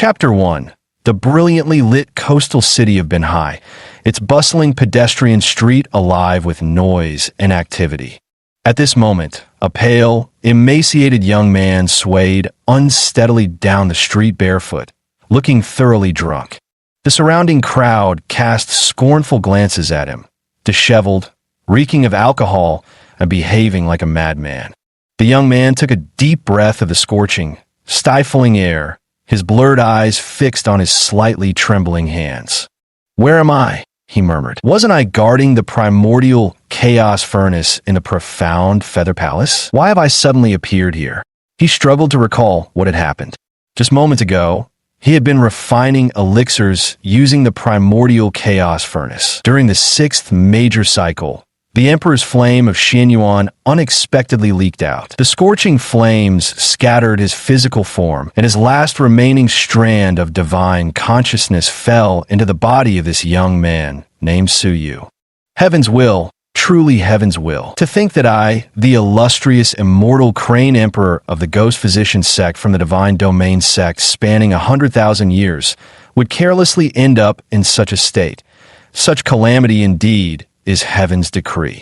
Chapter 1. The brilliantly lit coastal city of Binhai, its bustling pedestrian street alive with noise and activity. At this moment, a pale, emaciated young man swayed unsteadily down the street barefoot, looking thoroughly drunk. The surrounding crowd cast scornful glances at him, disheveled, reeking of alcohol, and behaving like a madman. The young man took a deep breath of the scorching, stifling air, his blurred eyes fixed on his slightly trembling hands. "Where am I?" he murmured. "Wasn't I guarding the primordial chaos furnace in the profound Feather Palace? Why have I suddenly appeared here?" He struggled to recall what had happened. Just moments ago, he had been refining elixirs using the primordial chaos furnace. During the 6th major cycle, the Emperor's flame of Xianyuan unexpectedly leaked out. The scorching flames scattered his physical form, and his last remaining strand of divine consciousness fell into the body of this young man named Suyu. Heaven's will, truly heaven's will. To think that I, the illustrious immortal Crane Emperor of the Ghost Physician sect from the Divine Domain sect spanning 100,000 years, would carelessly end up in such a state. Such calamity indeed is heaven's decree.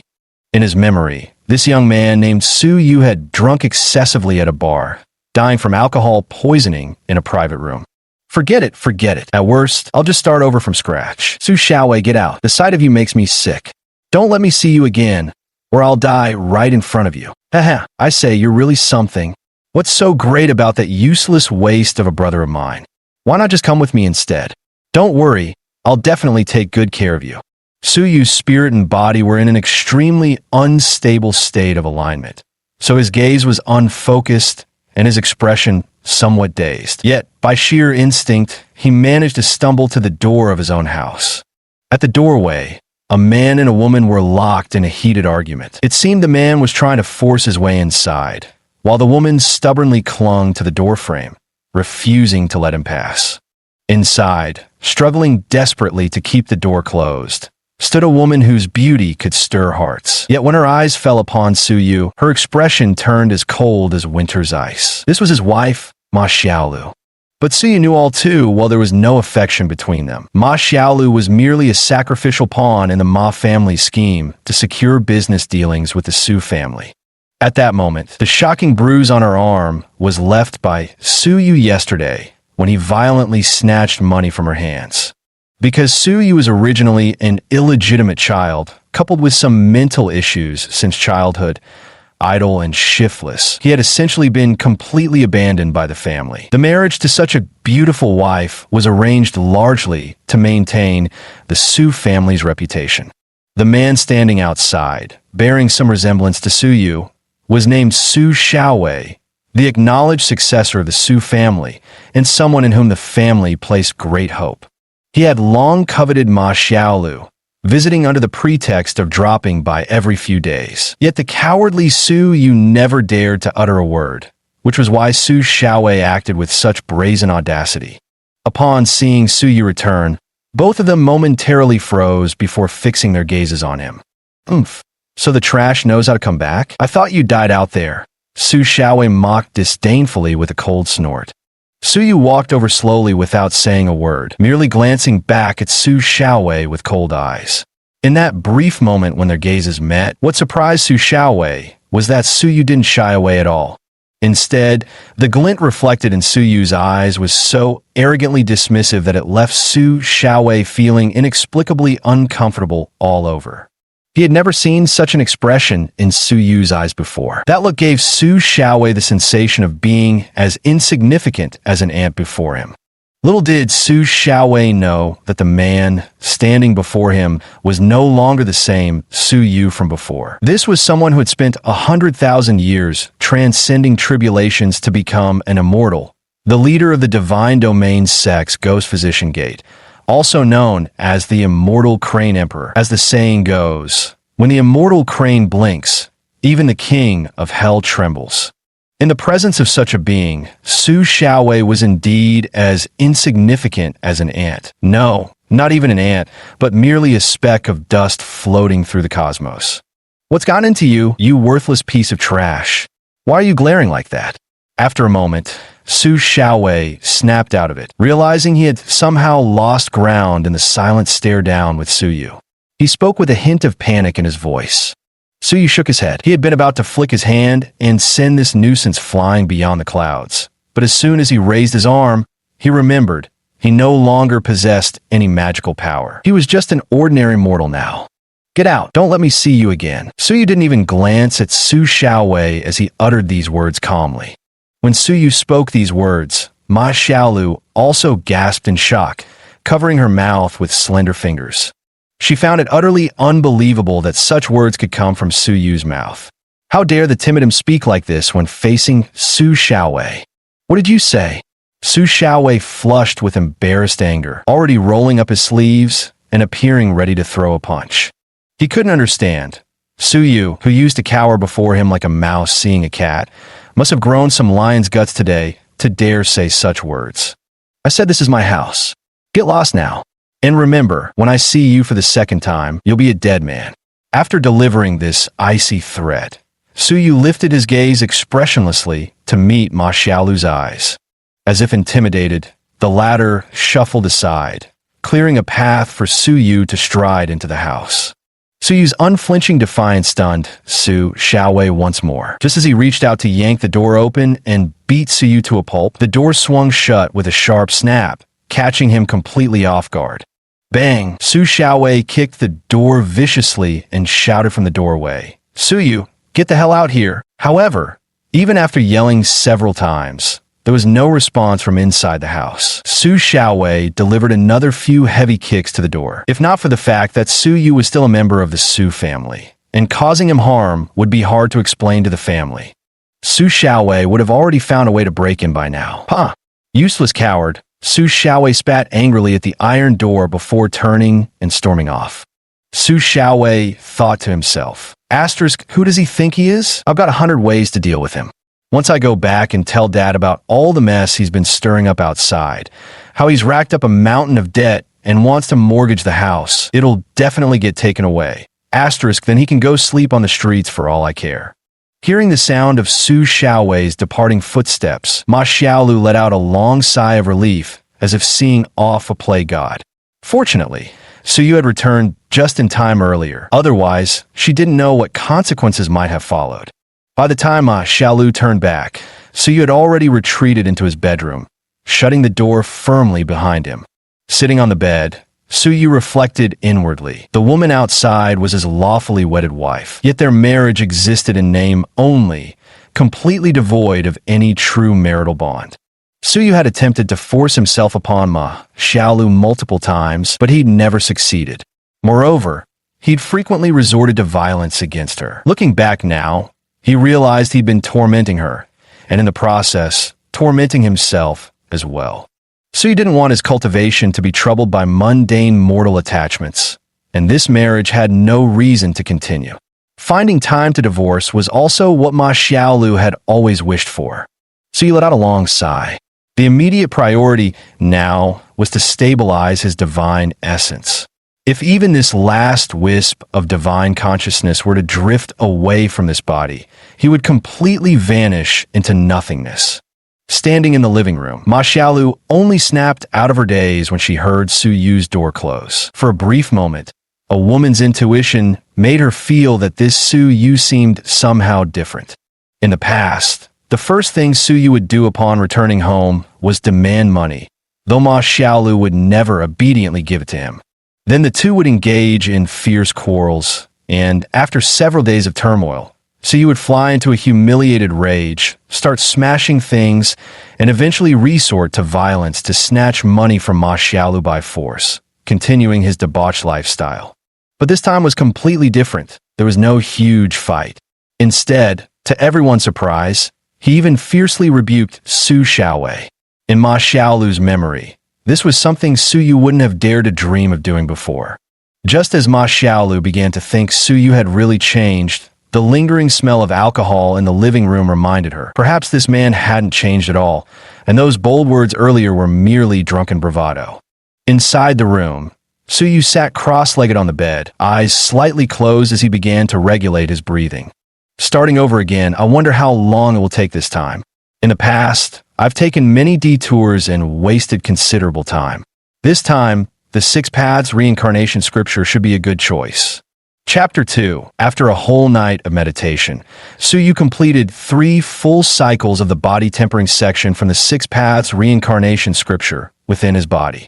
In his memory, this young man named Suyu had drunk excessively at a bar, dying from alcohol poisoning in a private room. Forget it, forget it. At worst, I'll just start over from scratch. Su Xiaowei, get out. The sight of you makes me sick. Don't let me see you again, or I'll die right in front of you. Haha, I say, you're really something. What's so great about that useless waste of a brother of mine? Why not just come with me instead? Don't worry, I'll definitely take good care of you. Suyu's spirit and body were in an extremely unstable state of alignment, so his gaze was unfocused and his expression somewhat dazed. Yet, by sheer instinct, he managed to stumble to the door of his own house. At the doorway, a man and a woman were locked in a heated argument. It seemed the man was trying to force his way inside, while the woman stubbornly clung to the doorframe, refusing to let him pass. Inside, struggling desperately to keep the door closed, stood a woman whose beauty could stir hearts. Yet when her eyes fell upon Suyu, her expression turned as cold as winter's ice. This was his wife, Ma Xiaolu. But Suyu knew all too well there was no affection between them. Ma Xiaolu was merely a sacrificial pawn in the Ma family's scheme to secure business dealings with the Su family. At that moment, the shocking bruise on her arm was left by Suyu yesterday when he violently snatched money from her hands. Because Suyu was originally an illegitimate child, coupled with some mental issues since childhood, idle and shiftless, he had essentially been completely abandoned by the family. The marriage to such a beautiful wife was arranged largely to maintain the Su family's reputation. The man standing outside, bearing some resemblance to Suyu, was named Su Xiaowei, the acknowledged successor of the Su family, and someone in whom the family placed great hope. He had long coveted Ma Xiaolu, visiting under the pretext of dropping by every few days. Yet the cowardly Suyu never dared to utter a word, which was why Su Xiaowei acted with such brazen audacity. Upon seeing Suyu return, both of them momentarily froze before fixing their gazes on him. "Oomph, so the trash knows how to come back? I thought you died out there," Su Xiaowei mocked disdainfully with a cold snort. Suyu walked over slowly without saying a word, merely glancing back at Su Xiaowei with cold eyes. In that brief moment when their gazes met, what surprised Su Xiaowei was that Suyu didn't shy away at all. Instead, the glint reflected in Suyu's eyes was so arrogantly dismissive that it left Su Xiaowei feeling inexplicably uncomfortable all over. He had never seen such an expression in Suyu's eyes before. That look gave Su Xiaowei the sensation of being as insignificant as an ant before him. Little did Su Xiaowei know that the man standing before him was no longer the same Suyu from before. This was someone who had spent 100,000 years transcending tribulations to become an immortal, the leader of the Divine Domain sect's Ghost Physician Gate, also known as the Immortal Crane Emperor. As the saying goes, when the immortal crane blinks, even the king of hell trembles. In the presence of such a being, Su Xiaowei was indeed as insignificant as an ant. No, not even an ant, but merely a speck of dust floating through the cosmos. "What's gotten into you, you worthless piece of trash? Why are you glaring like that?" After a moment, Su Xiaowei snapped out of it, realizing he had somehow lost ground in the silent stare down with Su Yu. He spoke with a hint of panic in his voice. Su Yu shook his head. He had been about to flick his hand and send this nuisance flying beyond the clouds. But as soon as he raised his arm, he remembered he no longer possessed any magical power. He was just an ordinary mortal now. Get out. Don't let me see you again. Su Yu didn't even glance at Su Xiaowei as he uttered these words calmly. When Su Yu spoke these words, Ma Xiaolu also gasped in shock, covering her mouth with slender fingers. She found it utterly unbelievable that such words could come from Su Yu's mouth. How dare the Timidum speak like this when facing Su Xiaowei? What did you say? Su Xiaowei flushed with embarrassed anger, already rolling up his sleeves and appearing ready to throw a punch. He couldn't understand. Su Yu, who used to cower before him like a mouse seeing a cat, must have grown some lion's guts today to dare say such words. I said this is my house. Get lost now. And remember, when I see you for the second time, you'll be a dead man. After delivering this icy threat, Su Yu lifted his gaze expressionlessly to meet Ma Xiaolu's eyes. As if intimidated, the latter shuffled aside, clearing a path for Su Yu to stride into the house. Su Yu's unflinching defiance stunned Su Xiaowei once more. Just as he reached out to yank the door open and beat Su Yu to a pulp, the door swung shut with a sharp snap, catching him completely off guard. Bang! Su Xiaowei kicked the door viciously and shouted from the doorway, "Su Yu, get the hell out here!" However, even after yelling several times, there was no response from inside the house. Su Xiaowei delivered another few heavy kicks to the door. If not for the fact that Su Yu was still a member of the Su family, and causing him harm would be hard to explain to the family. Su Xiaowei would have already found a way to break in by now. Huh! Useless coward. Su Xiaowei spat angrily at the iron door before turning and storming off. Su Xiaowei thought to himself, Asterisk, who does he think he is? I've got 100 ways to deal with him. Once I go back and tell Dad about all the mess he's been stirring up outside, how he's racked up a mountain of debt and wants to mortgage the house, it'll definitely get taken away. Asterisk, then he can go sleep on the streets for all I care. Hearing the sound of Su Xiaowei's departing footsteps, Ma Xiaolu let out a long sigh of relief, as if seeing off a play god. Fortunately, Su Yu had returned just in time earlier. Otherwise, she didn't know what consequences might have followed. By the time Ma Xiaolu turned back, Su Yu had already retreated into his bedroom, shutting the door firmly behind him. Sitting on the bed, Su Yu reflected inwardly. The woman outside was his lawfully wedded wife, yet their marriage existed in name only, completely devoid of any true marital bond. Su Yu had attempted to force himself upon Ma Xiaolu multiple times, but he'd never succeeded. Moreover, he'd frequently resorted to violence against her. Looking back now, he realized he'd been tormenting her, and in the process, tormenting himself as well. Su Yu didn't want his cultivation to be troubled by mundane mortal attachments, and this marriage had no reason to continue. Finding time to divorce was also what Ma Xiaolu had always wished for. Su Yu let out a long sigh. The immediate priority now was to stabilize his divine essence. If even this last wisp of divine consciousness were to drift away from this body, he would completely vanish into nothingness. Standing in the living room, Ma Xiaolu only snapped out of her daze when she heard Su Yu's door close. For a brief moment, a woman's intuition made her feel that this Su Yu seemed somehow different. In the past, the first thing Su Yu would do upon returning home was demand money, though Ma Xiaolu would never obediently give it to him. Then the two would engage in fierce quarrels, and after several days of turmoil, Su Yu would fly into a humiliated rage, start smashing things, and eventually resort to violence to snatch money from Ma Xiaolu by force, continuing his debauched lifestyle. But this time was completely different. There was no huge fight. Instead, to everyone's surprise, he even fiercely rebuked Su Xiaowei. In Ma Xiaolu's memory, this was something Su Yu wouldn't have dared to dream of doing before. Just as Ma Xiaolu began to think Su Yu had really changed, the lingering smell of alcohol in the living room reminded her. Perhaps this man hadn't changed at all, and those bold words earlier were merely drunken bravado. Inside the room, Su Yu sat cross-legged on the bed, eyes slightly closed as he began to regulate his breathing. Starting over again, I wonder how long it will take this time. In the past, I've taken many detours and wasted considerable time. This time, the Six Paths Reincarnation Scripture should be a good choice. Chapter 2. After a whole night of meditation, Su Yu completed 3 full cycles of the body tempering section from the Six Paths Reincarnation Scripture within his body.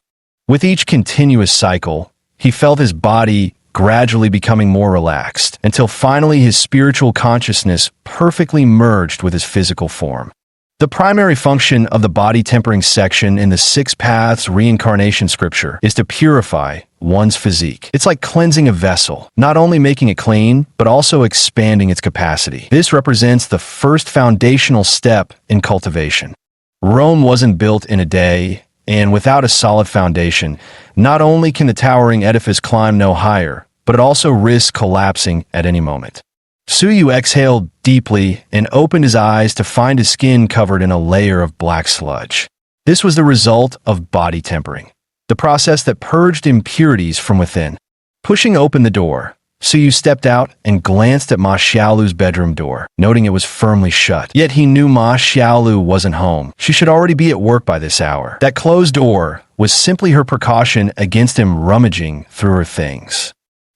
With each continuous cycle, he felt his body gradually becoming more relaxed, until finally his spiritual consciousness perfectly merged with his physical form. The primary function of the body tempering section in the Six Paths Reincarnation Scripture is to purify one's physique. It's like cleansing a vessel, not only making it clean, but also expanding its capacity. This represents the first foundational step in cultivation. Rome wasn't built in a day, and without a solid foundation, not only can the towering edifice climb no higher, but it also risks collapsing at any moment. Su Yu exhaled deeply and opened his eyes to find his skin covered in a layer of black sludge. This was the result of body tempering, the process that purged impurities from within. Pushing open the door, Su Yu stepped out and glanced at Ma Xiaolu's bedroom door, noting it was firmly shut. Yet he knew Ma Xiaolu wasn't home. She should already be at work by this hour. That closed door was simply her precaution against him rummaging through her things.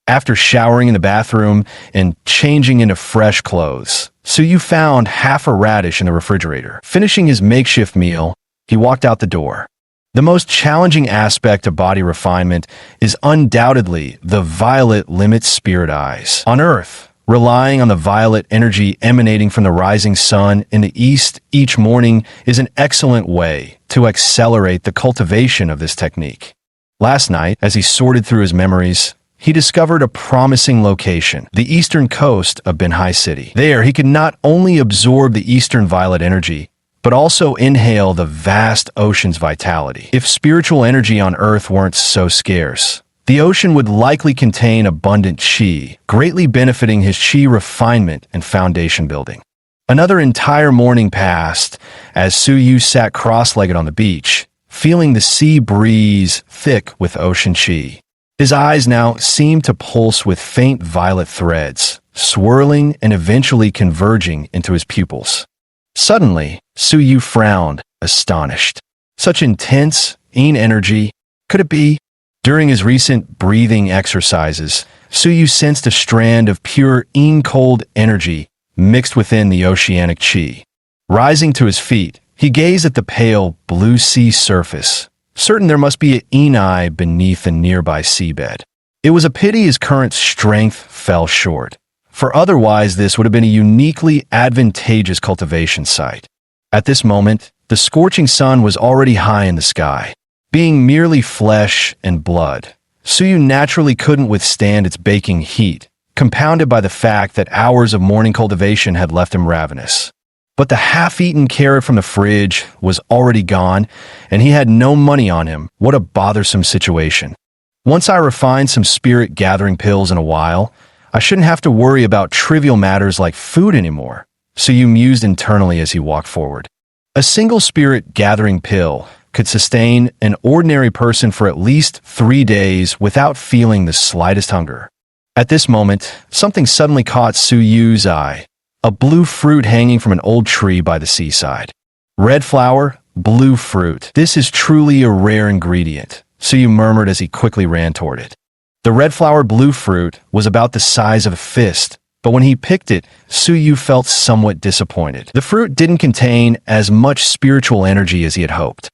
After showering in the bathroom and changing into fresh clothes, Su Yu found half a radish in the refrigerator. Finishing his makeshift meal, he walked out the door. The most challenging aspect of body refinement is undoubtedly the violet limit spirit eyes. On Earth, relying on the violet energy emanating from the rising sun in the east each morning is an excellent way to accelerate the cultivation of this technique. Last night, as he sorted through his memories, he discovered a promising location, the eastern coast of Binhai City. There, he could not only absorb the eastern violet energy, but also inhale the vast ocean's vitality. If spiritual energy on Earth weren't so scarce, the ocean would likely contain abundant qi, greatly benefiting his qi refinement and foundation building. Another entire morning passed as Su Yu sat cross-legged on the beach, feeling the sea breeze thick with ocean qi. His eyes now seemed to pulse with faint violet threads, swirling and eventually converging into his pupils. Suddenly, Su Yu frowned, astonished. Such intense, yin energy, could it be? During his recent breathing exercises, Su Yu sensed a strand of pure yin-cold energy mixed within the oceanic qi. Rising to his feet, he gazed at the pale, blue sea surface, certain there must be an yin eye beneath the nearby seabed. It was a pity his current strength fell short, for otherwise this would have been a uniquely advantageous cultivation site. At this moment, the scorching sun was already high in the sky. Being merely flesh and blood, Su Yu naturally couldn't withstand its baking heat, compounded by the fact that hours of morning cultivation had left him ravenous. But the half-eaten carrot from the fridge was already gone, and he had no money on him. What a bothersome situation. Once I refine some spirit-gathering pills in a while, I shouldn't have to worry about trivial matters like food anymore, Su Yu mused internally as he walked forward. A single spirit-gathering pill could sustain an ordinary person for at least 3 days without feeling the slightest hunger. At this moment, something suddenly caught Su Yu's eye. A blue fruit hanging from an old tree by the seaside. Red flower, blue fruit. This is truly a rare ingredient, Su Yu murmured as he quickly ran toward it. The red flower blue fruit was about the size of a fist, but when he picked it, Su Yu felt somewhat disappointed. The fruit didn't contain as much spiritual energy as he had hoped.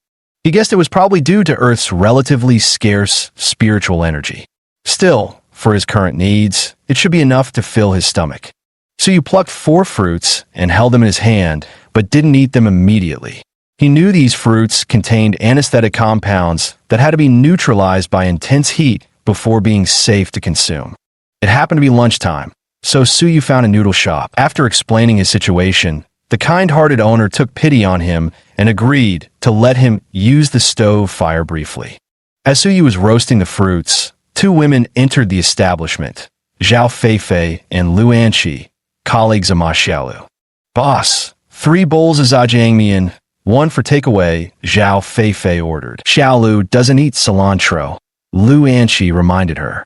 He guessed it was probably due to Earth's relatively scarce spiritual energy. Still, for his current needs, it should be enough to fill his stomach. Su Yu plucked 4 fruits and held them in his hand, but didn't eat them immediately. He knew these fruits contained anesthetic compounds that had to be neutralized by intense heat before being safe to consume. It happened to be lunchtime, so Su Yu found a noodle shop. After explaining his situation, the kind-hearted owner took pity on him and agreed to let him use the stove fire briefly. As Su Yu was roasting the fruits, 2 women entered the establishment, Zhao Feifei and Lu Anqi, colleagues of Ma Xiaolu. Boss, 3 bowls of zhajiangmian, 1 for takeaway, Zhao Feifei ordered. Xiaolu doesn't eat cilantro, Lu Anqi reminded her.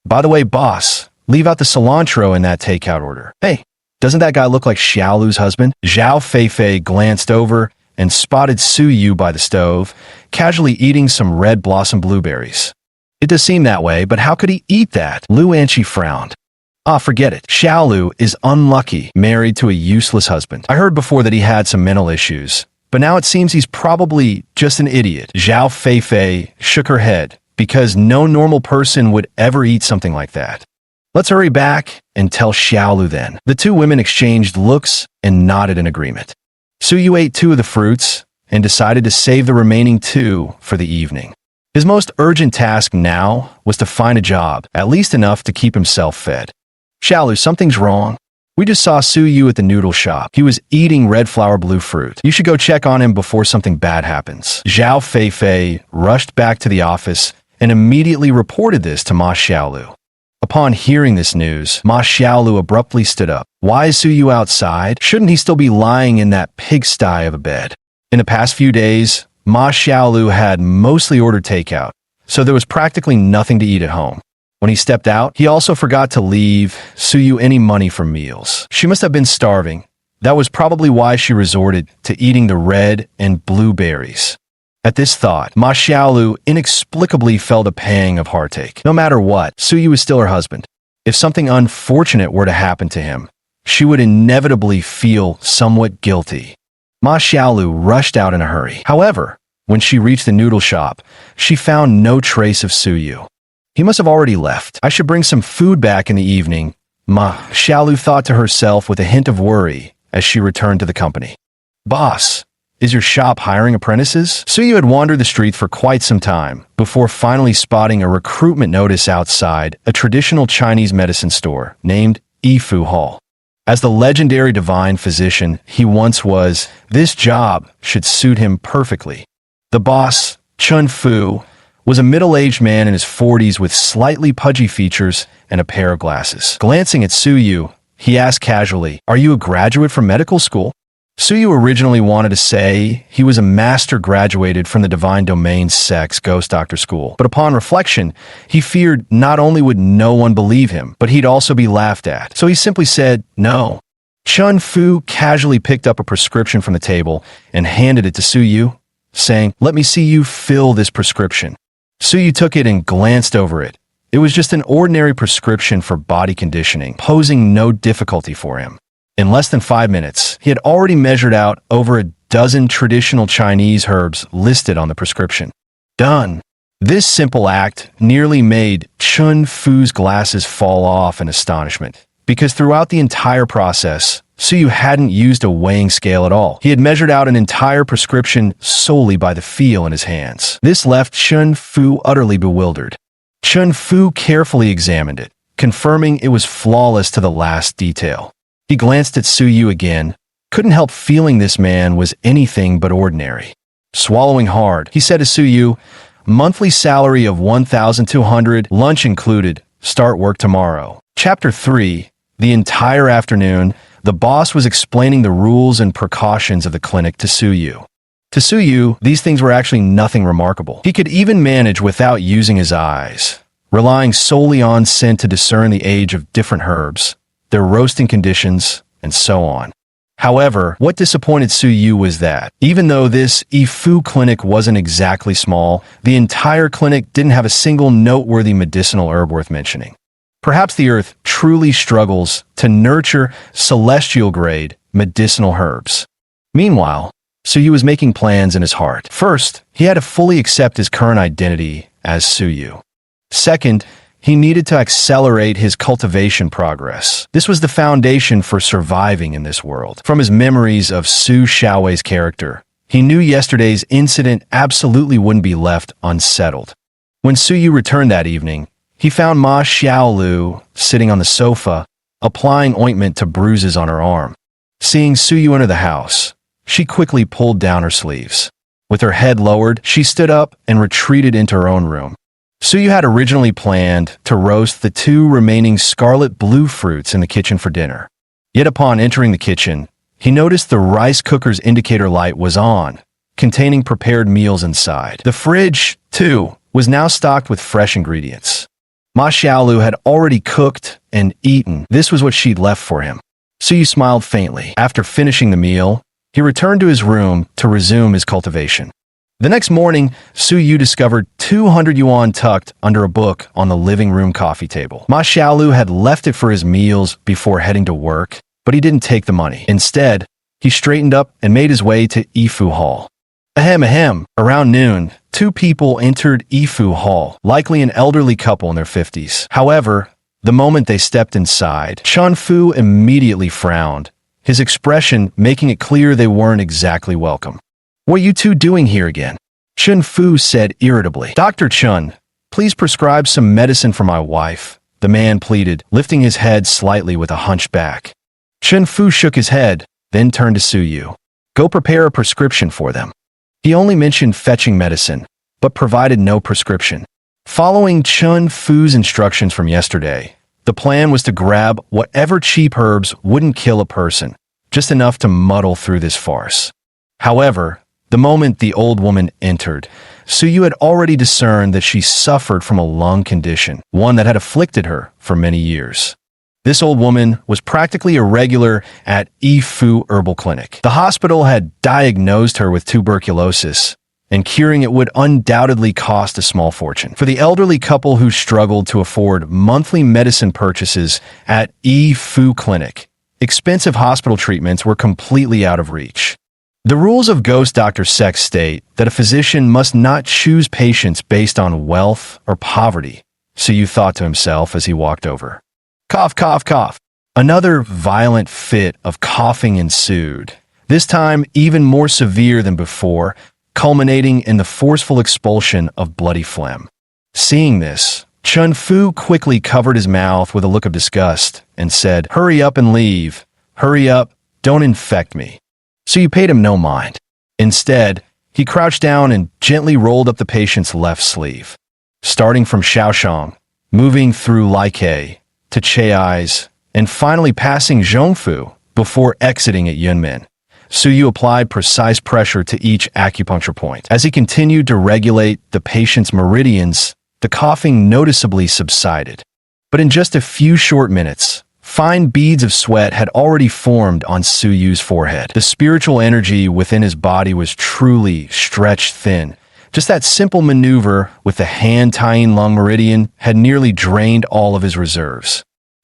By the way, boss, leave out the cilantro in that takeout order. Hey, doesn't that guy look like Xiaolu's husband? Zhao Feifei glanced over and spotted Su Yu by the stove, casually eating some red blossom blueberries. It does seem that way, but how could he eat that? Lu Anqi frowned. Ah, forget it. Xiaolu is unlucky, married to a useless husband. I heard before that he had some mental issues, but now it seems he's probably just an idiot. Zhao Feifei shook her head, because no normal person would ever eat something like that. Let's hurry back and tell Xiaolu then. The two women exchanged looks and nodded in agreement. Su Yu ate 2 of the fruits and decided to save the remaining 2 for the evening. His most urgent task now was to find a job, at least enough to keep himself fed. Xiaolu, something's wrong. We just saw Su Yu at the noodle shop. He was eating red flower blue fruit. You should go check on him before something bad happens. Zhao Feifei rushed back to the office and immediately reported this to Ma Xiaolu. Upon hearing this news, Ma Xiaolu abruptly stood up. Why is Su Yu outside? Shouldn't he still be lying in that pigsty of a bed? In the past few days, Ma Xiaolu had mostly ordered takeout, so there was practically nothing to eat at home. When he stepped out, he also forgot to leave Su Yu any money for meals. She must have been starving. That was probably why she resorted to eating the red and blue berries. At this thought, Ma Xiaolu inexplicably felt a pang of heartache. No matter what, Su Yu was still her husband. If something unfortunate were to happen to him, she would inevitably feel somewhat guilty. Ma Xiaolu rushed out in a hurry. However, when she reached the noodle shop, she found no trace of Su Yu. He must have already left. I should bring some food back in the evening, Ma Xiaolu thought to herself with a hint of worry as she returned to the company. Boss, is your shop hiring apprentices? Su Yu had wandered the street for quite some time before finally spotting a recruitment notice outside a traditional Chinese medicine store named Yifu Hall. As the legendary divine physician he once was, this job should suit him perfectly. The boss, Chun Fu, was a middle-aged man in his 40s with slightly pudgy features and a pair of glasses. Glancing at Su Yu, he asked casually, "Are you a graduate from medical school?" Su Yu originally wanted to say he was a master graduated from the Divine Domain Sex Ghost Doctor School, but upon reflection, he feared not only would no one believe him, but he'd also be laughed at. So he simply said, "No." Chun Fu casually picked up a prescription from the table and handed it to Su Yu, saying, "Let me see you fill this prescription." Su Yu took it and glanced over it. It was just an ordinary prescription for body conditioning, posing no difficulty for him. In less than 5 minutes, he had already measured out over a dozen traditional Chinese herbs listed on the prescription. Done. This simple act nearly made Chun Fu's glasses fall off in astonishment, because throughout the entire process, Su Yu hadn't used a weighing scale at all. He had measured out an entire prescription solely by the feel in his hands. This left Chun Fu utterly bewildered. Chun Fu carefully examined it, confirming it was flawless to the last detail. He glanced at Su Yu again, couldn't help feeling this man was anything but ordinary. Swallowing hard, he said to Su Yu, "Monthly salary of 1,200, lunch included, start work tomorrow." Chapter 3. The entire afternoon, the boss was explaining the rules and precautions of the clinic to Su Yu. To Su Yu, these things were actually nothing remarkable. He could even manage without using his eyes, relying solely on scent to discern the age of different herbs, their roasting conditions, and so on. However, what disappointed Su Yu was that, even though this Yifu clinic wasn't exactly small, the entire clinic didn't have a single noteworthy medicinal herb worth mentioning. Perhaps the earth truly struggles to nurture celestial-grade medicinal herbs. Meanwhile, Su Yu was making plans in his heart. First, he had to fully accept his current identity as Su Yu. Second, he needed to accelerate his cultivation progress. This was the foundation for surviving in this world. From his memories of Su Xiaowei's character, he knew yesterday's incident absolutely wouldn't be left unsettled. When Su Yu returned that evening, he found Ma Xiaolu sitting on the sofa, applying ointment to bruises on her arm. Seeing Su Yu enter the house, she quickly pulled down her sleeves. With her head lowered, she stood up and retreated into her own room. Su Yu had originally planned to roast the 2 remaining scarlet blue fruits in the kitchen for dinner. Yet upon entering the kitchen, he noticed the rice cooker's indicator light was on, containing prepared meals inside. The fridge, too, was now stocked with fresh ingredients. Ma Xiaolu had already cooked and eaten. This was what she'd left for him. Su Yu smiled faintly. After finishing the meal, He returned to his room to resume his cultivation. The next morning, Su Yu discovered 200 yuan tucked under a book on the living room coffee table. Ma Xiaolu had left it for his meals before heading to work, but he didn't take the money. Instead, he straightened up and made his way to Yifu Hall. Ahem. Around noon, two people entered Yifu Hall, likely an elderly couple in their 50s. However, the moment they stepped inside, Chen Fu immediately frowned, his expression making it clear they weren't exactly welcome. "What are you two doing here again?" Chen Fu said irritably. "Dr. Chen, please prescribe some medicine for my wife," the man pleaded, lifting his head slightly with a hunched back. Chen Fu shook his head, then turned to Su Yu. "Go prepare a prescription for them." He only mentioned fetching medicine, but provided no prescription. Following Chen Fu's instructions from yesterday, the plan was to grab whatever cheap herbs wouldn't kill a person, just enough to muddle through this farce. However, the moment the old woman entered, Su Yu had already discerned that she suffered from a lung condition, one that had afflicted her for many years. This old woman was practically a regular at Yifu Herbal Clinic. The hospital had diagnosed her with tuberculosis, and curing it would undoubtedly cost a small fortune. For the elderly couple who struggled to afford monthly medicine purchases at Yifu Clinic, expensive hospital treatments were completely out of reach. The rules of Ghost Doctor Sex state that a physician must not choose patients based on wealth or poverty, Su Yu thought to himself as he walked over. Cough, cough, cough. Another violent fit of coughing ensued, this time even more severe than before, culminating in the forceful expulsion of bloody phlegm. Seeing this, Chen Fu quickly covered his mouth with a look of disgust and said, "Hurry up and leave. Hurry up, don't infect me." So you paid him no mind. Instead, he crouched down and gently rolled up the patient's left sleeve. Starting from Shaoshang, moving through Laikei to Chai's, and finally passing Zhongfu before exiting at Yunmen, Su Yu applied precise pressure to each acupuncture point. As he continued to regulate the patient's meridians, the coughing noticeably subsided. But in just a few short minutes, fine beads of sweat had already formed on Su Yu's forehead. The spiritual energy within his body was truly stretched thin. Just that simple maneuver with the hand-tying lung meridian had nearly drained all of his reserves.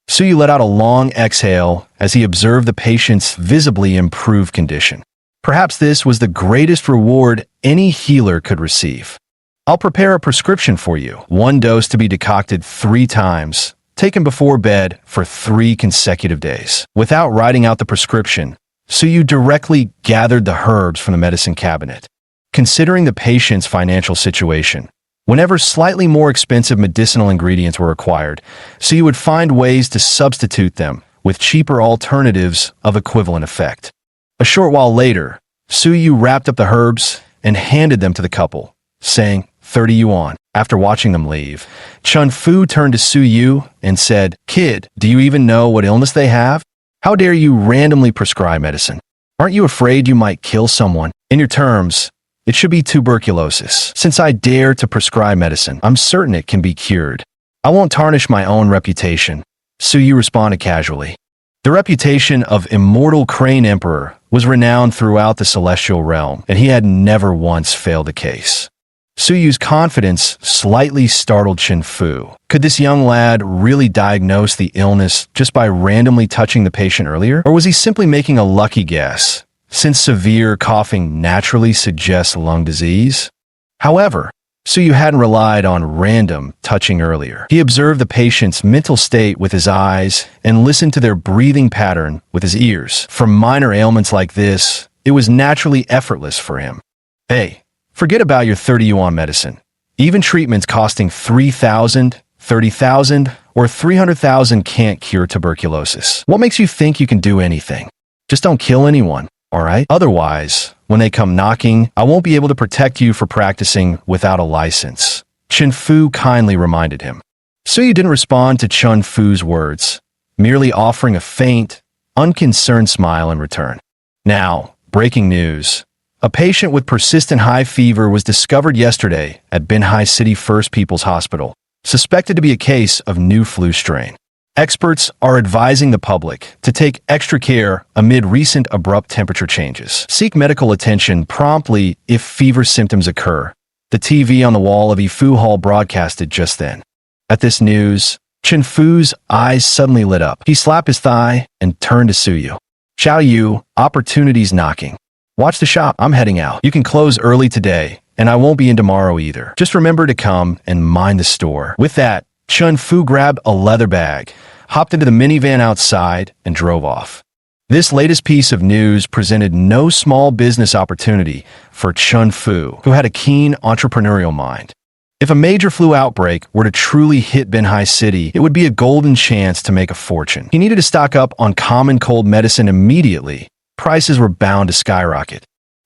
Su Yu let out a long exhale as he observed the patient's visibly improved condition. Perhaps this was the greatest reward any healer could receive. "I'll prepare a prescription for you, one dose to be decocted 3 times, taken before bed for 3 consecutive days." Without writing out the prescription, Su Yu directly gathered the herbs from the medicine cabinet. Considering the patient's financial situation, whenever slightly more expensive medicinal ingredients were required, Su Yu would find ways to substitute them with cheaper alternatives of equivalent effect. A short while later, Su Yu wrapped up the herbs and handed them to the couple, saying, 30 yuan. After watching them leave, Chen Fu turned to Su Yu and said, "Kid, do you even know what illness they have? How dare you randomly prescribe medicine? Aren't you afraid you might kill someone? In your terms, it should be tuberculosis. Since I dare to prescribe medicine, I'm certain it can be cured. I won't tarnish my own reputation." Su Yu responded casually. The reputation of Immortal Crane Emperor was renowned throughout the celestial realm, and he had never once failed a case. Su Yu's confidence slightly startled Chen Fu. Could this young lad really diagnose the illness just by randomly touching the patient earlier? Or was he simply making a lucky guess, since severe coughing naturally suggests lung disease? However, Su Yu hadn't relied on random touching earlier. He observed the patient's mental state with his eyes and listened to their breathing pattern with his ears. For minor ailments like this, it was naturally effortless for him. Hey, forget about your 30 yuan medicine. Even treatments costing 3,000, 30,000, or 300,000 can't cure tuberculosis. What makes you think you can do anything? Just don't kill anyone, all right? Otherwise, when they come knocking, I won't be able to protect you for practicing without a license, Chen Fu kindly reminded him. Su Yu didn't respond to Chen Fu's words, merely offering a faint, unconcerned smile in return. Now, breaking news. A patient with persistent high fever was discovered yesterday at Binhai City First People's Hospital, suspected to be a case of new flu strain. Experts are advising the public to take extra care amid recent abrupt temperature changes. Seek medical attention promptly if fever symptoms occur. The TV on the wall of Yifu Hall broadcasted just then. At this news, Chen Fu's eyes suddenly lit up. He slapped his thigh and turned to Suyu. Xiao Yu, opportunity's knocking. Watch the shop, I'm heading out. You can close early today, and I won't be in tomorrow either. Just remember to come and mind the store. With that, Chen Fu grabbed a leather bag, hopped into the minivan outside, and drove off. This latest piece of news presented no small business opportunity for Chen Fu, who had a keen entrepreneurial mind. If a major flu outbreak were to truly hit Binhai City, it would be a golden chance to make a fortune. He needed to stock up on common cold medicine immediately. Prices were bound to skyrocket.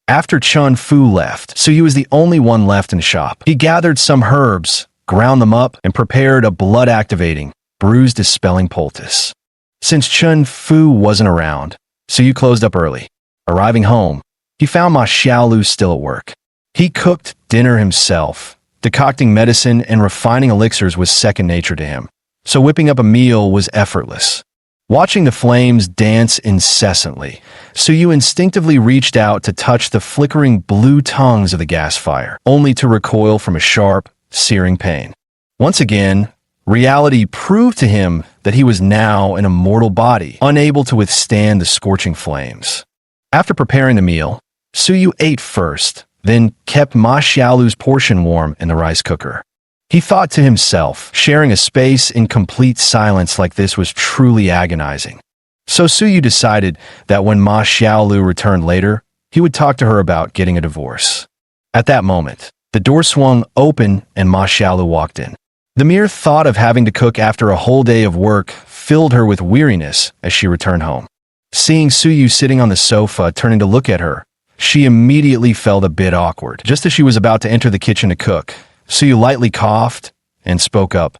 After Chen Fu left, Suyu was the only one left in the shop. He gathered some herbs, ground them up, and prepared a blood-activating, bruise-dispelling poultice. Since Chen Fu wasn't around, Suyu closed up early. Arriving home, he found Ma Xiaolu still at work. He cooked dinner himself. Decocting medicine and refining elixirs was second nature to him, so whipping up a meal was effortless. Watching the flames dance incessantly, Suyu instinctively reached out to touch the flickering blue tongues of the gas fire, only to recoil from a sharp, searing pain. Once again, reality proved to him that he was now in a mortal body, unable to withstand the scorching flames. After preparing the meal, Suyu ate first, then kept Ma Xiaolu's portion warm in the rice cooker. He thought to himself, sharing a space in complete silence like this was truly agonizing. So Suyu decided that when Ma Xiaolu returned later, he would talk to her about getting a divorce. At that moment, the door swung open and Ma Xiaolu walked in. The mere thought of having to cook after a whole day of work filled her with weariness as she returned home. Seeing Suyu sitting on the sofa turning to look at her, she immediately felt a bit awkward. Just as she was about to enter the kitchen to cook, Suyu lightly coughed and spoke up.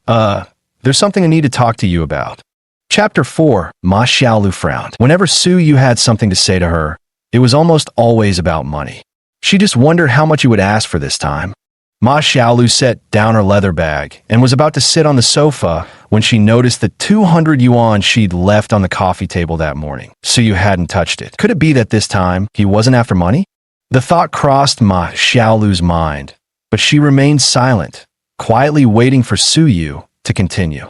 There's something I need to talk to you about. Chapter 4, Ma Xiaolu frowned. Whenever Suyu had something to say to her, it was almost always about money. She just wondered how much he would ask for this time. Ma Xiaolu set down her leather bag and was about to sit on the sofa when she noticed the 200 yuan she'd left on the coffee table that morning. Suyu hadn't touched it. Could it be that this time he wasn't after money? The thought crossed Ma Xiaolu's mind, but she remained silent, quietly waiting for Suyu to continue.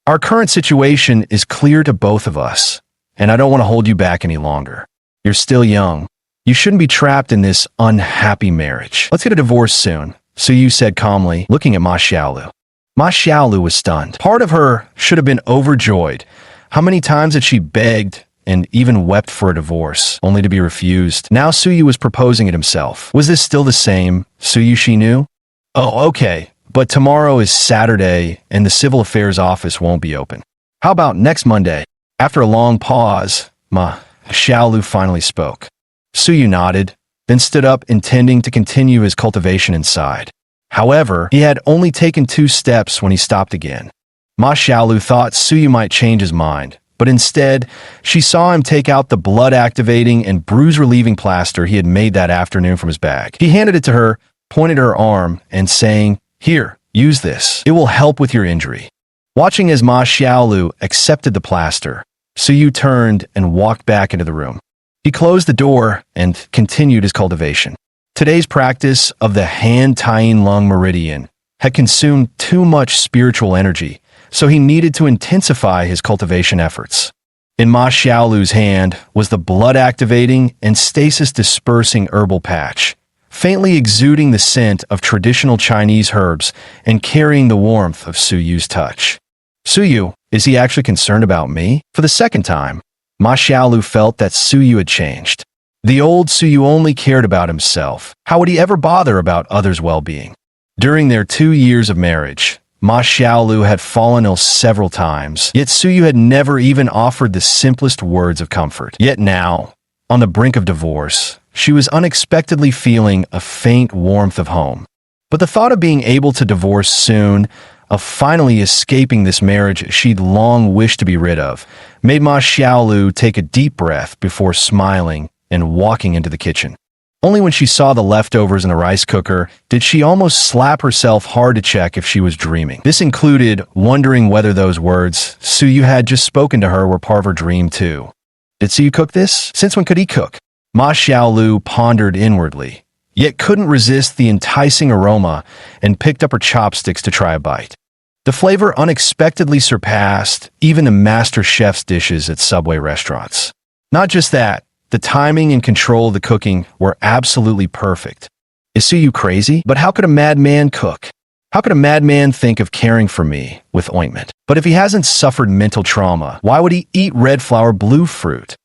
Our current situation is clear to both of us, and I don't want to hold you back any longer. You're still young. You shouldn't be trapped in this unhappy marriage. Let's get a divorce soon, Suyu said calmly, looking at Ma Xiaolu. Ma Xiaolu was stunned. Part of her should have been overjoyed. How many times had she begged and even wept for a divorce, only to be refused? Now Suyu was proposing it himself. Was this still the same Suyu she knew? Oh, okay, but tomorrow is Saturday and the Civil Affairs office won't be open. How about next Monday? After a long pause, Ma Xiaolu finally spoke. Suyu nodded, then stood up intending to continue his cultivation inside. However, he had only taken 2 steps when he stopped again. Ma Xiaolu thought Suyu might change his mind, but instead, she saw him take out the blood-activating and bruise-relieving plaster he had made that afternoon from his bag. He handed it to her, pointed her arm, and saying, "Here, use this. It will help with your injury." Watching as Ma Xiaolu accepted the plaster, Suyu turned and walked back into the room. He closed the door and continued his cultivation. Today's practice of the Han-Tien Lung Meridian had consumed too much spiritual energy, so he needed to intensify his cultivation efforts. In Ma Xiaolu's hand was the blood-activating and stasis-dispersing herbal patch, faintly exuding the scent of traditional Chinese herbs and carrying the warmth of Suyu's touch. Suyu, is he actually concerned about me? For the second time, Ma Xiaolu felt that Suyu had changed. The old Suyu only cared about himself. How would he ever bother about others' well-being? During their 2 years of marriage, Ma Xiaolu had fallen ill several times, yet Suyu had never even offered the simplest words of comfort. Yet now, on the brink of divorce, she was unexpectedly feeling a faint warmth of home. But the thought of being able to divorce soon, of finally escaping this marriage she'd long wished to be rid of, made Ma Xiaolu take a deep breath before smiling and walking into the kitchen. Only when she saw the leftovers in the rice cooker did she almost slap herself hard to check if she was dreaming. This included wondering whether those words Suyu had just spoken to her were part of her dream too. Did Suyu cook this? Since when could he cook? Ma Xiaolu pondered inwardly, yet couldn't resist the enticing aroma and picked up her chopsticks to try a bite. The flavor unexpectedly surpassed even the master chef's dishes at Subway restaurants. Not just that, the timing and control of the cooking were absolutely perfect. Is Suyu crazy? But how could a madman cook? How could a madman think of caring for me with ointment? But if he hasn't suffered mental trauma, why would he eat red flower blue fruit?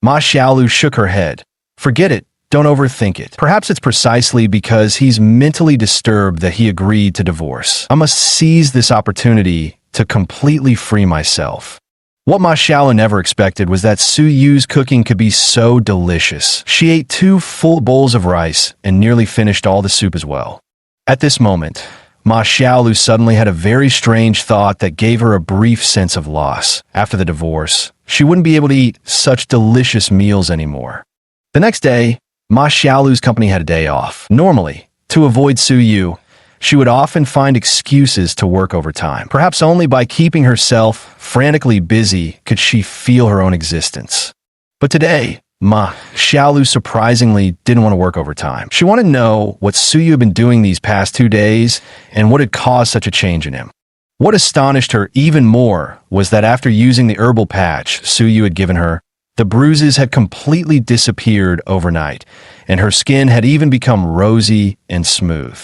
Ma Xiaolu shook her head. Forget it. Don't overthink it. Perhaps it's precisely because he's mentally disturbed that he agreed to divorce. I must seize this opportunity to completely free myself. What Ma Xiaolu never expected was that Suyu's cooking could be so delicious. She ate 2 full bowls of rice and nearly finished all the soup as well. At this moment, Ma Xiaolu suddenly had a very strange thought that gave her a brief sense of loss. After the divorce, she wouldn't be able to eat such delicious meals anymore. The next day, Ma Xiaolu's company had a day off. Normally, to avoid Suyu, she would often find excuses to work overtime. Perhaps only by keeping herself frantically busy could she feel her own existence. But today, Ma Xiaolu surprisingly didn't want to work overtime. She wanted to know what Suyu had been doing these past 2 days and what had caused such a change in him. What astonished her even more was that after using the herbal patch Suyu had given her, the bruises had completely disappeared overnight, and her skin had even become rosy and smooth.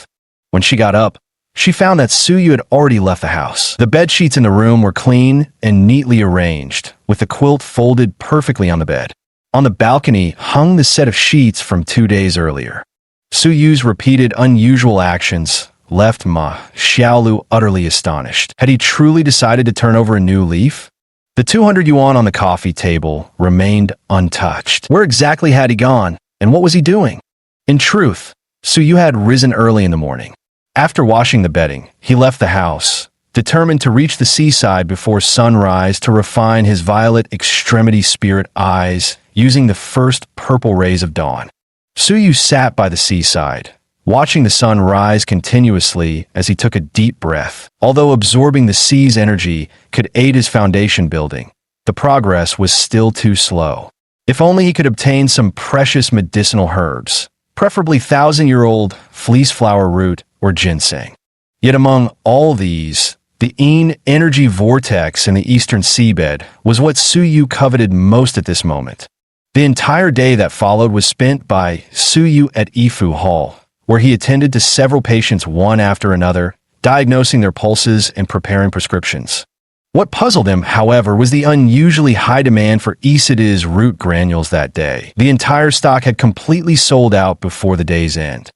When she got up, she found that Suyu had already left the house. The bed sheets in the room were clean and neatly arranged, with the quilt folded perfectly on the bed. On the balcony hung the set of sheets from 2 days earlier. Suyu's repeated unusual actions left Ma Xiaolu utterly astonished. Had he truly decided to turn over a new leaf? The 200 yuan on the coffee table remained untouched. Where exactly had he gone, and what was he doing? In truth, Suyu had risen early in the morning. After washing the bedding, he left the house, determined to reach the seaside before sunrise to refine his violet extremity spirit eyes using the first purple rays of dawn. Suyu sat by the seaside, watching the sun rise continuously as he took a deep breath. Although absorbing the sea's energy could aid his foundation building, the progress was still too slow. If only he could obtain some precious medicinal herbs, preferably 1,000-year-old fleece flower root or ginseng. Yet among all these, the Yin energy vortex in the eastern seabed was what Suyu coveted most at this moment. The entire day that followed was spent by Suyu at Yifu Hall, where he attended to several patients one after another, diagnosing their pulses and preparing prescriptions. What puzzled him, however, was the unusually high demand for Isida's root granules that day. The entire stock had completely sold out before the day's end.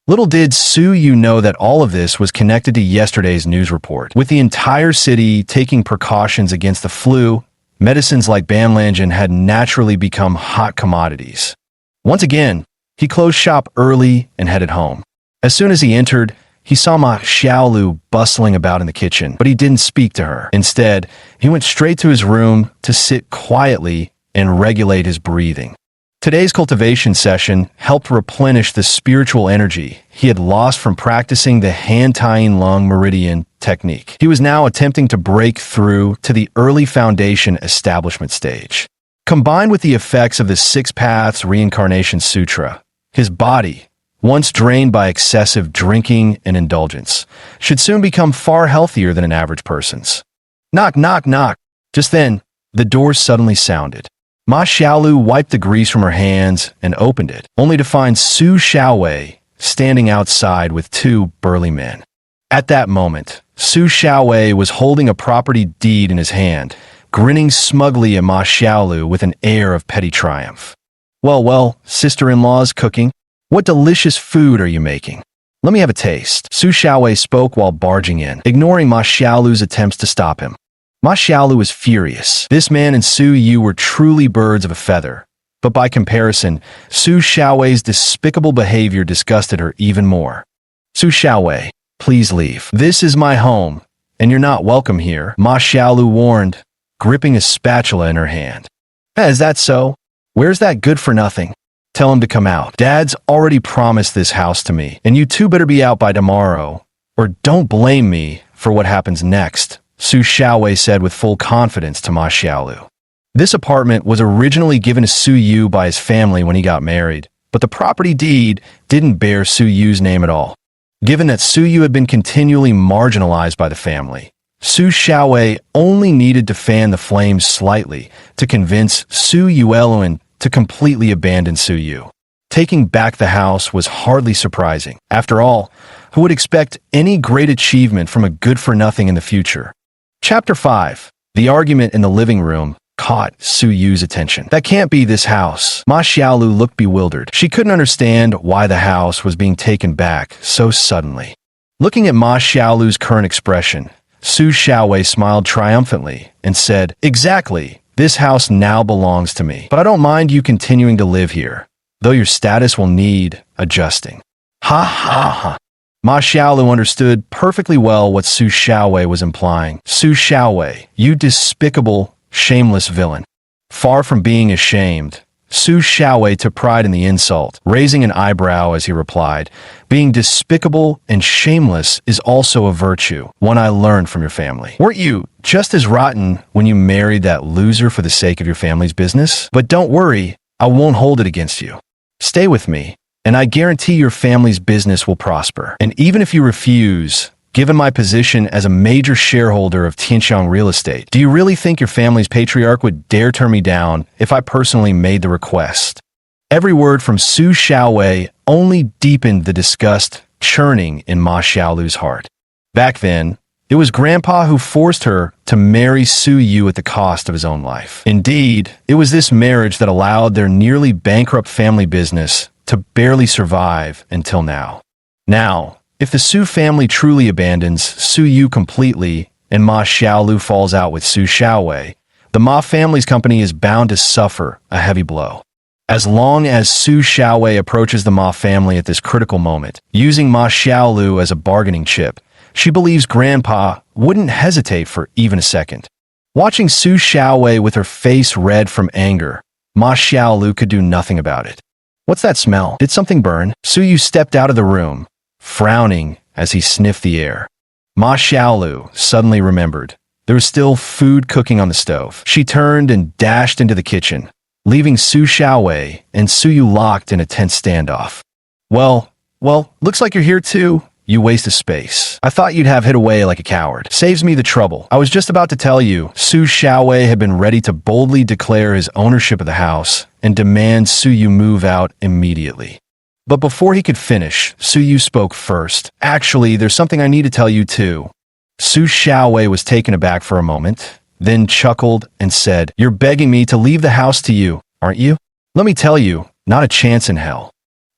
Little did Suyu know that all of this was connected to yesterday's news report. With the entire city taking precautions against the flu, medicines like Banlangen had naturally become hot commodities. Once again, he closed shop early and headed home. As soon as he entered, he saw Ma Xiaolu bustling about in the kitchen, but he didn't speak to her. Instead, he went straight to his room to sit quietly and regulate his breathing. Today's cultivation session helped replenish the spiritual energy he had lost from practicing the hand-tying lung meridian technique. He was now attempting to break through to the early foundation establishment stage. Combined with the effects of the Six Paths Reincarnation Sutra, his body, once drained by excessive drinking and indulgence, should soon become far healthier than an average person's. Knock, knock, knock. Just then, the door suddenly sounded. Ma Xiaolu wiped the grease from her hands and opened it, only to find Su Xiaowei standing outside with 2 burly men. At that moment, Su Xiaowei was holding a property deed in his hand, grinning smugly at Ma Xiaolu with an air of petty triumph. Well, sister-in-law's cooking? What delicious food are you making? Let me have a taste. Su Xiaowei spoke while barging in, ignoring Ma Xiaolu's attempts to stop him. Ma Xiaolu was furious. This man and Suyu were truly birds of a feather. But by comparison, Su Xiaowei's despicable behavior disgusted her even more. Su Xiaowei, please leave. This is my home, and you're not welcome here, Ma Xiaolu warned, gripping a spatula in her hand. Is that so? Where's that good-for-nothing? Tell him to come out. Dad's already promised this house to me, and you two better be out by tomorrow, or don't blame me for what happens next, Su Xiaowei said with full confidence to Ma Xiaolu. This apartment was originally given to Su Yu by his family when he got married, but the property deed didn't bear Su Yu's name at all. Given that Su Yu had been continually marginalized by the family, Su Xiaowei only needed to fan the flames slightly to convince Su Yueluan to completely abandon Su Yu. Taking back the house was hardly surprising. After all, who would expect any great achievement from a good-for-nothing in the future? Chapter 5. The argument in the living room caught Su Yu's attention. That can't be this house. Ma Xiaolu looked bewildered. She couldn't understand why the house was being taken back so suddenly. Looking at Ma Xiaolu's current expression, Su Xiaowei smiled triumphantly and said, "Exactly, this house now belongs to me, but I don't mind you continuing to live here, though your status will need adjusting." Ha ha ha. Ma Xiaolu understood perfectly well what Su Xiaowei was implying. Su Xiaowei, you despicable, shameless villain. Far from being ashamed, Su Xiaowei took pride in the insult, raising an eyebrow as he replied, "Being despicable and shameless is also a virtue, one I learned from your family. Weren't you just as rotten when you married that loser for the sake of your family's business? But don't worry, I won't hold it against you. Stay with me, and I guarantee your family's business will prosper. And even if you refuse, given my position as a major shareholder of Tianxiang Real Estate, do you really think your family's patriarch would dare turn me down if I personally made the request?" Every word from Su Xiaowei only deepened the disgust churning in Ma Xiaolu's heart. Back then, it was Grandpa who forced her to marry Su Yu at the cost of his own life. Indeed, it was this marriage that allowed their nearly bankrupt family business to barely survive until now. Now, if the Su family truly abandons Su Yu completely and Ma Xiaolu falls out with Su Xiaowei, the Ma family's company is bound to suffer a heavy blow. As long as Su Xiaowei approaches the Ma family at this critical moment, using Ma Xiaolu as a bargaining chip, she believes Grandpa wouldn't hesitate for even a second. Watching Su Xiaowei with her face red from anger, Ma Xiaolu could do nothing about it. "What's that smell? Did something burn?" Su Yu stepped out of the room, frowning as he sniffed the air. Ma Xiaolu suddenly remembered there was still food cooking on the stove. She turned and dashed into the kitchen, leaving Su Xiaowei and Su Yu locked in a tense standoff. Well, looks like you're here too. You waste of space. I thought you'd have hid away like a coward. Saves me the trouble. I was just about to tell you, Su Xiaowei had been ready to boldly declare his ownership of the house and demand Su Yu move out immediately. But before he could finish, Su Yu spoke first. "Actually, there's something I need to tell you too." Su Xiaowei was taken aback for a moment, then chuckled and said, "You're begging me to leave the house to you, aren't you? Let me tell you, not a chance in hell."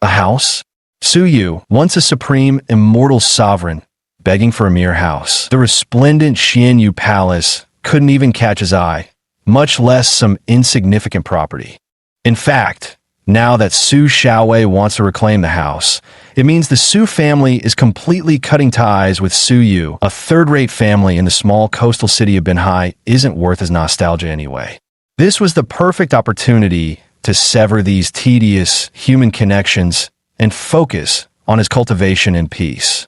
A house? Su Yu, once a supreme, immortal sovereign, begging for a mere house. The resplendent Xianyu Palace couldn't even catch his eye, much less some insignificant property. In fact, now that Su Xiaowei wants to reclaim the house, it means the Su family is completely cutting ties with Su Yu. A third-rate family in the small coastal city of Binhai isn't worth his nostalgia anyway. This was the perfect opportunity to sever these tedious human connections and focus on his cultivation and peace.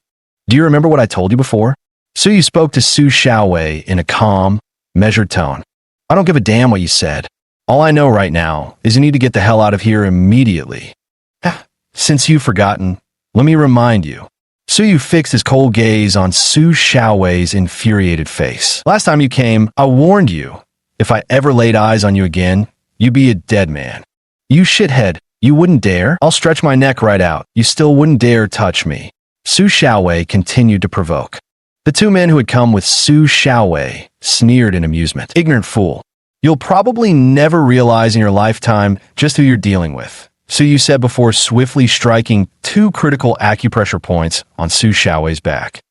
"Do you remember what I told you before?" Su Yu spoke to Su Xiaowei in a calm, measured tone. "I don't give a damn what you said. All I know right now is you need to get the hell out of here immediately." "Since you've forgotten, let me remind you." Su Yu fixed his cold gaze on Su Xiaowei's infuriated face. "Last time you came, I warned you. If I ever laid eyes on you again, you'd be a dead man. You shithead. You wouldn't dare? I'll stretch my neck right out. You still wouldn't dare touch me." Su Xiaowei continued to provoke. The two men who had come with Su Xiaowei sneered in amusement. "Ignorant fool. You'll probably never realize in your lifetime just who you're dealing with," Su Yu said before swiftly striking two critical acupressure points on Su Xiaowei's back.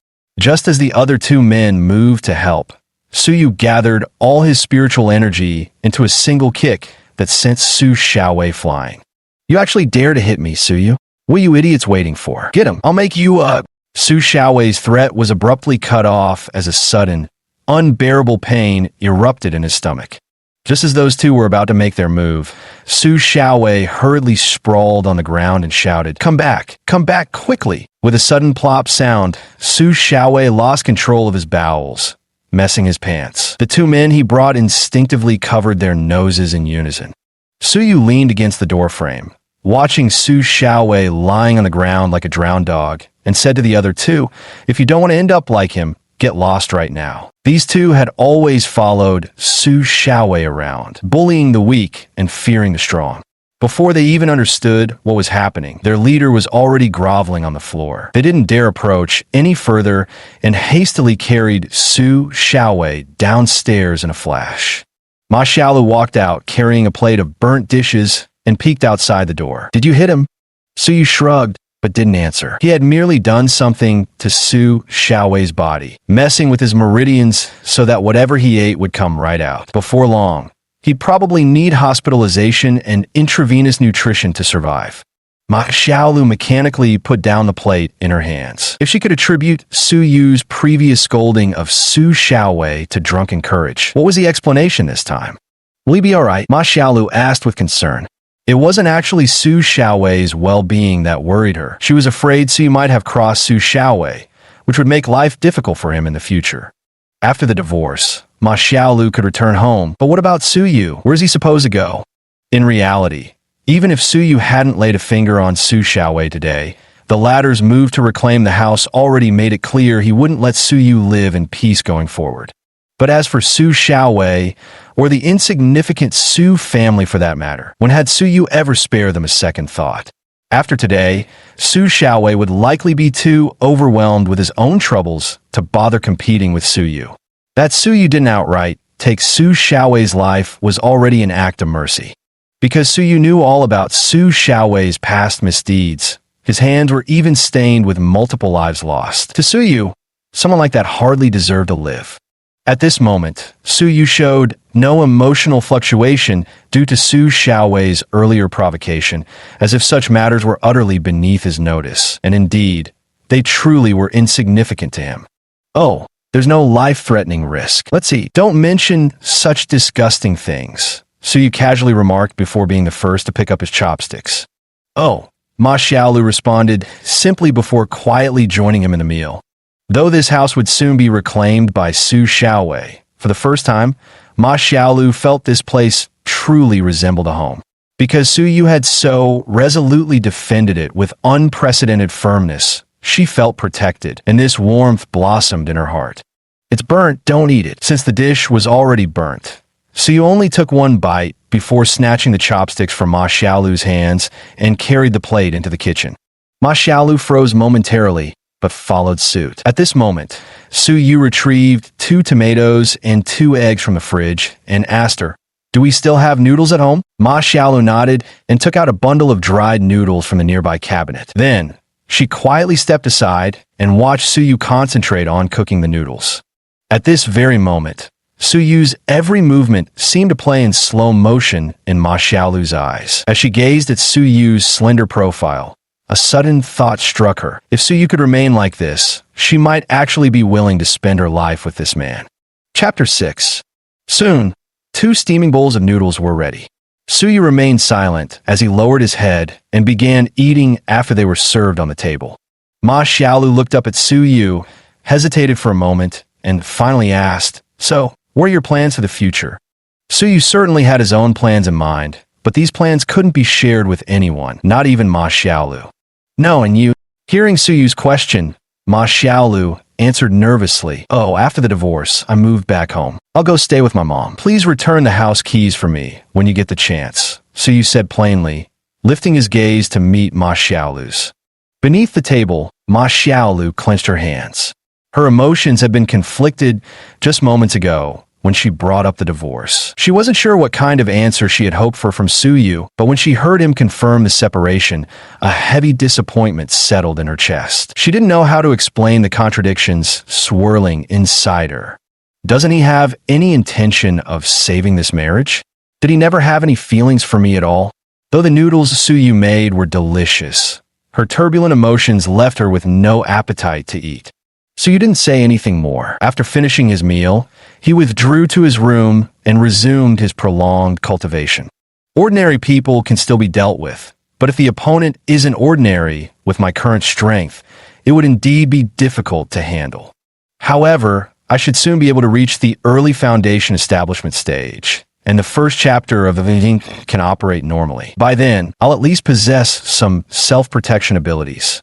Just as the other two men moved to help, Su Yu gathered all his spiritual energy into a single kick that sent Su Xiaowei flying. "You actually dare to hit me, Su Yu? What are you idiots waiting for? Get him! I'll make you up!" Su Xiaowei's threat was abruptly cut off as a sudden, unbearable pain erupted in his stomach. Just as those two were about to make their move, Su Xiaowei hurriedly sprawled on the ground and shouted, come back quickly. With a sudden plop sound, Su Xiaowei lost control of his bowels, messing his pants. The two men he brought instinctively covered their noses in unison. Su Yu leaned against the doorframe, watching Su Xiaowei lying on the ground like a drowned dog, and said to the other two, if you don't want to end up like him, get lost right now. These two had always followed Su Xiaowei around, bullying the weak and fearing the strong. Before they even understood what was happening, their leader was already groveling on the floor. They didn't dare approach any further and hastily carried Su Xiaowei downstairs in a flash. Ma Xiaolu walked out carrying a plate of burnt dishes and peeked outside the door. Did you hit him? Su Yu shrugged, but didn't answer. He had merely done something to Su Xiaowei's body, messing with his meridians so that whatever he ate would come right out. Before long, he'd probably need hospitalization and intravenous nutrition to survive. Ma Xiaolu mechanically put down the plate in her hands. If she could attribute Su Yu's previous scolding of Su Xiaowei to drunken courage, what was the explanation this time? Will he be all right? Ma Xiaolu asked with concern. It wasn't actually Su Xiaowei's well-being that worried her. She was afraid Su might have crossed Su Xiaowei, which would make life difficult for him in the future. After the divorce, Ma Xiaolu could return home, but what about Su Yu? Where's he supposed to go? In reality, even if Su Yu hadn't laid a finger on Su Xiaowei today, the latter's move to reclaim the house already made it clear he wouldn't let Su Yu live in peace going forward. But as for Su Xiaowei, or the insignificant Su family for that matter, when had Su Yu ever spared them a second thought? After today, Su Xiaowei would likely be too overwhelmed with his own troubles to bother competing with Su Yu. That Su Yu didn't outright take Su Xiaowei's life was already an act of mercy. Because Su Yu knew all about Su Xiaowei's past misdeeds, his hands were even stained with multiple lives lost. To Su Yu, someone like that hardly deserved to live. At this moment, Su Yu showed no emotional fluctuation due to Su Xiaowei's earlier provocation, as if such matters were utterly beneath his notice, and indeed, they truly were insignificant to him. Oh, there's no life-threatening risk. Let's see, don't mention such disgusting things, Su Yu casually remarked before being the first to pick up his chopsticks. Oh, Ma Xiaolu responded simply before quietly joining him in the meal. Though this house would soon be reclaimed by Su Xiaowei, for the first time, Ma Xiaolu felt this place truly resembled a home. Because Su Yu had so resolutely defended it with unprecedented firmness, she felt protected, and this warmth blossomed in her heart. It's burnt, don't eat it. Since the dish was already burnt, Su Yu only took one bite before snatching the chopsticks from Ma Xiaolu's hands and carried the plate into the kitchen. Ma Xiaolu froze momentarily, but followed suit. At this moment, Su Yu retrieved 2 tomatoes and 2 eggs from the fridge and asked her, do we still have noodles at home? Ma Xiaolu nodded and took out a bundle of dried noodles from the nearby cabinet. Then, she quietly stepped aside and watched Su Yu concentrate on cooking the noodles. At this very moment, Su Yu's every movement seemed to play in slow motion in Ma Xiaolu's eyes. As she gazed at Su Yu's slender profile, a sudden thought struck her. If Su Yu could remain like this, she might actually be willing to spend her life with this man. Chapter 6. Soon, 2 steaming bowls of noodles were ready. Su Yu remained silent as he lowered his head and began eating after they were served on the table. Ma Xiaolu looked up at Su Yu, hesitated for a moment, and finally asked, so, what are your plans for the future? Su Yu certainly had his own plans in mind, but these plans couldn't be shared with anyone, not even Ma Xiaolu. No, and you? Hearing Su Yu's question, Ma Xiaolu answered nervously, oh, after the divorce, I moved back home. I'll go stay with my mom. Please return the house keys for me when you get the chance, Su Yu said plainly, lifting his gaze to meet Ma Xiaolu's. Beneath the table, Ma Xiaolu clenched her hands. Her emotions had been conflicted just moments ago when she brought up the divorce. She wasn't sure what kind of answer she had hoped for from Su Yu, but when she heard him confirm the separation, a heavy disappointment settled in her chest. She didn't know how to explain the contradictions swirling inside her. Doesn't he have any intention of saving this marriage? Did he never have any feelings for me at all? Though the noodles Su Yu made were delicious, her turbulent emotions left her with no appetite to eat. Su Yu didn't say anything more. After finishing his meal, he withdrew to his room and resumed his prolonged cultivation. Ordinary people can still be dealt with, but if the opponent isn't ordinary with my current strength, it would indeed be difficult to handle. However, I should soon be able to reach the early foundation establishment stage, and the first chapter of Avenging can operate normally. By then, I'll at least possess some self-protection abilities.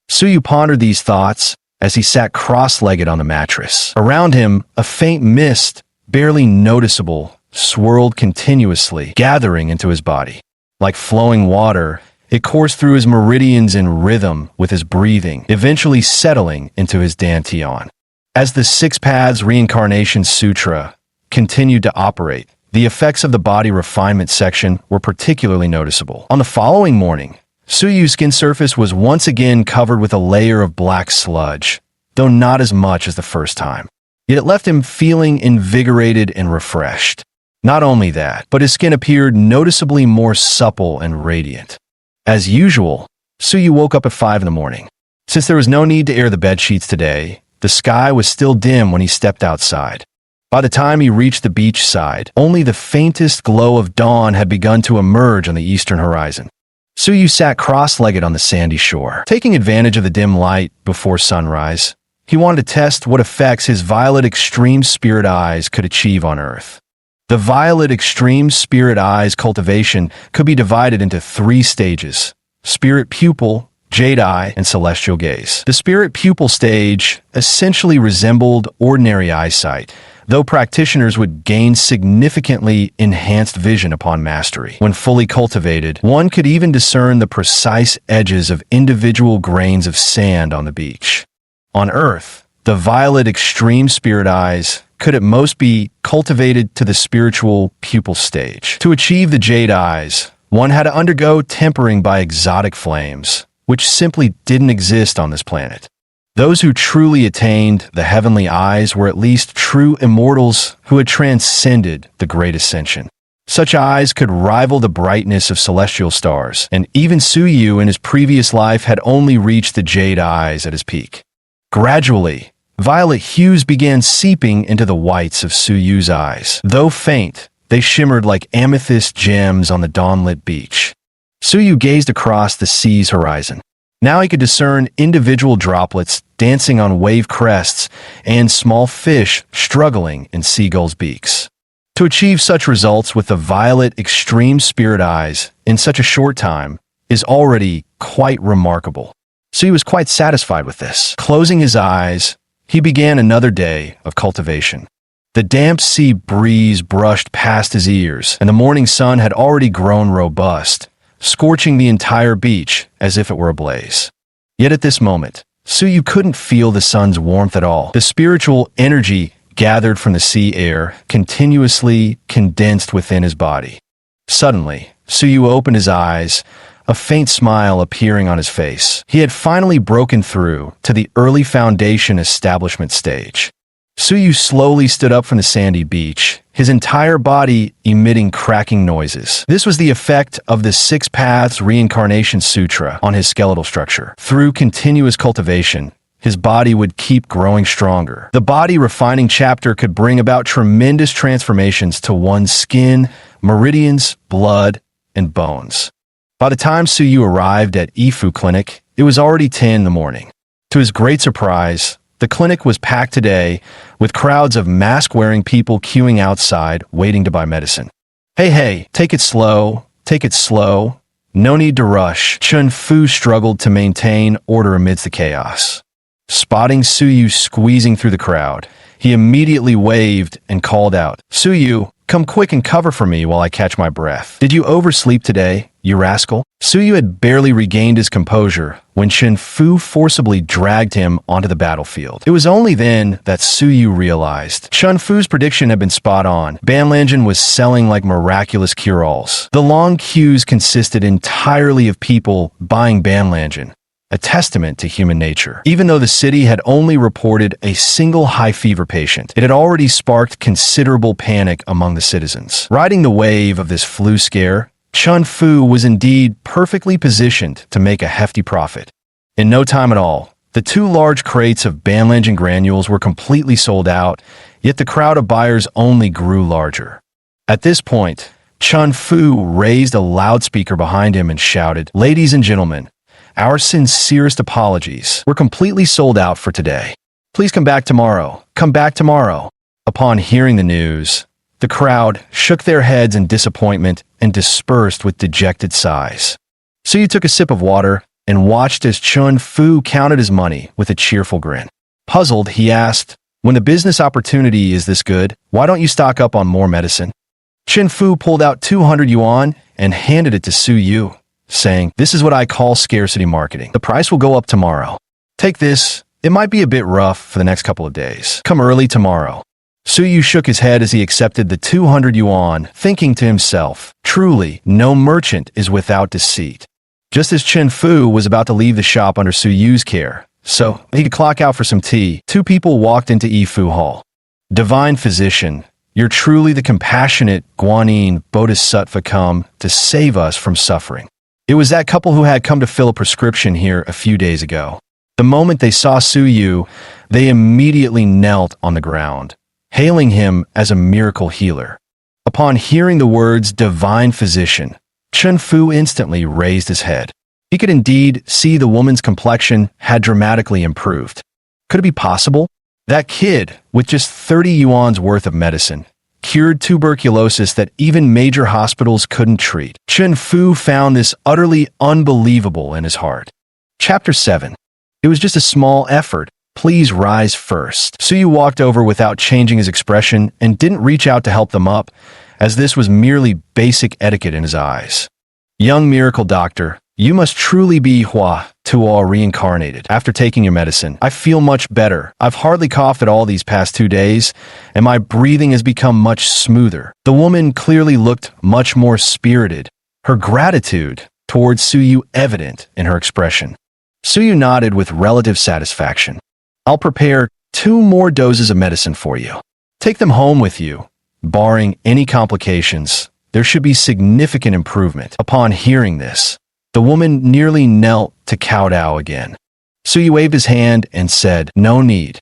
Su Yu pondered these thoughts as he sat cross-legged on the mattress. Around him, a faint mist, barely noticeable, swirled continuously, gathering into his body. Like flowing water, it coursed through his meridians in rhythm with his breathing, eventually settling into his dantian. As the Six Paths Reincarnation Sutra continued to operate, the effects of the body refinement section were particularly noticeable. On the following morning, Su Yu's skin surface was once again covered with a layer of black sludge, though not as much as the first time. Yet it left him feeling invigorated and refreshed. Not only that, but his skin appeared noticeably more supple and radiant. As usual, Su Yu woke up at 5 in the morning. Since there was no need to air the bedsheets today, the sky was still dim when he stepped outside. By the time he reached the beach side, only the faintest glow of dawn had begun to emerge on the eastern horizon. Su Yu sat cross-legged on the sandy shore. Taking advantage of the dim light before sunrise, he wanted to test what effects his Violet Extreme Spirit Eyes could achieve on Earth. The Violet Extreme Spirit Eyes cultivation could be divided into 3 stages: Spirit Pupil, Jade Eye, and Celestial Gaze. The Spirit Pupil stage essentially resembled ordinary eyesight, though practitioners would gain significantly enhanced vision upon mastery. When fully cultivated, one could even discern the precise edges of individual grains of sand on the beach. On Earth, the Violet Extreme Spirit Eyes could at most be cultivated to the Spiritual Pupil stage. To achieve the Jade Eyes, one had to undergo tempering by exotic flames, which simply didn't exist on this planet. Those who truly attained the heavenly eyes were at least true immortals who had transcended the Great Ascension. Such eyes could rival the brightness of celestial stars, and even Su Yu in his previous life had only reached the Jade Eyes at his peak. Gradually, violet hues began seeping into the whites of Su Yu's eyes. Though faint, they shimmered like amethyst gems on the dawn-lit beach. Su Yu gazed across the sea's horizon. Now he could discern individual droplets dancing on wave crests and small fish struggling in seagulls' beaks. To achieve such results with the Violet Extreme Spirit Eyes in such a short time is already quite remarkable. So he was quite satisfied with this. Closing his eyes, he began another day of cultivation. The damp sea breeze brushed past his ears, and the morning sun had already grown robust, scorching the entire beach as if it were ablaze. Yet at this moment, Su Yu couldn't feel the sun's warmth at all. The spiritual energy gathered from the sea air continuously condensed within his body. Suddenly, Su Yu opened his eyes, a faint smile appearing on his face. He had finally broken through to the early foundation establishment stage. Su Yu slowly stood up from the sandy beach, his entire body emitting cracking noises. This was the effect of the Six Paths Reincarnation Sutra on his skeletal structure. Through continuous cultivation, his body would keep growing stronger. The body refining chapter could bring about tremendous transformations to one's skin, meridians, blood, and bones. By the time Su Yu arrived at Ifu Clinic, it was already 10 in the morning. To his great surprise, the clinic was packed today, with crowds of mask-wearing people queuing outside, waiting to buy medicine. Hey, take it slow, take it slow. No need to rush. Chun Fu struggled to maintain order amidst the chaos. Spotting Su Yu squeezing through the crowd, he immediately waved and called out, "Su Yu, come quick and cover for me while I catch my breath. Did you oversleep today, you rascal?" Su Yu had barely regained his composure when Chun Fu forcibly dragged him onto the battlefield. It was only then that Su Yu realized Chun Fu's prediction had been spot on. Banlangen was selling like miraculous cure-alls. The long queues consisted entirely of people buying Banlangen, a testament to human nature. Even though the city had only reported a single high fever patient, it had already sparked considerable panic among the citizens. Riding the wave of this flu scare, Chun Fu was indeed perfectly positioned to make a hefty profit. In no time at all, The 2 large crates of Banlangen granules were completely sold out, yet the crowd of buyers only grew larger. At this point, Chun Fu raised a loudspeaker behind him and shouted, "Ladies and gentlemen, our sincerest apologies. We're completely sold out for today. Please come back tomorrow. Come back tomorrow." Upon hearing the news, the crowd shook their heads in disappointment and dispersed with dejected sighs. Suyu took a sip of water and watched as Chun Fu counted his money with a cheerful grin. Puzzled, he asked, "When the business opportunity is this good, why don't you stock up on more medicine?" Chun Fu pulled out 200 yuan and handed it to Suyu, saying, "This is what I call scarcity marketing. The price will go up tomorrow. Take this. It might be a bit rough for the next couple of days. Come early tomorrow." Suyu shook his head as he accepted the 200 yuan, thinking to himself, "Truly, no merchant is without deceit." Just as Chun Fu was about to leave the shop under Suyu's care, so he could clock out for some tea, 2 people walked into Yifu Hall. "Divine Physician, you're truly the compassionate Guanyin Bodhisattva come to save us from suffering." It was that couple who had come to fill a prescription here a few days ago. The moment they saw Suyu, they immediately knelt on the ground, hailing him as a miracle healer. Upon hearing the words "Divine Physician," Chun Fu instantly raised his head. He could indeed see the woman's complexion had dramatically improved. Could it be possible? That kid, with just 30 yuan's worth of medicine, cured tuberculosis that even major hospitals couldn't treat. Chun Fu found this utterly unbelievable in his heart. Chapter 7. It was just a small effort. Please rise first. Suyu walked over without changing his expression and didn't reach out to help them up, as this was merely basic etiquette in his eyes. "Young miracle doctor, you must truly be Hua Tuo reincarnated. After taking your medicine, I feel much better. I've hardly coughed at all these past 2 days, and my breathing has become much smoother." The woman clearly looked much more spirited, her gratitude towards Suyu evident in her expression. Suyu nodded with relative satisfaction. "I'll prepare 2 more doses of medicine for you. Take them home with you. Barring any complications, there should be significant improvement." Upon hearing this, the woman nearly knelt to kowtow again. Suyu waved his hand and said, "No need."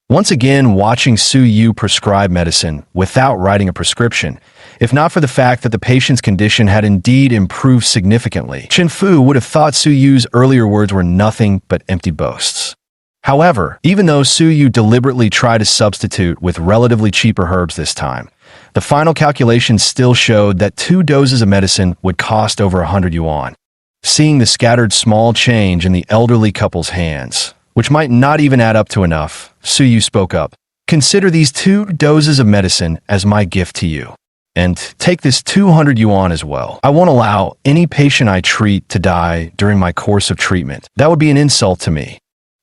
Once again, watching Suyu prescribe medicine without writing a prescription, if not for the fact that the patient's condition had indeed improved significantly, Chun Fu would have thought Suyu's earlier words were nothing but empty boasts. However, even though Suyu deliberately tried to substitute with relatively cheaper herbs this time, the final calculations still showed that 2 doses of medicine would cost over 100 yuan. Seeing the scattered small change in the elderly couple's hands, which might not even add up to enough, Suyu spoke up. "Consider these 2 doses of medicine as my gift to you. And take this 200 yuan as well. I won't allow any patient I treat to die during my course of treatment. That would be an insult to me."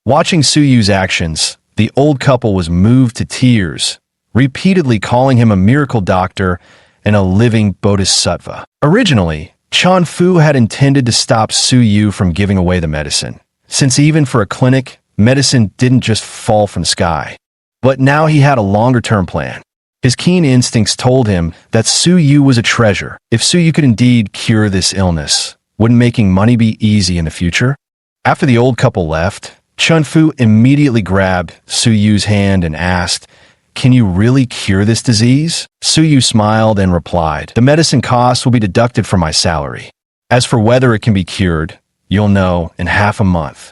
Watching Suyu's actions, the old couple was moved to tears, repeatedly calling him a miracle doctor and a living bodhisattva. Originally, Chun Fu had intended to stop Suyu from giving away the medicine, since even for a clinic, medicine didn't just fall from the sky. But now he had a longer-term plan. His keen instincts told him that Suyu was a treasure. If Suyu could indeed cure this illness, wouldn't making money be easy in the future? After the old couple left, Chun Fu immediately grabbed Suyu's hand and asked, "Can you really cure this disease?" Suyu smiled and replied, "The medicine costs will be deducted from my salary. As for whether it can be cured, you'll know in half a month."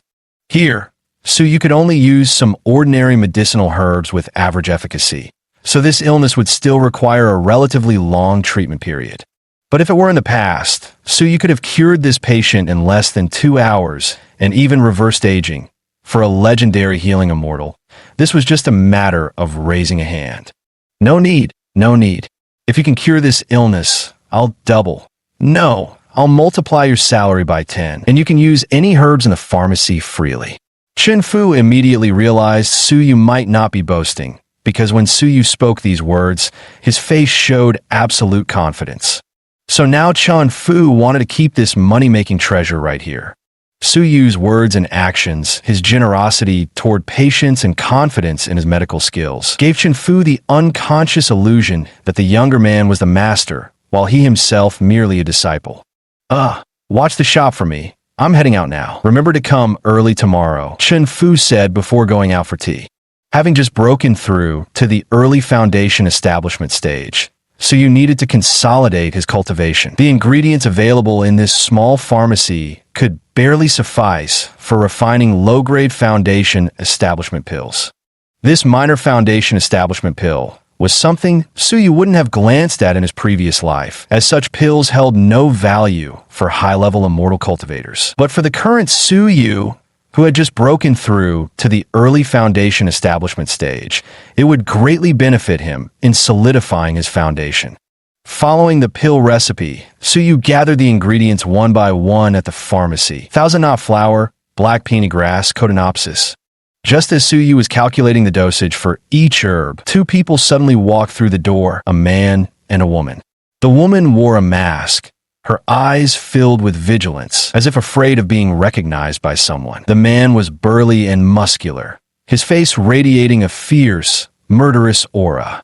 Here, Suyu could only use some ordinary medicinal herbs with average efficacy, so this illness would still require a relatively long treatment period. But if it were in the past, Suyu could have cured this patient in less than 2 hours and even reversed aging. For a legendary healing immortal, this was just a matter of raising a hand. "No need, no need. If you can cure this illness, I'll double. No, I'll multiply your salary by 10, and you can use any herbs in the pharmacy freely." Chun Fu immediately realized Suyu might not be boasting, because when Suyu spoke these words, his face showed absolute confidence. So now Chun Fu wanted to keep this money-making treasure right here. Suyu's words and actions, his generosity toward patients and confidence in his medical skills, gave Chun Fu the unconscious illusion that the younger man was the master, while he himself merely a disciple. Watch the shop for me. I'm heading out now. Remember to come early tomorrow, Chen Fu said before going out for tea. Having just broken through to the early foundation establishment stage, Suyu needed to consolidate his cultivation. The ingredients available in this small pharmacy could barely suffice for refining low-grade foundation establishment pills. This minor foundation establishment pill was something Suyu wouldn't have glanced at in his previous life, as such pills held no value for high-level immortal cultivators. But for the current Suyu, who had just broken through to the early foundation establishment stage, it would greatly benefit him in solidifying his foundation. Following the pill recipe, Suyu gathered the ingredients one by one at the pharmacy. Thousand knot flower, black peony grass, Cotinopsis. Just as Suyu was calculating the dosage for each herb, two people suddenly walked through the door, a man and a woman. The woman wore a mask, her eyes filled with vigilance, as if afraid of being recognized by someone. The man was burly and muscular, his face radiating a fierce, murderous aura.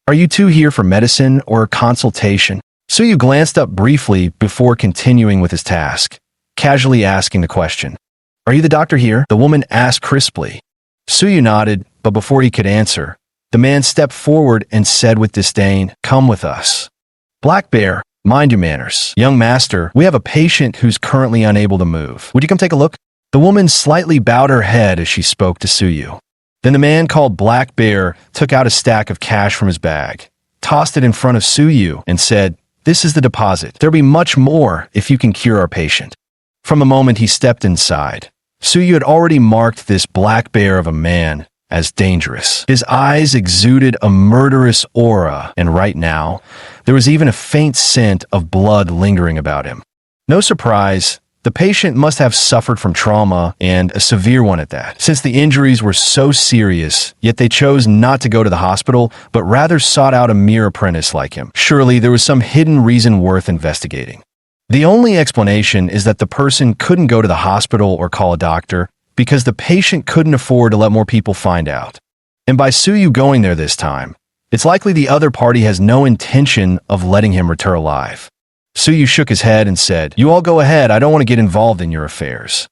Are you two here for medicine or a consultation? Suyu glanced up briefly before continuing with his task, casually asking the question. Are you the doctor here? The woman asked crisply. Suyu nodded, but before he could answer, the man stepped forward and said with disdain, Come with us. Black Bear, mind your manners. Young master, we have a patient who's currently unable to move. Would you come take a look? The woman slightly bowed her head as she spoke to Suyu. Then the man called Black Bear took out a stack of cash from his bag, tossed it in front of Suyu, and said, This is the deposit. There'll be much more if you can cure our patient. From the moment he stepped inside, Suyu had already marked this Black Bear of a man as dangerous. His eyes exuded a murderous aura, and right now, there was even a faint scent of blood lingering about him. No surprise, the patient must have suffered from trauma, and a severe one at that, since the injuries were so serious, yet they chose not to go to the hospital, but rather sought out a mere apprentice like him. Surely there was some hidden reason worth investigating. The only explanation is that the person couldn't go to the hospital or call a doctor, because the patient couldn't afford to let more people find out. And by Suyu going there this time, it's likely the other party has no intention of letting him return alive. Suyu shook his head and said, You all go ahead, I don't want to get involved in your affairs.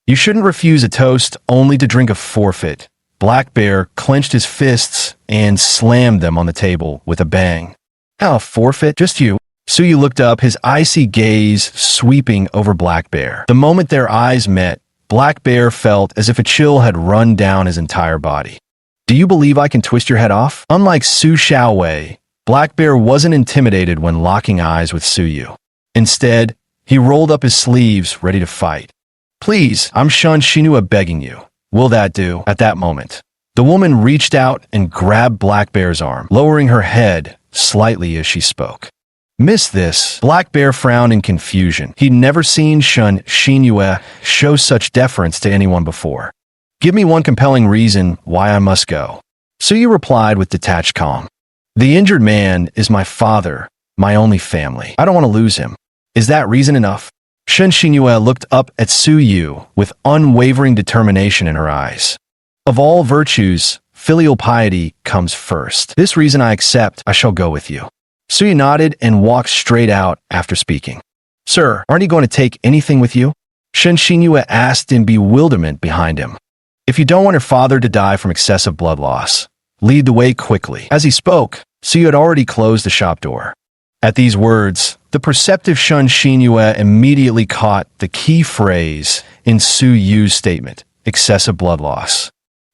You shouldn't refuse a toast only to drink a forfeit. Black Bear clenched his fists and slammed them on the table with a bang. How, a forfeit? Just you? Suyu looked up, his icy gaze sweeping over Black Bear. The moment their eyes met, Black Bear felt as if a chill had run down his entire body. Do you believe I can twist your head off? Unlike Su Xiaowei, Black Bear wasn't intimidated when locking eyes with Suyu. Instead, he rolled up his sleeves, ready to fight. Please, I'm Shun Shinua begging you. Will that do? At that moment, the woman reached out and grabbed Black Bear's arm, lowering her head slightly as she spoke. Miss this. Black Bear frowned in confusion. He'd never seen Shun Shinua show such deference to anyone before. Give me one compelling reason why I must go. Suyu replied with detached calm. The injured man is my father, my only family. I don't want to lose him. Is that reason enough? Shun Shinua looked up at Suyu with unwavering determination in her eyes. Of all virtues, filial piety comes first. This reason I accept, I shall go with you. Suyu nodded and walked straight out after speaking. Sir, aren't you going to take anything with you? Shun Shinua asked in bewilderment behind him. If you don't want your father to die from excessive blood loss, lead the way quickly. As he spoke, Suyu had already closed the shop door. At these words, the perceptive Shun Shinua immediately caught the key phrase in Suyu's statement, excessive blood loss.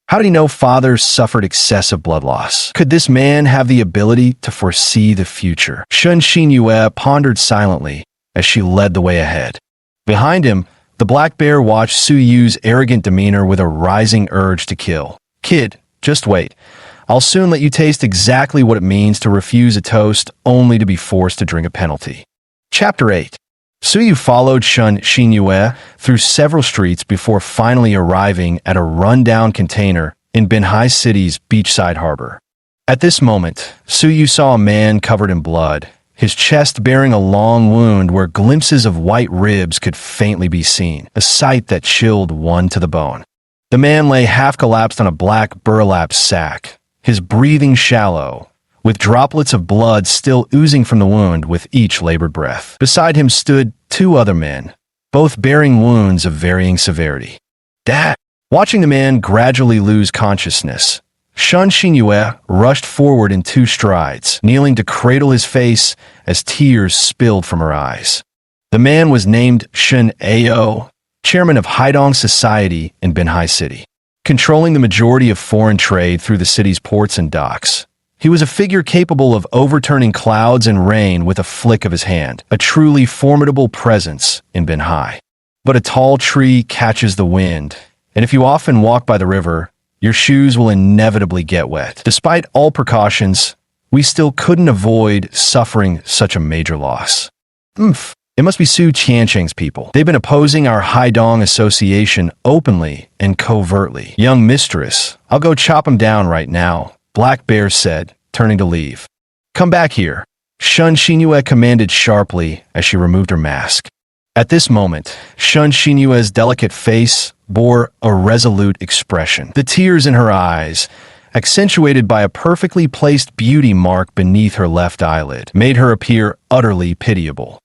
How did he know fathers suffered excessive blood loss? Could this man have the ability to foresee the future? Shun Shinua pondered silently as she led the way ahead. Behind him, the Black Bear watched Suyu's arrogant demeanor with a rising urge to kill. Kid, just wait. I'll soon let you taste exactly what it means to refuse a toast only to be forced to drink a penalty. Chapter 8. Suyu followed Shun Shinua through several streets before finally arriving at a rundown container in Binhai City's beachside harbor. At this moment, Suyu saw a man covered in blood, his chest bearing a long wound where glimpses of white ribs could faintly be seen, a sight that chilled one to the bone. The man lay half-collapsed on a black burlap sack, his breathing shallow, with droplets of blood still oozing from the wound with each labored breath. Beside him stood two other men, both bearing wounds of varying severity. Dad! Watching the man gradually lose consciousness, Shen Xinyue rushed forward in 2 strides, kneeling to cradle his face as tears spilled from her eyes. The man was named Shen Ao, chairman of Haidong Society in Binhai City, controlling the majority of foreign trade through the city's ports and docks. He was a figure capable of overturning clouds and rain with a flick of his hand, a truly formidable presence in Binhai. But a tall tree catches the wind, and if you often walk by the river, your shoes will inevitably get wet. Despite all precautions, we still couldn't avoid suffering such a major loss. It must be Su Qianqing's people. They've been opposing our Haidong Association openly and covertly. Young mistress, I'll go chop him down right now, Black Bear said, turning to leave. Come back here, Shen Xinyue commanded sharply as she removed her mask. At this moment, Shen Xinyue's delicate face bore a resolute expression. The tears in her eyes, accentuated by a perfectly placed beauty mark beneath her left eyelid, made her appear utterly pitiable.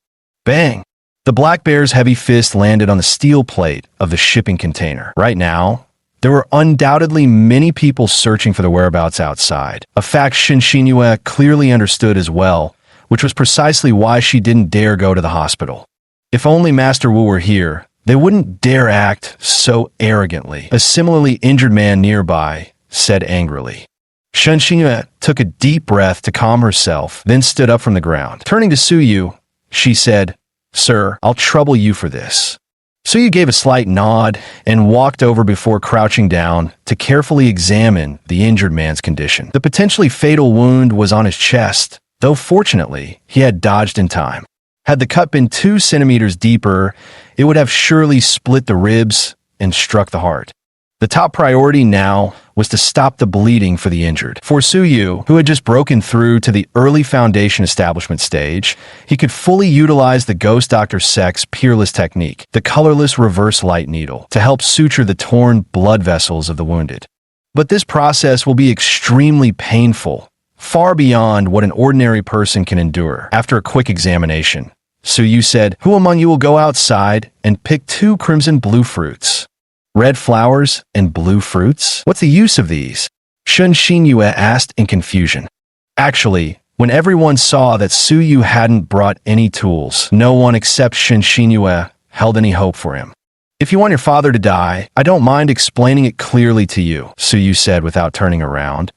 Bang! The Black Bear's heavy fist landed on the steel plate of the shipping container. Right now, there were undoubtedly many people searching for the whereabouts outside, a fact Shen Xinyue clearly understood as well, which was precisely why she didn't dare go to the hospital. If only Master Wu were here, they wouldn't dare act so arrogantly. A similarly injured man nearby said angrily. Shen Xinyue took a deep breath to calm herself, then stood up from the ground. Turning to Su Yu, she said, Sir, I'll trouble you for this. Su Yu gave a slight nod and walked over before crouching down to carefully examine the injured man's condition. The potentially fatal wound was on his chest, though fortunately, he had dodged in time. Had the cut been 2 centimeters deeper, it would have surely split the ribs and struck the heart. The top priority now was to stop the bleeding for the injured. For Su Yu, who had just broken through to the early foundation establishment stage, he could fully utilize the Ghost Dr. Sek's peerless technique, the colorless reverse light needle, to help suture the torn blood vessels of the wounded. But this process will be extremely painful, far beyond what an ordinary person can endure. After a quick examination, Su Yu said, Who among you will go outside and pick 2 crimson blue fruits? Red flowers and blue fruits? What's the use of these? Shen Xinyue asked in confusion. Actually, when everyone saw that Su Yu hadn't brought any tools, no one except Shen Xinyue held any hope for him. If you want your father to die, I don't mind explaining it clearly to you, Su Yu said without turning around,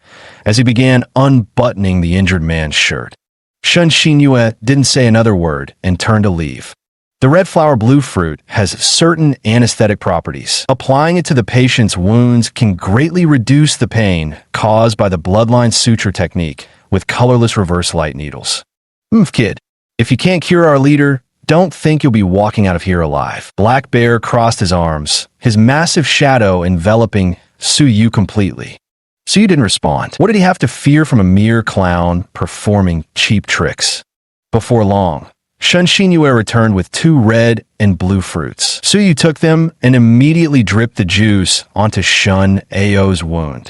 as he began unbuttoning the injured man's shirt. Shen Xinyue didn't say another word and turned to leave. The red flower blue fruit has certain anesthetic properties. Applying it to the patient's wounds can greatly reduce the pain caused by the bloodline suture technique with colorless reverse light needles. Kid, if you can't cure our leader, don't think you'll be walking out of here alive. Black Bear crossed his arms, his massive shadow enveloping Su Yu completely. Su Yu didn't respond. What did he have to fear from a mere clown performing cheap tricks? Before long, Shen Xinyue returned with 2 red and blue fruits. Su Yu took them and immediately dripped the juice onto Shen Ao's wound.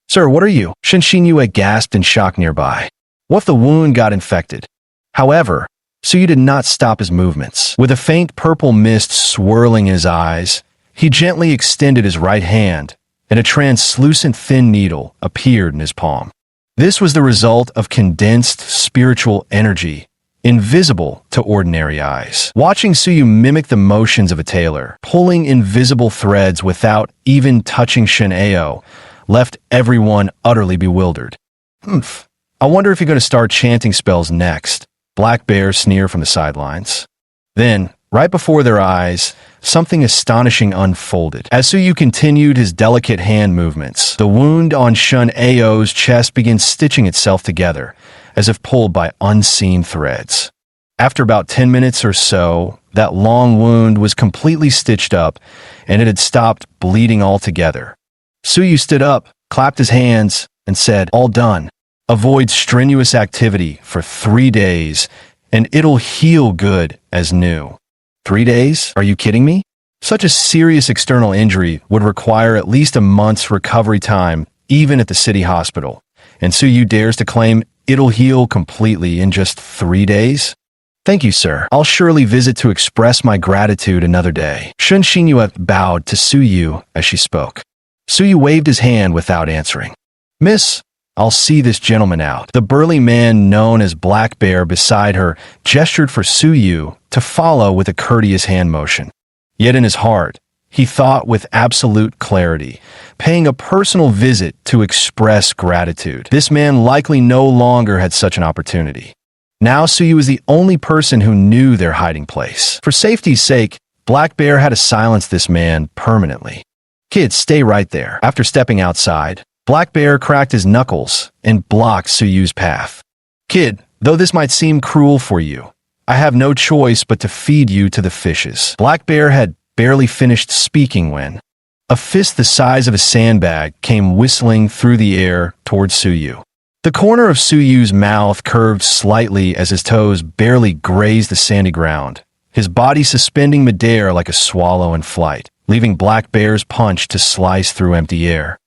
Sir, what are you? Shen Xinyue gasped in shock nearby. What if the wound got infected? However, Su Yu did not stop his movements. With a faint purple mist swirling in his eyes, he gently extended his right hand, and a translucent thin needle appeared in his palm. This was the result of condensed spiritual energy, invisible to ordinary eyes. Watching Su Yu mimic the motions of a tailor, pulling invisible threads without even touching Shen Ao, left everyone utterly bewildered. I wonder if you're going to start chanting spells next, Black Bear sneered from the sidelines. Then, right before their eyes, something astonishing unfolded. As Su Yu continued his delicate hand movements, the wound on Shen Ao's chest began stitching itself together, as if pulled by unseen threads. After about 10 minutes or so, that long wound was completely stitched up, and it had stopped bleeding altogether. Su Yu stood up, clapped his hands, and said, All done. Avoid strenuous activity for 3 days, and it'll heal good as new. 3 days? Are you kidding me? Such a serious external injury would require at least a month's recovery time, even at the city hospital. And Su Yu dares to claim it'll heal completely in just 3 days? Thank you, sir. I'll surely visit to express my gratitude another day. Shun Xinyue bowed to Su Yu as she spoke. Su Yu waved his hand without answering. Miss, I'll see this gentleman out. The burly man known as Black Bear beside her gestured for Su Yu to follow with a courteous hand motion. Yet in his heart, he thought with absolute clarity, paying a personal visit to express gratitude. This man likely no longer had such an opportunity. Now Su Yu was the only person who knew their hiding place. For safety's sake, Black Bear had to silence this man permanently. Kid, stay right there. After stepping outside, Black Bear cracked his knuckles and blocked Su Yu's path. Kid, though this might seem cruel for you, I have no choice but to feed you to the fishes. Black Bear had barely finished speaking when a fist the size of a sandbag came whistling through the air towards Su Yu. The corner of Su Yu's mouth curved slightly as his toes barely grazed the sandy ground, his body suspending midair like a swallow in flight, leaving Black Bear's punch to slice through empty air.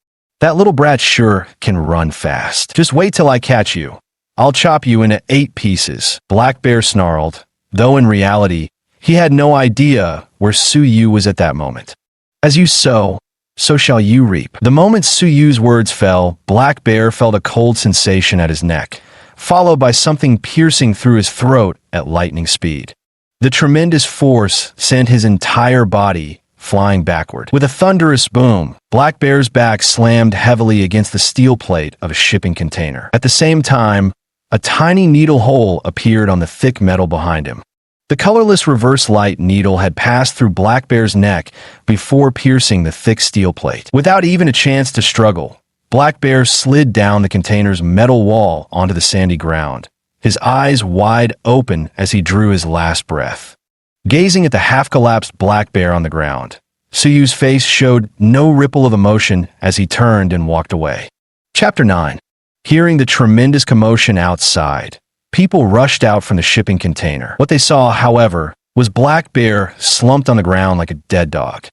That little brat sure can run fast. Just wait till I catch you. I'll chop you into 8 pieces, Black Bear snarled, though in reality, he had no idea where Su Yu was at that moment. As you sow, so shall you reap. The moment Su Yu's words fell, Black Bear felt a cold sensation at his neck, followed by something piercing through his throat at lightning speed. The tremendous force sent his entire body flying backward. With a thunderous boom, Black Bear's back slammed heavily against the steel plate of a shipping container. At the same time, a tiny needle hole appeared on the thick metal behind him. The colorless reverse light needle had passed through Black Bear's neck before piercing the thick steel plate. Without even a chance to struggle, Black Bear slid down the container's metal wall onto the sandy ground, his eyes wide open as he drew his last breath. Gazing at the half-collapsed Black Bear on the ground, Su Yu's face showed no ripple of emotion as he turned and walked away. Chapter 9. Hearing the tremendous commotion outside, people rushed out from the shipping container. What they saw, however, was Black Bear slumped on the ground like a dead dog.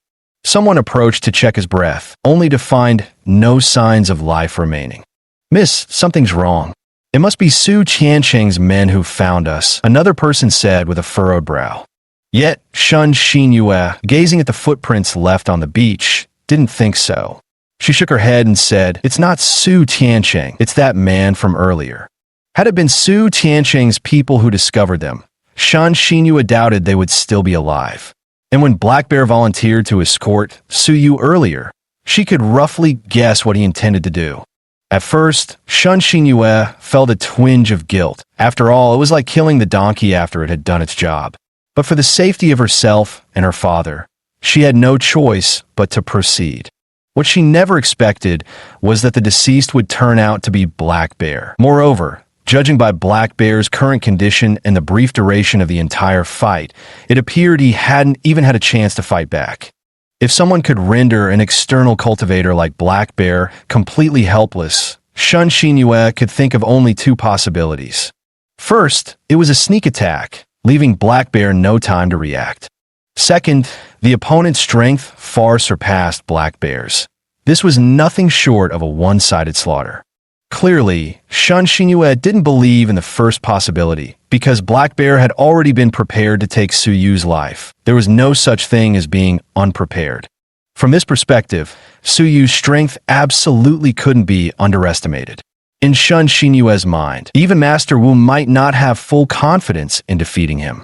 Someone approached to check his breath, only to find no signs of life remaining. Miss, something's wrong. It must be Su Tiancheng's men who found us, another person said with a furrowed brow. Yet, Shun Xinyue, gazing at the footprints left on the beach, didn't think so. She shook her head and said, It's not Su Tiancheng, it's that man from earlier. Had it been Su Tiancheng's people who discovered them, Shun Xinyue doubted they would still be alive. And when Black Bear volunteered to escort Su Yu earlier, she could roughly guess what he intended to do. At first, Shun Xinyue felt a twinge of guilt. After all, it was like killing the donkey after it had done its job. But for the safety of herself and her father, she had no choice but to proceed. What she never expected was that the deceased would turn out to be Black Bear. Moreover, judging by Black Bear's current condition and the brief duration of the entire fight, it appeared he hadn't even had a chance to fight back. If someone could render an external cultivator like Black Bear completely helpless, Shun Xinyue could think of only 2 possibilities. First, it was a sneak attack, leaving Black Bear no time to react. Second, the opponent's strength far surpassed Black Bear's. This was nothing short of a one-sided slaughter. Clearly, Shun Xinyue didn't believe in the first possibility, because Black Bear had already been prepared to take Su Yu's life. There was no such thing as being unprepared. From this perspective, Su Yu's strength absolutely couldn't be underestimated. In Shun Xinyue's mind, even Master Wu might not have full confidence in defeating him.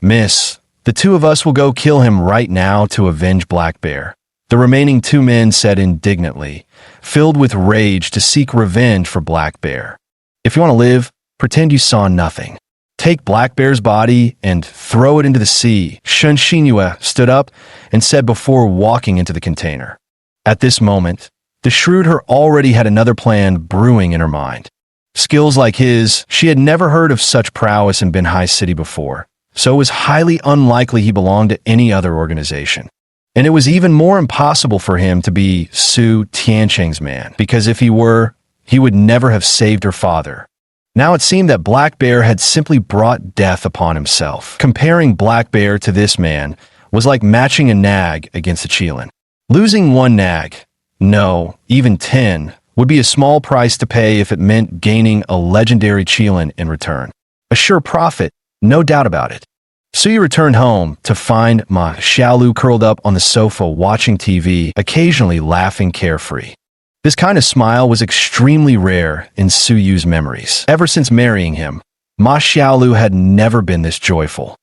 Miss, the 2 of us will go kill him right now to avenge Black Bear. The remaining 2 men said indignantly, filled with rage to seek revenge for Black Bear. If you want to live, pretend you saw nothing. Take Black Bear's body and throw it into the sea. Shun Xinyue stood up and said before walking into the container. At this moment, the shrewd her already had another plan brewing in her mind. Skills like his, she had never heard of such prowess in Binhai City before, so it was highly unlikely he belonged to any other organization. And it was even more impossible for him to be Su Tiancheng's man, because if he were, he would never have saved her father. Now it seemed that Black Bear had simply brought death upon himself. Comparing Black Bear to this man was like matching a nag against a Qilin. Losing 1 nag, no, even 10, would be a small price to pay if it meant gaining a legendary Qilin in return. A sure profit, No doubt about it. Suyu returned home to find Ma Xiaolu curled up on the sofa watching TV, occasionally laughing carefree. This kind of smile was extremely rare in Suyu's memories. Ever since marrying him, Ma Xiaolu had never been this joyful.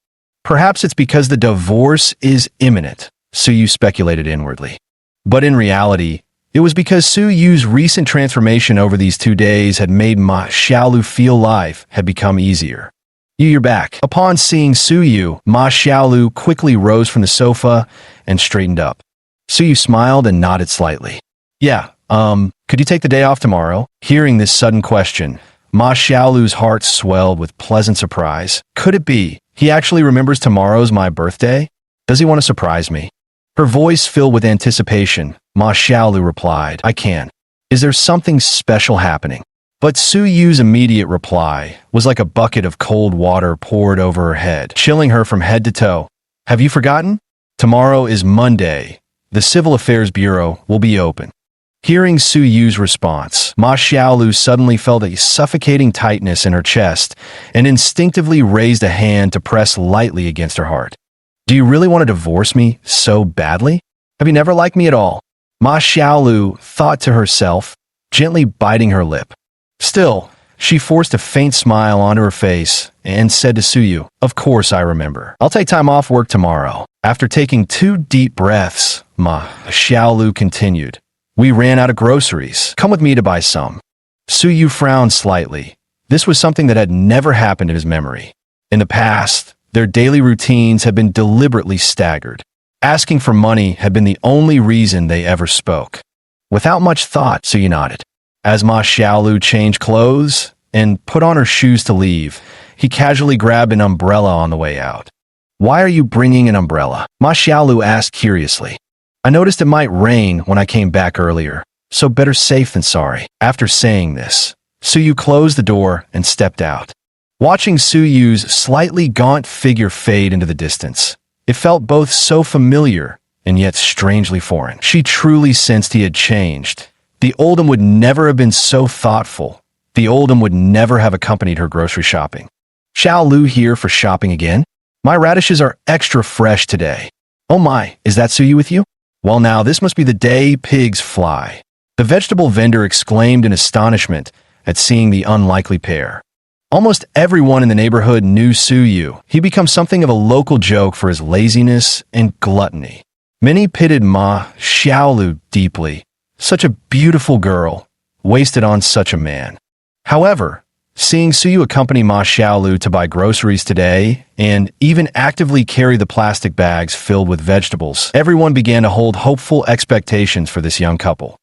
Perhaps it's because the divorce is imminent, Suyu speculated inwardly. But in reality, it was because Suyu's recent transformation over these 2 days had made Ma Xiaolu feel life had become easier. You're back. Upon seeing Suyu, Ma Xiaolu quickly rose from the sofa and straightened up. Suyu smiled and nodded slightly. Yeah, could you take the day off tomorrow? Hearing this sudden question, Ma Xiaolu's heart swelled with pleasant surprise. Could it be he actually remembers tomorrow's my birthday? Does he want to surprise me? Her voice filled with anticipation. Ma Xiaolu replied, I can. Is there something special happening? But Suyu's immediate reply was like a bucket of cold water poured over her head, chilling her from head to toe. Have you forgotten? Tomorrow is Monday. The Civil Affairs Bureau will be open. Hearing Suyu's response, Ma Xiaolu suddenly felt a suffocating tightness in her chest and instinctively raised a hand to press lightly against her heart. Do you really want to divorce me so badly? Have you never liked me at all? Ma Xiaolu thought to herself, gently biting her lip. Still, she forced a faint smile onto her face and said to Suyu, Of course I remember. I'll take time off work tomorrow. After taking 2 deep breaths, Ma Xiaolu continued. We ran out of groceries. Come with me to buy some. Suyu frowned slightly. This was something that had never happened in his memory. In the past, their daily routines had been deliberately staggered. Asking for money had been the only reason they ever spoke. Without much thought, Suyu nodded. As Ma Xiaolu changed clothes and put on her shoes to leave, he casually grabbed an umbrella on the way out. Why are you bringing an umbrella? Ma Xiaolu asked curiously. I noticed it might rain when I came back earlier, so better safe than sorry. After saying this, Suyu closed the door and stepped out. Watching Suyu's slightly gaunt figure fade into the distance, it felt both so familiar and yet strangely foreign. She truly sensed he had changed. The Oldham would never have been so thoughtful. The Oldham would never have accompanied her grocery shopping. Xiaolu here for shopping again? My radishes are extra fresh today. Oh my, is that Suyu with you? Well now, this must be the day pigs fly. The vegetable vendor exclaimed in astonishment at seeing the unlikely pair. Almost everyone in the neighborhood knew Suyu. He became something of a local joke for his laziness and gluttony. Many pitied Ma Xiaolu deeply. Such a beautiful girl, wasted on such a man. However, seeing Suyu accompany Ma Xiaolu to buy groceries today and even actively carry the plastic bags filled with vegetables, everyone began to hold hopeful expectations for this young couple.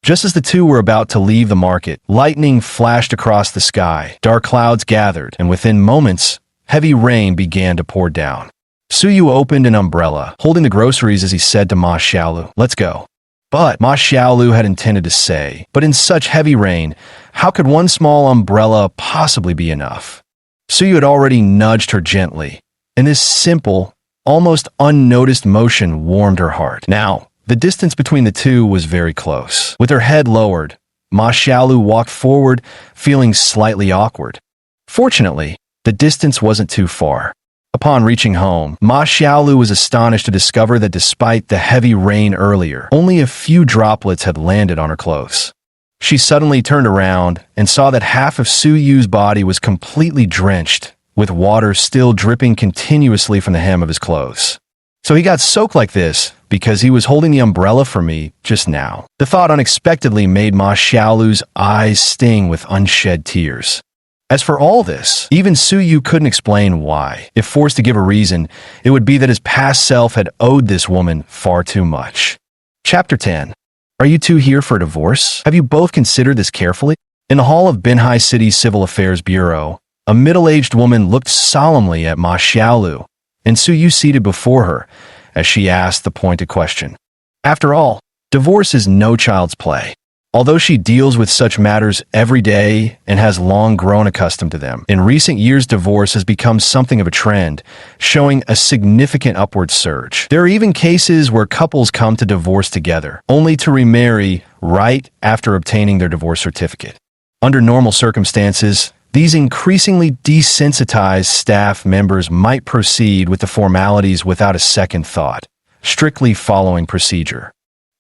Just as the two were about to leave the market, lightning flashed across the sky, dark clouds gathered, and within moments, heavy rain began to pour down. Suyu opened an umbrella, holding the groceries as he said to Ma Xiaolu, Let's go. But Ma Xiaolu had intended to say, but in such heavy rain, how could one small umbrella possibly be enough? Suyu had already nudged her gently, and this simple, almost unnoticed motion warmed her heart. Now, the distance between the two was very close. With her head lowered, Ma Xiaolu walked forward, feeling slightly awkward. Fortunately, the distance wasn't too far. Upon reaching home, Ma Xiaolu was astonished to discover that despite the heavy rain earlier, only a few droplets had landed on her clothes. She suddenly turned around and saw that half of Suyu's body was completely drenched, with water still dripping continuously from the hem of his clothes. So he got soaked like this because he was holding the umbrella for me just now. The thought unexpectedly made Ma Xiaolu's eyes sting with unshed tears. As for all this, even Suyu couldn't explain why. If forced to give a reason, it would be that his past self had owed this woman far too much. Chapter 10. Are you two here for a divorce? Have you both considered this carefully? In the hall of Binhai City's Civil Affairs Bureau, a middle-aged woman looked solemnly at Ma Xiaolu, and Suyu seated before her as she asked the pointed question. After all, divorce is no child's play. Although she deals with such matters every day and has long grown accustomed to them, in recent years divorce has become something of a trend, showing a significant upward surge. There are even cases where couples come to divorce together, only to remarry right after obtaining their divorce certificate. Under normal circumstances, These increasingly desensitized staff members might proceed with the formalities without a second thought, strictly following procedure.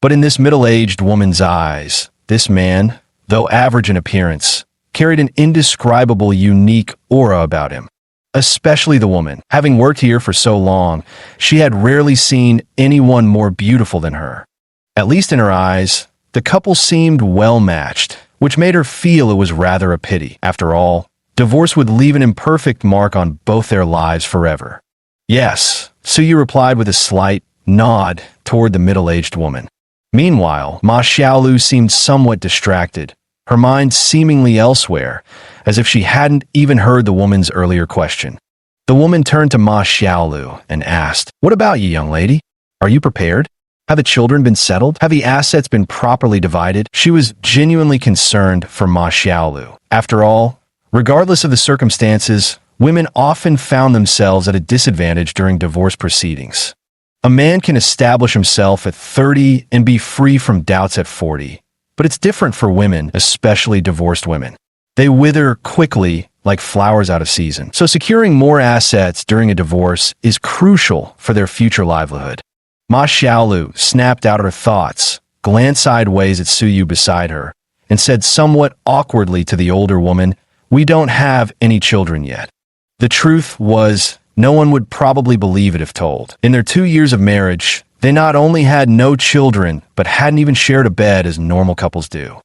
But in this middle-aged woman's eyes, this man, though average in appearance, carried an indescribable, unique aura about him. Especially the woman. Having worked here for so long, she had rarely seen anyone more beautiful than her. At least in her eyes, the couple seemed well-matched, which made her feel it was rather a pity. After all, divorce would leave an imperfect mark on both their lives forever. Yes, Suyu replied with a slight nod toward the middle-aged woman. Meanwhile, Ma Xiaolu seemed somewhat distracted, her mind seemingly elsewhere, as if she hadn't even heard the woman's earlier question. The woman turned to Ma Xiaolu and asked, "What about you, young lady? Are you prepared? Have the children been settled? Have the assets been properly divided?" She was genuinely concerned for Ma Xiaolu. After all, regardless of the circumstances, women often found themselves at a disadvantage during divorce proceedings. A man can establish himself at 30 and be free from doubts at 40, but it's different for women, especially divorced women. They wither quickly like flowers out of season. So securing more assets during a divorce is crucial for their future livelihood. Ma Xiaolu snapped out her thoughts, glanced sideways at Suyu beside her, and said somewhat awkwardly to the older woman, "We don't have any children yet." The truth was, no one would probably believe it if told. In their 2 years of marriage, they not only had no children, but hadn't even shared a bed as normal couples do.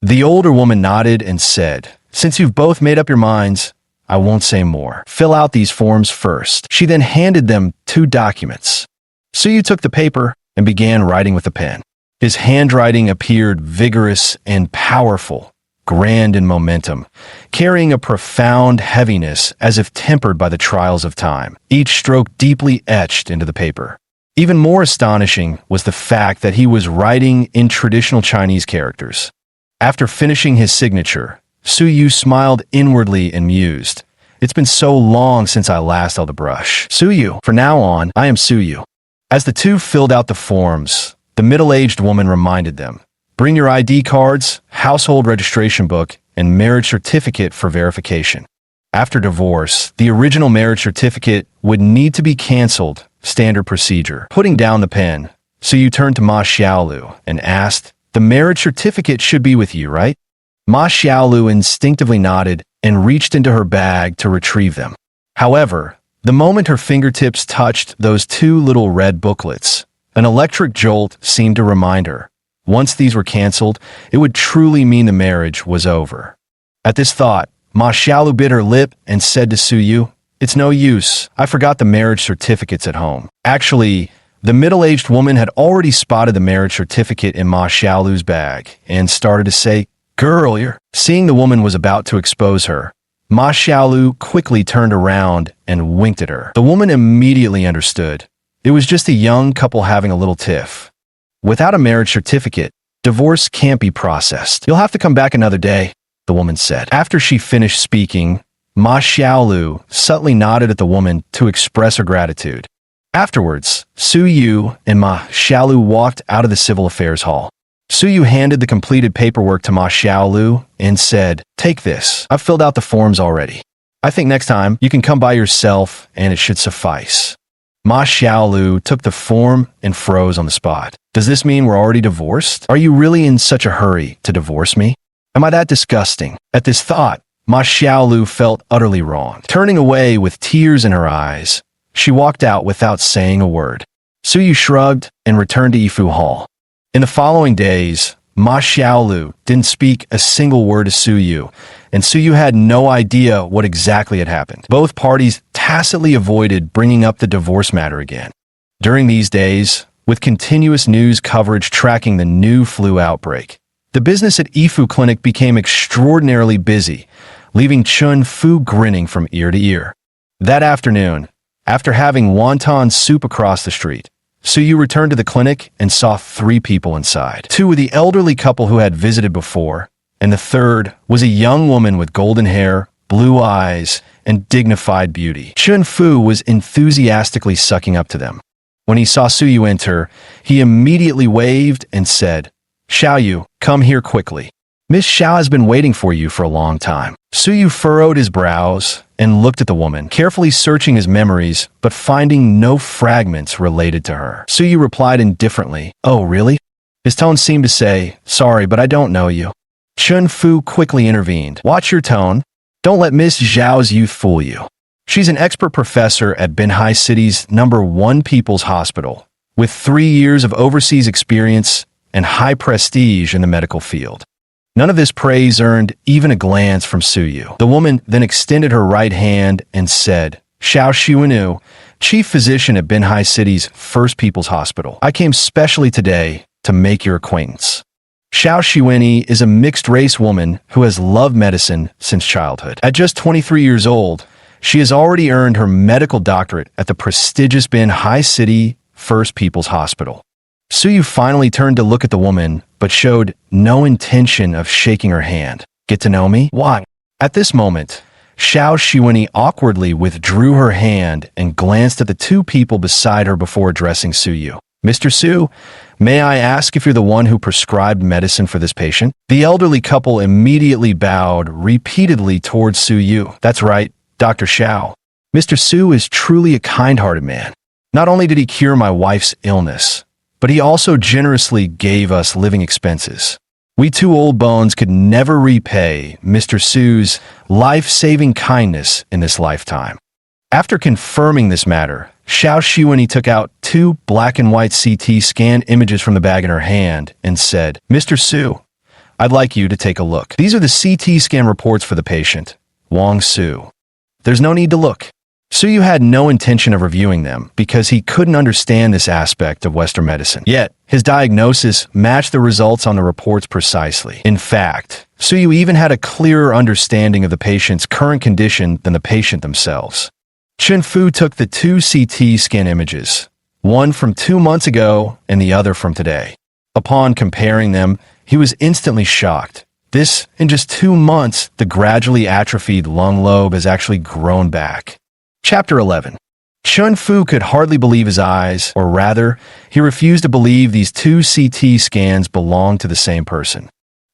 The older woman nodded and said, "Since you've both made up your minds, I won't say more. Fill out these forms first." She then handed them 2 documents. Suyu took the paper and began writing with a pen. His handwriting appeared vigorous and powerful, grand in momentum, carrying a profound heaviness as if tempered by the trials of time, each stroke deeply etched into the paper. Even more astonishing was the fact that he was writing in traditional Chinese characters. After finishing his signature, Suyu smiled inwardly and mused, "It's been so long since I last held a brush. Suyu, from now on, I am Suyu." As the two filled out the forms, the middle-aged woman reminded them, "Bring your ID cards, household registration book, and marriage certificate for verification." After divorce, the original marriage certificate would need to be canceled, standard procedure. Putting down the pen, Suyu turned to Ma Xiaolu and asked, "The marriage certificate should be with you, right?" Ma Xiaolu instinctively nodded and reached into her bag to retrieve them. However, the moment her fingertips touched those 2 little red booklets, an electric jolt seemed to remind her. Once these were canceled, it would truly mean the marriage was over. At this thought, Ma Xiaolu bit her lip and said to Suyu, "It's no use. I forgot the marriage certificates at home." Actually, the middle-aged woman had already spotted the marriage certificate in Ma Xiaolu's bag and started to say, "Girl, you're..." Seeing the woman was about to expose her, Ma Xiaolu quickly turned around and winked at her. The woman immediately understood. It was just a young couple having a little tiff. Without a marriage certificate, divorce can't be processed. "You'll have to come back another day," the woman said. After she finished speaking, Ma Xiaolu subtly nodded at the woman to express her gratitude. Afterwards, Suyu and Ma Xiaolu walked out of the civil affairs hall. Suyu handed the completed paperwork to Ma Xiaolu and said, "Take this. I've filled out the forms already. I think next time you can come by yourself and it should suffice." Ma Xiaolu took the form and froze on the spot. "Does this mean we're already divorced? Are you really in such a hurry to divorce me? Am I that disgusting?" At this thought, Ma Xiaolu felt utterly wronged. Turning away with tears in her eyes, she walked out without saying a word. Suyu shrugged and returned to Yifu Hall. In the following days, Ma Xiaolu didn't speak a single word to Suyu, and Suyu had no idea what exactly had happened. Both parties tacitly avoided bringing up the divorce matter again. During these days, with continuous news coverage tracking the new flu outbreak, the business at Yifu Clinic became extraordinarily busy, leaving Chun Fu grinning from ear to ear. That afternoon, after having wonton soup across the street, Suyu returned to the clinic and saw 3 people inside. 2 were the elderly couple who had visited before, and the third was a young woman with golden hair, blue eyes, and dignified beauty. Chun Fu was enthusiastically sucking up to them. When he saw Suyu enter, he immediately waved and said, "Xiaoyu, come here quickly. Miss Xiao has been waiting for you for a long time." Suyu furrowed his brows and looked at the woman, carefully searching his memories, but finding no fragments related to her. Suyu replied indifferently, "Oh, really?" His tone seemed to say, "Sorry, but I don't know you." Chun Fu quickly intervened. "Watch your tone. Don't let Miss Zhao's youth fool you. She's an expert professor at Binhai City's #1 People's Hospital, with 3 years of overseas experience and high prestige in the medical field." None of this praise earned even a glance from Suyu. The woman then extended her right hand and said, "Xiao Xuanu, chief physician at Binhai City's First People's Hospital. I came specially today to make your acquaintance." Xiao Xuani is a mixed-race woman who has loved medicine since childhood. At just 23 years old, she has already earned her medical doctorate at the prestigious Binhai City First People's Hospital. Suyu finally turned to look at the woman, but showed no intention of shaking her hand. "Get to know me? Why?" At this moment, Xiao Xuani awkwardly withdrew her hand and glanced at the two people beside her before addressing Suyu. "Mr. Su, may I ask if you're the one who prescribed medicine for this patient?" The elderly couple immediately bowed repeatedly towards Suyu. "That's right, Dr. Xiao. Mr. Su is truly a kind-hearted man. Not only did he cure my wife's illness, but he also generously gave us living expenses. We two old bones could never repay Mr. Su's life-saving kindness in this lifetime." After confirming this matter, Xiao Xuani took out 2 black and white CT scan images from the bag in her hand and said, "Mr. Su, I'd like you to take a look. These are the CT scan reports for the patient, Wang Su. There's no need to look." Suyu had no intention of reviewing them because he couldn't understand this aspect of Western medicine. Yet, his diagnosis matched the results on the reports precisely. In fact, Suyu even had a clearer understanding of the patient's current condition than the patient themselves. Chun Fu took the 2 CT scan images, one from 2 months ago and the other from today. Upon comparing them, he was instantly shocked. In just 2 months, the gradually atrophied lung lobe has actually grown back. Chapter 11. Chun Fu could hardly believe his eyes, or rather, he refused to believe these 2 CT scans belonged to the same person.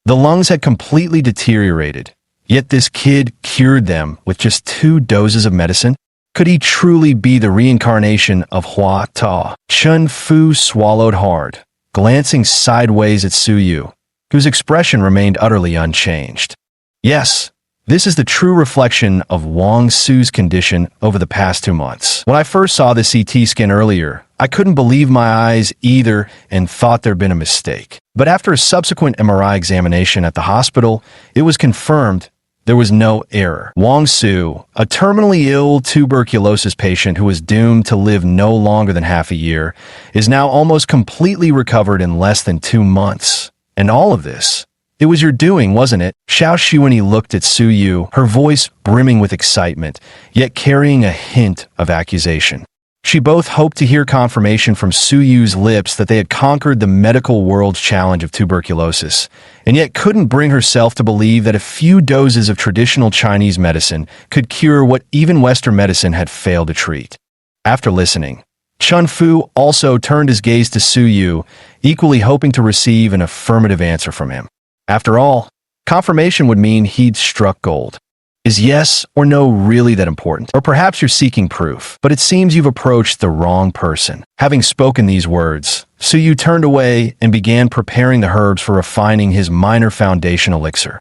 The lungs had completely deteriorated, yet this kid cured them with just 2 doses of medicine. Could he truly be the reincarnation of Hua Ta? Chun Fu swallowed hard, glancing sideways at Suyu, whose expression remained utterly unchanged. Yes, this is the true reflection of Wang Su's condition over the past 2 months. When I first saw the CT scan earlier, I couldn't believe my eyes either and thought there'd been a mistake. But after a subsequent MRI examination at the hospital, it was confirmed there was no error. Wang Su, a terminally ill tuberculosis patient who was doomed to live no longer than half a year, is now almost completely recovered in less than 2 months. And all of this, it was your doing, wasn't it? Xiao Xuani looked at Suyu, her voice brimming with excitement, yet carrying a hint of accusation. She both hoped to hear confirmation from Suyu's lips that they had conquered the medical world's challenge of tuberculosis, and yet couldn't bring herself to believe that a few doses of traditional Chinese medicine could cure what even Western medicine had failed to treat. After listening, Chun Fu also turned his gaze to Suyu, equally hoping to receive an affirmative answer from him. After all, confirmation would mean he'd struck gold. Is yes or no really that important? Or perhaps you're seeking proof, but it seems you've approached the wrong person. Having spoken these words, Suyu turned away and began preparing the herbs for refining his minor foundation elixir.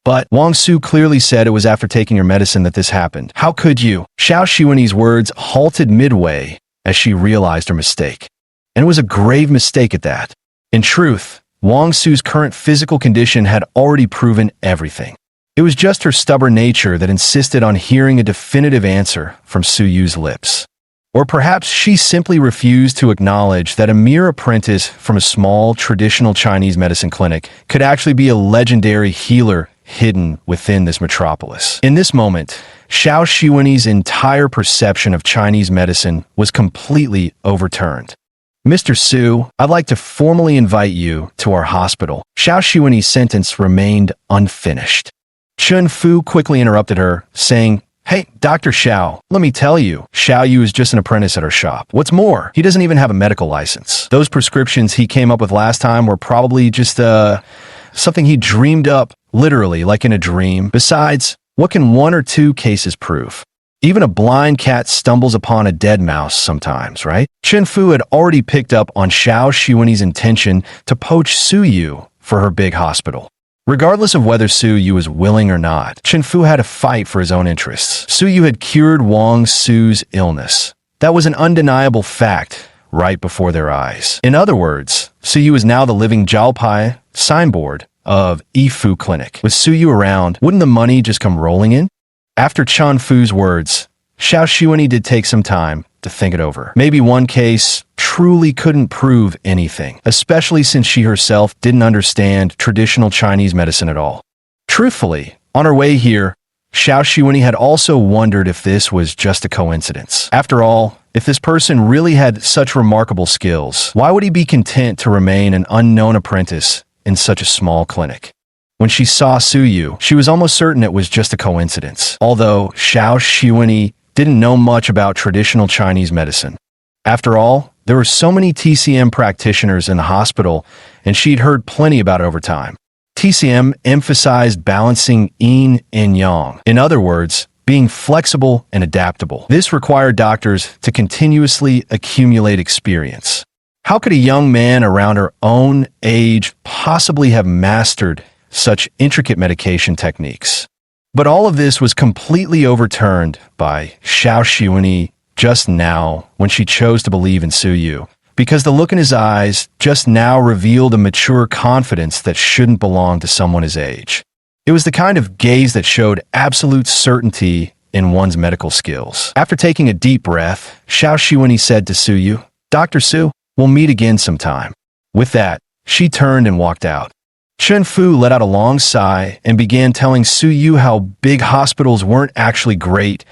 But Wang Su clearly said it was after taking your medicine that this happened. How could you? Xiao Xuani's words halted midway as she realized her mistake. And it was a grave mistake at that. In truth, Wang Su's current physical condition had already proven everything. It was just her stubborn nature that insisted on hearing a definitive answer from Suyu's lips. Or perhaps she simply refused to acknowledge that a mere apprentice from a small, traditional Chinese medicine clinic could actually be a legendary healer hidden within this metropolis. In this moment, Xiao Xuani's entire perception of Chinese medicine was completely overturned. "Mr. Su, I'd like to formally invite you to our hospital." Xiao Xuani's sentence remained unfinished. Chun Fu quickly interrupted her, saying, "Hey, Dr. Xiao, let me tell you, Xiao Yu is just an apprentice at our shop. What's more, he doesn't even have a medical license. Those prescriptions he came up with last time were probably just something he dreamed up, literally like in a dream. Besides, What can one or two cases prove? Even a blind cat stumbles upon a dead mouse sometimes, right? Chen Fu had already picked up on Xiao Xiuwen's intention to poach Su Yu for her big hospital. Regardless of whether Su Yu was willing or not, Chen Fu had to fight for his own interests. Su Yu had cured Wang Su's illness. That was an undeniable fact right before their eyes. In other words, Su Yu is now the living Jiaopai signboard of Yifu Clinic. With Su Yu around, wouldn't the money just come rolling in? After Chen Fu's words, Xiao Xiuwen did take some time to think it over. Maybe one case truly couldn't prove anything, especially since she herself didn't understand traditional Chinese medicine at all. Truthfully, on her way here, Xiao Xiuwen had also wondered if this was just a coincidence. After all, if this person really had such remarkable skills, why would he be content to remain an unknown apprentice in such a small clinic? When she saw Su Yu, she was almost certain it was just a coincidence, although Xiao Xiuwen didn't know much about traditional Chinese medicine. After all, there were so many TCM practitioners in the hospital, and she'd heard plenty about it over time. TCM emphasized balancing yin and yang. In other words, being flexible and adaptable. This required doctors to continuously accumulate experience. How could a young man around her own age possibly have mastered such intricate medication techniques? But all of this was completely overturned by Xiao Xiuwen just now when she chose to believe in Su Yu, because the look in his eyes just now revealed a mature confidence that shouldn't belong to someone his age. It was the kind of gaze that showed absolute certainty in one's medical skills. After taking a deep breath, Xiao Xiuwen said to Su Yu, "Dr. Su, we'll meet again sometime." With that, she turned and walked out. Chen Fu let out a long sigh and began telling Su Yu how big hospitals weren't actually great.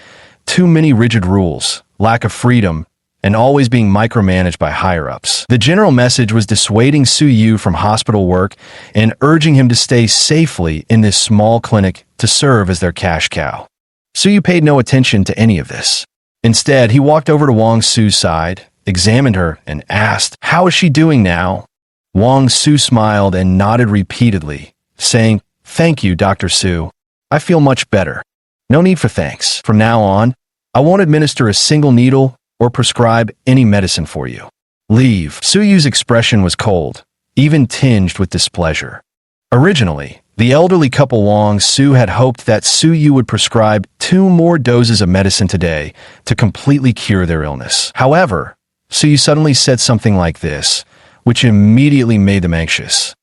Too many rigid rules, lack of freedom, and always being micromanaged by higher-ups. The general message was dissuading Su Yu from hospital work and urging him to stay safely in this small clinic to serve as their cash cow. Su Yu paid no attention to any of this. Instead, he walked over to Wang Su's side, examined her, and asked, "How is she doing now?" Wang Su smiled and nodded repeatedly, saying, "Thank you, Dr. Su. I feel much better." "No need for thanks. From now on, I won't administer a single needle or prescribe any medicine for you. Leave." Su Yu's expression was cold, even tinged with displeasure. Originally, the elderly couple Wang Su had hoped that Su Yu would prescribe 2 more doses of medicine today to completely cure their illness. However, Su Yu suddenly said something like this, which immediately made them anxious.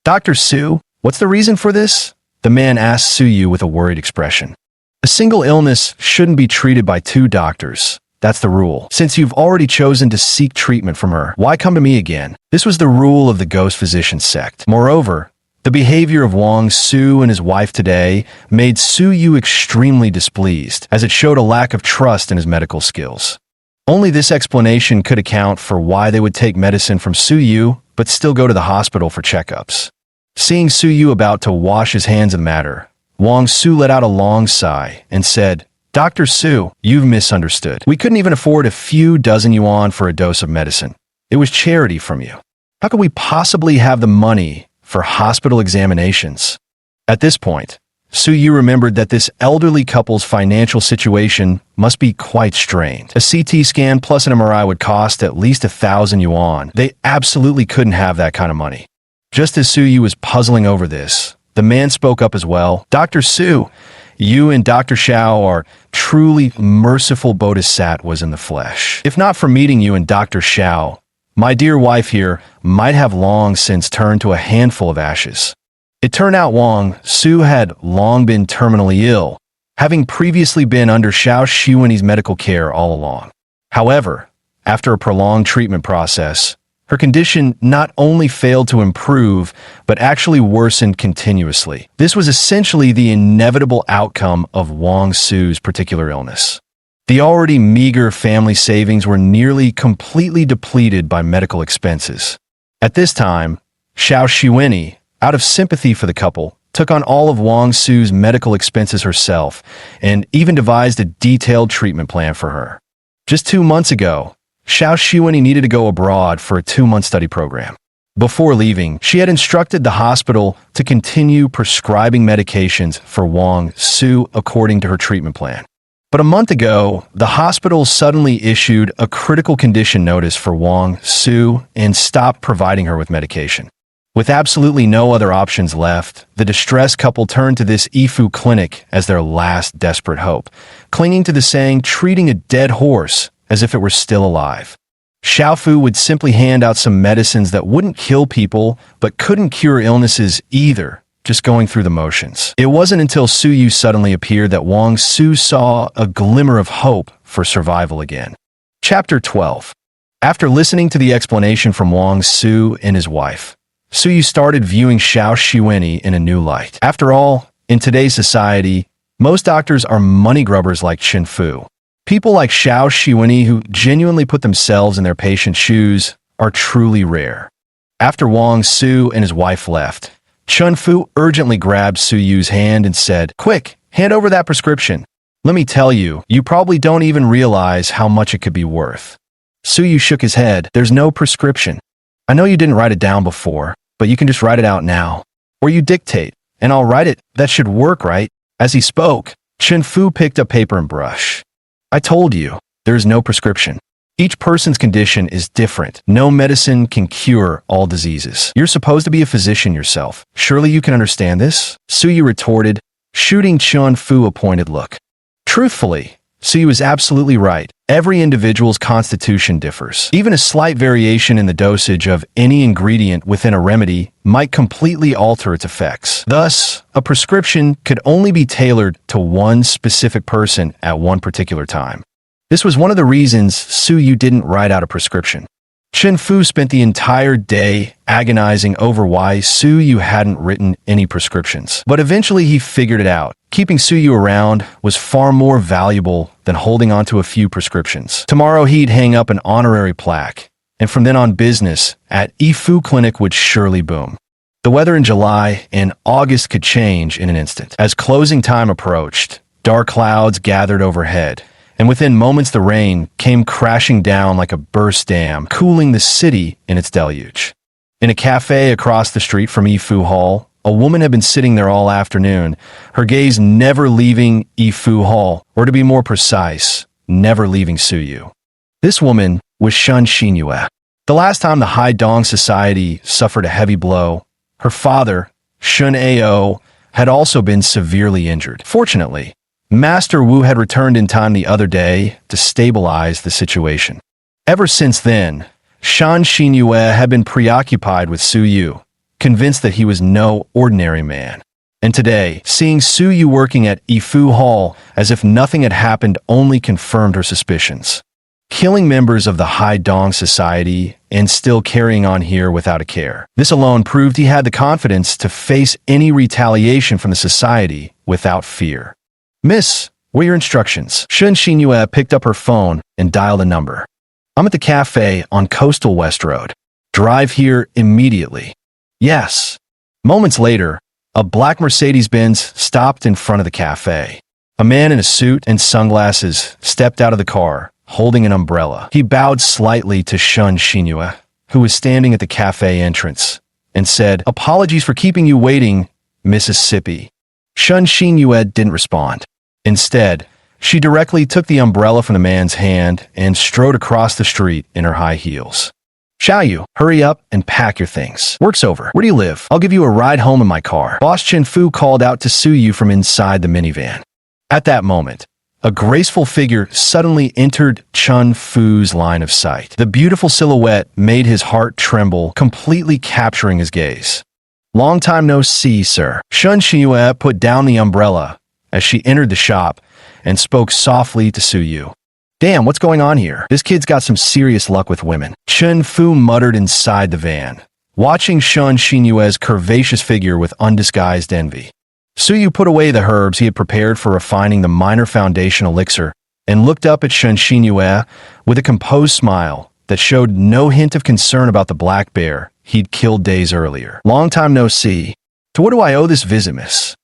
"Dr. Su, what's the reason for this?" the man asked Su Yu with a worried expression. "A single illness shouldn't be treated by 2 doctors. That's the rule. Since you've already chosen to seek treatment from her, why come to me again?" This was the rule of the ghost physician sect. Moreover, the behavior of Wang Su and his wife today made Su Yu extremely displeased, as it showed a lack of trust in his medical skills. Only this explanation could account for why they would take medicine from Su Yu, but still go to the hospital for checkups. Seeing Su Yu about to wash his hands of the matter, Wang Su let out a long sigh and said, "Dr. Su, you've misunderstood. We couldn't even afford a few dozen yuan for a dose of medicine. It was charity from you. How could we possibly have the money for hospital examinations?" At this point, Su Yu remembered that this elderly couple's financial situation must be quite strained. A CT scan plus an MRI would cost at least 1,000 yuan. They absolutely couldn't have that kind of money. Just as Su Yu was puzzling over this, the man spoke up as well. "Dr. Su, you and Dr. Xiao are truly merciful bodhisattvas in the flesh. If not for meeting you and Dr. Xiao, my dear wife here might have long since turned to a handful of ashes." It turned out Wang Su had long been terminally ill, having previously been under Xiao Xiuwen's medical care all along. However, after a prolonged treatment process, her condition not only failed to improve, but actually worsened continuously. This was essentially the inevitable outcome of Wang Su's particular illness. The already meager family savings were nearly completely depleted by medical expenses. At this time, Xiao Xiuwen, out of sympathy for the couple, took on all of Wang Su's medical expenses herself and even devised a detailed treatment plan for her. Just 2 months ago, Xiao Xiuwen needed to go abroad for a 2-month study program. Before leaving, she had instructed the hospital to continue prescribing medications for Wang Su according to her treatment plan. But a month ago, the hospital suddenly issued a critical condition notice for Wang Su and stopped providing her with medication. With absolutely no other options left, the distressed couple turned to this Yifu clinic as their last desperate hope, clinging to the saying, treating a dead horse as if it were still alive. Xiaofu would simply hand out some medicines that wouldn't kill people, but couldn't cure illnesses either, just going through the motions. It wasn't until Su Yu suddenly appeared that Wang Su saw a glimmer of hope for survival again. Chapter 12. After listening to the explanation from Wang Su and his wife, Su Yu started viewing Xiao Xueni in a new light. After all, in today's society, most doctors are money grubbers like Chen Fu. People like Xiao Xueni who genuinely put themselves in their patient's shoes are truly rare. After Wang Su and his wife left, Chen Fu urgently grabbed Su Yu's hand and said, "Quick, hand over that prescription. Let me tell you, you probably don't even realize how much it could be worth." Su Yu shook his head. "There's no prescription. I know you didn't write it down before, but you can just write it out now. Or you dictate, and I'll write it. That should work, right?" As he spoke, Chen Fu picked up paper and brush. "I told you, there is no prescription. Each person's condition is different. No medicine can cure all diseases. You're supposed to be a physician yourself. Surely you can understand this?" Su Yu retorted, shooting Chen Fu a pointed look. Truthfully, Su Yu is absolutely right. Every individual's constitution differs. Even a slight variation in the dosage of any ingredient within a remedy might completely alter its effects. Thus, a prescription could only be tailored to one specific person at one particular time. This was one of the reasons Su Yu didn't write out a prescription. Chen Fu spent the entire day agonizing over why Su Yu hadn't written any prescriptions. But eventually he figured it out. Keeping Su Yu around was far more valuable than holding onto a few prescriptions. Tomorrow he'd hang up an honorary plaque, and from then on business at Yifu Clinic would surely boom. The weather in July and August could change in an instant. As closing time approached, dark clouds gathered overhead, and within moments the rain came crashing down like a burst dam, cooling the city in its deluge. In a cafe across the street from Yifu Hall, a woman had been sitting there all afternoon, her gaze never leaving Yifu Hall, or to be more precise, never leaving Su Yu. This woman was Shen Xinyue. The last time the Hai Dong Society suffered a heavy blow, her father, Shen Ao, had also been severely injured. Fortunately, Master Wu had returned in time the other day to stabilize the situation. Ever since then, Shan Xinyue had been preoccupied with Su Yu, convinced that he was no ordinary man. And today, seeing Su Yu working at Yifu Hall as if nothing had happened only confirmed her suspicions. Killing members of the Hai Dong Society and still carrying on here without a care. This alone proved he had the confidence to face any retaliation from the society without fear. "Miss, what are your instructions?" Shen Xinyue picked up her phone and dialed a number. "I'm at the cafe on Coastal West Road. Drive here immediately." "Yes." Moments later, a black Mercedes-Benz stopped in front of the cafe. A man in a suit and sunglasses stepped out of the car, holding an umbrella. He bowed slightly to Shen Xinyue, who was standing at the cafe entrance, and said, "Apologies for keeping you waiting, Mississippi." Shen Xinyue didn't respond. Instead, she directly took the umbrella from the man's hand and strode across the street in her high heels. "Xiaoyu, hurry up and pack your things. Work's over. Where do you live? I'll give you a ride home in my car." Boss Chen Fu called out to Su Yu from inside the minivan. At that moment, a graceful figure suddenly entered Chen Fu's line of sight. The beautiful silhouette made his heart tremble, completely capturing his gaze. "Long time no see, sir." Shen Xinyue put down the umbrella as she entered the shop and spoke softly to Su Yu. "Damn, what's going on here? This kid's got some serious luck with women." Chen Fu muttered inside the van, watching Shen Xinyue's curvaceous figure with undisguised envy. Su Yu put away the herbs he had prepared for refining the minor foundation elixir and looked up at Shen Xinyue with a composed smile that showed no hint of concern about the black bear he'd killed days earlier. "Long time no see. To what do I owe this visit, miss?"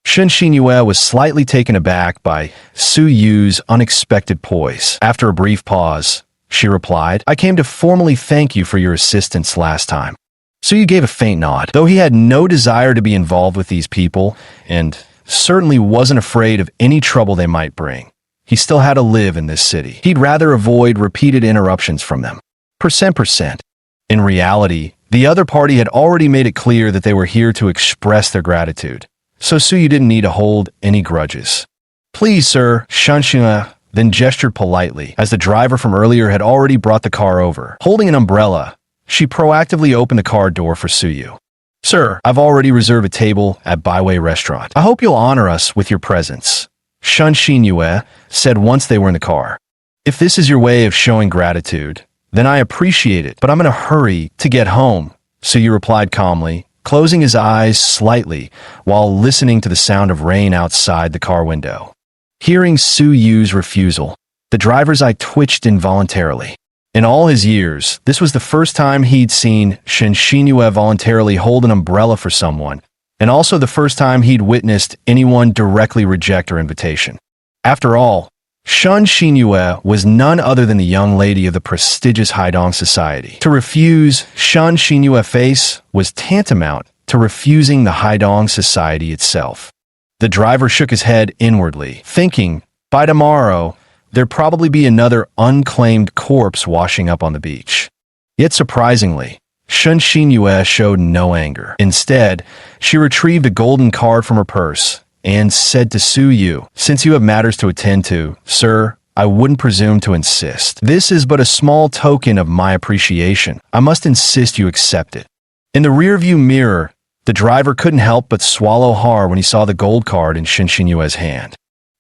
Shen Xinyue was slightly taken aback by Su Yu's unexpected poise. After a brief pause, she replied, "I came to formally thank you for your assistance last time." Suyu gave a faint nod. Though he had no desire to be involved with these people, and certainly wasn't afraid of any trouble they might bring, he still had to live in this city. He'd rather avoid repeated interruptions from them. Percent. In reality, the other party had already made it clear that they were here to express their gratitude, so Suyu didn't need to hold any grudges. Please, sir, Shanshina then gestured politely, as the driver from earlier had already brought the car over. Holding an umbrella, she proactively opened the car door for Suyu. Sir, I've already reserved a table at Byway Restaurant. I hope you'll honor us with your presence, Shanshin Yue said once they were in the car. If this is your way of showing gratitude, then I appreciate it, but I'm in a hurry to get home, Suyu replied calmly, closing his eyes slightly while listening to the sound of rain outside the car window. Hearing Suyu's refusal, the driver's eye twitched involuntarily. In all his years, this was the first time he'd seen Shen Xinyue voluntarily hold an umbrella for someone, and also the first time he'd witnessed anyone directly reject her invitation. After all, Shen Xinyue was none other than the young lady of the prestigious Haidong Society. To refuse Shen Xinyue face was tantamount to refusing the Haidong Society itself. The driver shook his head inwardly, thinking, by tomorrow, there'd probably be another unclaimed corpse washing up on the beach. Yet surprisingly, Shen Xinyue showed no anger. Instead, she retrieved a golden card from her purse and said to Suyu, since you have matters to attend to, sir, I wouldn't presume to insist. This is but a small token of my appreciation. I must insist you accept it. In the rearview mirror, the driver couldn't help but swallow hard when he saw the gold card in Shen Xinyue's hand.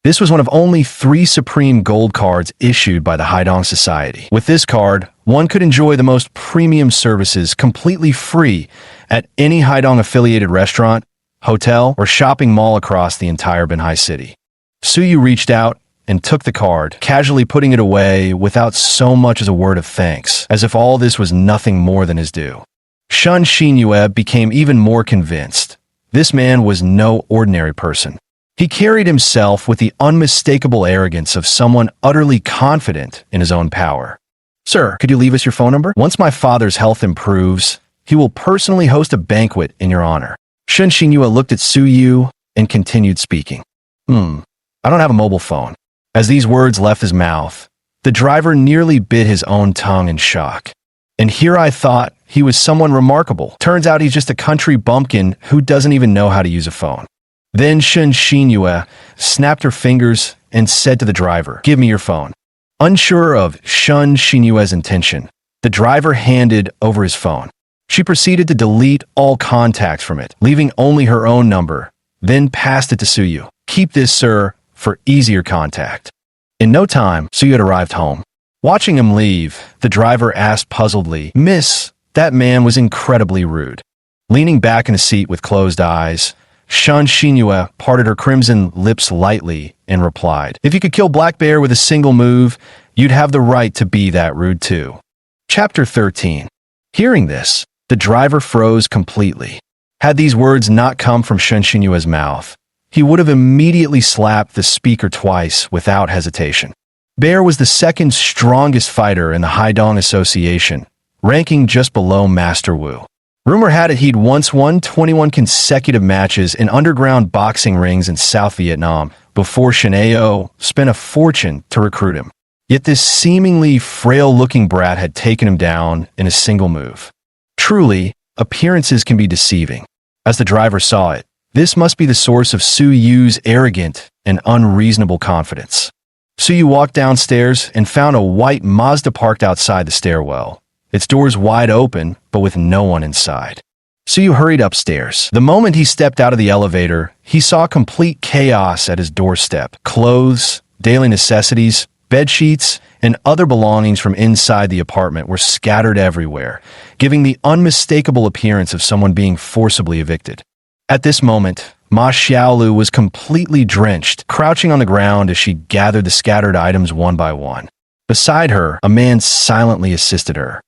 This was one of only 3 supreme gold cards issued by the Haidong Society. With this card, one could enjoy the most premium services completely free at any Haidong-affiliated restaurant, hotel, or shopping mall across the entire Binhai city. Suyu reached out and took the card, casually putting it away without so much as a word of thanks, as if all this was nothing more than his due. Shen Xinyue became even more convinced. This man was no ordinary person. He carried himself with the unmistakable arrogance of someone utterly confident in his own power. Sir, could you leave us your phone number? Once my father's health improves, he will personally host a banquet in your honor. Shen Xinyue looked at Suyu and continued speaking. I don't have a mobile phone. As these words left his mouth, the driver nearly bit his own tongue in shock. And here I thought he was someone remarkable. Turns out he's just a country bumpkin who doesn't even know how to use a phone. Then Shen Xinyue snapped her fingers and said to the driver, give me your phone. Unsure of Shen Xinyue's intention, the driver handed over his phone. She proceeded to delete all contacts from it, leaving only her own number, then passed it to Suyu. Keep this, sir, for easier contact. In no time, Suyu had arrived home. Watching him leave, the driver asked puzzledly, Miss, that man was incredibly rude. Leaning back in a seat with closed eyes, Shen Xinyue parted her crimson lips lightly and replied, if you could kill Black Bear with a single move, you'd have the right to be that rude too. Chapter 13. Hearing this, the driver froze completely. Had these words not come from Shen Xinyue's mouth, he would have immediately slapped the speaker twice without hesitation. Bear was the second strongest fighter in the Haidong Association, ranking just below Master Wu. Rumor had it he'd once won 21 consecutive matches in underground boxing rings in South Vietnam before Shenao spent a fortune to recruit him. Yet this seemingly frail-looking brat had taken him down in a single move. Truly, appearances can be deceiving. As the driver saw it, this must be the source of Suyu's arrogant and unreasonable confidence. Suyu walked downstairs and found a white Mazda parked outside the stairwell, its doors wide open, but with no one inside. Suyu hurried upstairs. The moment he stepped out of the elevator, he saw complete chaos at his doorstep. Clothes, daily necessities, bedsheets, and other belongings from inside the apartment were scattered everywhere, giving the unmistakable appearance of someone being forcibly evicted. At this moment, Ma Xiaolu was completely drenched, crouching on the ground as she gathered the scattered items one by one. Beside her, a man silently assisted her.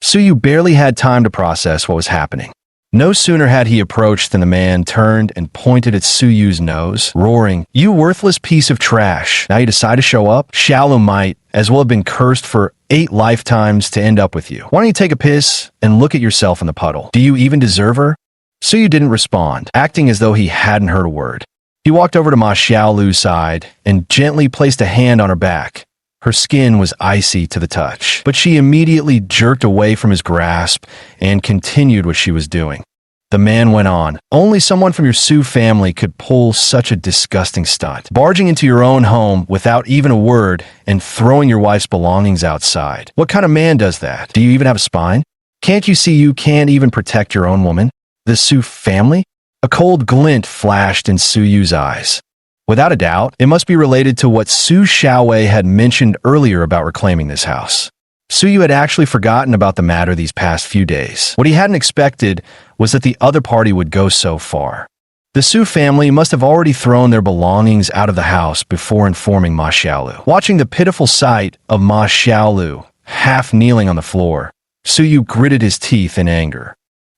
Suyu barely had time to process what was happening. No sooner had he approached than the man turned and pointed at Suyu's nose, roaring, "You worthless piece of trash. Now you decide to show up?" Xiaolu might as well have been cursed for 8 lifetimes to end up with you. Why don't you take a piss and look at yourself in the puddle? Do you even deserve her? Suyu didn't respond, acting as though he hadn't heard a word. He walked over to Ma Xiaolu's side and gently placed a hand on her back. Her skin was icy to the touch, but she immediately jerked away from his grasp and continued what she was doing. The man went on, "Only someone from your Su family could pull such a disgusting stunt. Barging into your own home without even a word and throwing your wife's belongings outside. What kind of man does that? Do you even have a spine? Can't you see you can't even protect your own woman? The Su family?" A cold glint flashed in Suyu's eyes. Without a doubt, it must be related to what Su Xiaowei had mentioned earlier about reclaiming this house. Suyu had actually forgotten about the matter these past few days. What he hadn't expected was that the other party would go so far. The Su family must have already thrown their belongings out of the house before informing Ma Xiaolu. Watching the pitiful sight of Ma Xiaolu half kneeling on the floor, Suyu gritted his teeth in anger.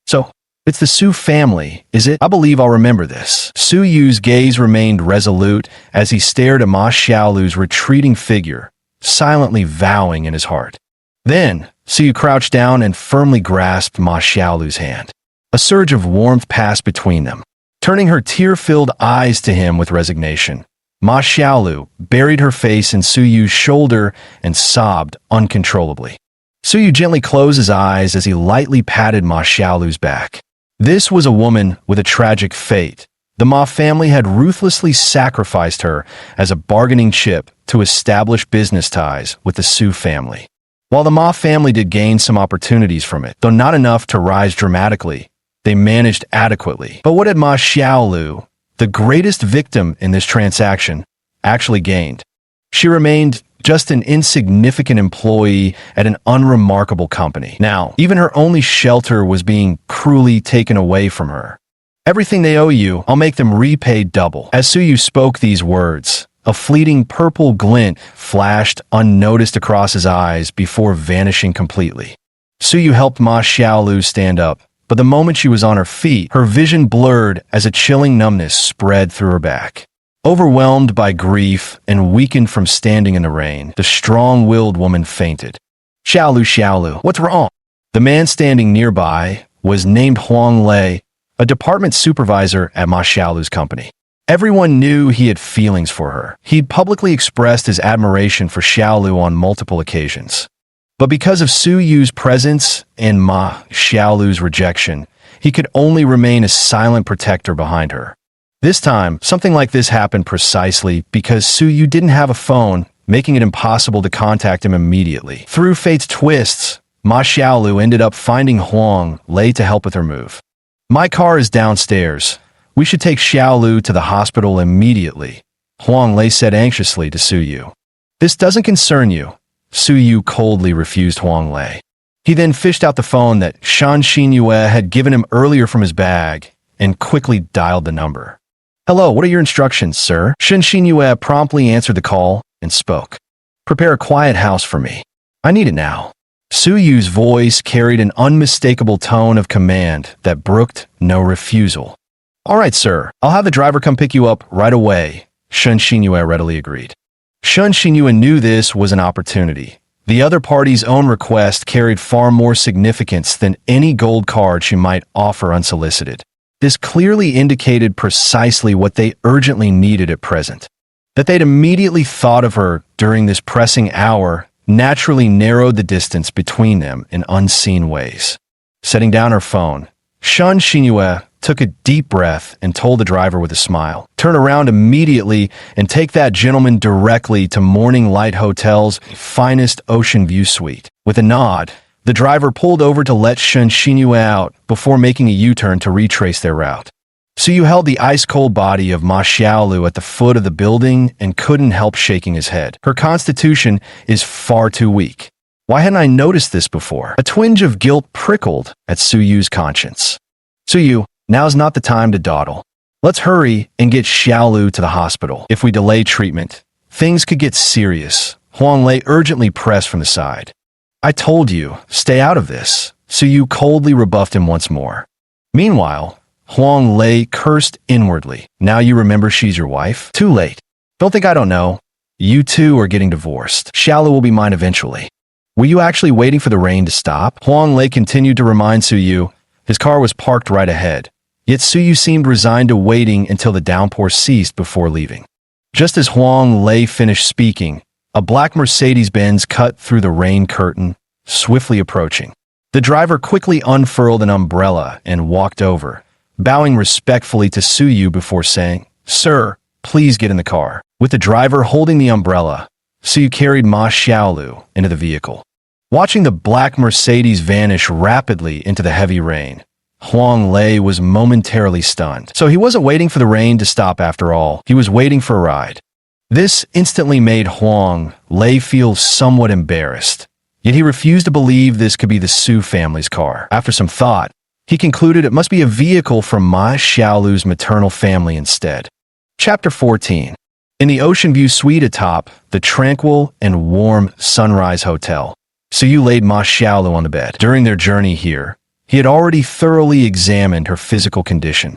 "So, it's the Su family, is it? I believe I'll remember this." Suyu's gaze remained resolute as he stared at Ma Xiaolu's retreating figure, silently vowing in his heart. Then, Suyu crouched down and firmly grasped Ma Xiaolu's hand. A surge of warmth passed between them. Turning her tear-filled eyes to him with resignation, Ma Xiaolu buried her face in Suyu's shoulder and sobbed uncontrollably. Suyu gently closed his eyes as he lightly patted Ma Xiaolu's back. This was a woman with a tragic fate. The Ma family had ruthlessly sacrificed her as a bargaining chip to establish business ties with the Su family. While the Ma family did gain some opportunities from it, though not enough to rise dramatically, they managed adequately. But what had Ma Xiaolu, the greatest victim in this transaction, actually gained? She remained just an insignificant employee at an unremarkable company. Now, even her only shelter was being cruelly taken away from her. "Everything they owe you, I'll make them repay double." As Suyu spoke these words, a fleeting purple glint flashed unnoticed across his eyes before vanishing completely. Suyu helped Ma Xiaolu stand up, but the moment she was on her feet, her vision blurred as a chilling numbness spread through her back. Overwhelmed by grief and weakened from standing in the rain, the strong-willed woman fainted. "Xiaolu, Xiaolu, what's wrong?" The man standing nearby was named Huang Lei, a department supervisor at Ma Xiaolu's company. Everyone knew he had feelings for her. He'd publicly expressed his admiration for Xiaolu on multiple occasions. But because of Suyu's presence and Ma Xiaolu's rejection, he could only remain a silent protector behind her. This time, something like this happened precisely because Suyu didn't have a phone, making it impossible to contact him immediately. Through fate's twists, Ma Xiaolu ended up finding Huang Lei to help with her move. "My car is downstairs. We should take Xiaolu to the hospital immediately," Huang Lei said anxiously to Suyu. "This doesn't concern you." Suyu coldly refused Huang Lei. He then fished out the phone that Shan Xinyue had given him earlier from his bag and quickly dialed the number. "Hello, what are your instructions, sir?" Shan Xinyue promptly answered the call and spoke. "Prepare a quiet house for me. I need it now." Suyu's voice carried an unmistakable tone of command that brooked no refusal. "All right, sir. I'll have the driver come pick you up right away," Shan Xinyue readily agreed. Shan Xinyue knew this was an opportunity. The other party's own request carried far more significance than any gold card she might offer unsolicited. This clearly indicated precisely what they urgently needed at present. That they'd immediately thought of her during this pressing hour naturally narrowed the distance between them in unseen ways. Setting down her phone, Shan Xinyue took a deep breath and told the driver with a smile, "Turn around immediately and take that gentleman directly to Morning Light Hotel's finest ocean view suite." With a nod, the driver pulled over to let Shan Xinyue out before making a U-turn to retrace their route. Suyu held the ice-cold body of Ma Xiaolu at the foot of the building and couldn't help shaking his head. Her constitution is far too weak. Why hadn't I noticed this before? A twinge of guilt prickled at Suyu's conscience. "Suyu, now's not the time to dawdle. Let's hurry and get Xiaolu to the hospital. If we delay treatment, things could get serious." Huang Lei urgently pressed from the side. "I told you, stay out of this." Suyu coldly rebuffed him once more. Meanwhile, Huang Lei cursed inwardly. "Now you remember she's your wife? Too late. Don't think I don't know. You two are getting divorced. Xiaolu will be mine eventually." Were you actually waiting for the rain to stop? Huang Lei continued to remind Suyu. His car was parked right ahead. Yet Suyu seemed resigned to waiting until the downpour ceased before leaving. Just as Huang Lei finished speaking, a black Mercedes-Benz cut through the rain curtain, swiftly approaching. The driver quickly unfurled an umbrella and walked over, bowing respectfully to Suyu before saying, "Sir, please get in the car." With the driver holding the umbrella, Suyu carried Ma Xiaolu into the vehicle. Watching the black Mercedes vanish rapidly into the heavy rain, Huang Lei was momentarily stunned. So he wasn't waiting for the rain to stop after all. He was waiting for a ride. This instantly made Huang Lei feel somewhat embarrassed. Yet he refused to believe this could be the Su family's car. After some thought, he concluded it must be a vehicle from Ma Xiaolu's maternal family instead. Chapter 14. In the ocean view suite atop the tranquil and warm Sunrise Hotel, Suyu laid Ma Xiaolu on the bed. During their journey here, he had already thoroughly examined her physical condition.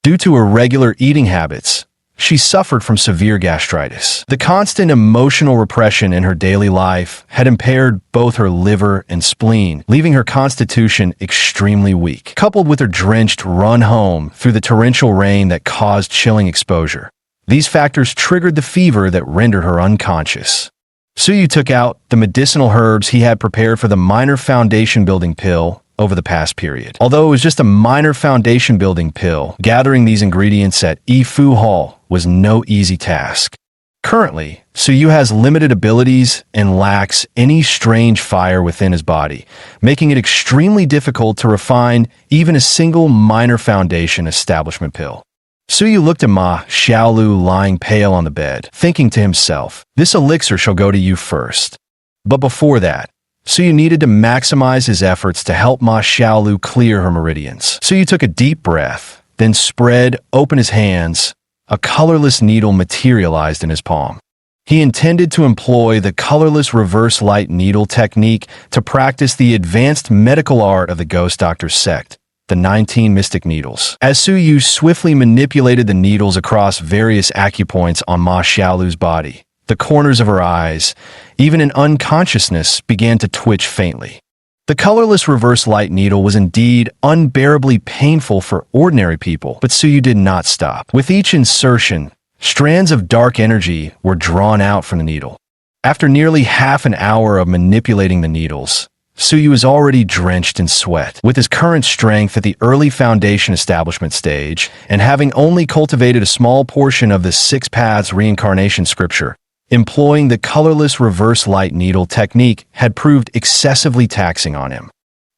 Due to irregular eating habits, she suffered from severe gastritis. The constant emotional repression in her daily life had impaired both her liver and spleen, leaving her constitution extremely weak. Coupled with her drenched run home through the torrential rain that caused chilling exposure, these factors triggered the fever that rendered her unconscious. Suyu took out the medicinal herbs he had prepared for the minor foundation-building pill over the past period. Although it was just a minor foundation-building pill, gathering these ingredients at Yifu Hall was no easy task. Currently, Suyu has limited abilities and lacks any strange fire within his body, making it extremely difficult to refine even a single minor foundation establishment pill. Suyu looked at Ma Xiaolu lying pale on the bed, thinking to himself, "This elixir shall go to you first." But before that, Suyu needed to maximize his efforts to help Ma Xiaolu clear her meridians. Suyu took a deep breath, then spread open his hands. A colorless needle materialized in his palm. He intended to employ the colorless reverse light needle technique to practice the advanced medical art of the Ghost Doctor sect, the 19 mystic needles. As Suyu swiftly manipulated the needles across various acupoints on Ma Xiaolu's body, the corners of her eyes, even in unconsciousness, began to twitch faintly. The colorless reverse light needle was indeed unbearably painful for ordinary people, but Suyu did not stop. With each insertion, strands of dark energy were drawn out from the needle. After nearly half an hour of manipulating the needles, Suyu was already drenched in sweat. With his current strength at the early foundation establishment stage, and having only cultivated a small portion of the Six Paths reincarnation scripture, employing the colorless reverse light needle technique had proved excessively taxing on him.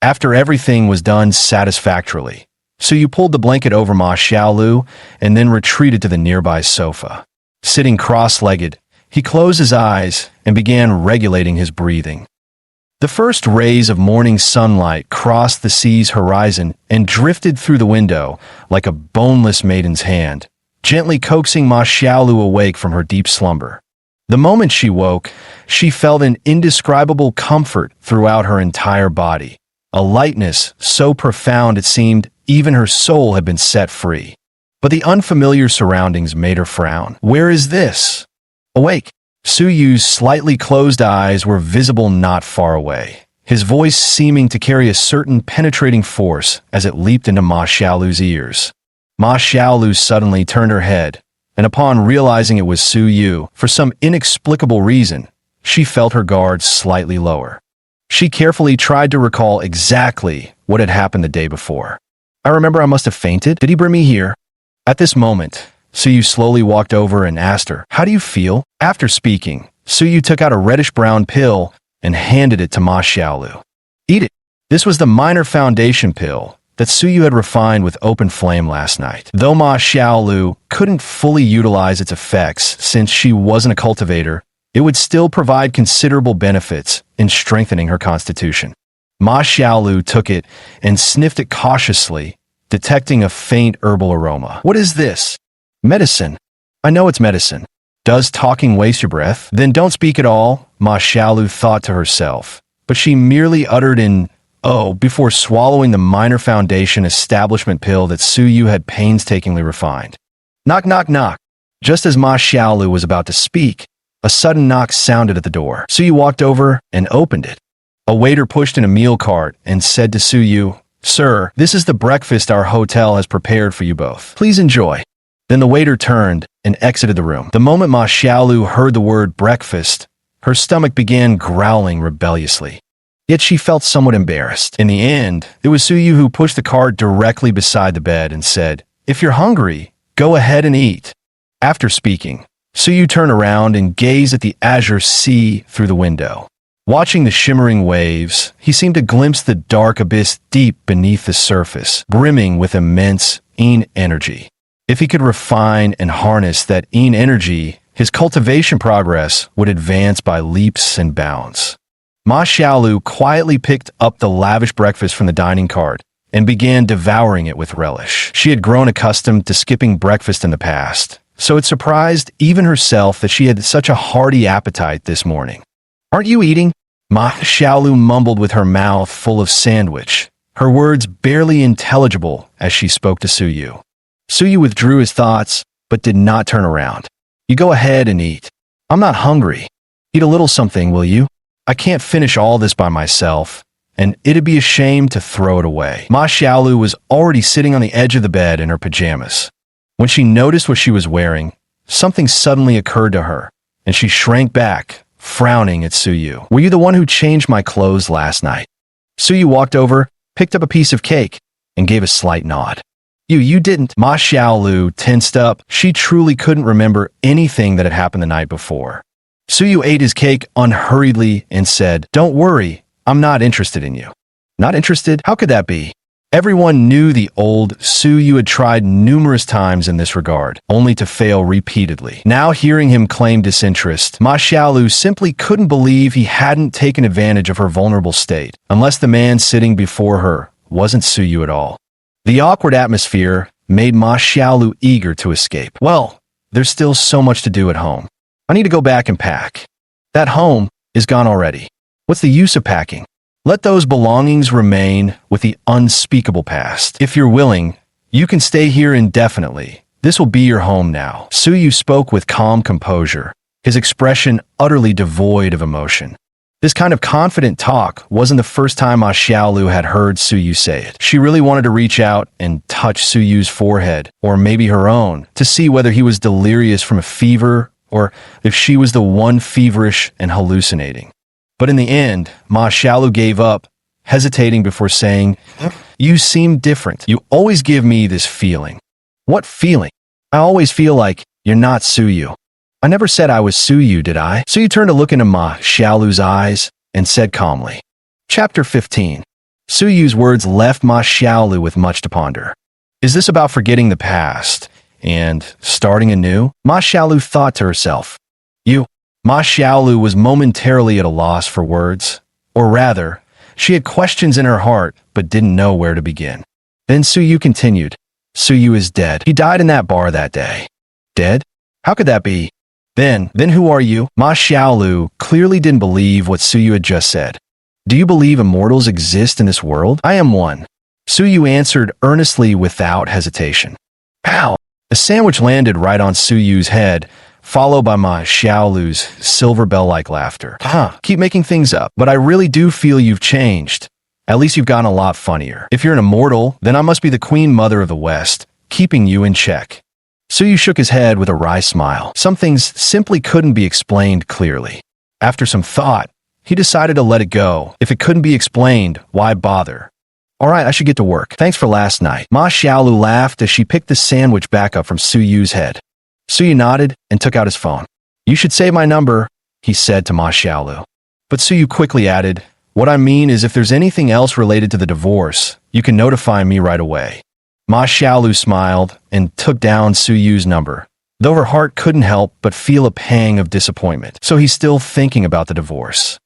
After everything was done satisfactorily, Suyu pulled the blanket over Ma Xiaolu and then retreated to the nearby sofa. Sitting cross-legged, he closed his eyes and began regulating his breathing. The first rays of morning sunlight crossed the sea's horizon and drifted through the window like a boneless maiden's hand, gently coaxing Ma Xiaolu awake from her deep slumber. The moment she woke, she felt an indescribable comfort throughout her entire body, a lightness so profound it seemed even her soul had been set free. But the unfamiliar surroundings made her frown. "Where is this?" Awake. Suyu's slightly closed eyes were visible not far away, his voice seeming to carry a certain penetrating force as it leaped into Ma Xiaolu's ears. Ma Xiaolu suddenly turned her head, and upon realizing it was Suyu, for some inexplicable reason, she felt her guard slightly lower. She carefully tried to recall exactly what had happened the day before. "I remember I must have fainted. Did he bring me here?" At this moment, Suyu slowly walked over and asked her, "How do you feel?" After speaking, Suyu took out a reddish-brown pill and handed it to Ma Xiaolu. "Eat it." This was the minor foundation pill that Suyu had refined with open flame last night. Though Ma Xiaolu couldn't fully utilize its effects since she wasn't a cultivator, it would still provide considerable benefits in strengthening her constitution. Ma Xiaolu took it and sniffed it cautiously, detecting a faint herbal aroma. "What is this?" "Medicine." "I know it's medicine. Does talking waste your breath?" "Then don't speak at all," Ma Xiaolu thought to herself, but she merely uttered an "oh" before swallowing the minor foundation establishment pill that Suyu had painstakingly refined. Knock, knock, knock. Just as Ma Xiaolu was about to speak, a sudden knock sounded at the door. Suyu walked over and opened it. A waiter pushed in a meal cart and said to Suyu, "Sir, this is the breakfast our hotel has prepared for you both. Please enjoy." Then the waiter turned and exited the room. The moment Ma Xiaolu heard the word breakfast, her stomach began growling rebelliously. Yet she felt somewhat embarrassed. In the end, it was Suyu who pushed the cart directly beside the bed and said, "If you're hungry, go ahead and eat." After speaking, Suyu turned around and gazed at the azure sea through the window. Watching the shimmering waves, he seemed to glimpse the dark abyss deep beneath the surface, brimming with immense Yin energy. If he could refine and harness that Yin energy, his cultivation progress would advance by leaps and bounds. Ma Xiaolu quietly picked up the lavish breakfast from the dining cart and began devouring it with relish. She had grown accustomed to skipping breakfast in the past, so it surprised even herself that she had such a hearty appetite this morning. "Aren't you eating?" Ma Xiaolu mumbled with her mouth full of sandwich, her words barely intelligible as she spoke to Suyu. Suyu withdrew his thoughts, but did not turn around. "You go ahead and eat. I'm not hungry. Eat a little something, will you? I can't finish all this by myself, and it'd be a shame to throw it away." Ma Xiaolu was already sitting on the edge of the bed in her pajamas. When she noticed what she was wearing, something suddenly occurred to her, and she shrank back, frowning at Suyu. "Were you the one who changed my clothes last night?" Suyu walked over, picked up a piece of cake, and gave a slight nod. You didn't." Ma Xiaolu tensed up. She truly couldn't remember anything that had happened the night before. Suyu ate his cake unhurriedly and said, "Don't worry, I'm not interested in you." "Not interested? How could that be?" Everyone knew the old Suyu had tried numerous times in this regard, only to fail repeatedly. Now hearing him claim disinterest, Ma Xiaolu simply couldn't believe he hadn't taken advantage of her vulnerable state, unless the man sitting before her wasn't Suyu at all. The awkward atmosphere made Ma Xiaolu eager to escape. "Well, there's still so much to do at home. I need to go back and pack. That home is gone already. What's the use of packing? Let those belongings remain with the unspeakable past. If you're willing, you can stay here indefinitely. This will be your home now." Suyu spoke with calm composure, his expression utterly devoid of emotion. This kind of confident talk wasn't the first time Ma Xiaolu had heard Suyu say it. She really wanted to reach out and touch Suyu's forehead, or maybe her own, to see whether he was delirious from a fever or if she was the one feverish and hallucinating. But in the end, Ma Xiaolu gave up, hesitating before saying, "You seem different. You always give me this feeling." "What feeling?" "I always feel like you're not Suyu." "I never said I was Suyu, did I?" Suyu turned to look into Ma Xiaolu's eyes and said calmly. Chapter 15. Suyu's words left Ma Xiaolu with much to ponder. Is this about forgetting the past and starting anew? Ma Xiaolu thought to herself. Ma Xiaolu was momentarily at a loss for words. Or rather, she had questions in her heart but didn't know where to begin. Then Suyu continued. "Suyu is dead. He died in that bar that day." "Dead? How could that be?" Then who are you?" Ma Xiaolu clearly didn't believe what Suyu had just said. "Do you believe immortals exist in this world?" "I am one," Suyu answered earnestly without hesitation. Pow! A sandwich landed right on Suyu's head, followed by Ma Xiaolu's silver bell-like laughter. Keep making things up, but I really do feel you've changed. At least you've gotten a lot funnier. If you're an immortal, then I must be the Queen Mother of the West, keeping you in check." Suyu shook his head with a wry smile. Some things simply couldn't be explained clearly. After some thought, he decided to let it go. If it couldn't be explained, why bother? "All right, I should get to work. Thanks for last night." Ma Xiaolu laughed as she picked the sandwich back up from Suyu's head. Suyu nodded and took out his phone. "You should save my number," he said to Ma Xiaolu. But Suyu quickly added, "What I mean is if there's anything else related to the divorce, you can notify me right away." Ma Xiaolu smiled and took down Suyu's number, though her heart couldn't help but feel a pang of disappointment. So he's still thinking about the divorce.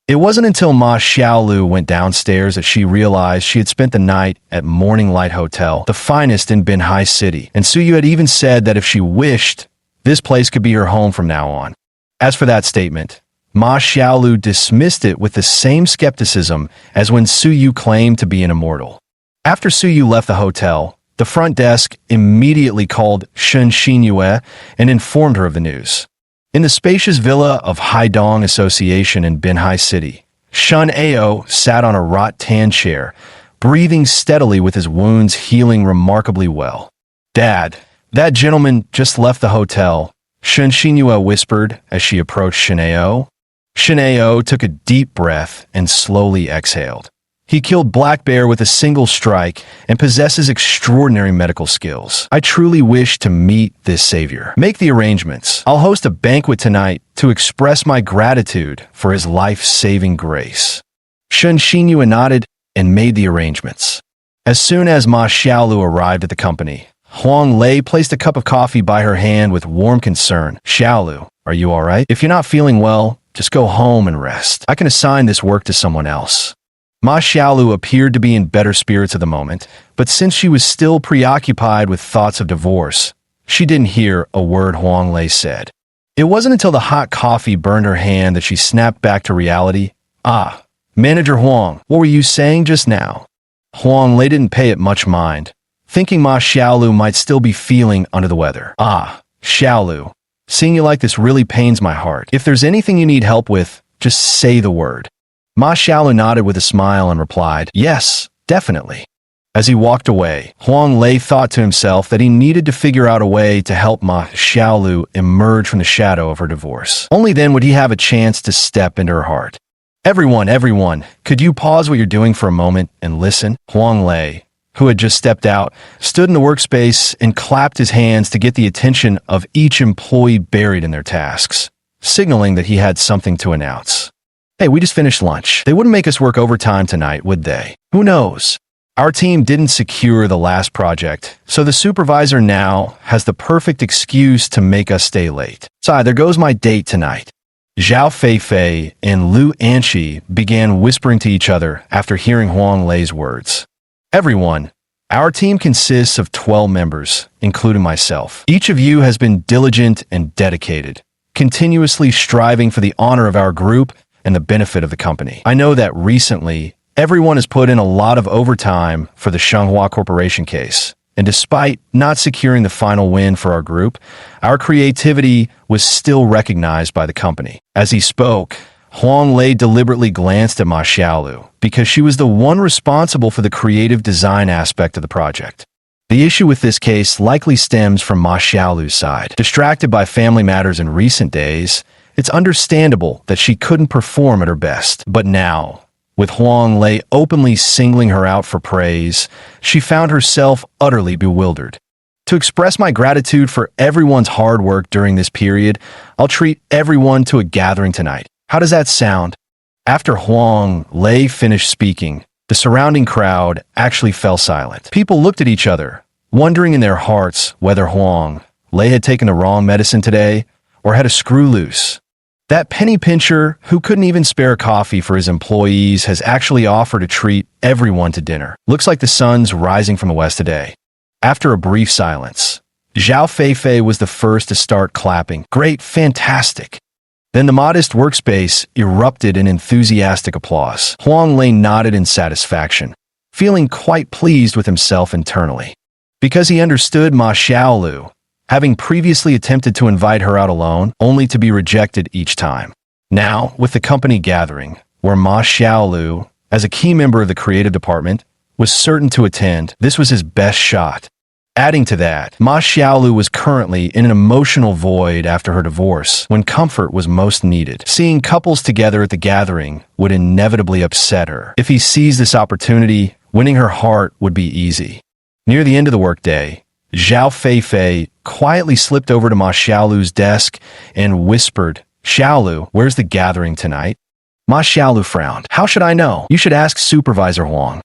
It wasn't until Ma Xiaolu went downstairs that she realized she had spent the night at Morning Light Hotel, the finest in Binhai City, and Suyu had even said that if she wished, this place could be her home from now on. As for that statement, Ma Xiaolu dismissed it with the same skepticism as when Suyu claimed to be an immortal. After Suyu left the hotel, the front desk immediately called Shen Xinyue and informed her of the news. In the spacious villa of Haidong Association in Binhai City, Shun Ao sat on a rot-tan chair, breathing steadily with his wounds healing remarkably well. Dad, that gentleman just left the hotel, Shun Shinua whispered as she approached Shinao. Shinao took a deep breath and slowly exhaled. He killed Black Bear with a single strike and possesses extraordinary medical skills. I truly wish to meet this savior. Make the arrangements. I'll host a banquet tonight to express my gratitude for his life-saving grace. Shun Shinua nodded and made the arrangements. As soon as Ma Xiaolu arrived at the company, Huang Lei placed a cup of coffee by her hand with warm concern. Xiaolu, are you all right? If you're not feeling well, just go home and rest. I can assign this work to someone else. Ma Xiaolu appeared to be in better spirits at the moment, but since she was still preoccupied with thoughts of divorce, she didn't hear a word Huang Lei said. It wasn't until the hot coffee burned her hand that she snapped back to reality. Ah, Manager Huang, what were you saying just now? Huang Lei didn't pay it much mind, thinking Ma Xiaolu might still be feeling under the weather. Ah, Xiaolu, seeing you like this really pains my heart. If there's anything you need help with, just say the word. Ma Xiaolu nodded with a smile and replied, yes, definitely. As he walked away, Huang Lei thought to himself that he needed to figure out a way to help Ma Xiaolu emerge from the shadow of her divorce. Only then would he have a chance to step into her heart. Everyone, could you pause what you're doing for a moment and listen? Huang Lei, who had just stepped out, stood in the workspace and clapped his hands to get the attention of each employee buried in their tasks, signaling that he had something to announce. Hey, we just finished lunch. They wouldn't make us work overtime tonight, would they? Who knows? Our team didn't secure the last project, so the supervisor now has the perfect excuse to make us stay late. Sorry, there goes my date tonight. Zhao Feifei and Lu Anshi began whispering to each other after hearing Huang Lei's words. Everyone, our team consists of 12 members, including myself. Each of you has been diligent and dedicated, continuously striving for the honor of our group and the benefit of the company. I know that recently, everyone has put in a lot of overtime for the Shenghua Corporation case, and despite not securing the final win for our group, our creativity was still recognized by the company. As he spoke, Huang Lei deliberately glanced at Ma Xiaolu because she was the one responsible for the creative design aspect of the project. The issue with this case likely stems from Ma Xiaolu's side. Distracted by family matters in recent days, it's understandable that she couldn't perform at her best. But now, with Huang Lei openly singling her out for praise, she found herself utterly bewildered. To express my gratitude for everyone's hard work during this period, I'll treat everyone to a gathering tonight. How does that sound? After Huang Lei finished speaking, the surrounding crowd actually fell silent. People looked at each other, wondering in their hearts whether Huang Lei had taken the wrong medicine today or had a screw loose. That penny pincher who couldn't even spare coffee for his employees has actually offered to treat everyone to dinner. Looks like the sun's rising from the west today. After a brief silence, Zhao Feifei was the first to start clapping. Great, fantastic. Then the modest workspace erupted in enthusiastic applause. Huang Lei nodded in satisfaction, feeling quite pleased with himself internally. Because he understood Ma Xiaolu, having previously attempted to invite her out alone, only to be rejected each time. Now, with the company gathering, where Ma Xiaolu, as a key member of the creative department, was certain to attend, this was his best shot. Adding to that, Ma Xiaolu was currently in an emotional void after her divorce, when comfort was most needed. Seeing couples together at the gathering would inevitably upset her. If he seized this opportunity, winning her heart would be easy. Near the end of the workday, Zhao Feifei quietly slipped over to Ma Xiaolu's desk and whispered, Xiaolu, where's the gathering tonight? Ma Xiaolu frowned. How should I know? You should ask Supervisor Huang.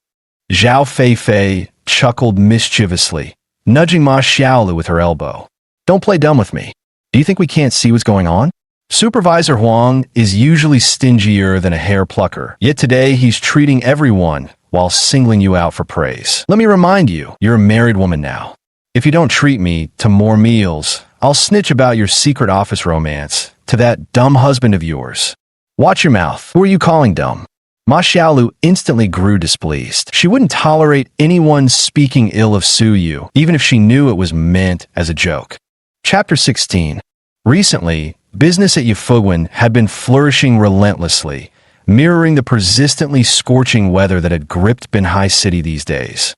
Zhao Feifei chuckled mischievously, nudging Ma Xiaolu with her elbow. Don't play dumb with me. Do you think we can't see what's going on? Supervisor Huang is usually stingier than a hair plucker, yet today he's treating everyone while singling you out for praise. Let me remind you, you're a married woman now. If you don't treat me to more meals, I'll snitch about your secret office romance to that dumb husband of yours. Watch your mouth. Who are you calling dumb? Ma Xiaolu instantly grew displeased. She wouldn't tolerate anyone speaking ill of Su Yu, even if she knew it was meant as a joke. Chapter 16. Recently, business at Yifugwen had been flourishing relentlessly, mirroring the persistently scorching weather that had gripped Binhai City these days.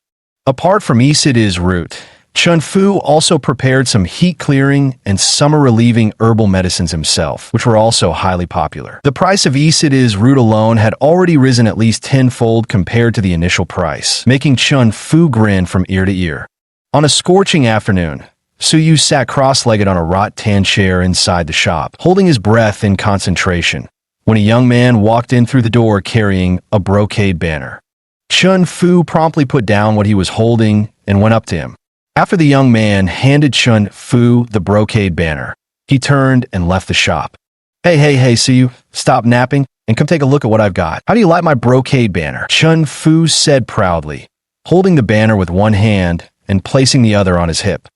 Apart from Isida's route, Chun Fu also prepared some heat-clearing and summer-relieving herbal medicines himself, which were also highly popular. The price of Isida's root alone had already risen at least tenfold compared to the initial price, making Chun Fu grin from ear to ear. On a scorching afternoon, Su Yu sat cross-legged on a rattan chair inside the shop, holding his breath in concentration, when a young man walked in through the door carrying a brocade banner. Chun Fu promptly put down what he was holding and went up to him. After the young man handed Chun Fu the brocade banner, he turned and left the shop. Hey, Su Yu, stop napping and come take a look at what I've got. How do you like my brocade banner? Chun Fu said proudly, holding the banner with one hand and placing the other on his hip.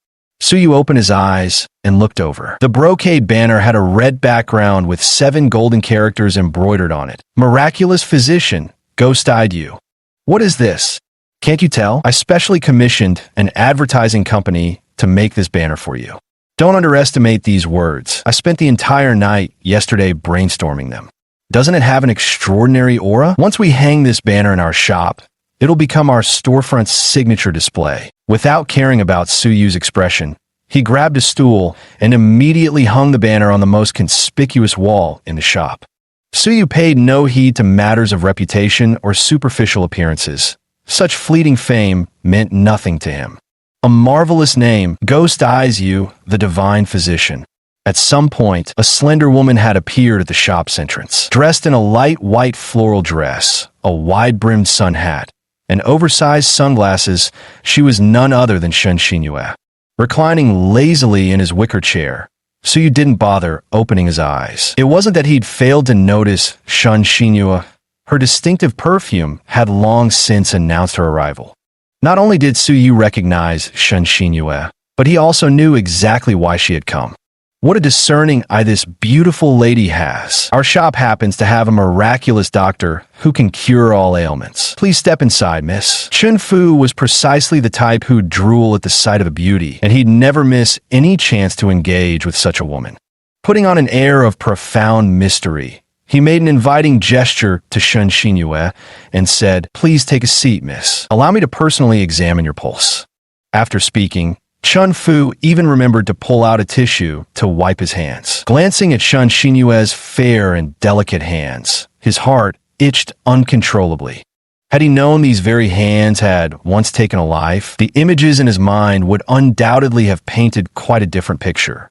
Su Yu opened his eyes and looked over. The brocade banner had a red background with 7 golden characters embroidered on it. Miraculous Physician, Ghost-eyed You. What is this? Can't you tell? I specially commissioned an advertising company to make this banner for you. Don't underestimate these words. I spent the entire night yesterday brainstorming them. Doesn't it have an extraordinary aura? Once we hang this banner in our shop, it'll become our storefront's signature display. Without caring about Su Yu's expression, he grabbed a stool and immediately hung the banner on the most conspicuous wall in the shop. Su Yu paid no heed to matters of reputation or superficial appearances. Such fleeting fame meant nothing to him. A marvelous name, Ghost-eyed You, the Divine Physician. At some point, a slender woman had appeared at the shop's entrance, dressed in a light white floral dress, a wide-brimmed sun hat, and oversized sunglasses. She was none other than Shen Xinyue. Reclining lazily in his wicker chair, Su Yu didn't bother opening his eyes. It wasn't that he'd failed to notice Shen Xinyue. Her distinctive perfume had long since announced her arrival. Not only did Su Yu recognize Shen Xinyue, but he also knew exactly why she had come. What a discerning eye this beautiful lady has. Our shop happens to have a miraculous doctor who can cure all ailments. Please step inside, miss. Chun Fu was precisely the type who'd drool at the sight of a beauty, and he'd never miss any chance to engage with such a woman. Putting on an air of profound mystery, he made an inviting gesture to Shen Xinyue and said, "Please take a seat, miss. Allow me to personally examine your pulse." After speaking, Chun Fu even remembered to pull out a tissue to wipe his hands. Glancing at Shen Xinyue's fair and delicate hands, his heart itched uncontrollably. Had he known these very hands had once taken a life, the images in his mind would undoubtedly have painted quite a different picture.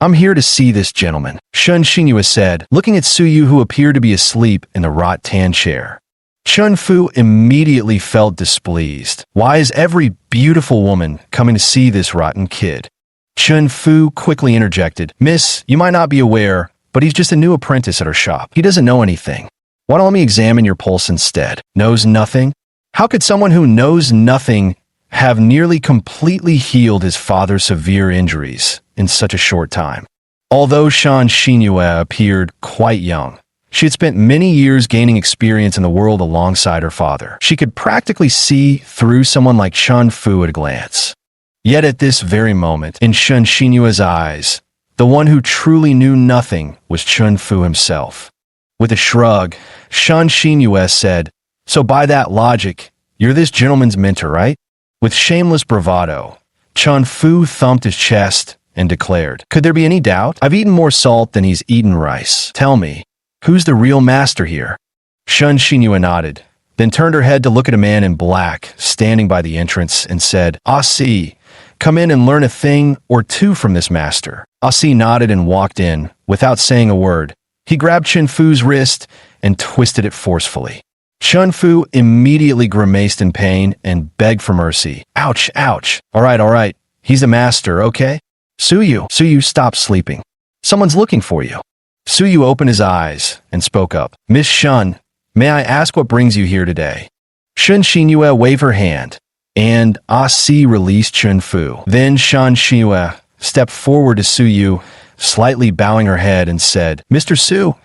"I'm here to see this gentleman," Shen Xinyue said, looking at Su Yu, who appeared to be asleep in the rattan chair. Chun Fu immediately felt displeased. Why is every beautiful woman coming to see this rotten kid? Chun Fu quickly interjected, "Miss, you might not be aware, but he's just a new apprentice at our shop. He doesn't know anything. Why don't let me examine your pulse instead?" Knows nothing? How could someone who knows nothing have nearly completely healed his father's severe injuries in such a short time? Although Shen Xinyue appeared quite young, she had spent many years gaining experience in the world alongside her father. She could practically see through someone like Chun Fu at a glance. Yet at this very moment, in Shen Xinyue's eyes, the one who truly knew nothing was Chun Fu himself. With a shrug, Shen Xinyue said, "So by that logic, you're this gentleman's mentor, right?" With shameless bravado, Chun Fu thumped his chest and declared, "Could there be any doubt? I've eaten more salt than he's eaten rice. Tell me, who's the real master here?" Shen Xinyue nodded, then turned her head to look at a man in black standing by the entrance and said, "Ah Si, come in and learn a thing or two from this master." Ah Si nodded and walked in, without saying a word. He grabbed Chun Fu's wrist and twisted it forcefully. Chun Fu immediately grimaced in pain and begged for mercy. "Ouch, ouch. All right. He's the master, okay? Su Yu, stop sleeping. Someone's looking for you." Su Yu opened his eyes and spoke up. "Miss Shen, may I ask what brings you here today?" Shen Xinyue waved her hand, and Ah Si released Chun Fu. Then Shen Xinyue stepped forward to Su Yu, slightly bowing her head, and said, "Mr. Su,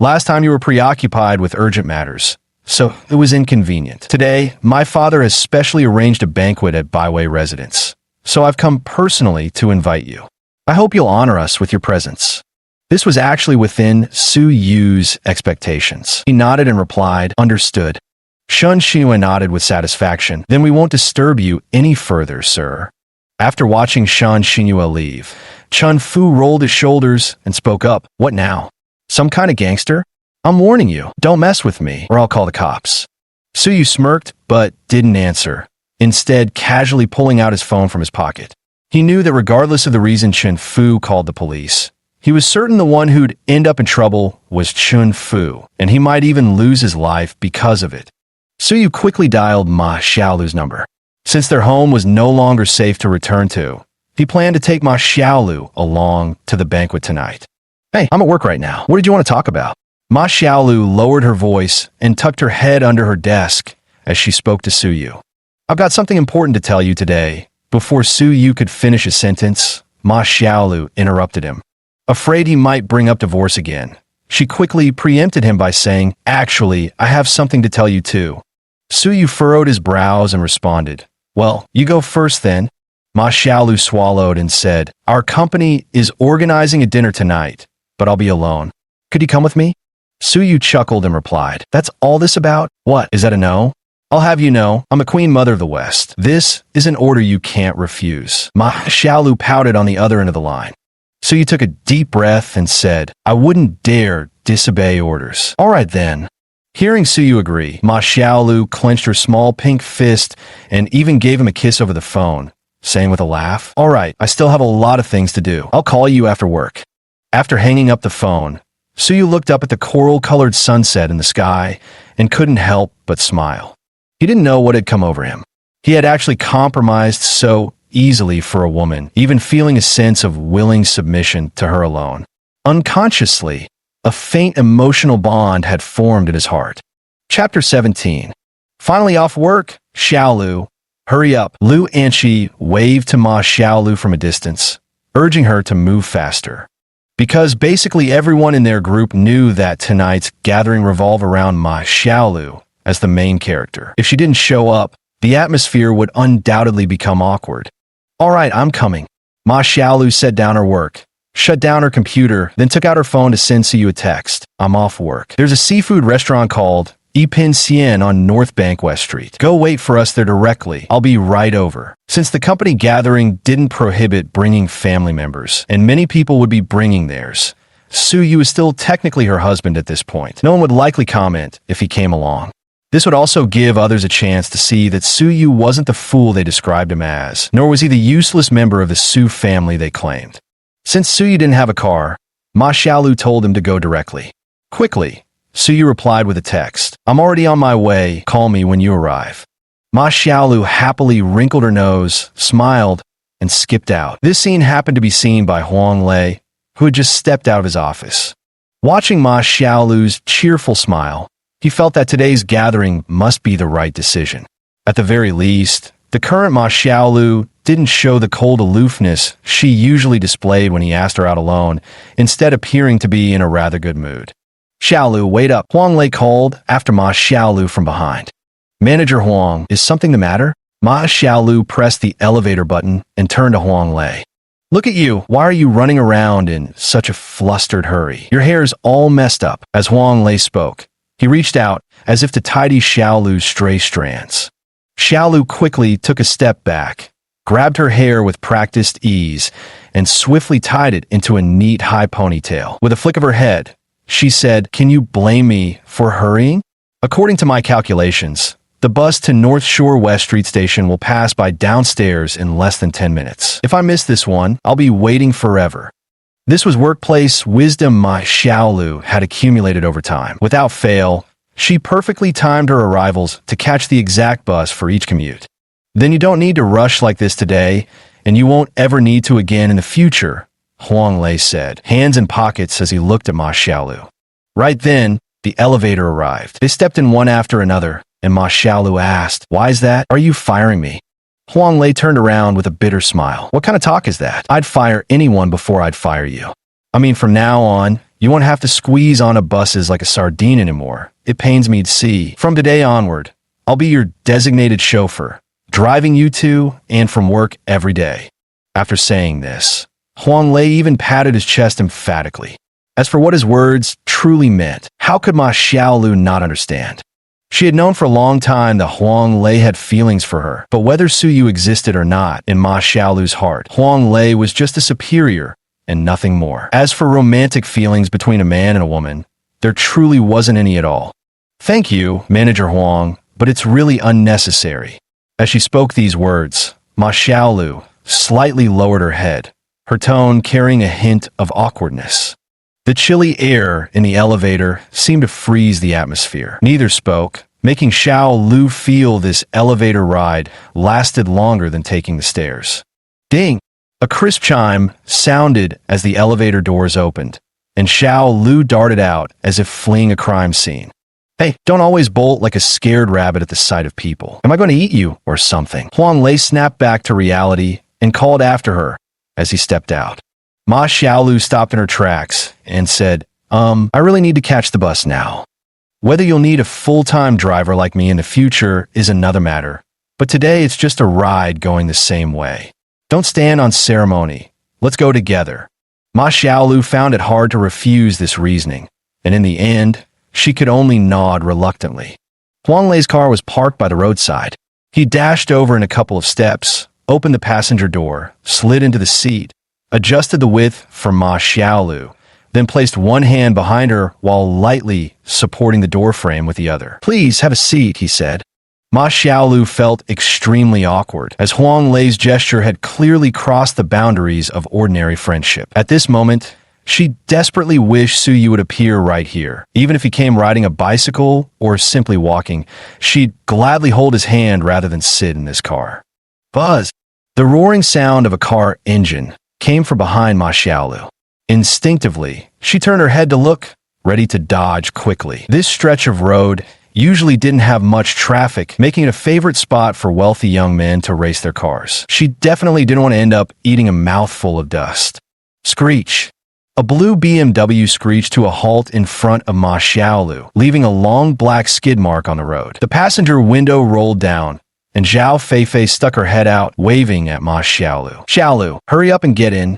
last time you were preoccupied with urgent matters, so it was inconvenient. Today, my father has specially arranged a banquet at Baiwei residence, so I've come personally to invite you. I hope you'll honor us with your presence." This was actually within Su Yu's expectations. He nodded and replied, "Understood." Shun Xinhua nodded with satisfaction. "Then we won't disturb you any further, sir." After watching Shan Xinhua leave, Chun Fu rolled his shoulders and spoke up. "What now? Some kind of gangster? I'm warning you, don't mess with me, or I'll call the cops." Su Yu smirked, but didn't answer, instead casually pulling out his phone from his pocket. He knew that regardless of the reason Chun Fu called the police, he was certain the one who'd end up in trouble was Chun Fu, and he might even lose his life because of it. Su Yu quickly dialed Ma Xiaolu's number. Since their home was no longer safe to return to, he planned to take Ma Xiaolu along to the banquet tonight. "Hey, I'm at work right now. What did you want to talk about?" Ma Xiaolu lowered her voice and tucked her head under her desk as she spoke to Su Yu. "I've got something important to tell you today." Before Su Yu could finish a sentence, Ma Xiaolu interrupted him. Afraid he might bring up divorce again, she quickly preempted him by saying, "Actually, I have something to tell you too." Su Yu furrowed his brows and responded, "Well, you go first then." Ma Xiaolu swallowed and said, "Our company is organizing a dinner tonight, but I'll be alone. Could you come with me?" Su Yu chuckled and replied, "That's all this about? What, is that a no? I'll have you know, I'm a queen mother of the West. This is an order you can't refuse." Ma Xiaolu pouted on the other end of the line. Su Yu took a deep breath and said, "I wouldn't dare disobey orders." "All right then." Hearing Su Yu agree, Ma Xiaolu clenched her small pink fist and even gave him a kiss over the phone, saying with a laugh, "All right, I still have a lot of things to do. I'll call you after work." After hanging up the phone, Su Yu looked up at the coral-colored sunset in the sky and couldn't help but smile. He didn't know what had come over him. He had actually compromised so easily for a woman, even feeling a sense of willing submission to her alone. Unconsciously, a faint emotional bond had formed in his heart. Chapter 17. Finally off work, Xiaolu. "Hurry up." Lu Anqi waved to Ma Xiaolu from a distance, urging her to move faster. Because basically everyone in their group knew that tonight's gathering revolved around Ma Xiaolu as the main character. If she didn't show up, the atmosphere would undoubtedly become awkward. "All right, I'm coming." Ma Xiaolu set down her work, shut down her computer, then took out her phone to send Su Yu a text. "I'm off work. There's a seafood restaurant called Yipin Xian on North Bank West Street. Go wait for us there directly. I'll be right over." Since the company gathering didn't prohibit bringing family members, and many people would be bringing theirs, Su Yu is still technically her husband at this point. No one would likely comment if he came along. This would also give others a chance to see that Su Yu wasn't the fool they described him as, nor was he the useless member of the Su family they claimed. Since Su Yu didn't have a car, Ma Xiaolu told him to go directly. Quickly, Su Yu replied with a text, "I'm already on my way. Call me when you arrive." Ma Xiaolu happily wrinkled her nose, smiled, and skipped out. This scene happened to be seen by Huang Lei, who had just stepped out of his office. Watching Ma Xiaolu's cheerful smile, he felt that today's gathering must be the right decision. At the very least, the current Ma Xiaolu didn't show the cold aloofness she usually displayed when he asked her out alone, instead appearing to be in a rather good mood. "Xiaolu, wait up," Huang Lei called after Ma Xiaolu from behind. "Manager Huang, is something the matter?" Ma Xiaolu pressed the elevator button and turned to Huang Lei. "Look at you. Why are you running around in such a flustered hurry? Your hair's all messed up." As Huang Lei spoke, he reached out as if to tidy Xiaolu's stray strands. Xiaolu quickly took a step back, grabbed her hair with practiced ease, and swiftly tied it into a neat high ponytail. With a flick of her head, she said, "Can you blame me for hurrying? According to my calculations, the bus to North Shore West Street Station will pass by downstairs in less than 10 minutes. If I miss this one, I'll be waiting forever." This was workplace wisdom Ma Xiaolu had accumulated over time. Without fail, she perfectly timed her arrivals to catch the exact bus for each commute. "Then you don't need to rush like this today, and you won't ever need to again in the future," Huang Lei said, hands in pockets as he looked at Ma Xiaolu. Right then, the elevator arrived. They stepped in one after another, and Ma Xiaolu asked, "Why is that? Are you firing me?" Huang Lei turned around with a bitter smile. "What kind of talk is that? I'd fire anyone before I'd fire you. I mean, from now on, you won't have to squeeze onto buses like a sardine anymore. It pains me to see. From today onward, I'll be your designated chauffeur, driving you to and from work every day." After saying this, Huang Lei even patted his chest emphatically. As for what his words truly meant, how could Ma Xiaolu not understand? She had known for a long time that Huang Lei had feelings for her, but whether Su Yu existed or not in Ma Xiaolu's heart, Huang Lei was just a superior and nothing more. As for romantic feelings between a man and a woman, there truly wasn't any at all. Thank you, Manager Huang, but it's really unnecessary. As she spoke these words, Ma Xiaolu slightly lowered her head, her tone carrying a hint of awkwardness. The chilly air in the elevator seemed to freeze the atmosphere. Neither spoke, making Xiao Lu feel this elevator ride lasted longer than taking the stairs. Ding! A crisp chime sounded as the elevator doors opened, and Xiao Lu darted out as if fleeing a crime scene. Hey, don't always bolt like a scared rabbit at the sight of people. Am I going to eat you or something? Huang Lei snapped back to reality and called after her as he stepped out. Ma Xiaolu stopped in her tracks and said, I really need to catch the bus now. Whether you'll need a full-time driver like me in the future is another matter, but today it's just a ride going the same way. Don't stand on ceremony. Let's go together. Ma Xiaolu found it hard to refuse this reasoning, and in the end, she could only nod reluctantly. Huang Lei's car was parked by the roadside. He dashed over in a couple of steps, opened the passenger door, slid into the seat, adjusted the width for Ma Xiaolu, then placed one hand behind her while lightly supporting the doorframe with the other. Please have a seat, he said. Ma Xiaolu felt extremely awkward, as Huang Lei's gesture had clearly crossed the boundaries of ordinary friendship. At this moment, she desperately wished Su Yu would appear right here. Even if he came riding a bicycle or simply walking, she'd gladly hold his hand rather than sit in this car. Buzz! The roaring sound of a car engine came from behind Ma Xiaolu. Instinctively, she turned her head to look, ready to dodge quickly. This stretch of road usually didn't have much traffic, making it a favorite spot for wealthy young men to race their cars. She definitely didn't want to end up eating a mouthful of dust. Screech! A blue BMW screeched to a halt in front of Ma Xiaolu, leaving a long black skid mark on the road. The passenger window rolled down, and Zhao Feifei stuck her head out, waving at Ma Xiaolu. Xiaolu, hurry up and get in.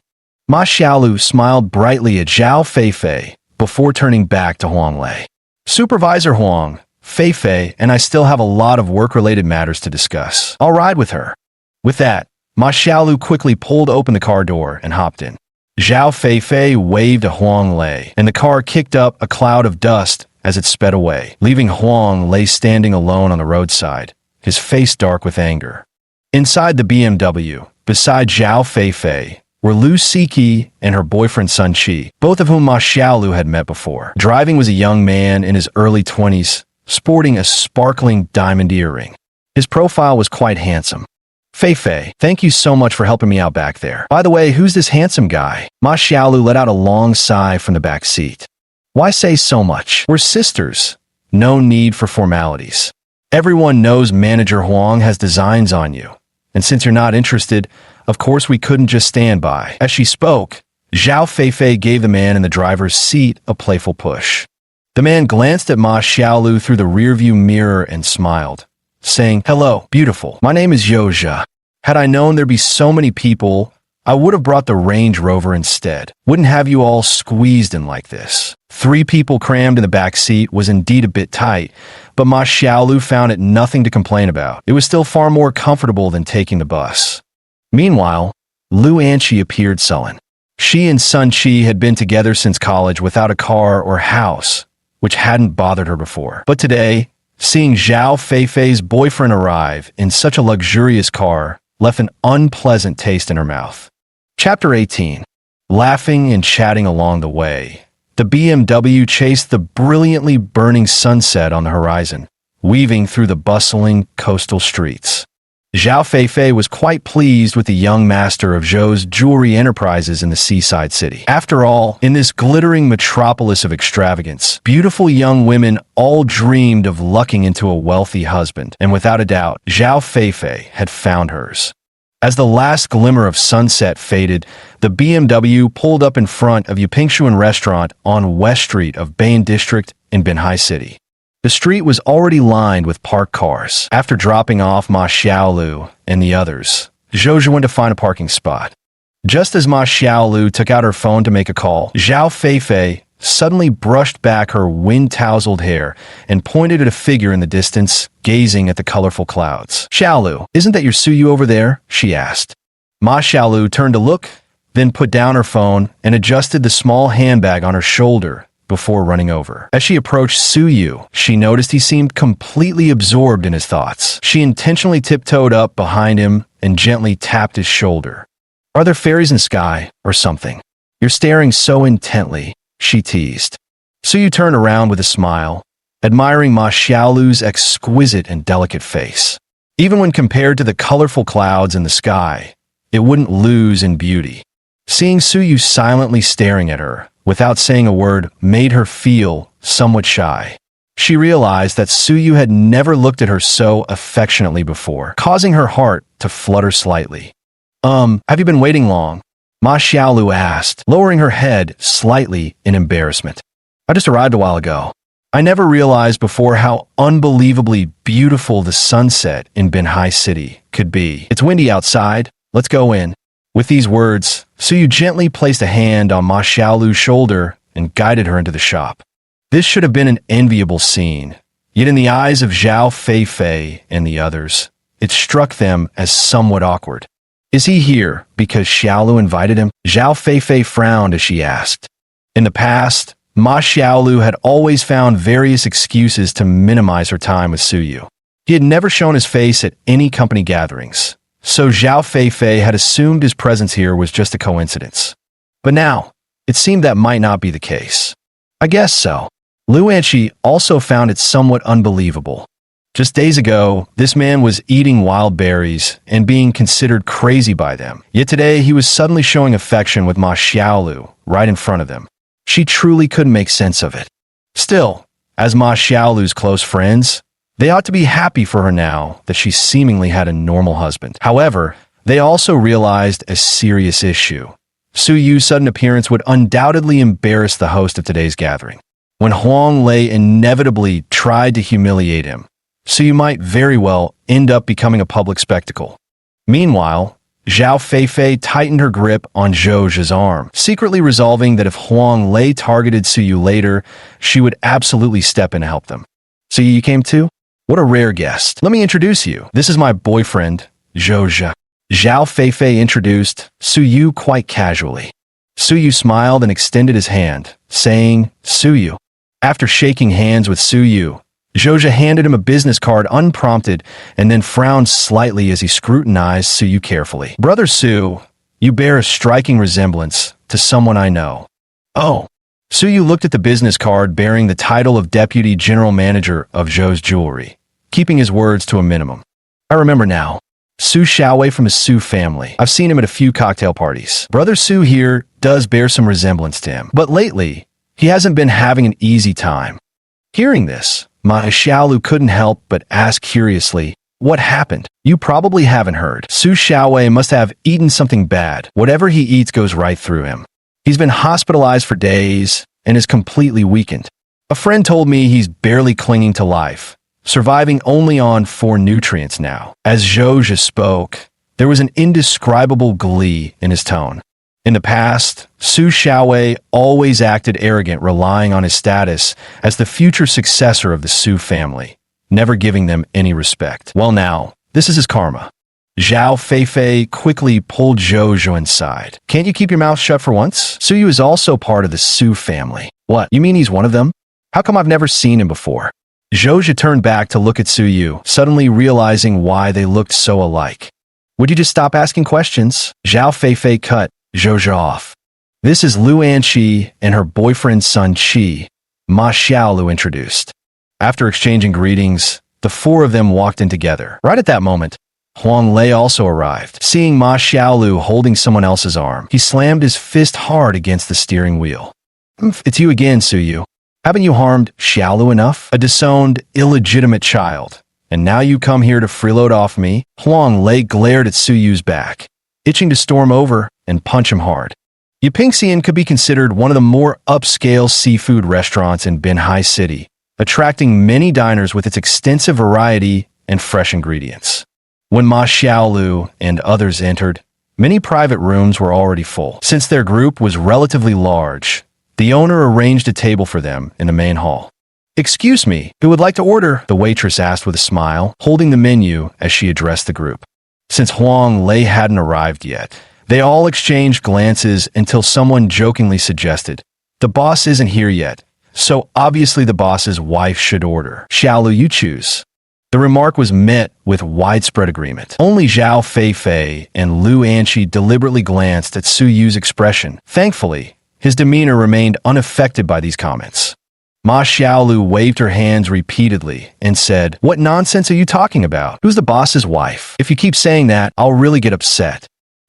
Ma Xiaolu smiled brightly at Zhao Feifei before turning back to Huang Lei. Supervisor Huang, Feifei and I still have a lot of work-related matters to discuss. I'll ride with her. With that, Ma Xiaolu quickly pulled open the car door and hopped in. Zhao Feifei waved at Huang Lei, and the car kicked up a cloud of dust as it sped away, leaving Huang Lei standing alone on the roadside, his face dark with anger. Inside the BMW, beside Zhao Feifei, were Lu Siqi and her boyfriend Sun Qi, both of whom Ma Xiaolu had met before. Driving was a young man in his early 20s, sporting a sparkling diamond earring. His profile was quite handsome. Feifei, thank you so much for helping me out back there. By the way, who's this handsome guy? Ma Xiaolu let out a long sigh from the back seat. Why say so much? We're sisters. No need for formalities. Everyone knows Manager Huang has designs on you. And since you're not interested, of course we couldn't just stand by. As she spoke, Zhao Feifei gave the man in the driver's seat a playful push. The man glanced at Ma Xiaolu through the rearview mirror and smiled, saying, "Hello, beautiful. My name is Yo Zha. Had I known there'd be so many people, I would have brought the Range Rover instead. Wouldn't have you all squeezed in like this." 3 people crammed in the back seat was indeed a bit tight, but Ma Xiaolu found it nothing to complain about. It was still far more comfortable than taking the bus. Meanwhile, Lu Anqi appeared sullen. She and Sun Qi had been together since college without a car or house, which hadn't bothered her before. But today, seeing Zhao Feifei's boyfriend arrive in such a luxurious car left an unpleasant taste in her mouth. Chapter 18. Laughing and chatting along the way, the BMW chased the brilliantly burning sunset on the horizon, weaving through the bustling coastal streets. Zhao Feifei was quite pleased with the young master of Zhou's jewelry enterprises in the seaside city. After all, in this glittering metropolis of extravagance, beautiful young women all dreamed of lucking into a wealthy husband, and without a doubt, Zhao Feifei had found hers. As the last glimmer of sunset faded, the BMW pulled up in front of Yupingshuan Restaurant on West Street of Bain District in Binhai City. The street was already lined with parked cars. After dropping off Ma Xiaolu and the others, Zhou went to find a parking spot. Just as Ma Xiaolu took out her phone to make a call, Zhao Feifei suddenly brushed back her wind-tousled hair and pointed at a figure in the distance, gazing at the colorful clouds. "Xiaolu, isn't that your Suyu over there?" she asked. Ma Xiaolu turned to look, then put down her phone and adjusted the small handbag on her shoulder before running over. As she approached Suyu, she noticed he seemed completely absorbed in his thoughts. She intentionally tiptoed up behind him and gently tapped his shoulder. "Are there fairies in the sky or something? You're staring so intently," she teased. Suyu turned around with a smile, admiring Ma Xiaolu's exquisite and delicate face. Even when compared to the colorful clouds in the sky, it wouldn't lose in beauty. Seeing Suyu silently staring at her, without saying a word, made her feel somewhat shy. She realized that Suyu had never looked at her so affectionately before, causing her heart to flutter slightly. Have you been waiting long?" Ma Xiaolu asked, lowering her head slightly in embarrassment. "I just arrived a while ago. I never realized before how unbelievably beautiful the sunset in Binhai City could be. It's windy outside. Let's go in." With these words, Suyu gently placed a hand on Ma Xiaolu's shoulder and guided her into the shop. This should have been an enviable scene, yet in the eyes of Zhao Feifei and the others, it struck them as somewhat awkward. "Is he here because Xiaolu invited him?" Zhao Feifei frowned as she asked. In the past, Ma Xiaolu had always found various excuses to minimize her time with Suyu. He had never shown his face at any company gatherings, so Zhao Feifei had assumed his presence here was just a coincidence. But now, it seemed that might not be the case. I guess so. Lu Anqi also found it somewhat unbelievable. Just days ago, this man was eating wild berries and being considered crazy by them. Yet today, he was suddenly showing affection with Ma Xiaolu right in front of them. She truly couldn't make sense of it. Still, as Ma Xiaolu's close friends, they ought to be happy for her now that she seemingly had a normal husband. However, they also realized a serious issue. Suyu's sudden appearance would undoubtedly embarrass the host of today's gathering. When Huang Lei inevitably tried to humiliate him, Suyu might very well end up becoming a public spectacle. Meanwhile, Zhao Feifei tightened her grip on Zhou Zhe's arm, secretly resolving that if Huang Lei targeted Suyu later, she would absolutely step in to help them. "Suyu, you came too? What a rare guest. Let me introduce you. This is my boyfriend, Zhou Zhe." Zhao Feifei introduced Suyu quite casually. Suyu smiled and extended his hand, saying, "Suyu." After shaking hands with Suyu, Zhou Zhe handed him a business card unprompted and then frowned slightly as he scrutinized Suyu carefully. "Brother Su, you bear a striking resemblance to someone I know." "Oh." Suyu looked at the business card bearing the title of Deputy General Manager of Zhou's Jewelry, keeping his words to a minimum. "I remember now. Su Xiaowei from his Su family. I've seen him at a few cocktail parties. Brother Su here does bear some resemblance to him, but lately, he hasn't been having an easy time." Hearing this, Ma Xiaolu couldn't help but ask curiously, "What happened?" "You probably haven't heard. Su Xiaowei must have eaten something bad. Whatever he eats goes right through him. He's been hospitalized for days and is completely weakened. A friend told me he's barely clinging to life, surviving only on 4 nutrients now." As Zhou Zhe spoke, there was an indescribable glee in his tone. In the past, Su Xiaowei always acted arrogant, relying on his status as the future successor of the Su family, never giving them any respect. Well now, this is his karma. Zhao Feifei quickly pulled Zhou Zhe inside. "Can't you keep your mouth shut for once? Suyu is also part of the Su family." "What, you mean he's one of them? How come I've never seen him before?" Zhou Zhe turned back to look at Suyu, suddenly realizing why they looked so alike. "Would you just stop asking questions?" Zhao Feifei cut Zhou Zhe off. "This is Lu Anqi and her boyfriend's son Qi," Ma Xiaolu introduced. After exchanging greetings, the 4 of them walked in together. Right at that moment, Huang Lei also arrived. Seeing Ma Xiaolu holding someone else's arm, he slammed his fist hard against the steering wheel. "It's you again, Suyu. Haven't you harmed Xiaolu enough? A disowned, illegitimate child. And now you come here to freeload off me?" Huang Lei glared at Suyu's back, itching to storm over and punch him hard. Yipingxian could be considered one of the more upscale seafood restaurants in Binhai City, attracting many diners with its extensive variety and fresh ingredients. When Ma Xiaolu and others entered, Many private rooms were already full. Since their group was relatively large, the owner arranged a table for them in the main hall. "Excuse me, who would like to order?" the waitress asked with a smile, holding the menu as she addressed the group. Since Huang Lei hadn't arrived yet, they all exchanged glances until someone jokingly suggested, "The boss isn't here yet, so obviously the boss's wife should order. Xiaolu, you choose." The remark was met with widespread agreement. Only Zhao Feifei and Lu Anqi deliberately glanced at Su Yu's expression. Thankfully, his demeanor remained unaffected by these comments. Ma Xiaolu waved her hands repeatedly and said, "What nonsense are you talking about? Who's the boss's wife? If you keep saying that, I'll really get upset."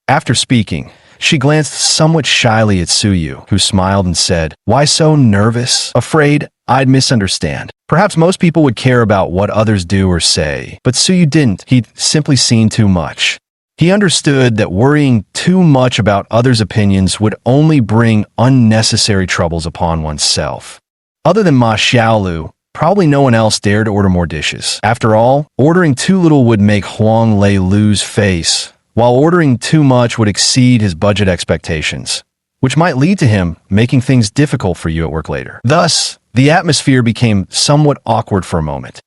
After speaking, she glanced somewhat shyly at Su Yu, who smiled and said, "Why so nervous? Afraid I'd misunderstand. Perhaps most people would care about what others do or say, but Su Yu didn't. He'd simply seen too much. He understood that worrying too much about others' opinions would only bring unnecessary troubles upon oneself. Other than Ma Xiaolu, probably no one else dared order more dishes. After all, ordering too little would make Huang Lei lose face, while ordering too much would exceed his budget expectations, which might lead to him making things difficult for you at work later. Thus, the atmosphere became somewhat awkward for a moment.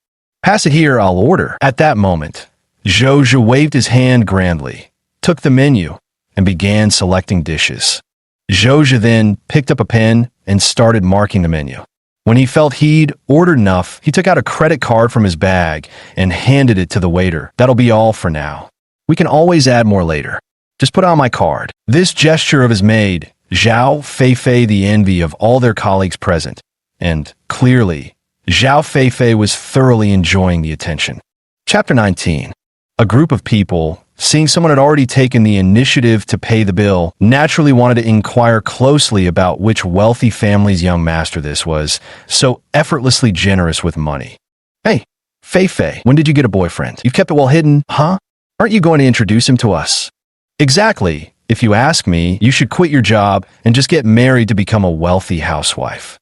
"Pass it here, I'll order." At that moment, Zhou Zhe waved his hand grandly, took the menu, and began selecting dishes. Zhou Zhe then picked up a pen and started marking the menu. When he felt he'd ordered enough, he took out a credit card from his bag and handed it to the waiter. "That'll be all for now. We can always add more later. Just put on my card." This gesture of his made Zhao Feifei the envy of all their colleagues present, and clearly, Zhao Feifei was thoroughly enjoying the attention. Chapter 19. A group of people, seeing someone had already taken the initiative to pay the bill, naturally wanted to inquire closely about which wealthy family's young master this was, so effortlessly generous with money. "Hey, Feifei, when did you get a boyfriend? You've kept it well hidden, huh? Aren't you going to introduce him to us?" "Exactly. If you ask me, you should quit your job and just get married to become a wealthy housewife."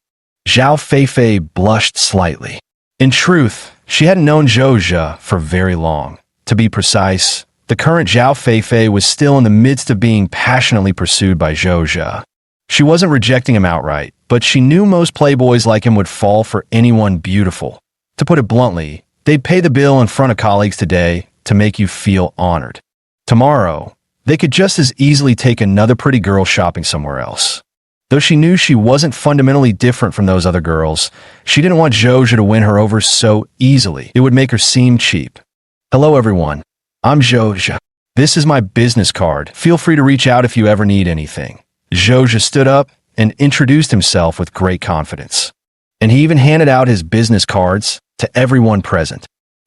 Zhao Feifei blushed slightly. In truth, she hadn't known Zhou Zhe for very long. To be precise, the current Zhao Feifei was still in the midst of being passionately pursued by Zhou Zhe. She wasn't rejecting him outright, but she knew most playboys like him would fall for anyone beautiful. To put it bluntly, they'd pay the bill in front of colleagues today to make you feel honored. Tomorrow, they could just as easily take another pretty girl shopping somewhere else. Though she knew she wasn't fundamentally different from those other girls, she didn't want Zhou Zhe to win her over so easily. It would make her seem cheap. "Hello everyone, I'm Zhou Zhe. This is my business card. Feel free to reach out if you ever need anything." Zhou Zhe stood up and introduced himself with great confidence. And he even handed out his business cards to everyone present.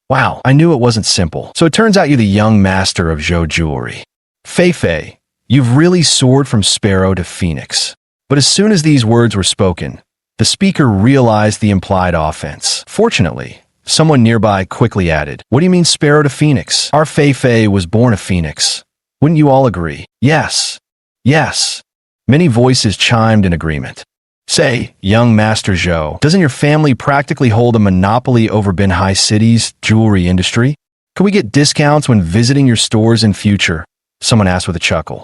"Wow, I knew it wasn't simple. So it turns out you're the young master of Zhou Jewelry. Feifei, you've really soared from sparrow to phoenix." But as soon as these words were spoken, the speaker realized the implied offense. Fortunately, someone nearby quickly added, "What do you mean sparrow to phoenix? Our Feifei was born a phoenix. Wouldn't you all agree?" "Yes. Yes." Many voices chimed in agreement. "Say, young Master Zhou, doesn't your family practically hold a monopoly over Binhai City's jewelry industry? Can we get discounts when visiting your stores in future?" someone asked with a chuckle.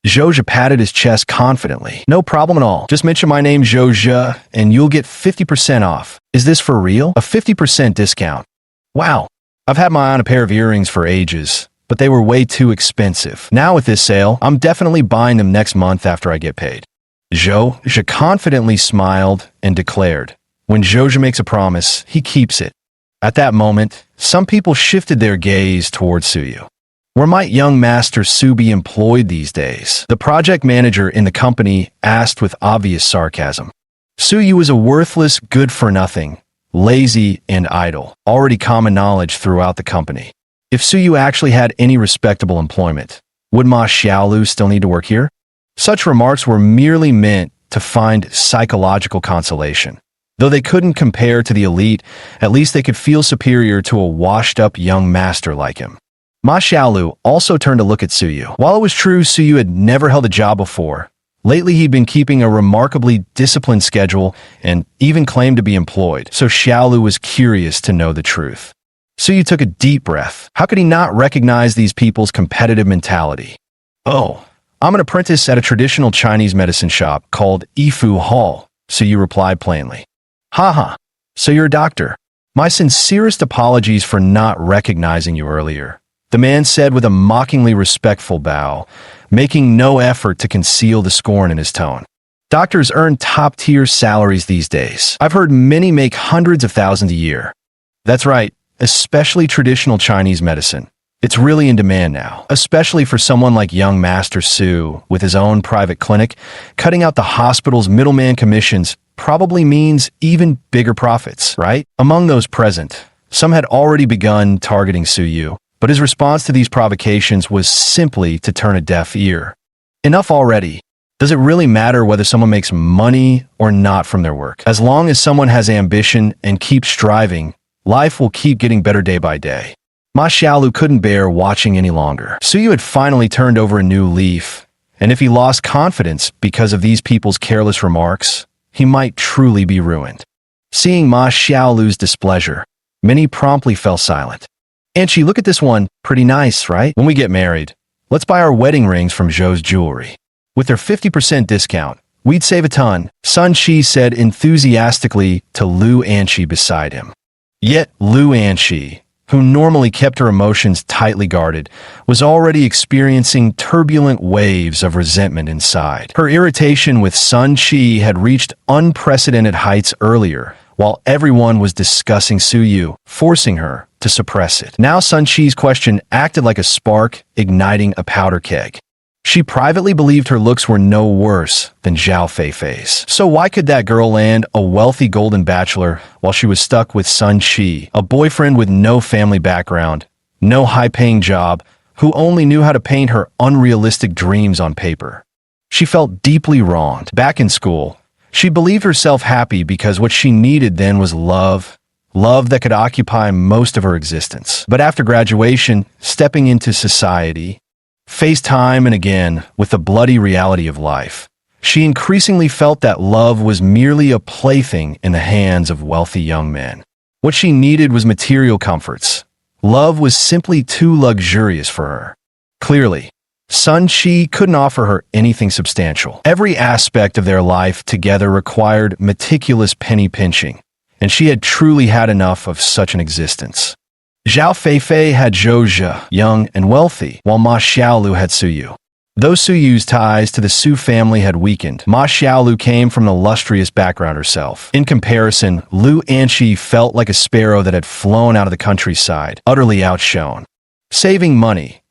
Zhou Zhe patted his chest confidently. "No problem at all. Just mention my name, Zhou Zhe, and you'll get 50% off. Is this for real? A 50% discount? Wow. I've had my eye on a pair of earrings for ages, but they were way too expensive. Now with this sale, I'm definitely buying them next month after I get paid." Zhou Zhe confidently smiled and declared, "When Zhou Zhe makes a promise, he keeps it." At that moment, some people shifted their gaze towards Su Yu. Where might young Master Su be employed these days? The project manager in the company asked with obvious sarcasm. Su Yu was a worthless, good-for-nothing, lazy, and idle, already common knowledge throughout the company. If Su Yu actually had any respectable employment, would Ma Xiaolu still need to work here? Such remarks were merely meant to find psychological consolation. Though they couldn't compare to the elite, at least they could feel superior to a washed-up young master like him. Ma Xiaolu also turned to look at Su Yu. While it was true Su Yu had never held a job before, lately he'd been keeping a remarkably disciplined schedule and even claimed to be employed, so Xiaolu was curious to know the truth. Su Yu took a deep breath. How could he not recognize these people's competitive mentality? Oh, I'm an apprentice at a traditional Chinese medicine shop called Yifu Hall, Suyu replied plainly. Haha, so you're a doctor. My sincerest apologies for not recognizing you earlier, the man said with a mockingly respectful bow, making no effort to conceal the scorn in his tone. Doctors earn top-tier salaries these days. I've heard many make hundreds of thousands a year. That's right, especially traditional Chinese medicine. It's really in demand now, especially for someone like young Master Su with his own private clinic. Cutting out the hospital's middleman commissions probably means even bigger profits, right? Among those present, some had already begun targeting Su Yu, but his response to these provocations was simply to turn a deaf ear. Enough already. Does it really matter whether someone makes money or not from their work? As long as someone has ambition and keeps striving, life will keep getting better day by day. Ma Xiaolu couldn't bear watching any longer. Su Yu had finally turned over a new leaf, and if he lost confidence because of these people's careless remarks, he might truly be ruined. Seeing Ma Xiaolu's displeasure, many promptly fell silent. Anchi, look at this one. Pretty nice, right? When we get married, let's buy our wedding rings from Zhou's jewelry. With their 50% discount, we'd save a ton, Sun Shi said enthusiastically to Lu Anqi beside him. Yet Lu Anqi, who normally kept her emotions tightly guarded, was already experiencing turbulent waves of resentment inside. Her irritation with Sun Shi had reached unprecedented heights earlier, while everyone was discussing Su Yu, forcing her to suppress it. Now Sun Shi's question acted like a spark, igniting a powder keg. She privately believed her looks were no worse than Zhao Feifei's. So why could that girl land a wealthy golden bachelor while she was stuck with Sun Shi, a boyfriend with no family background, no high-paying job, who only knew how to paint her unrealistic dreams on paper? She felt deeply wronged. Back in school, she believed herself happy because what she needed then was love that could occupy most of her existence. But after graduation, stepping into society, faced time and again with the bloody reality of life, she increasingly felt that love was merely a plaything in the hands of wealthy young men. What she needed was material comforts. Love was simply too luxurious for her. Clearly, Sun Shi couldn't offer her anything substantial. Every aspect of their life together required meticulous penny pinching, and she had truly had enough of such an existence. Zhao Feifei had Zhou Zhe, young and wealthy, while Ma Xiaolu had Su Yu. Though Su Yu's ties to the Su family had weakened, Ma Xiaolu came from an illustrious background herself. In comparison, Lu Anqi felt like a sparrow that had flown out of the countryside, utterly outshone. Saving money.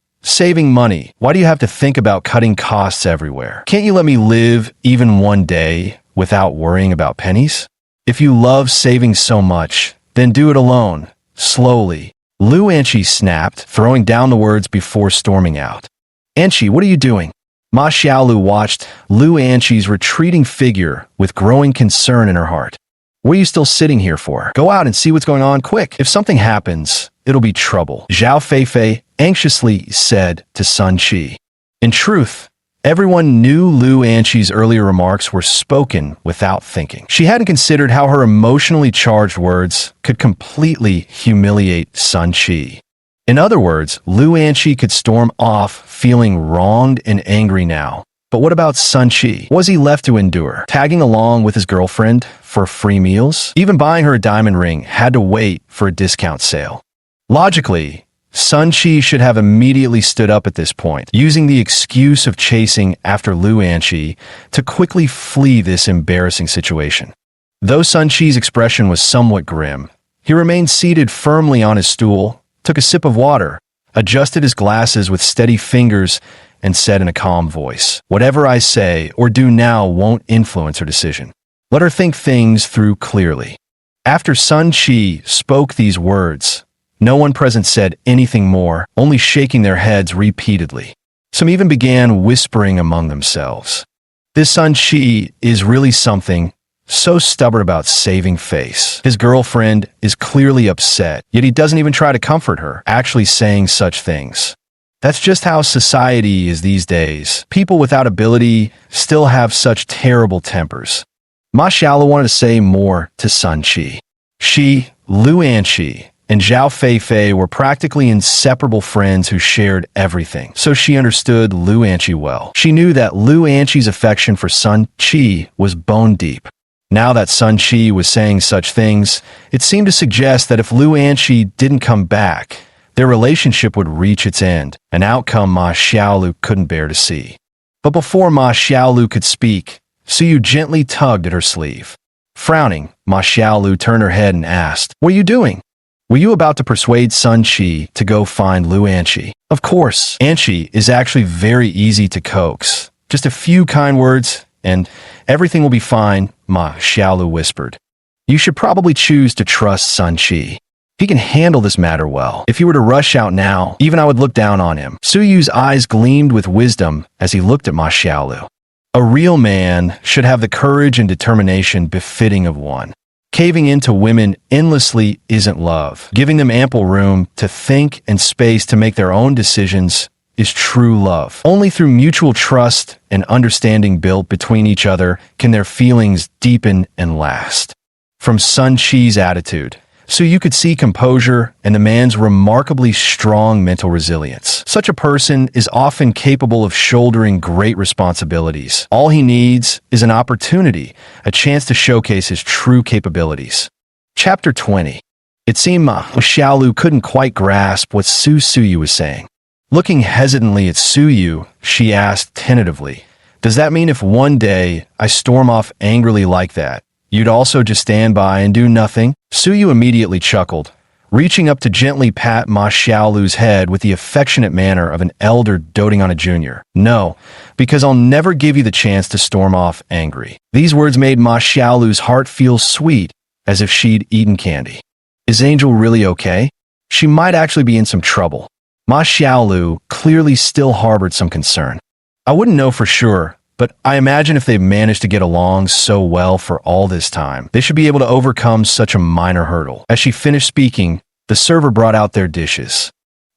Why do you have to think about cutting costs everywhere? Can't you let me live even one day without worrying about pennies? If you love saving so much, then do it alone, slowly. Lu Anqi snapped, throwing down the words before storming out. Anqi, what are you doing? Ma Xiaolu watched Lu Anqi's retreating figure with growing concern in her heart. What are you still sitting here for? Go out and see what's going on, quick. If something happens, it'll be trouble, Zhao Feifei anxiously said to Sun Shi. In truth, everyone knew Lu Anqi's earlier remarks were spoken without thinking. She hadn't considered how her emotionally charged words could completely humiliate Sun Shi. In other words, Lu Anqi could storm off feeling wronged and angry now. But what about Sun Shi? Was he left to endure, tagging along with his girlfriend for free meals? Even buying her a diamond ring had to wait for a discount sale. Logically, Sun Shi should have immediately stood up at this point, using the excuse of chasing after Lu Anqi to quickly flee this embarrassing situation. Though Sun Shi's expression was somewhat grim, he remained seated firmly on his stool, took a sip of water, adjusted his glasses with steady fingers, and said in a calm voice, "Whatever I say or do now won't influence her decision. Let her think things through clearly." After Sun Shi spoke these words, no one present said anything more, only shaking their heads repeatedly. Some even began whispering among themselves. This Sun Shi is really something, so stubborn about saving face. His girlfriend is clearly upset, yet he doesn't even try to comfort her, actually saying such things. That's just how society is these days. People without ability still have such terrible tempers. Ma Xiaolu wanted to say more to Sun Shi. Lu Anqi, and Zhao Feifei were practically inseparable friends who shared everything. So she understood Lu Anqi well. She knew that Lu Anqi's affection for Sun Qi was bone deep. Now that Sun Qi was saying such things, it seemed to suggest that if Lu Anqi didn't come back, their relationship would reach its end, an outcome Ma Xiaolu couldn't bear to see. But before Ma Xiaolu could speak, Suyu gently tugged at her sleeve. Frowning, Ma Xiaolu turned her head and asked, "What are you doing? Were you about to persuade Sun Qi to go find Lu Anqi?" "Of course. Anqi is actually very easy to coax. Just a few kind words, and everything will be fine," Ma Xiaolu whispered. "You should probably choose to trust Sun Qi. He can handle this matter well. If he were to rush out now, even I would look down on him." Suyu's eyes gleamed with wisdom as he looked at Ma Xiaolu. A real man should have the courage and determination befitting of one. Caving into women endlessly isn't love. Giving them ample room to think and space to make their own decisions is true love. Only through mutual trust and understanding built between each other can their feelings deepen and last. From Sun Qi's attitude, so you could see composure and the man's remarkably strong mental resilience. Such a person is often capable of shouldering great responsibilities. All he needs is an opportunity, a chance to showcase his true capabilities. Chapter 20. It seemed Ma Xiaolu couldn't quite grasp what Suyu was saying. Looking hesitantly at Suyu, she asked tentatively, "Does that mean if one day I storm off angrily like that, you'd also just stand by and do nothing?" Suyu immediately chuckled, reaching up to gently pat Ma Xiaolu's head with the affectionate manner of an elder doting on a junior. "No, because I'll never give you the chance to storm off angry." These words made Ma Xiaolu's heart feel sweet, as if she'd eaten candy. Is Angel really okay? She might actually be in some trouble. Ma Xiaolu clearly still harbored some concern. "I wouldn't know for sure, but I imagine if they've managed to get along so well for all this time, they should be able to overcome such a minor hurdle." As she finished speaking, the server brought out their dishes.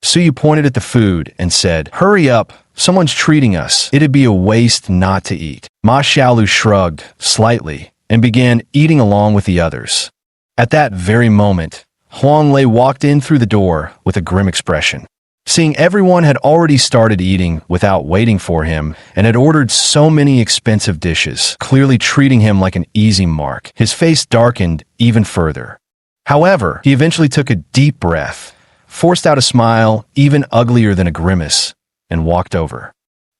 Suyu pointed at the food and said, "Hurry up, someone's treating us. It'd be a waste not to eat." Ma Xiaolu shrugged slightly and began eating along with the others. At that very moment, Huang Lei walked in through the door with a grim expression. Seeing everyone had already started eating without waiting for him and had ordered so many expensive dishes, clearly treating him like an easy mark, his face darkened even further. However, he eventually took a deep breath, forced out a smile even uglier than a grimace, and walked over.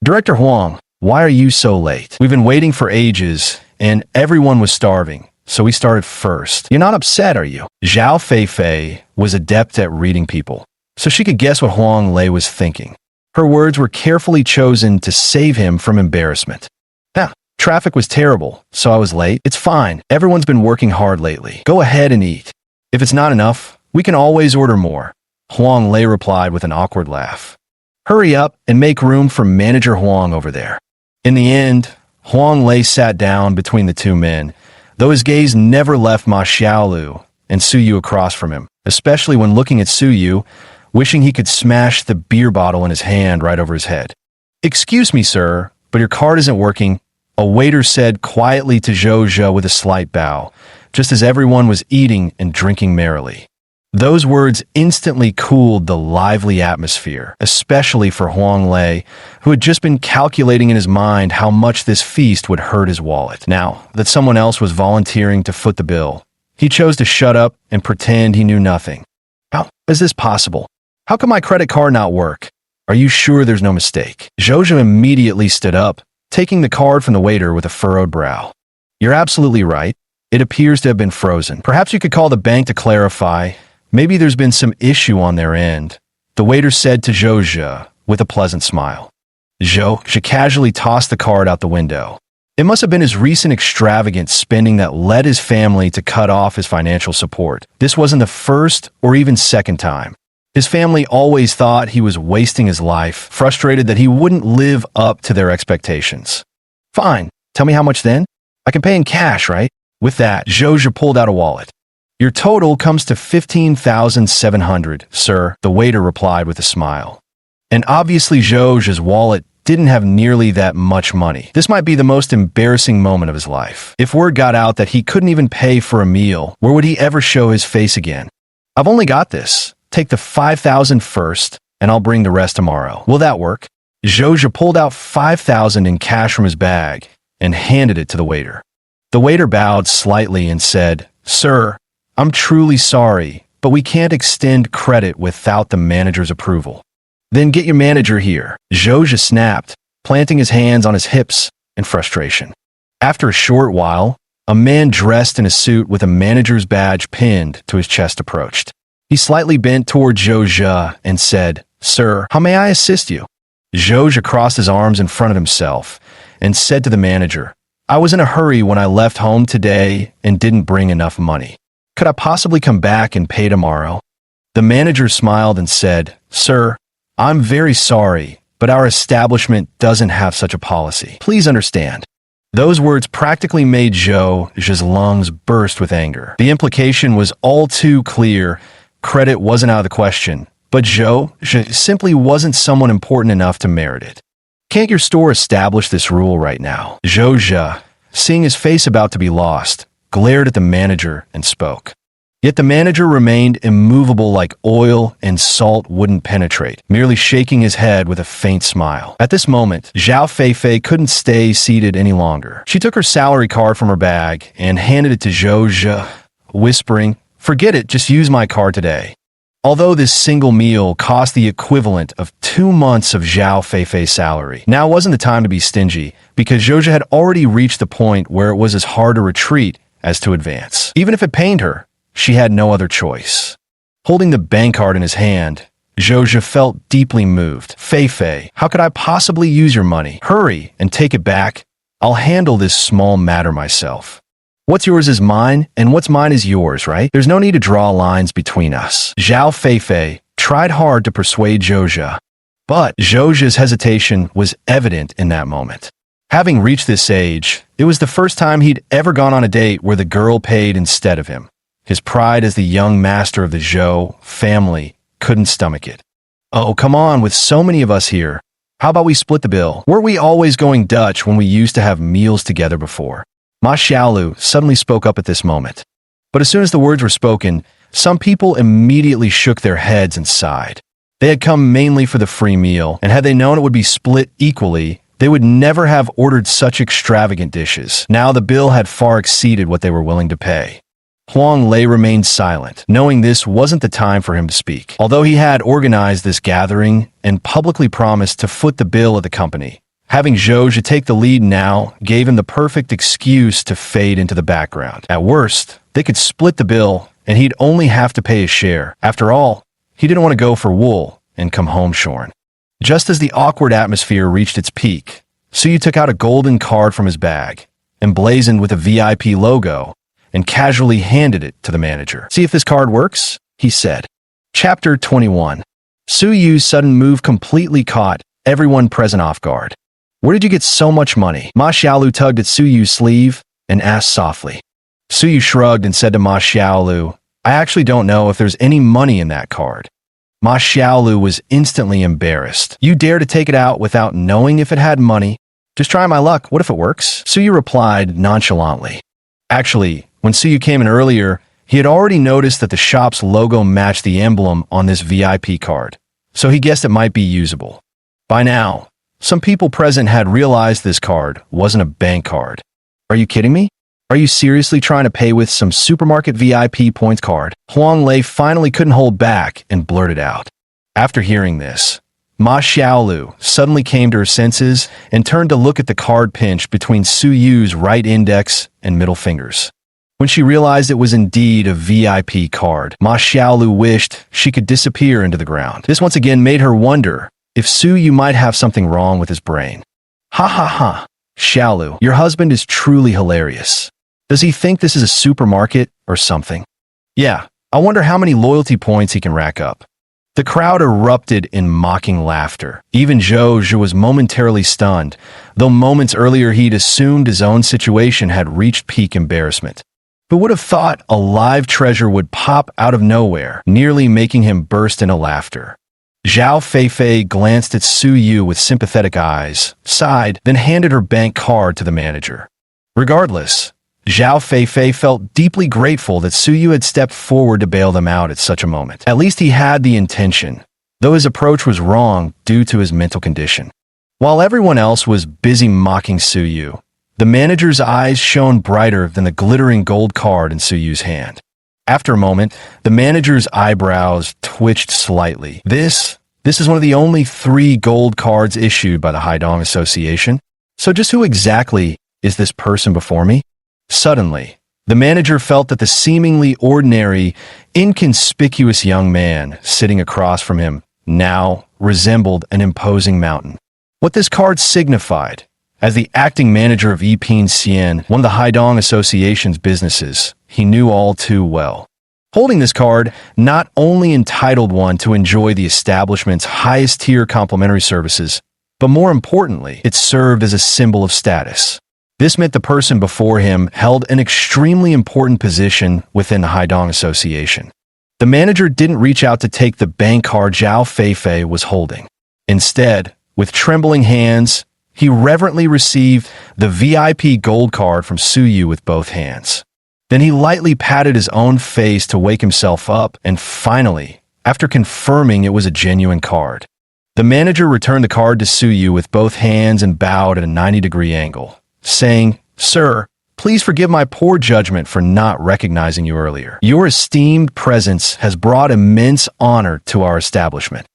"Director Huang, why are you so late? We've been waiting for ages, and everyone was starving, so we started first. You're not upset, are you?" Zhao Feifei was adept at reading people, so she could guess what Huang Lei was thinking. Her words were carefully chosen to save him from embarrassment. Traffic was terrible, so I was late. It's fine. Everyone's been working hard lately. Go ahead and eat. If it's not enough, we can always order more." Huang Lei replied with an awkward laugh. "Hurry up and make room for Manager Huang over there." In the end, Huang Lei sat down between the two men, though his gaze never left Ma Xiaolu and Suyu across from him, especially when looking at Suyu, wishing he could smash the beer bottle in his hand right over his head. "Excuse me, sir, but your card isn't working," a waiter said quietly to Zhou with a slight bow, just as everyone was eating and drinking merrily. Those words instantly cooled the lively atmosphere, especially for Huang Lei, who had just been calculating in his mind how much this feast would hurt his wallet. Now that someone else was volunteering to foot the bill, he chose to shut up and pretend he knew nothing. "How is this possible? How can my credit card not work? Are you sure there's no mistake?" Zhou immediately stood up, taking the card from the waiter with a furrowed brow. "You're absolutely right. It appears to have been frozen. Perhaps you could call the bank to clarify. Maybe there's been some issue on their end," the waiter said to Zhou with a pleasant smile. Zhou casually tossed the card out the window. It must have been his recent extravagant spending that led his family to cut off his financial support. This wasn't the first or even second time. His family always thought he was wasting his life, frustrated that he wouldn't live up to their expectations. "Fine, tell me how much then? I can pay in cash, right?" With that, Zhou pulled out a wallet. "Your total comes to 15,700, sir," the waiter replied with a smile. And obviously Zhou's wallet didn't have nearly that much money. This might be the most embarrassing moment of his life. If word got out that he couldn't even pay for a meal, where would he ever show his face again? I've only got this. Take the 5,000 first, and I'll bring the rest tomorrow. Will that work? Zhou pulled out 5,000 in cash from his bag and handed it to the waiter. The waiter bowed slightly and said, "Sir, I'm truly sorry, but we can't extend credit without the manager's approval." "Then get your manager here," Zhou snapped, planting his hands on his hips in frustration. After a short while, a man dressed in a suit with a manager's badge pinned to his chest approached. He slightly bent toward Zhou and said, "Sir, how may I assist you?" Zhou crossed his arms in front of himself and said to the manager, "I was in a hurry when I left home today and didn't bring enough money. Could I possibly come back and pay tomorrow?" The manager smiled and said, "Sir, I'm very sorry, but our establishment doesn't have such a policy. Please understand." Those words practically made Zhou's lungs burst with anger. The implication was all too clear. Credit wasn't out of the question, but Zhou simply wasn't someone important enough to merit it. "Can't your store establish this rule right now?" Zhou, seeing his face about to be lost, glared at the manager and spoke. Yet the manager remained immovable like oil and salt wouldn't penetrate, merely shaking his head with a faint smile. At this moment, Zhao Feifei couldn't stay seated any longer. She took her salary card from her bag and handed it to Zhou, whispering, "Forget it, just use my card today." Although this single meal cost the equivalent of 2 months of Zhao Feifei's salary, now wasn't the time to be stingy, because Zhou had already reached the point where it was as hard to retreat as to advance. Even if it pained her, she had no other choice. Holding the bank card in his hand, Zhou felt deeply moved. "Feifei, how could I possibly use your money? Hurry and take it back. I'll handle this small matter myself. What's yours is mine, and what's mine is yours, right? There's no need to draw lines between us." Zhao Feifei tried hard to persuade Zhou, but Zhou's hesitation was evident in that moment. Having reached this age, it was the first time he'd ever gone on a date where the girl paid instead of him. His pride as the young master of the Zhou family couldn't stomach it. "Oh, come on, with so many of us here. How about we split the bill? Weren't we always going Dutch when we used to have meals together before?" Ma Xiaolu suddenly spoke up at this moment. But as soon as the words were spoken, some people immediately shook their heads and sighed. They had come mainly for the free meal, and had they known it would be split equally, they would never have ordered such extravagant dishes. Now the bill had far exceeded what they were willing to pay. Huang Lei remained silent, knowing this wasn't the time for him to speak. Although he had organized this gathering and publicly promised to foot the bill of the company, having Zhou take the lead now gave him the perfect excuse to fade into the background. At worst, they could split the bill, and he'd only have to pay his share. After all, he didn't want to go for wool and come home shorn. Just as the awkward atmosphere reached its peak, Suyu took out a golden card from his bag, emblazoned with a VIP logo, and casually handed it to the manager. "See if this card works," he said. Chapter 21. Suyu's sudden move completely caught everyone present off guard. "Where did you get so much money?" Ma Xiaolu tugged at Suyu's sleeve and asked softly. Suyu shrugged and said to Ma Xiaolu, "I actually don't know if there's any money in that card." Ma Xiaolu was instantly embarrassed. "You dare to take it out without knowing if it had money? Just try my luck. What if it works?" Suyu replied nonchalantly. Actually, when Suyu came in earlier, he had already noticed that the shop's logo matched the emblem on this VIP card, so he guessed it might be usable. By now, some people present had realized this card wasn't a bank card. "Are you kidding me? Are you seriously trying to pay with some supermarket VIP points card?" Huang Lei finally couldn't hold back and blurted out. After hearing this, Ma Xiaolu suddenly came to her senses and turned to look at the card pinched between Suyu's right index and middle fingers. When she realized it was indeed a VIP card, Ma Xiaolu wished she could disappear into the ground. This once again made her wonder if Suyu might have something wrong with his brain. "Ha ha ha, Xiaolu, your husband is truly hilarious. Does he think this is a supermarket or something? Yeah, I wonder how many loyalty points he can rack up." The crowd erupted in mocking laughter. Even Zhou was momentarily stunned, though moments earlier he'd assumed his own situation had reached peak embarrassment. Who would have thought a live treasure would pop out of nowhere, nearly making him burst into laughter? Zhao Feifei glanced at Suyu with sympathetic eyes, sighed, then handed her bank card to the manager. Regardless, Zhao Feifei felt deeply grateful that Su Yu had stepped forward to bail them out at such a moment. At least he had the intention, though his approach was wrong due to his mental condition. While everyone else was busy mocking Su Yu, the manager's eyes shone brighter than the glittering gold card in Su Yu's hand. After a moment, the manager's eyebrows twitched slightly. This is one of the only 3 gold cards issued by the Haidong Association. So just who exactly is this person before me? Suddenly, the manager felt that the seemingly ordinary, inconspicuous young man sitting across from him now resembled an imposing mountain. What this card signified, as the acting manager of Yiping Xian, one of the Haidong Association's businesses, he knew all too well. Holding this card not only entitled one to enjoy the establishment's highest-tier complimentary services, but more importantly, it served as a symbol of status. This meant the person before him held an extremely important position within the Haidong Association. The manager didn't reach out to take the bank card Zhao Feifei was holding. Instead, with trembling hands, he reverently received the VIP gold card from Su Yu with both hands. Then he lightly patted his own face to wake himself up, and finally, after confirming it was a genuine card, the manager returned the card to Su Yu with both hands and bowed at a 90-degree angle, saying, "Sir, please forgive my poor judgment for not recognizing you earlier. Your esteemed presence has brought immense honor to our establishment."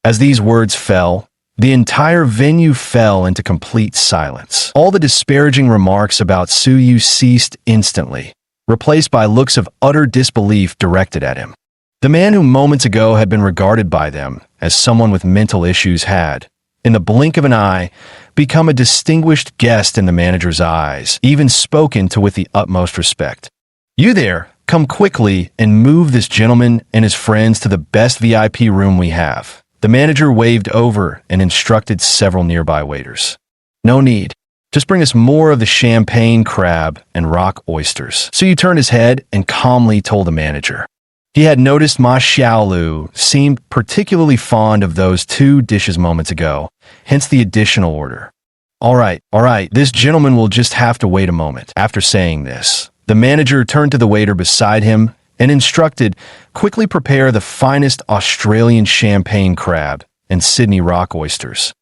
As these words fell, the entire venue fell into complete silence. All the disparaging remarks about Su Yu ceased instantly, replaced by looks of utter disbelief directed at him. The man who moments ago had been regarded by them as someone with mental issues had, in the blink of an eye, become a distinguished guest in the manager's eyes, even spoken to with the utmost respect. "You there, come quickly and move this gentleman and his friends to the best VIP room we have." The manager waved over and instructed several nearby waiters. "No need. Just bring us more of the champagne crab and rock oysters." So Yu turned his head and calmly told the manager. He had noticed Ma Xiaolu seemed particularly fond of those 2 dishes moments ago, hence the additional order. All right, this gentleman will just have to wait a moment." After saying this, the manager turned to the waiter beside him and instructed, "Quickly prepare the finest Australian champagne crab and Sydney rock oysters."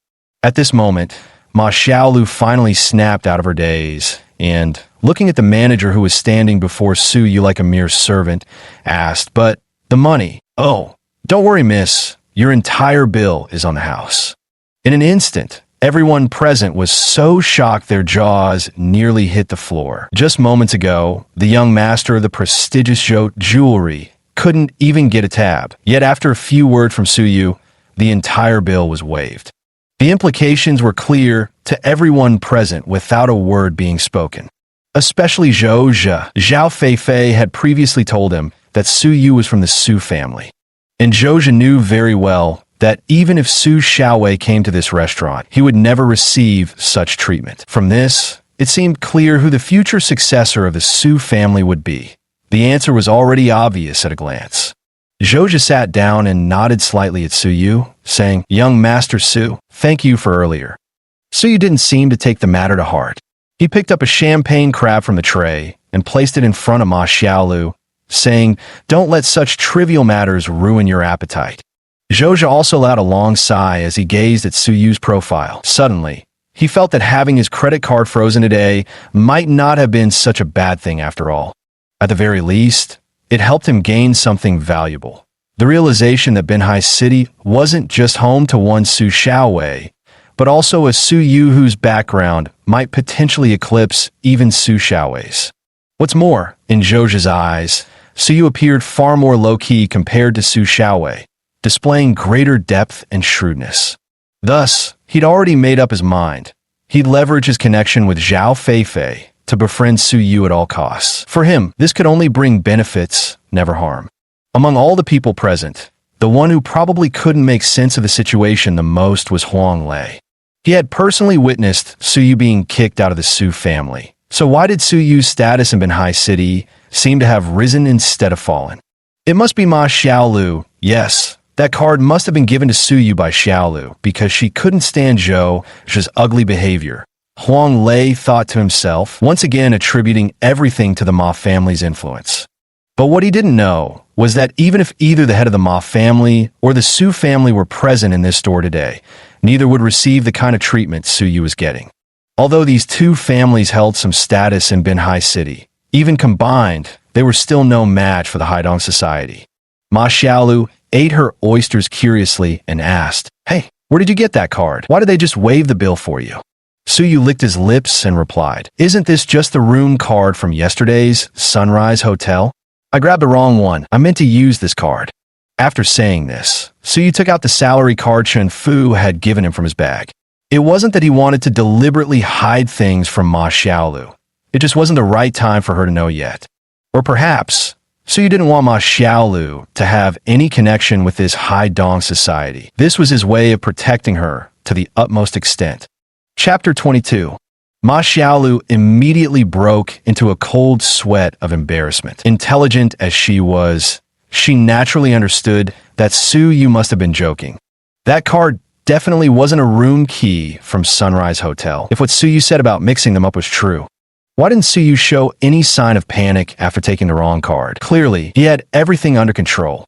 At this moment, Ma Xiaolu finally snapped out of her daze and, looking at the manager who was standing before Su Yu like a mere servant, asked, "But the money?" "Oh, don't worry, miss. Your entire bill is on the house." In an instant, everyone present was so shocked their jaws nearly hit the floor. Just moments ago, the young master of the prestigious Zhou jewelry couldn't even get a tab. Yet after a few words from Su Yu, the entire bill was waived. The implications were clear to everyone present without a word being spoken. Especially Zhou Zhe. Zhao Feifei had previously told him that Su Yu was from the Su family. And Zhou Zhe knew very well that even if Su Xiaowei came to this restaurant, he would never receive such treatment. From this, it seemed clear who the future successor of the Su family would be. The answer was already obvious at a glance. Zhou Zhe sat down and nodded slightly at Su Yu, saying, "Young Master Su, thank you for earlier." Su Yu didn't seem to take the matter to heart. He picked up a champagne crab from the tray and placed it in front of Ma Xiaolu, saying, "Don't let such trivial matters ruin your appetite." Zhou Zhe also let out a long sigh as he gazed at Su Yu's profile. Suddenly, he felt that having his credit card frozen today might not have been such a bad thing after all. At the very least, it helped him gain something valuable. The realization that Binhai City wasn't just home to one Su Xiaowei, but also a Su Yu whose background might potentially eclipse even Su Xiaowei's. What's more, in Zhou Zhe's eyes, Su Yu appeared far more low-key compared to Su Xiaowei, displaying greater depth and shrewdness. Thus, he'd already made up his mind. He'd leverage his connection with Zhao Feifei to befriend Su Yu at all costs. For him, this could only bring benefits, never harm. Among all the people present, the one who probably couldn't make sense of the situation the most was Huang Lei. He had personally witnessed Su Yu being kicked out of the Su family. So why did Su Yu's status in Binhai City seem to have risen instead of fallen? It must be Ma Xiaolu. Yes, that card must have been given to Su Yu by Xiaolu because she couldn't stand Zhou Zhe's ugly behavior, Huang Lei thought to himself, once again attributing everything to the Ma family's influence. But what he didn't know was that even if either the head of the Ma family or the Su family were present in this store today, neither would receive the kind of treatment Su Yu was getting. Although these two families held some status in Binhai City, even combined, they were still no match for the Haidong society. Ma Xiaolu ate her oysters curiously and asked, "Hey, where did you get that card? Why did they just waive the bill for you?" Su Yu licked his lips and replied, "Isn't this just the room card from yesterday's Sunrise Hotel? I grabbed the wrong one. I meant to use this card." After saying this, Su Yu took out the salary card Chen Fu had given him from his bag. It wasn't that he wanted to deliberately hide things from Ma Xiaolu. It just wasn't the right time for her to know yet. Or perhaps, Su Yu didn't want Ma Xiaolu to have any connection with this Haidong society. This was his way of protecting her to the utmost extent. Chapter 22. Ma Xiaolu immediately broke into a cold sweat of embarrassment. Intelligent as she was, she naturally understood that Su Yu must have been joking. That card definitely wasn't a room key from Sunrise Hotel, if what Su Yu said about mixing them up was true. Why didn't Su Yu show any sign of panic after taking the wrong card? Clearly, he had everything under control.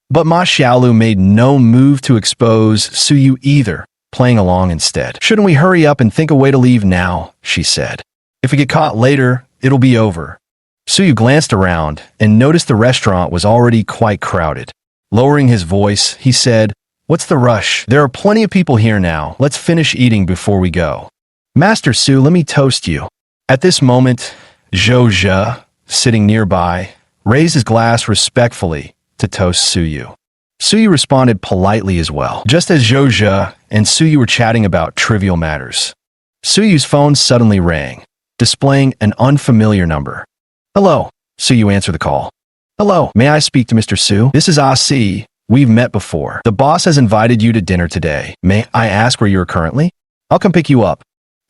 But Ma Xiaolu made no move to expose Su Yu either, playing along instead. "Shouldn't we hurry up and think a way to leave now?" she said. "If we get caught later, it'll be over." Su Yu glanced around and noticed the restaurant was already quite crowded. Lowering his voice, he said, "What's the rush? There are plenty of people here now. Let's finish eating before we go." "Master Su, let me toast you." At this moment, Zhou Zhe, sitting nearby, raised his glass respectfully to toast Su Yu. Su Yu responded politely as well, just as Zhou Zhe and Su Yu were chatting about trivial matters. Su Yu's phone suddenly rang, displaying an unfamiliar number. "Hello," Su Yu answered the call. "Hello, may I speak to Mr. Su? This is Ah Si. We've met before. The boss has invited you to dinner today. May I ask where you are currently? I'll come pick you up."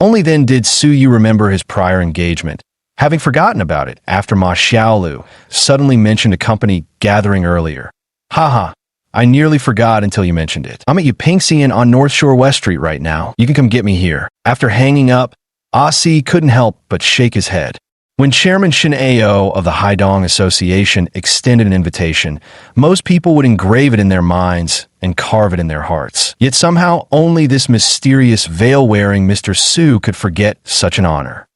Only then did Su Yu remember his prior engagement, having forgotten about it after Ma Xiaolu suddenly mentioned a company gathering earlier. "Haha, I nearly forgot until you mentioned it. I'm at Yupingxian on North Shore West Street right now. You can come get me here." After hanging up, Ah Si couldn't help but shake his head. When Chairman Shin Ao of the Haidong Association extended an invitation, most people would engrave it in their minds and carve it in their hearts. Yet somehow only this mysterious veil-wearing Mr. Su could forget such an honor.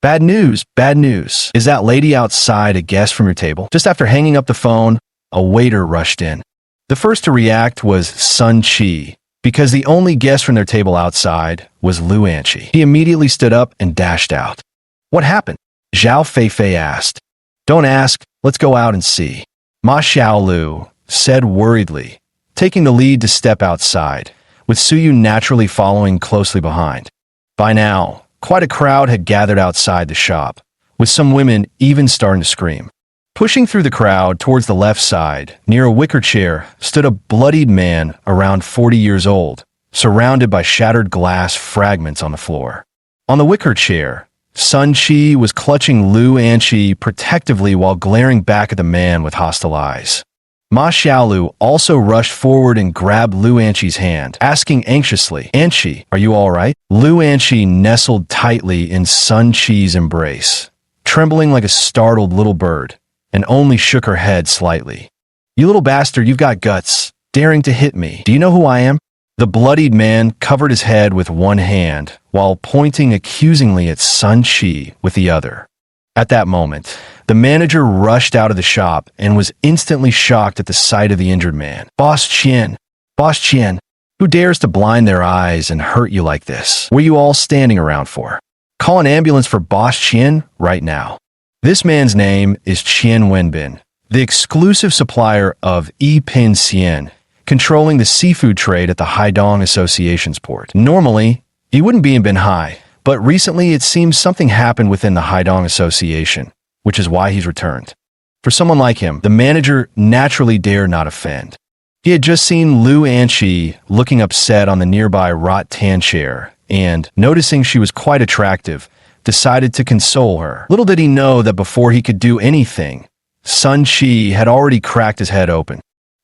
Bad news, bad news. Is that lady outside a guest from your table? Just after hanging up the phone, a waiter rushed in. The first to react was Sun Qi, because the only guest from their table outside was Lu Anqi. He immediately stood up and dashed out. "What happened?" Zhao Feifei asked. "Don't ask, let's go out and see," Ma Xiaolu said worriedly, taking the lead to step outside, with Su Yu naturally following closely behind. By now, quite a crowd had gathered outside the shop, with some women even starting to scream. Pushing through the crowd towards the left side, near a wicker chair, stood a bloodied man around 40 years old, surrounded by shattered glass fragments on the floor. On the wicker chair, Sun Qi was clutching Lu Anqi protectively while glaring back at the man with hostile eyes. Ma Xiaolu also rushed forward and grabbed Lu Anqi's hand, asking anxiously, "Anqi, are you all right?" Lu Anqi nestled tightly in Sun Qi's embrace, trembling like a startled little bird, and only shook her head slightly. "You little bastard, you've got guts, daring to hit me. Do you know who I am?" The bloodied man covered his head with one hand while pointing accusingly at Sun Qi with the other. At that moment, the manager rushed out of the shop and was instantly shocked at the sight of the injured man. Boss Qian, who dares to blind their eyes and hurt you like this? What are you all standing around for? Call an ambulance for Boss Qian right now." This man's name is Qian Wenbin, the exclusive supplier of Yipin Xian, controlling the seafood trade at the Haidong Association's port. Normally, he wouldn't be in Binhai, but recently it seems something happened within the Haidong Association, which is why he's returned. For someone like him, the manager naturally dared not offend. He had just seen Lu Anqi looking upset on the nearby rattan chair and, noticing she was quite attractive, decided to console her. Little did he know that before he could do anything, Sun Qi had already cracked his head open.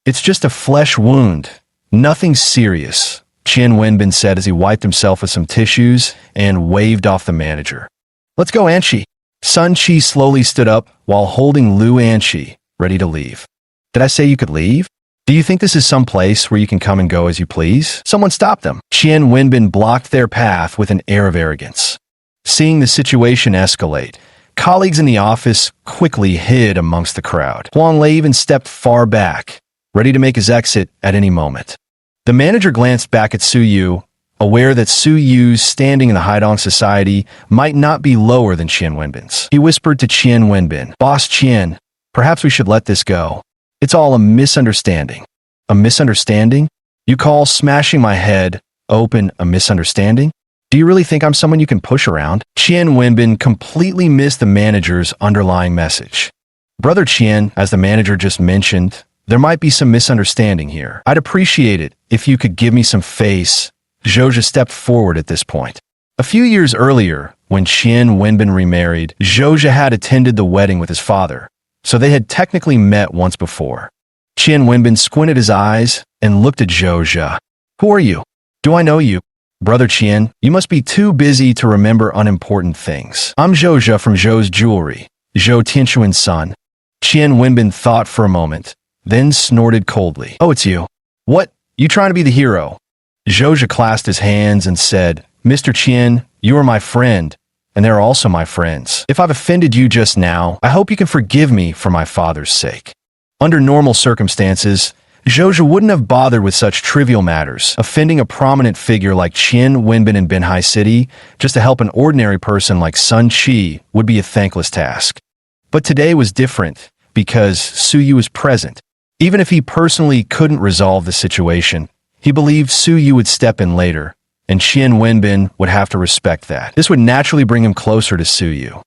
"It's just a flesh wound. Nothing serious," Qian Wenbin said as he wiped himself with some tissues and waved off the manager. Let's go, Anshi. Sun Qi slowly stood up while holding Lu Anshi, ready to leave. Did I say you could leave? Do you think this is some place where you can come and go as you please? Someone stop them. Qian Wenbin blocked their path with an air of arrogance. Seeing the situation escalate, colleagues in the office quickly hid amongst the crowd. Huang Lei even stepped far back, ready to make his exit at any moment. The manager glanced back at Su Yu, aware that Su Yu's standing in the Haidong society might not be lower than Qian Wenbin's. He whispered to Qian Wenbin, Boss Qian, perhaps we should let this go. It's all a misunderstanding. A misunderstanding? You call smashing my head open a misunderstanding? Do you really think I'm someone you can push around? Qian Wenbin completely missed the manager's underlying message. Brother Qian, as the manager just mentioned, there might be some misunderstanding here. I'd appreciate it if you could give me some face. Zhou stepped forward at this point. A few years earlier, when Qian Wenbin remarried, Zhou had attended the wedding with his father, so they had technically met once before. Qian Wenbin squinted his eyes and looked at Zhou. Who are you? Do I know you? Brother Qian, you must be too busy to remember unimportant things. I'm Zhou from Zhou's Jewelry, Zhou Tianchuan's son. Qian Wenbin thought for a moment, then snorted coldly. Oh, it's you. What? You trying to be the hero? Zhou clasped his hands and said, Mr. Qian, you are my friend, and they're also my friends. If I've offended you just now, I hope you can forgive me for my father's sake. Under normal circumstances, Zhou wouldn't have bothered with such trivial matters. Offending a prominent figure like Qian Wenbin in Binhai City just to help an ordinary person like Sun Qi would be a thankless task. But today was different because Su Yu was present. Even if he personally couldn't resolve the situation, he believed Su Yu would step in later, and Qian Wenbin would have to respect that. This would naturally bring him closer to Su Yu.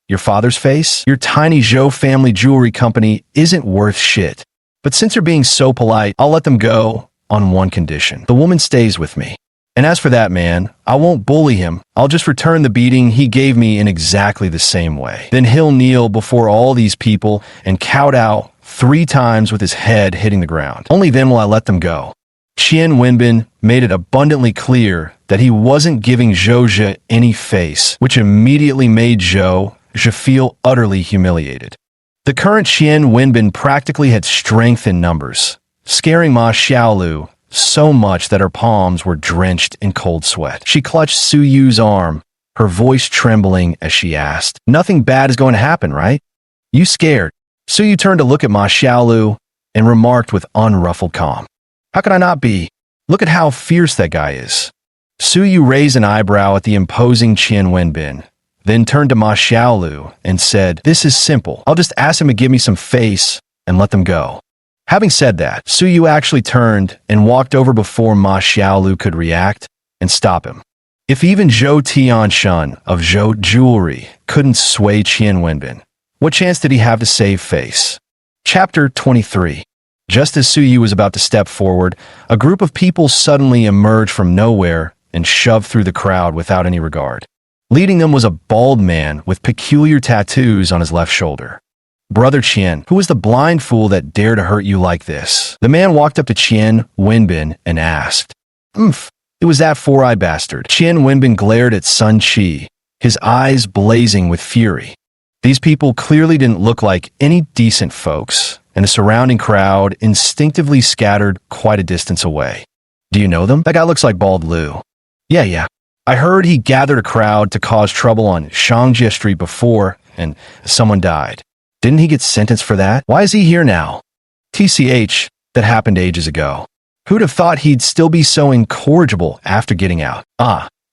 Your father's face? Your tiny Zhou family jewelry company isn't worth shit. But since you're being so polite, I'll let them go on one condition. The woman stays with me. And as for that man, I won't bully him. I'll just return the beating he gave me in exactly the same way. Then he'll kneel before all these people and kowtow 3 times with his head hitting the ground. Only then will I let them go. Qian Wenbin made it abundantly clear that he wasn't giving Zhou any face, which immediately made Zhou feel utterly humiliated. The current Qian Wenbin practically had strength in numbers, scaring Ma Xiaolu so much that her palms were drenched in cold sweat. She clutched Su Yu's arm, her voice trembling as she asked, Nothing bad is going to happen, right? You scared? Su Yu turned to look at Ma Xiaolu and remarked with unruffled calm, How could I not be? Look at how fierce that guy is. Su Yu raised an eyebrow at the imposing Qian Wenbin, then turned to Ma Xiaolu and said, This is simple. I'll just ask him to give me some face and let them go. Having said that, Su Yu actually turned and walked over before Ma Xiaolu could react and stop him. If even Zhou Tianshun of Zhou Jewelry couldn't sway Qian Wenbin, what chance did he have to save face? Chapter 23. Just as Su Yu was about to step forward, a group of people suddenly emerged from nowhere and shoved through the crowd without any regard. Leading them was a bald man with peculiar tattoos on his left shoulder. Brother Qian, who was the blind fool that dared to hurt you like this? The man walked up to Qian Wenbin and asked. It was that four-eyed bastard. Qian Wenbin glared at Sun Qi, his eyes blazing with fury. These people clearly didn't look like any decent folks, and the surrounding crowd instinctively scattered quite a distance away. Do you know them? That guy looks like Bald Lu. Yeah. I heard he gathered a crowd to cause trouble on Shangjie Street before, and someone died. Didn't he get sentenced for that? Why is he here now? TCH, that happened ages ago. Who'd have thought he'd still be so incorrigible after getting out?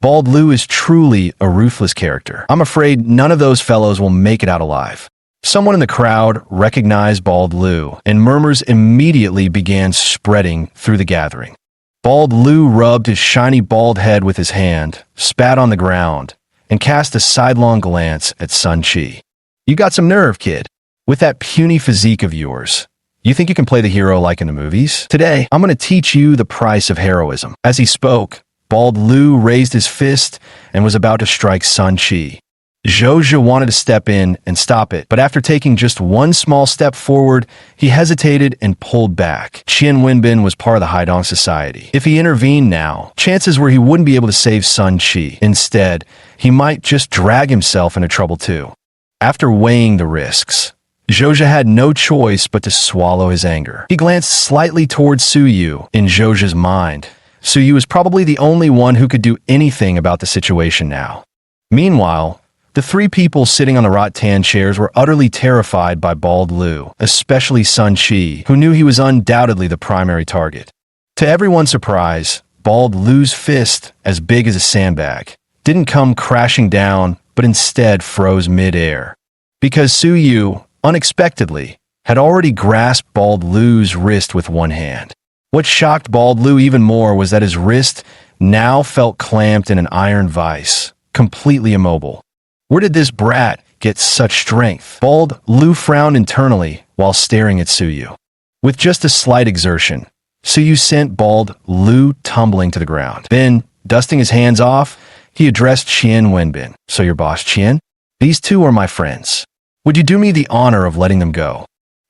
Bald Lu is truly a ruthless character. I'm afraid none of those fellows will make it out alive. Someone in the crowd recognized Bald Lu, and murmurs immediately began spreading through the gathering. Bald Lu rubbed his shiny bald head with his hand, spat on the ground, and cast a sidelong glance at Sun Qi. You got some nerve, kid. With that puny physique of yours, you think you can play the hero like in the movies? Today, I'm going to teach you the price of heroism. As he spoke, Bald Lu raised his fist and was about to strike Sun Qi. Zhou wanted to step in and stop it, but after taking just one small step forward, he hesitated and pulled back. Qian Wenbin was part of the Haidong Society. If he intervened now, chances were he wouldn't be able to save Sun Qi. Instead, he might just drag himself into trouble too. After weighing the risks, Zhou had no choice but to swallow his anger. He glanced slightly towards Su Yu. In Zhou's mind, Su Yu was probably the only one who could do anything about the situation now. Meanwhile, the three people sitting on the rattan chairs were utterly terrified by Bald Lu, especially Sun Qi, who knew he was undoubtedly the primary target. To everyone's surprise, Bald Lu's fist, as big as a sandbag, didn't come crashing down, but instead froze mid-air. Because Su Yu, unexpectedly, had already grasped Bald Lu's wrist with one hand. What shocked Bald Lu even more was that his wrist now felt clamped in an iron vise, completely immobile. Where did this brat get such strength? Bald Lu frowned internally while staring at Su Yu. With just a slight exertion, Su Yu sent Bald Lu tumbling to the ground. Then, dusting his hands off, he addressed Qian Wenbin. So your boss, Qian? These two are my friends. Would you do me the honor of letting them go?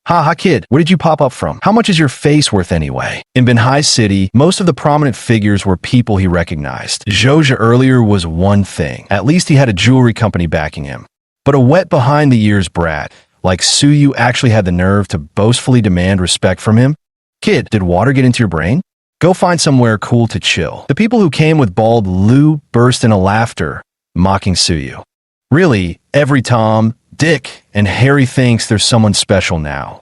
Ha kid, where did you pop up from? How much is your face worth anyway? In Binhai City, most of the prominent figures were people he recognized. Zhou earlier was one thing. At least he had a jewelry company backing him. But a wet behind-the-ears brat like Su Yu actually had the nerve to boastfully demand respect from him? Kid, did water get into your brain? Go find somewhere cool to chill. The people who came with Bald Lu burst into laughter, mocking Su Yu. Really, every Tom, Dick, and Harry thinks there's someone special now.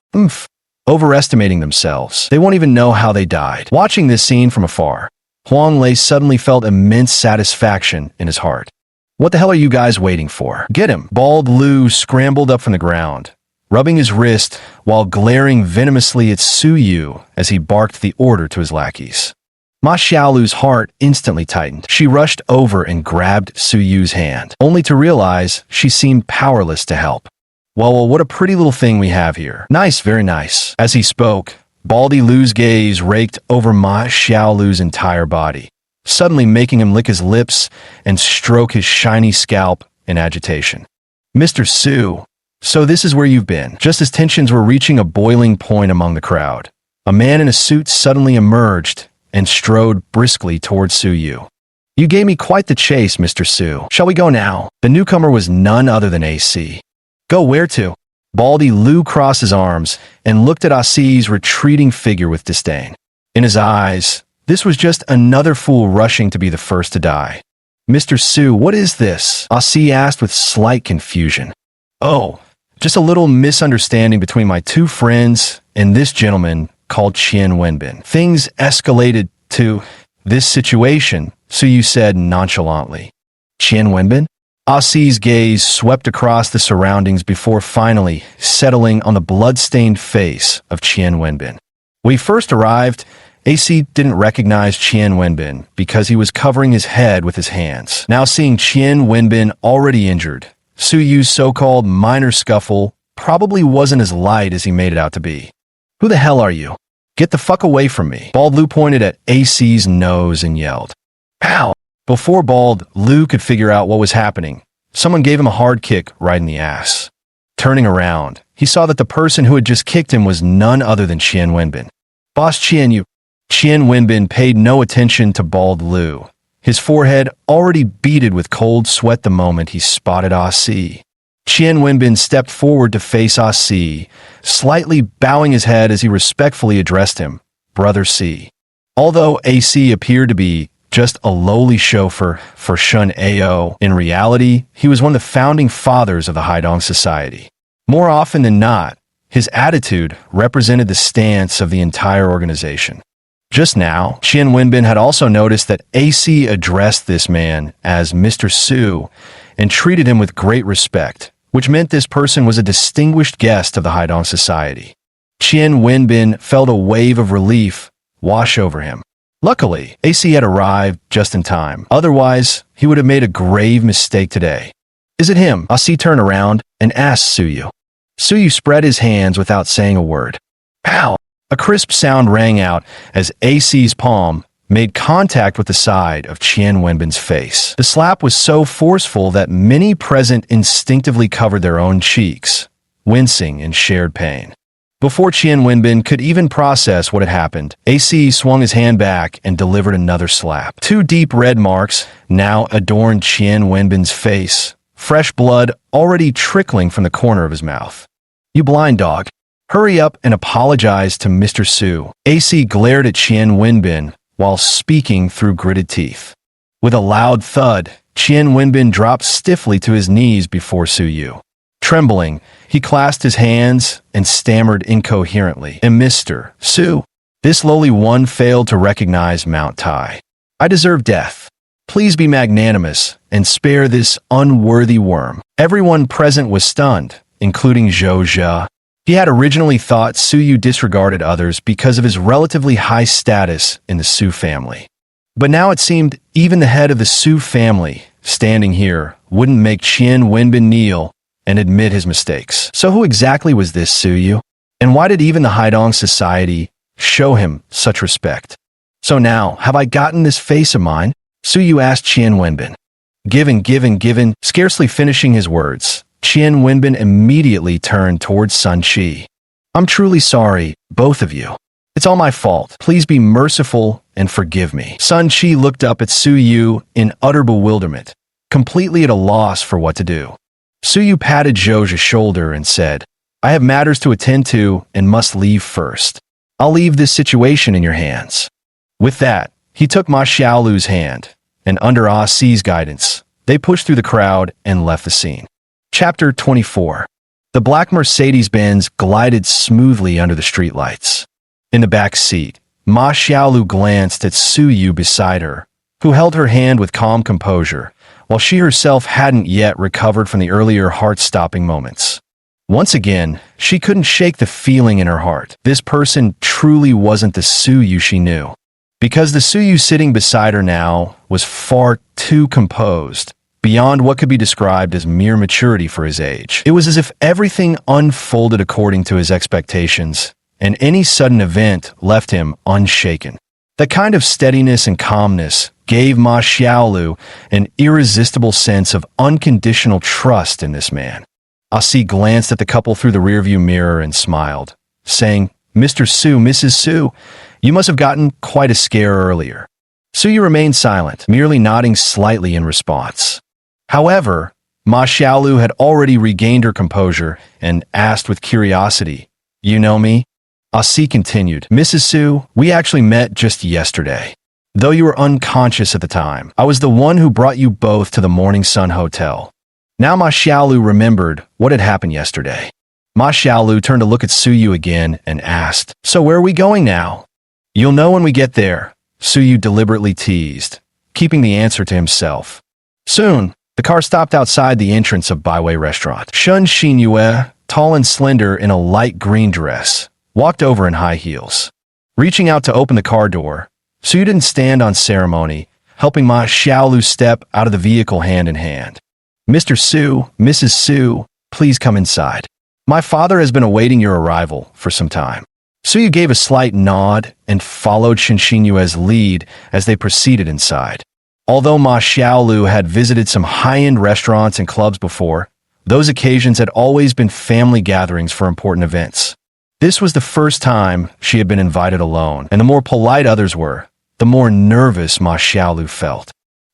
Overestimating themselves. They won't even know how they died. Watching this scene from afar, Huang Lei suddenly felt immense satisfaction in his heart. What the hell are you guys waiting for? Get him! Bald Lu scrambled up from the ground, rubbing his wrist while glaring venomously at Su Yu as he barked the order to his lackeys. Ma Xiaolu's heart instantly tightened. She rushed over and grabbed Su Yu's hand, only to realize she seemed powerless to help. Well, what a pretty little thing we have here. Nice, very nice. As he spoke, Baldy Lu's gaze raked over Ma Xiaolu's entire body, suddenly making him lick his lips and stroke his shiny scalp in agitation. Mr. Su, so this is where you've been. Just as tensions were reaching a boiling point among the crowd, a man in a suit suddenly emerged and strode briskly towards Su Yu. You gave me quite the chase, Mr. Su. Shall we go now? The newcomer was none other than AC. Go where to? Baldy Lu crossed his arms and looked at AC's retreating figure with disdain. In his eyes, this was just another fool rushing to be the first to die. Mr. Su, what is this? AC asked with slight confusion. Oh, just a little misunderstanding between my two friends and this gentleman called Qian Wenbin. Things escalated to this situation, Su Yu said nonchalantly. Qian Wenbin? AC's gaze swept across the surroundings before finally settling on the blood-stained face of Qian Wenbin. When he first arrived, AC didn't recognize Qian Wenbin because he was covering his head with his hands. Now seeing Qian Wenbin already injured, Su Yu's so-called minor scuffle probably wasn't as light as he made it out to be. Who the hell are you? Get the fuck away from me. Bald Lu pointed at AC's nose and yelled. Pow! Before Bald Lu could figure out what was happening, someone gave him a hard kick right in the ass. Turning around, he saw that the person who had just kicked him was none other than Qian Wenbin. Boss Qian, you... Qian Wenbin paid no attention to Bald Lu, his forehead already beaded with cold sweat the moment he spotted AC. Qian Wenbin stepped forward to face AC, slightly bowing his head as he respectfully addressed him, Brother C. Although AC appeared to be just a lowly chauffeur for Shun Ao, in reality, he was one of the founding fathers of the Haidong Society. More often than not, his attitude represented the stance of the entire organization. Just now, Qian Wenbin had also noticed that AC addressed this man as Mr. Su and treated him with great respect, which meant this person was a distinguished guest of the Haidong Society. Qian Wenbin felt a wave of relief wash over him. Luckily, AC had arrived just in time. Otherwise, he would have made a grave mistake today. Is it him? AC turned around and asked Su Yu. Su Yu spread his hands without saying a word. Pow! A crisp sound rang out as AC's palm made contact with the side of Qian Wenbin's face. The slap was so forceful that many present instinctively covered their own cheeks, wincing in shared pain. Before Qian Wenbin could even process what had happened, AC swung his hand back and delivered another slap. Two deep red marks now adorned Qian Wenbin's face, fresh blood already trickling from the corner of his mouth. "You blind dog. Hurry up and apologize to Mr. Su." AC glared at Qian Wenbin while speaking through gritted teeth. With a loud thud, Qian Wenbin dropped stiffly to his knees before Su Yu. Trembling, he clasped his hands and stammered incoherently, "And Mr. Su." This lowly one failed to recognize Mount Tai. "I deserve death. Please be magnanimous and spare this unworthy worm." Everyone present was stunned, including Zhou Zhe. He had originally thought Su Yu disregarded others because of his relatively high status in the Su family. But now it seemed even the head of the Su family, standing here, wouldn't make Qian Wenbin kneel and admit his mistakes. So who exactly was this Su Yu? And why did even the Haidong society show him such respect? "So now, have I gotten this face of mine?" Su Yu asked Qian Wenbin. Given, scarcely finishing his words, Qian Wenbin immediately turned towards Sun Qi. "I'm truly sorry, both of you. It's all my fault. Please be merciful and forgive me." Sun Qi looked up at Su Yu in utter bewilderment, completely at a loss for what to do. Su Yu patted Zhou Zhe's shoulder and said, "I have matters to attend to and must leave first. I'll leave this situation in your hands." With that, he took Ma Xiaolu's hand, and under Ah Si's guidance, they pushed through the crowd and left the scene. Chapter 24. The black Mercedes-Benz glided smoothly under the streetlights. In the back seat, Ma Xiaolu glanced at Su Yu beside her, who held her hand with calm composure, while she herself hadn't yet recovered from the earlier heart-stopping moments. Once again, she couldn't shake the feeling in her heart. This person truly wasn't the Su Yu she knew. Because the Su Yu sitting beside her now was far too composed, beyond what could be described as mere maturity for his age. It was as if everything unfolded according to his expectations, and any sudden event left him unshaken. That kind of steadiness and calmness gave Ma Xiaolu an irresistible sense of unconditional trust in this man. Ah Si glanced at the couple through the rearview mirror and smiled, saying, "Mr. Su, Mrs. Su, you must have gotten quite a scare earlier." Su Yu remained silent, merely nodding slightly in response. However, Ma Xiaolu had already regained her composure and asked with curiosity, "You know me?" Ah Si continued, "Mrs. Su, we actually met just yesterday. Though you were unconscious at the time, I was the one who brought you both to the Morning Sun Hotel." Now Ma Xiaolu remembered what had happened yesterday. Ma Xiaolu turned to look at Su Yu again and asked, "So where are we going now?" "You'll know when we get there," Su Yu deliberately teased, keeping the answer to himself. Soon, the car stopped outside the entrance of Baiwei Restaurant. Shun Xinyue, tall and slender in a light green dress, walked over in high heels. Reaching out to open the car door, Su Yu didn't stand on ceremony, helping Ma Xiaolu step out of the vehicle hand in hand. "Mr. Su, Mrs. Su, please come inside. My father has been awaiting your arrival for some time." Su Yu gave a slight nod and followed Shin Xinyue's lead as they proceeded inside. Although Ma Xiaolu had visited some high-end restaurants and clubs before, those occasions had always been family gatherings for important events. This was the first time she had been invited alone, and the more polite others were, the more nervous Ma Xiaolu felt.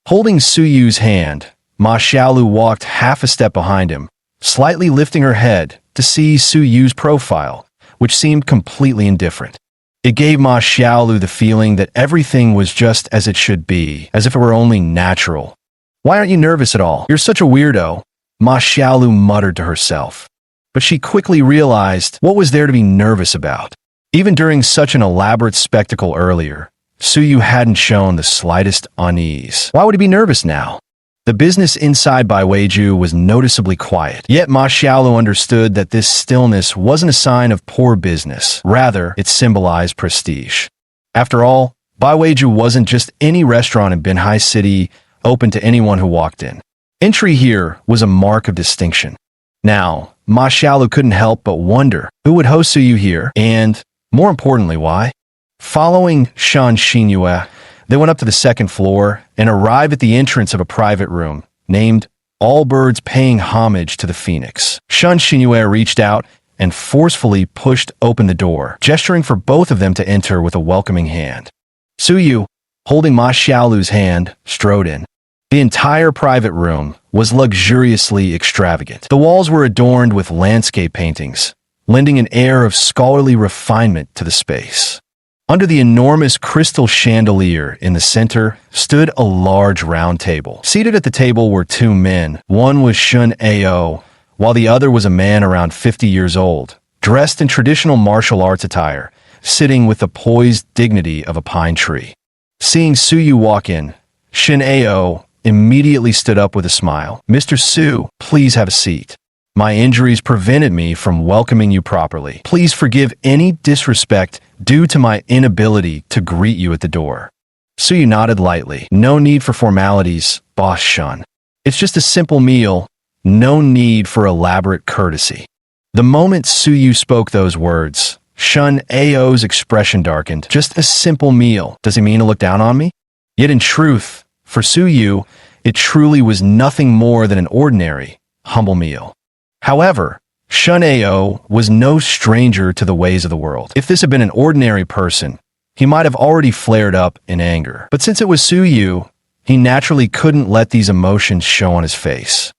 Holding Su Yu's hand, Ma Xiaolu walked half a step behind him, slightly lifting her head to see Su Yu's profile, which seemed completely indifferent. It gave Ma Xiaolu the feeling that everything was just as it should be, as if it were only natural. "Why aren't you nervous at all? You're such a weirdo," Ma Xiaolu muttered to herself. But she quickly realized what was there to be nervous about. Even during such an elaborate spectacle earlier, Su Yu hadn't shown the slightest unease. Why would he be nervous now? The business inside Baiweiju was noticeably quiet, yet Ma Xiaolu understood that this stillness wasn't a sign of poor business. Rather, it symbolized prestige. After all, Baiweiju wasn't just any restaurant in Binhai City open to anyone who walked in. Entry here was a mark of distinction. Now, Ma Xiaolu couldn't help but wonder who would host Su Yu here, and, more importantly, why? Following Shan Xinyue, They went up to the second floor and arrived at the entrance of a private room named All Birds Paying Homage to the Phoenix. Shun Xinyue reached out and forcefully pushed open the door, gesturing for both of them to enter with a welcoming hand. Su Yu, holding Ma Xiaolu's hand, strode in. The entire private room was luxuriously extravagant. The walls were adorned with landscape paintings, lending an air of scholarly refinement to the space. Under the enormous crystal chandelier in the center stood a large round table. Seated at the table were two men. One was Shun Ao, while the other was a man around 50 years old, dressed in traditional martial arts attire, sitting with the poised dignity of a pine tree. Seeing Su Yu walk in, Shun Ao immediately stood up with a smile. "Mr. Su, please have a seat. My injuries prevented me from welcoming you properly. Please forgive any disrespect due to my inability to greet you at the door." Su Yu nodded lightly. "No need for formalities, Boss Shun. It's just a simple meal. No need for elaborate courtesy." The moment Su Yu spoke those words, Shun Ao's expression darkened. "Just a simple meal. Does he mean to look down on me?" Yet in truth, for Su Yu, it truly was nothing more than an ordinary, humble meal. However, Shun Ao was no stranger to the ways of the world. If this had been an ordinary person, he might have already flared up in anger. But since it was Su Yu, he naturally couldn't let these emotions show on his face.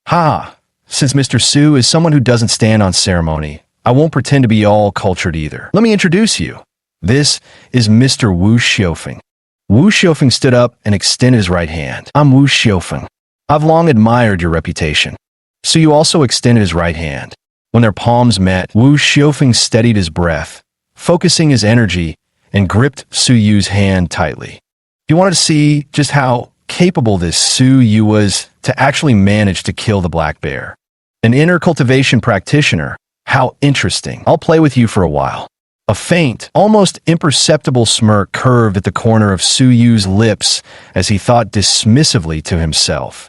"Ha! Since Mr. Su is someone who doesn't stand on ceremony, I won't pretend to be all cultured either. Let me introduce you. This is Mr. Wu Xiufeng." Wu Xiufeng stood up and extended his right hand. "I'm Wu Xiufeng. I've long admired your reputation." Su Yu also extended his right hand. When their palms met, Wu Xiufeng steadied his breath, focusing his energy, and gripped Su Yu's hand tightly. He wanted to see just how capable this Su Yu was to actually manage to kill the black bear. An inner cultivation practitioner. How interesting. I'll play with you for a while. A faint, almost imperceptible smirk curved at the corner of Su Yu's lips as he thought dismissively to himself.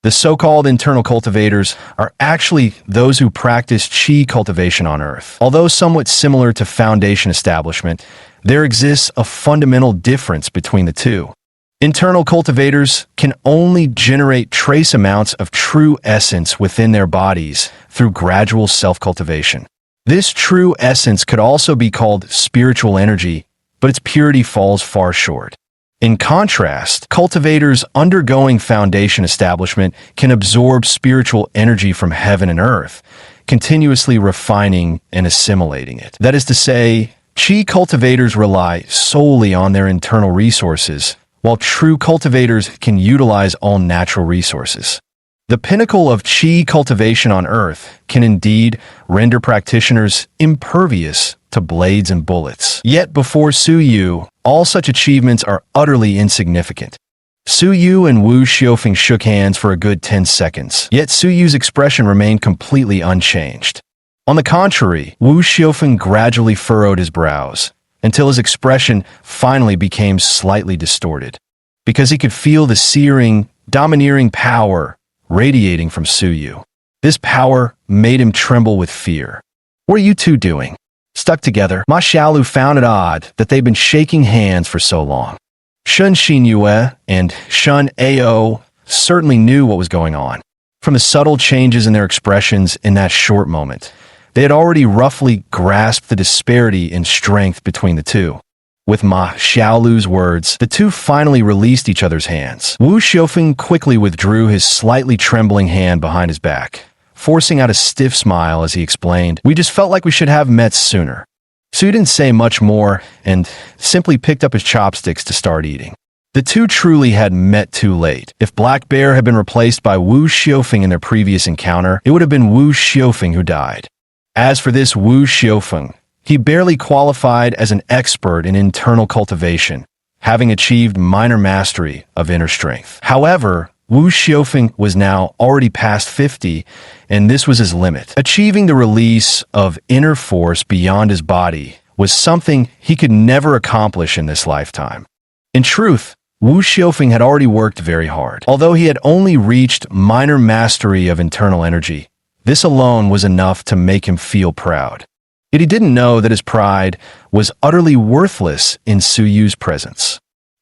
The so-called internal cultivators are actually those who practice qi cultivation on Earth. Although somewhat similar to Foundation establishment, there exists a fundamental difference between the two. Internal cultivators can only generate trace amounts of true essence within their bodies through gradual self-cultivation. This true essence could also be called spiritual energy, but its purity falls far short. In contrast, cultivators undergoing Foundation establishment can absorb spiritual energy from heaven and earth, continuously refining and assimilating it. That is to say, qi cultivators rely solely on their internal resources, while true cultivators can utilize all natural resources. The pinnacle of qi cultivation on Earth can indeed render practitioners impervious to blades and bullets. Yet before Su Yu, all such achievements are utterly insignificant. Su Yu and Wu Xiufeng shook hands for a good 10 seconds, yet Su Yu's expression remained completely unchanged. On the contrary, Wu Xiufeng gradually furrowed his brows, until his expression finally became slightly distorted, because he could feel the searing, domineering power radiating from Su Yu. This power made him tremble with fear. "What are you two doing? Stuck together?" Ma Xiaolu found it odd that they'd been shaking hands for so long. Shun Xinyue and Shun Ao certainly knew what was going on. From the subtle changes in their expressions in that short moment, they had already roughly grasped the disparity in strength between the two. With Ma Xiaolu's words, the two finally released each other's hands. Wu Xiufeng quickly withdrew his slightly trembling hand behind his back, forcing out a stiff smile as he explained, "We just felt like we should have met sooner." Su didn't say much more and simply picked up his chopsticks to start eating. The two truly had met too late. If Black Bear had been replaced by Wu Xiufeng in their previous encounter, it would have been Wu Xiufeng who died. As for this Wu Xiufeng, he barely qualified as an expert in internal cultivation, having achieved minor mastery of inner strength. However, Wu Xiufeng was now already past 50, and this was his limit. Achieving the release of inner force beyond his body was something he could never accomplish in this lifetime. In truth, Wu Xiufeng had already worked very hard. Although he had only reached minor mastery of internal energy, this alone was enough to make him feel proud. Yet he didn't know that his pride was utterly worthless in Su Yu's presence.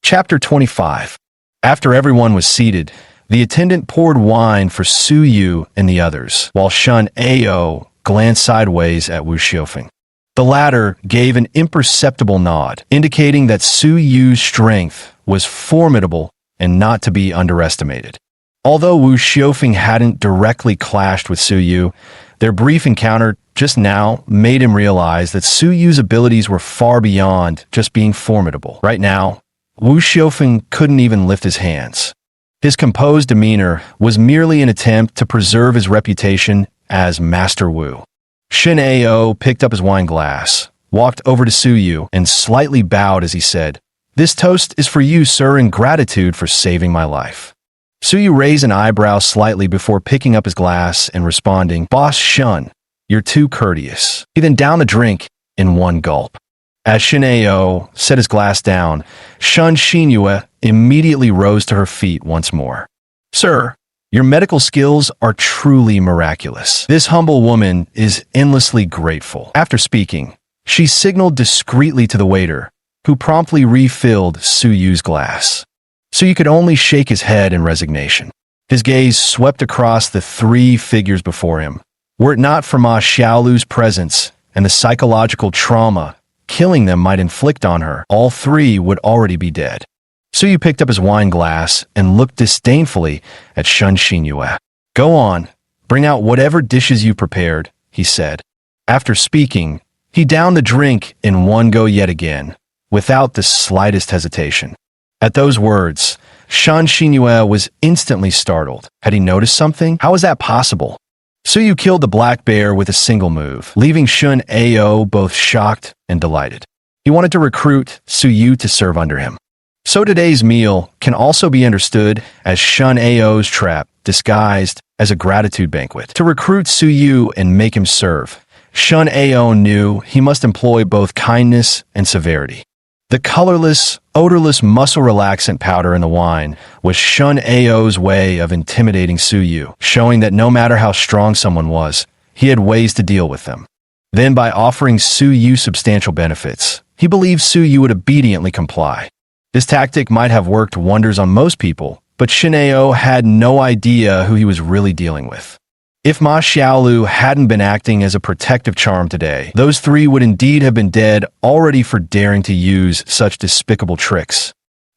Chapter 25. After everyone was seated, the attendant poured wine for Su Yu and the others, while Shun Ao glanced sideways at Wu Xiufeng. The latter gave an imperceptible nod, indicating that Su Yu's strength was formidable and not to be underestimated. Although Wu Xiufeng hadn't directly clashed with Su Yu, their brief encounter just now made him realize that Su Yu's abilities were far beyond just being formidable. Right now, Wu Xiufeng couldn't even lift his hands. His composed demeanor was merely an attempt to preserve his reputation as Master Wu. Shin Ao picked up his wine glass, walked over to Su Yu, and slightly bowed as he said, "This toast is for you, sir, in gratitude for saving my life." Su Yu raised an eyebrow slightly before picking up his glass and responding, "Boss Shun, you're too courteous." He then downed the drink in one gulp. As Shin Ao set his glass down, Shun Xinyue immediately rose to her feet once more. "Sir, your medical skills are truly miraculous. This humble woman is endlessly grateful." After speaking, she signaled discreetly to the waiter, who promptly refilled Su Yu's glass. Su Yu could only shake his head in resignation. His gaze swept across the three figures before him. Were it not for Ma Xiaolu's presence and the psychological trauma killing them might inflict on her, all three would already be dead. Su Yu picked up his wine glass and looked disdainfully at Shun Xinyue. "Go on, bring out whatever dishes you prepared," he said. After speaking, he downed the drink in one go yet again, without the slightest hesitation. At those words, Shun Xinyue was instantly startled. Had he noticed something? How was that possible? Su Yu killed the black bear with a single move, leaving Shun Ao both shocked and delighted. He wanted to recruit Su Yu to serve under him. So today's meal can also be understood as Shun Ao's trap, disguised as a gratitude banquet. To recruit Su Yu and make him serve, Shun Ao knew he must employ both kindness and severity. The colorless, odorless muscle relaxant powder in the wine was Shun Ao's way of intimidating Su Yu, showing that no matter how strong someone was, he had ways to deal with them. Then by offering Su Yu substantial benefits, he believed Su Yu would obediently comply. This tactic might have worked wonders on most people, but Shin Ao had no idea who he was really dealing with. If Ma Xiaolu hadn't been acting as a protective charm today, those three would indeed have been dead already for daring to use such despicable tricks.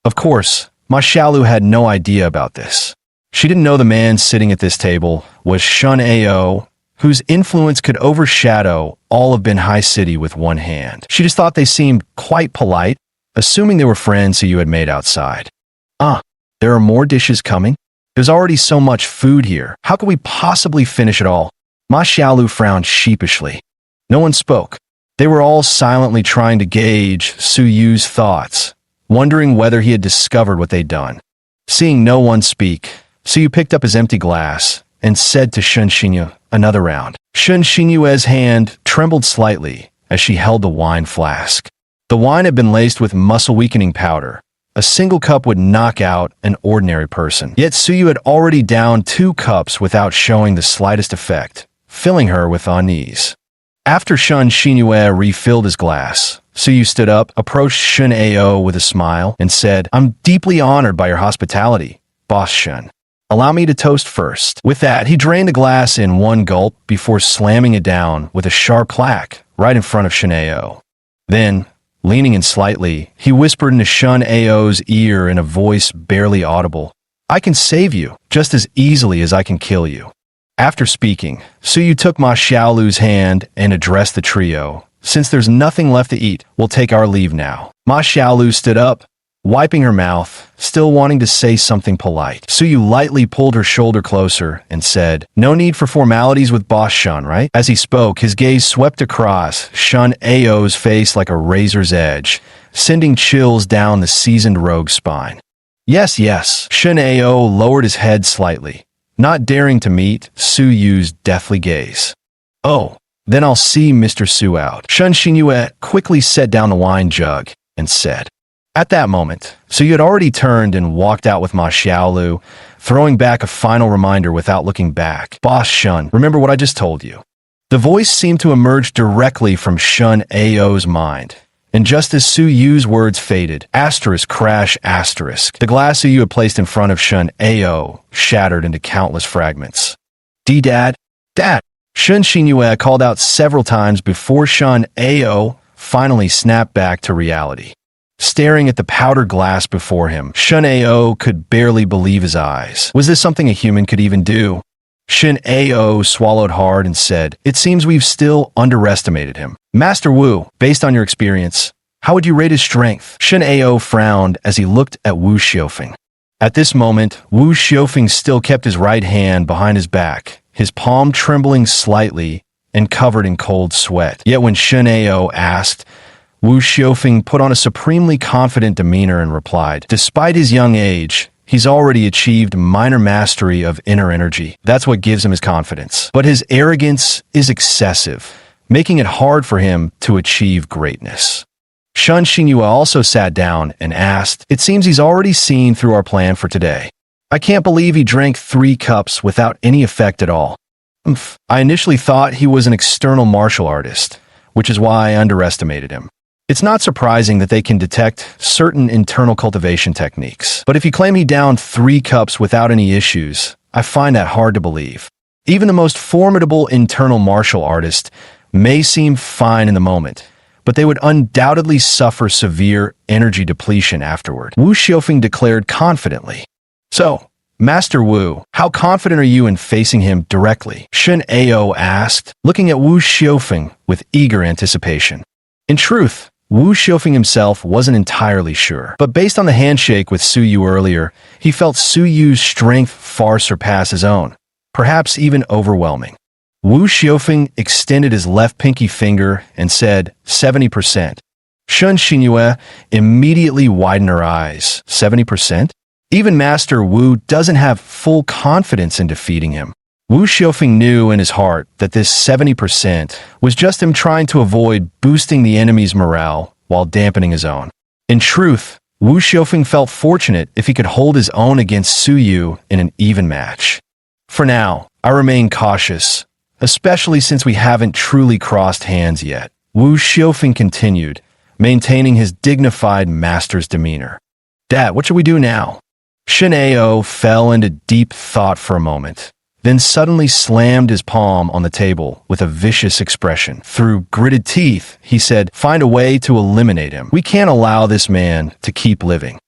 Of course, Ma Xiaolu had no idea about this. She didn't know the man sitting at this table was Shun Ao, whose influence could overshadow all of Binhai City with one hand. She just thought they seemed quite polite, assuming they were friends who you had made outside. There are more dishes coming? There's already so much food here. How could we possibly finish it all? Ma Xiaolu frowned sheepishly. No one spoke. They were all silently trying to gauge Su Yu's thoughts, wondering whether he had discovered what they'd done. Seeing no one speak, Su Yu picked up his empty glass and said to Shun Xinyue, "Another round." Shun Xinyue's hand trembled slightly as she held the wine flask. The wine had been laced with muscle-weakening powder. A single cup would knock out an ordinary person. Yet Su Yu had already downed 2 cups without showing the slightest effect, filling her with unease. After Shun Xinyue refilled his glass, Su Yu stood up, approached Shun Ao with a smile, and said, "I'm deeply honored by your hospitality, Boss Shun. Allow me to toast first." With that, he drained the glass in one gulp before slamming it down with a sharp clack right in front of Shun Ao. Then, leaning in slightly, he whispered into Shun Ao's ear in a voice barely audible, "I can save you just as easily as I can kill you." After speaking, Su Yu took Ma Xiaolu's hand and addressed the trio. "Since there's nothing left to eat, we'll take our leave now." Ma Xiaolu stood up, wiping her mouth, still wanting to say something polite. Su Yu lightly pulled her shoulder closer and said, "No need for formalities with Boss Shun, right?" As he spoke, his gaze swept across Shun Ao's face like a razor's edge, sending chills down the seasoned rogue's spine. Yes. Shun Ao lowered his head slightly, not daring to meet Su Yu's deathly gaze. "Oh, then I'll see Mr. Su out." Shun Xinyue quickly set down the wine jug and said. At that moment, Su Yu had already turned and walked out with Ma Xiaolu, throwing back a final reminder without looking back. "Boss Shun, remember what I just told you." The voice seemed to emerge directly from Shun Ao's mind, And just as Su Yu's words faded, asterisk crash asterisk, the glass Su Yu had placed in front of Shun Ao shattered into countless fragments. Dad? Dad! Shun Xinyue called out several times before Shun Ao finally snapped back to reality. Staring at the powdered glass before him, Shun Ao could barely believe his eyes. Was this something a human could even do? Shun Ao swallowed hard and said, "It seems we've still underestimated him. Master Wu, based on your experience, how would you rate his strength?" Shun Ao frowned as he looked at Wu Xiufeng. At this moment, Wu Xiufeng still kept his right hand behind his back, his palm trembling slightly and covered in cold sweat. Yet when Shun Ao asked, Wu Xiufeng put on a supremely confident demeanor and replied, "Despite his young age, he's already achieved minor mastery of inner energy. That's what gives him his confidence. But his arrogance is excessive, making it hard for him to achieve greatness." Shun Xinyue also sat down and asked, "It seems he's already seen through our plan for today. I can't believe he drank 3 cups without any effect at all. I initially thought he was an external martial artist, which is why I underestimated him. It's not surprising that they can detect certain internal cultivation techniques. But if you claim he downed 3 cups without any issues, I find that hard to believe. Even the most formidable internal martial artist may seem fine in the moment, but they would undoubtedly suffer severe energy depletion afterward." Wu Xiufeng declared confidently. "So, Master Wu, how confident are you in facing him directly?" Shun Ao asked, looking at Wu Xiufeng with eager anticipation. In truth, Wu Xiufeng himself wasn't entirely sure, but based on the handshake with Su Yu earlier, he felt Su Yu's strength far surpass his own, perhaps even overwhelming. Wu Xiufeng extended his left pinky finger and said, 70%. Shun Xinyue immediately widened her eyes. 70%? Even Master Wu doesn't have full confidence in defeating him. Wu Xiufeng knew in his heart that this 70% was just him trying to avoid boosting the enemy's morale while dampening his own. In truth, Wu Xiufeng felt fortunate if he could hold his own against Su Yu in an even match. "For now, I remain cautious, especially since we haven't truly crossed hands yet," Wu Xiufeng continued, maintaining his dignified master's demeanor. "Dad, what should we do now?" Shun Ao fell into deep thought for a moment, then suddenly slammed his palm on the table with a vicious expression. Through gritted teeth, he said, "Find a way to eliminate him. We can't allow this man to keep living."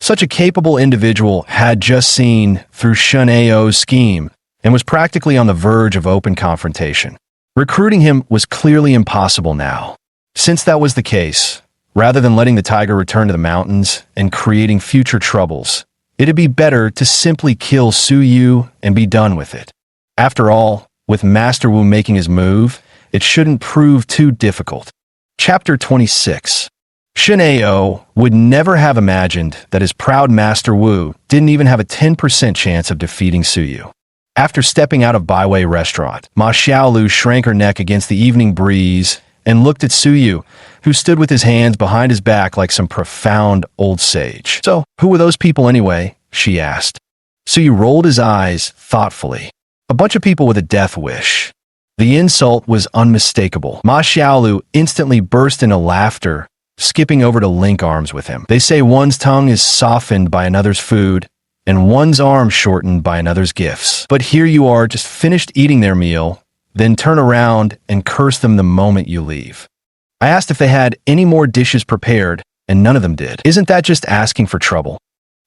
Such a capable individual had just seen through Shun Ao's scheme and was practically on the verge of open confrontation. Recruiting him was clearly impossible now. Since that was the case, rather than letting the tiger return to the mountains and creating future troubles, it'd be better to simply kill Su Yu and be done with it. After all, with Master Wu making his move, it shouldn't prove too difficult. Chapter 26. Shun Ao would never have imagined that his proud Master Wu didn't even have a 10% chance of defeating Su Yu. After stepping out of Baiwei Restaurant, Ma Xiaolu shrank her neck against the evening breeze and looked at Su Yu, who stood with his hands behind his back like some profound old sage. "So, who were those people anyway?" she asked. Su Yu rolled his eyes thoughtfully. "A bunch of people with a death wish." The insult was unmistakable. Ma Xiaolu instantly burst into laughter, skipping over to link arms with him. "They say one's tongue is softened by another's food, and one's arm shortened by another's gifts. But here you are, just finished eating their meal, then turn around and curse them the moment you leave. I asked if they had any more dishes prepared, and none of them did. Isn't that just asking for trouble?"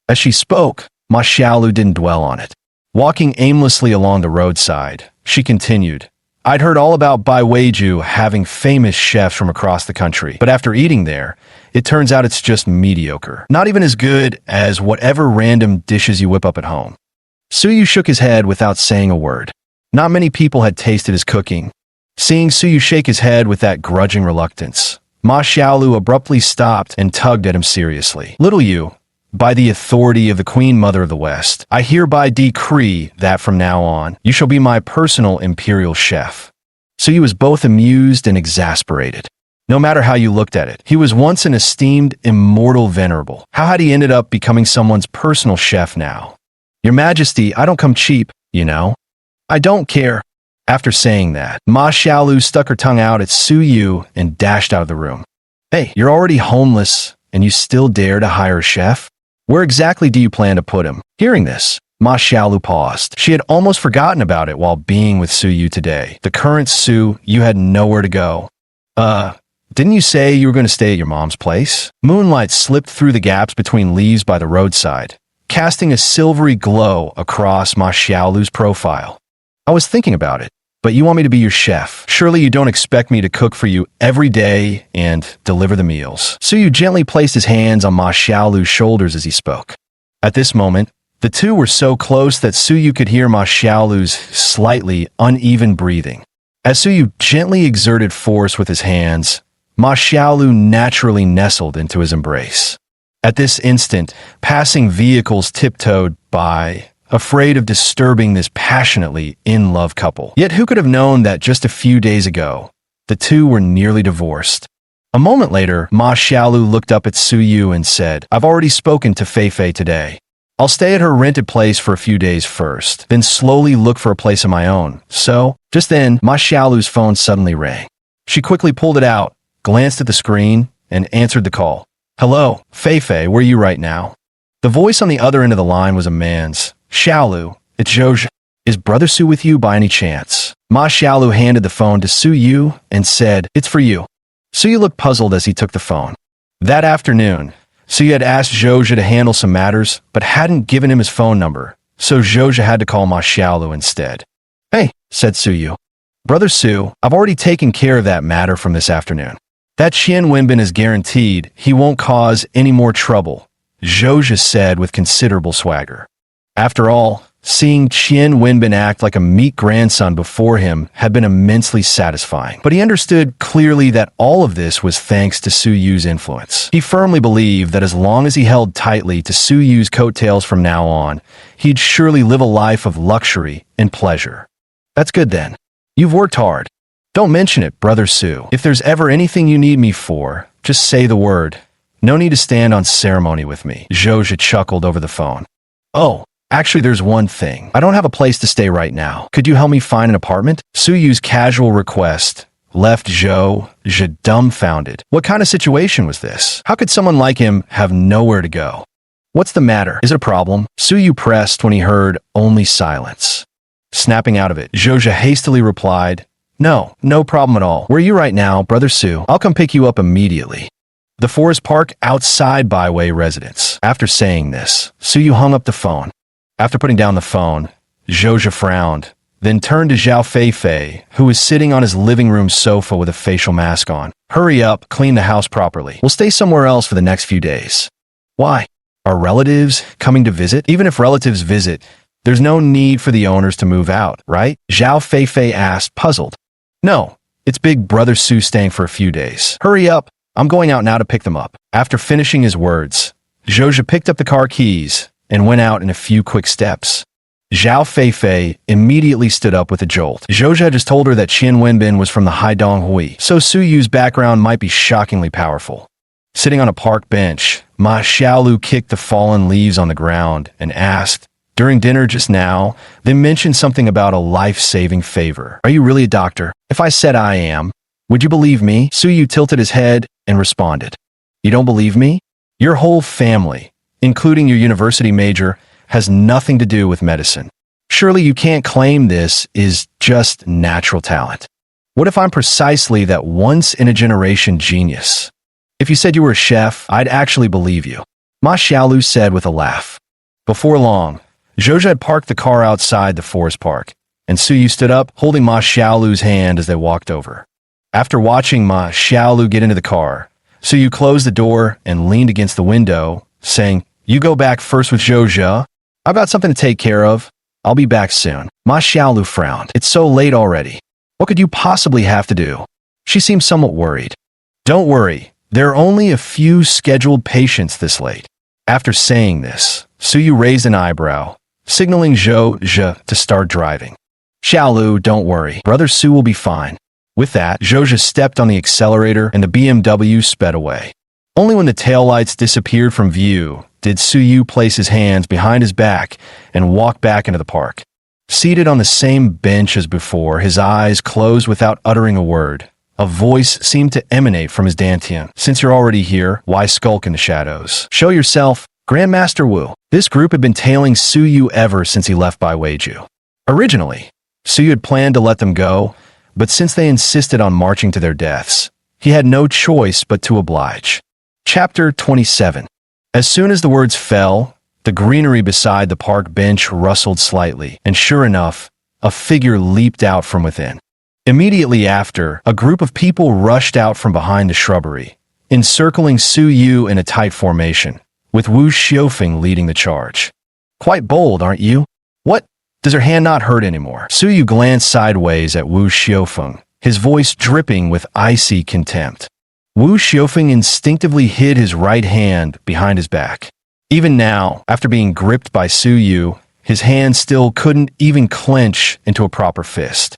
As she spoke, Ma Xiaolu didn't dwell on it. Walking aimlessly along the roadside, she continued, "I'd heard all about Baiweiju having famous chefs from across the country, but after eating there, it turns out it's just mediocre. Not even as good as whatever random dishes you whip up at home." Su Yu shook his head without saying a word. Not many people had tasted his cooking. Seeing Su Yu shake his head with that grudging reluctance, Ma Xiaolu abruptly stopped and tugged at him seriously. "Little Yu, by the authority of the Queen Mother of the West, I hereby decree that from now on, you shall be my personal imperial chef." Su Yu was both amused and exasperated. No matter how you looked at it, he was once an esteemed, immortal venerable. How had he ended up becoming someone's personal chef now? "Your Majesty, I don't come cheap, you know. I don't care." After saying that, Ma Xiaolu stuck her tongue out at Su Yu and dashed out of the room. Hey, you're already homeless, and you still dare to hire a chef? Where exactly do you plan to put him? Hearing this, Ma Xiaolu paused. She had almost forgotten about it while being with Su Yu today. The current Su, you had nowhere to go. Didn't you say you were going to stay at your mom's place? Moonlight slipped through the gaps between leaves by the roadside, casting a silvery glow across Ma Xiaolu's profile. I was thinking about it, but you want me to be your chef. Surely you don't expect me to cook for you every day and deliver the meals. Su Yu gently placed his hands on Ma Xiaolu's shoulders as he spoke. At this moment, the two were so close that Su Yu could hear Ma Xiaolu's slightly uneven breathing. As Su Yu gently exerted force with his hands, Ma Xiaolu naturally nestled into his embrace. At this instant, passing vehicles tiptoed by, afraid of disturbing this passionately in-love couple. Yet who could have known that just a few days ago, the two were nearly divorced? A moment later, Ma Xiaolu looked up at Su Yu and said, I've already spoken to Fei Fei today. I'll stay at her rented place for a few days first, then slowly look for a place of my own. So, just then, Ma Xiaolu's phone suddenly rang. She quickly pulled it out, glanced at the screen, and answered the call. Hello, Fei Fei, where are you right now? The voice on the other end of the line was a man's. Xiaolu, it's Zhou. Is Brother Su with you by any chance? Ma Xiaolu handed the phone to Su Yu and said, It's for you. Su Yu looked puzzled as he took the phone. That afternoon, Su Yu had asked Zhou to handle some matters, but hadn't given him his phone number, so Zhou had to call Ma Xiaolu instead. Hey, said Su Yu. Brother Su, I've already taken care of that matter from this afternoon. That Qian Wenbin is guaranteed he won't cause any more trouble, Zhou said with considerable swagger. After all, seeing Qian Wenbin act like a meek grandson before him had been immensely satisfying. But he understood clearly that all of this was thanks to Su Yu's influence. He firmly believed that as long as he held tightly to Su Yu's coattails from now on, he'd surely live a life of luxury and pleasure. That's good then. You've worked hard. Don't mention it, Brother Su. If there's ever anything you need me for, just say the word. No need to stand on ceremony with me. Zhou chuckled over the phone. Oh, actually there's one thing. I don't have a place to stay right now. Could you help me find an apartment? Su Yu's casual request left Zhou dumbfounded. What kind of situation was this? How could someone like him have nowhere to go? What's the matter? Is it a problem? Su Yu pressed when he heard only silence. Snapping out of it, Zhou hastily replied, No problem at all. Where are you right now, Brother Su? I'll come pick you up immediately. The Forest Park outside Byway residence. After saying this, Su Yu hung up the phone. After putting down the phone, Zhou frowned, then turned to Zhao Fei Fei, who was sitting on his living room sofa with a facial mask on. Hurry up, clean the house properly. We'll stay somewhere else for the next few days. Why? Are relatives coming to visit? Even if relatives visit, there's no need for the owners to move out, right? Zhao Fei Fei asked, puzzled. No, it's Big Brother Su staying for a few days. Hurry up, I'm going out now to pick them up. After finishing his words, Zhou picked up the car keys and went out in a few quick steps. Zhao Fei Fei immediately stood up with a jolt. Zhou had just told her that Qian Wenbin was from the Haidong Hui, so Su Yu's background might be shockingly powerful. Sitting on a park bench, Ma Xiaolu kicked the fallen leaves on the ground and asked, During dinner just now, they mentioned something about a life-saving favor. Are you really a doctor? If I said I am, would you believe me? Su Yu tilted his head and responded. You don't believe me? Your whole family, including your university major, has nothing to do with medicine. Surely you can't claim this is just natural talent. What if I'm precisely that once-in-a-generation genius? If you said you were a chef, I'd actually believe you. Ma Xiaolu said with a laugh. Before long, Zhou had parked the car outside the forest park, and Su Yu stood up, holding Ma Xiaolu's hand as they walked over. After watching Ma Xiaolu get into the car, Su Yu closed the door and leaned against the window, saying, You go back first with Zhou. I've got something to take care of. I'll be back soon. Ma Xiaolu frowned. It's so late already. What could you possibly have to do? She seemed somewhat worried. Don't worry. There are only a few scheduled patients this late. After saying this, Su Yu raised an eyebrow, signaling Zhou to start driving. Xiaolu, don't worry. Brother Su will be fine. With that, Zhou stepped on the accelerator and the BMW sped away. Only when the taillights disappeared from view did Su Yu place his hands behind his back and walk back into the park. Seated on the same bench as before, his eyes closed without uttering a word, A voice seemed to emanate from his dantian. Since you're already here, why skulk in the shadows? Show yourself, Grandmaster Wu. This group had been tailing Su Yu ever since he left Bai Weiju. Originally, Su Yu had planned to let them go, but since they insisted on marching to their deaths, he had no choice but to oblige. Chapter 27. As soon as the words fell, the greenery beside the park bench rustled slightly, and sure enough, a figure leaped out from within. Immediately after, a group of people rushed out from behind the shrubbery, encircling Su Yu in a tight formation, with Wu Xiufeng leading the charge. Quite bold, aren't you? What? Does her hand not hurt anymore? Su Yu glanced sideways at Wu Xiufeng, his voice dripping with icy contempt. Wu Xiufeng instinctively hid his right hand behind his back. Even now, after being gripped by Su Yu, his hand still couldn't even clench into a proper fist.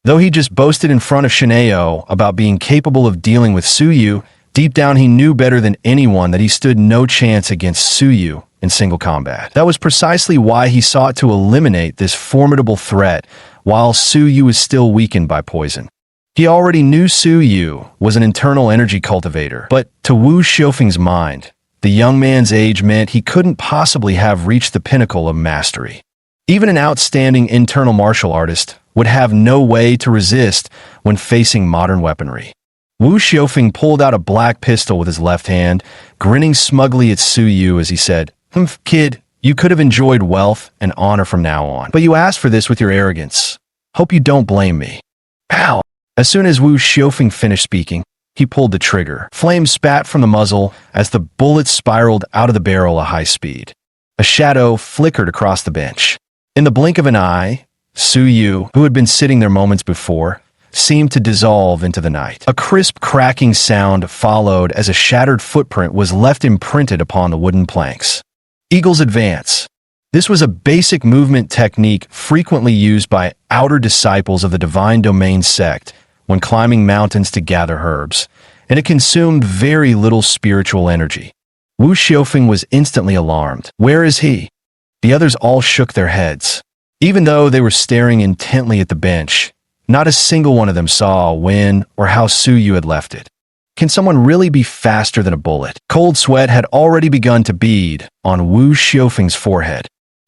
Though he just boasted in front of Shineo about being capable of dealing with Su Yu, deep down he knew better than anyone that he stood no chance against Su Yu in single combat. That was precisely why he sought to eliminate this formidable threat while Su Yu was still weakened by poison. He already knew Su Yu was an internal energy cultivator, but to Wu Xiufeng's mind, the young man's age meant he couldn't possibly have reached the pinnacle of mastery. Even an outstanding internal martial artist would have no way to resist when facing modern weaponry. Wu Xiufeng pulled out a black pistol with his left hand, grinning smugly at Su Yu as he said, Kid, you could have enjoyed wealth and honor from now on, but you asked for this with your arrogance. Hope you don't blame me." Pow! As soon as Wu Xiufeng finished speaking, he pulled the trigger. Flames spat from the muzzle as the bullet spiraled out of the barrel at high speed. A shadow flickered across the bench. In the blink of an eye, Su Yu, who had been sitting there moments before, seemed to dissolve into the night. A crisp cracking sound followed as a shattered footprint was left imprinted upon the wooden planks. Eagle's Advance. This was a basic movement technique frequently used by outer disciples of the Divine Domain sect when climbing mountains to gather herbs, and it consumed very little spiritual energy. Wu Xiufeng was instantly alarmed. Where is he? The others all shook their heads. Even though they were staring intently at the bench, not a single one of them saw when or how Su Yu had left it. Can someone really be faster than a bullet? Cold sweat had already begun to bead on Wu Xiufeng's forehead.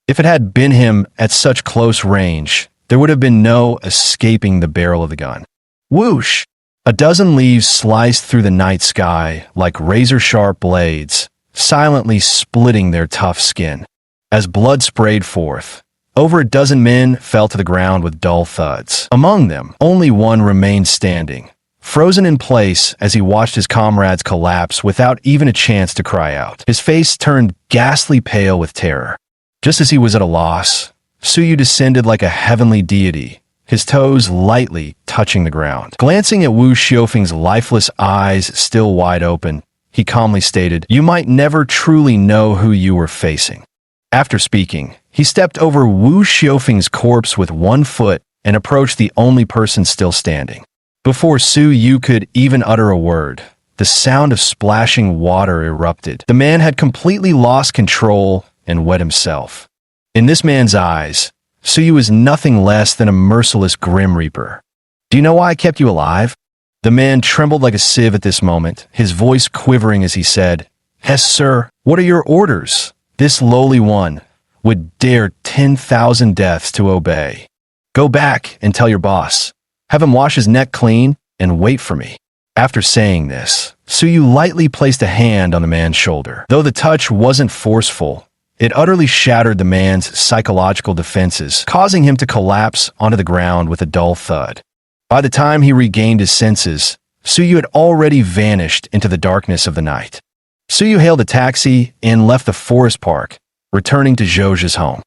If it had been him at such close range, there would have been no escaping the barrel of the gun. Whoosh! A dozen leaves sliced through the night sky like razor-sharp blades, silently splitting their tough skin. As blood sprayed forth, over a dozen men fell to the ground with dull thuds. Among them, only one remained standing, frozen in place as he watched his comrades collapse without even a chance to cry out. His face turned ghastly pale with terror. Just as he was at a loss, Su Yu descended like a heavenly deity, his toes lightly touching the ground. Glancing at Wu Xiufeng's lifeless eyes still wide open, he calmly stated, "You might never truly know who you were facing." After speaking, he stepped over Wu Xiufeng's corpse with one foot and approached the only person still standing. Before Su Yu could even utter a word, the sound of splashing water erupted. The man had completely lost control and wet himself. In this man's eyes, Su Yu is nothing less than a merciless Grim Reaper. "Do you know why I kept you alive?" The man trembled like a sieve at this moment, his voice quivering as he said, "Yes, sir. What are your orders?" This lowly one would dare 10,000 deaths to obey. "Go back and tell your boss. Have him wash his neck clean and wait for me." After saying this, Su Yu lightly placed a hand on the man's shoulder. Though the touch wasn't forceful, it utterly shattered the man's psychological defenses, causing him to collapse onto the ground with a dull thud. By the time he regained his senses, Su Yu had already vanished into the darkness of the night. Su Yu hailed a taxi and left the forest park, returning to Zhou's home.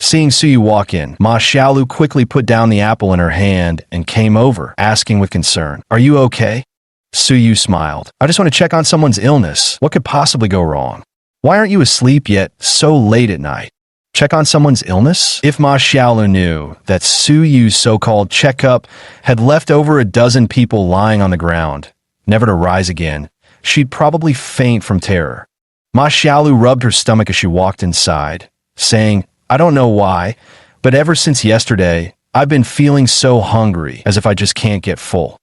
Seeing Su Yu walk in, Ma Xiaolu quickly put down the apple in her hand and came over, asking with concern, "Are you okay?" Su Yu smiled. "I just want to check on someone's illness. What could possibly go wrong? Why aren't you asleep yet so late at night?" Check on someone's illness? If Ma Xiaolu knew that Su Yu's so-called checkup had left over a dozen people lying on the ground, never to rise again, she'd probably faint from terror. Ma Xiaolu rubbed her stomach as she walked inside, saying, "I don't know why, but ever since yesterday, I've been feeling so hungry, as if I just can't get full."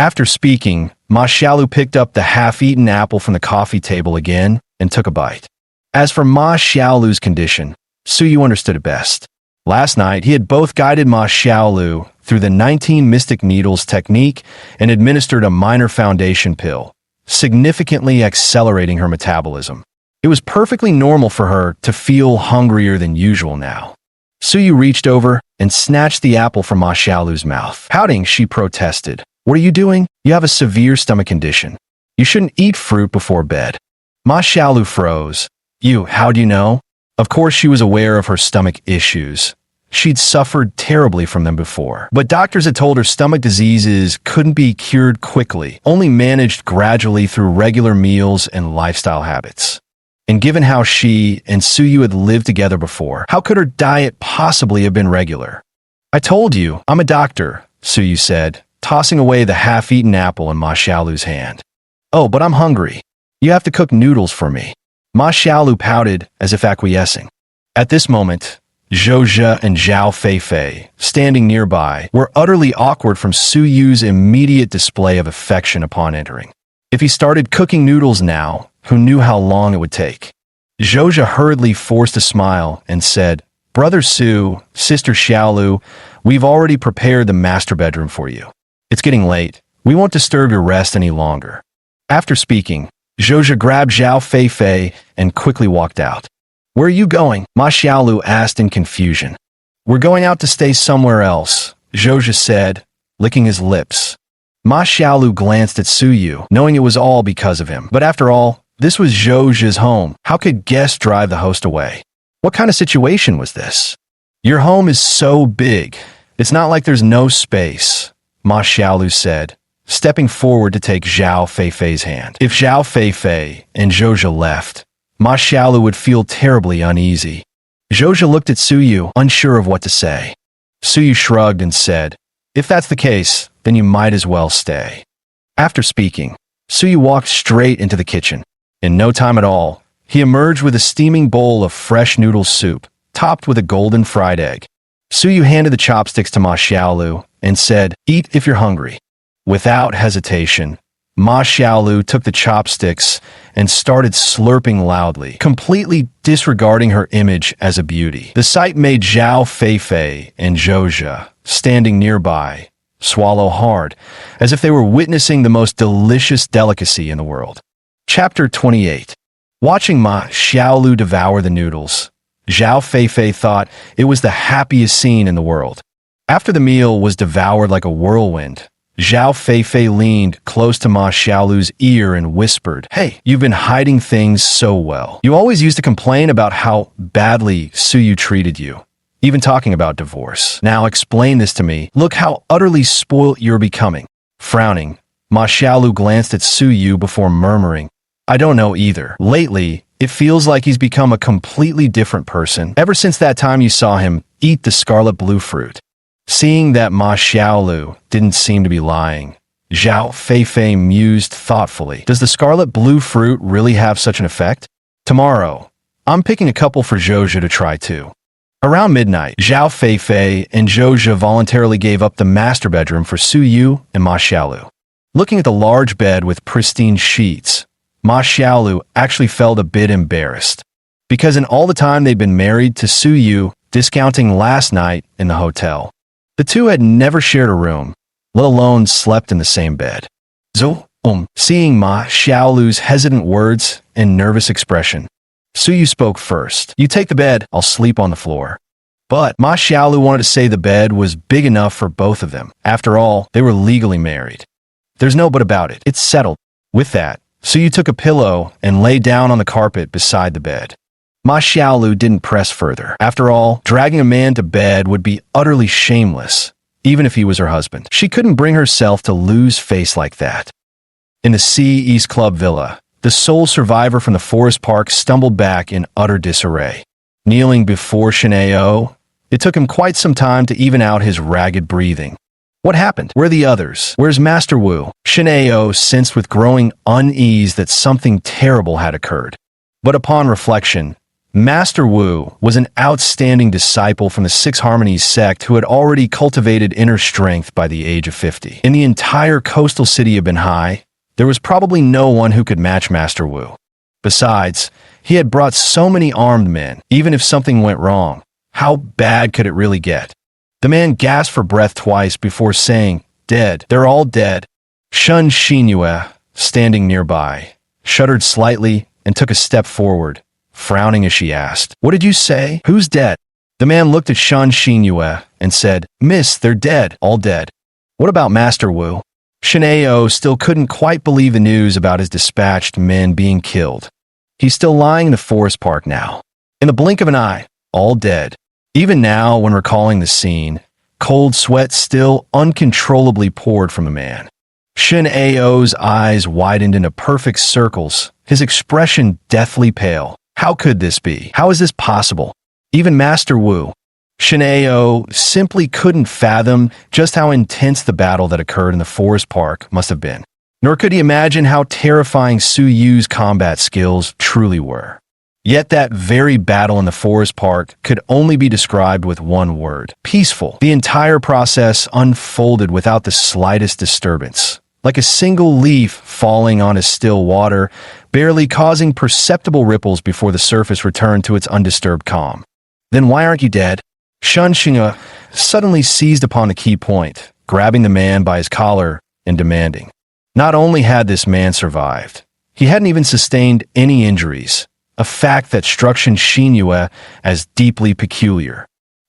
After speaking, Ma Xiaolu picked up the half-eaten apple from the coffee table again and took a bite. As for Ma Xiaolu's condition, Su Yu understood it best. Last night, he had both guided Ma Xiaolu through the 19 mystic needles technique and administered a minor foundation pill, significantly accelerating her metabolism. It was perfectly normal for her to feel hungrier than usual now. Su Yu reached over and snatched the apple from Ma Xiaolu's mouth. Pouting, she protested. "What are you doing? You have a severe stomach condition. You shouldn't eat fruit before bed." Ma Xiaolu froze. How do you know?" Of course she was aware of her stomach issues. She'd suffered terribly from them before. But doctors had told her stomach diseases couldn't be cured quickly, only managed gradually through regular meals and lifestyle habits. And given how she and Su Yu had lived together before, how could her diet possibly have been regular? "I told you, I'm a doctor," Su Yu said, tossing away the half-eaten apple in Ma Xiaolu's hand. "Oh, but I'm hungry. You have to cook noodles for me." Ma Xiaolu pouted as if acquiescing. At this moment, Zhou and Zhao Feifei, standing nearby, were utterly awkward from Su Yu's immediate display of affection upon entering. If he started cooking noodles now, who knew how long it would take? Zhou hurriedly forced a smile and said, "Brother Su, Sister Xiaolu, we've already prepared the master bedroom for you. It's getting late. We won't disturb your rest any longer." After speaking, Zhou grabbed Zhao Feifei and quickly walked out. "Where are you going?" Ma Xiaolu asked in confusion. "We're going out to stay somewhere else," Zhou said, licking his lips. Ma Xiaolu glanced at Su Yu, knowing it was all because of him. But after all, this was Zhou's home. How could guests drive the host away? What kind of situation was this? "Your home is so big. It's not like there's no space," Ma Xiaolu said, stepping forward to take Zhao Feifei's hand. If Zhao Feifei and Zhou left, Ma Xiaolu would feel terribly uneasy. Zhou looked at Su Yu, unsure of what to say. Su Yu shrugged and said, "If that's the case, then you might as well stay." After speaking, Su Yu walked straight into the kitchen. In no time at all, he emerged with a steaming bowl of fresh noodle soup, topped with a golden fried egg. Su Yu handed the chopsticks to Ma Xiaolu and said, "Eat if you're hungry." Without hesitation, Ma Xiaolu took the chopsticks and started slurping loudly, completely disregarding her image as a beauty. The sight made Zhao Feifei and Zhou, standing nearby, swallow hard, as if they were witnessing the most delicious delicacy in the world. Chapter 28. Watching Ma Xiaolu devour the noodles, Zhao Feifei thought it was the happiest scene in the world. After the meal was devoured like a whirlwind, Zhao Feifei leaned close to Ma Xiaolu's ear and whispered, "Hey, you've been hiding things so well. You always used to complain about how badly Su Yu treated you, even talking about divorce. Now explain this to me. Look how utterly spoilt you're becoming." Frowning, Ma Xiaolu glanced at Su Yu before murmuring, "I don't know either. Lately, it feels like he's become a completely different person ever since that time you saw him eat the scarlet blue fruit." Seeing that Ma Xiaolu didn't seem to be lying, Zhao Feifei mused thoughtfully. Does the scarlet blue fruit really have such an effect? Tomorrow, I'm picking a couple for Zhou to try too. Around midnight, Zhao Feifei and Zhou voluntarily gave up the master bedroom for Su Yu and Ma Xiaolu. Looking at the large bed with pristine sheets, Ma Xiaolu actually felt a bit embarrassed, because in all the time they'd been married to Su Yu, discounting last night in the hotel, the two had never shared a room, let alone slept in the same bed. Seeing Ma Xiaolu's hesitant words and nervous expression, Su Yu spoke first. "You take the bed, I'll sleep on the floor." But Ma Xiaolu wanted to say the bed was big enough for both of them. After all, they were legally married. There's no but about it. It's settled. With that, Su Yu took a pillow and lay down on the carpet beside the bed. Ma Xiaolu didn't press further. After all, dragging a man to bed would be utterly shameless, even if he was her husband. She couldn't bring herself to lose face like that. In the Sea East Club Villa, the sole survivor from the forest park stumbled back in utter disarray. Kneeling before Shineo, it took him quite some time to even out his ragged breathing. What happened? Where are the others? Where's Master Wu? Shineo sensed with growing unease that something terrible had occurred. But upon reflection, Master Wu was an outstanding disciple from the Six Harmonies sect who had already cultivated inner strength by the age of 50. In the entire coastal city of Binhai, there was probably no one who could match Master Wu. Besides, he had brought so many armed men, even if something went wrong. How bad could it really get? The man gasped for breath twice before saying, "Dead. They're all dead." Shun Xinyue, standing nearby, shuddered slightly and took a step forward, frowning as she asked, "What did you say? Who's dead?" The man looked at Shun Xinyue and said, "Miss, they're dead. All dead." "What about Master Wu?" Shin'eo still couldn't quite believe the news about his dispatched men being killed. He's still lying in the forest park now. In the blink of an eye, all dead. Even now, when recalling the scene, cold sweat still uncontrollably poured from the man. Shin'eo's eyes widened into perfect circles, his expression deathly pale. How could this be? How is this possible? Even Master Wu. Shin'eo simply couldn't fathom just how intense the battle that occurred in the forest park must have been. Nor could he imagine how terrifying Su Yu's combat skills truly were. Yet that very battle in the forest park could only be described with one word: peaceful. The entire process unfolded without the slightest disturbance, like a single leaf falling on a still water, barely causing perceptible ripples before the surface returned to its undisturbed calm. "Then why aren't you dead?" Shun Xinyue suddenly seized upon the key point, grabbing the man by his collar and demanding. Not only had this man survived, he hadn't even sustained any injuries, a fact that struck Shun Xinyue as deeply peculiar.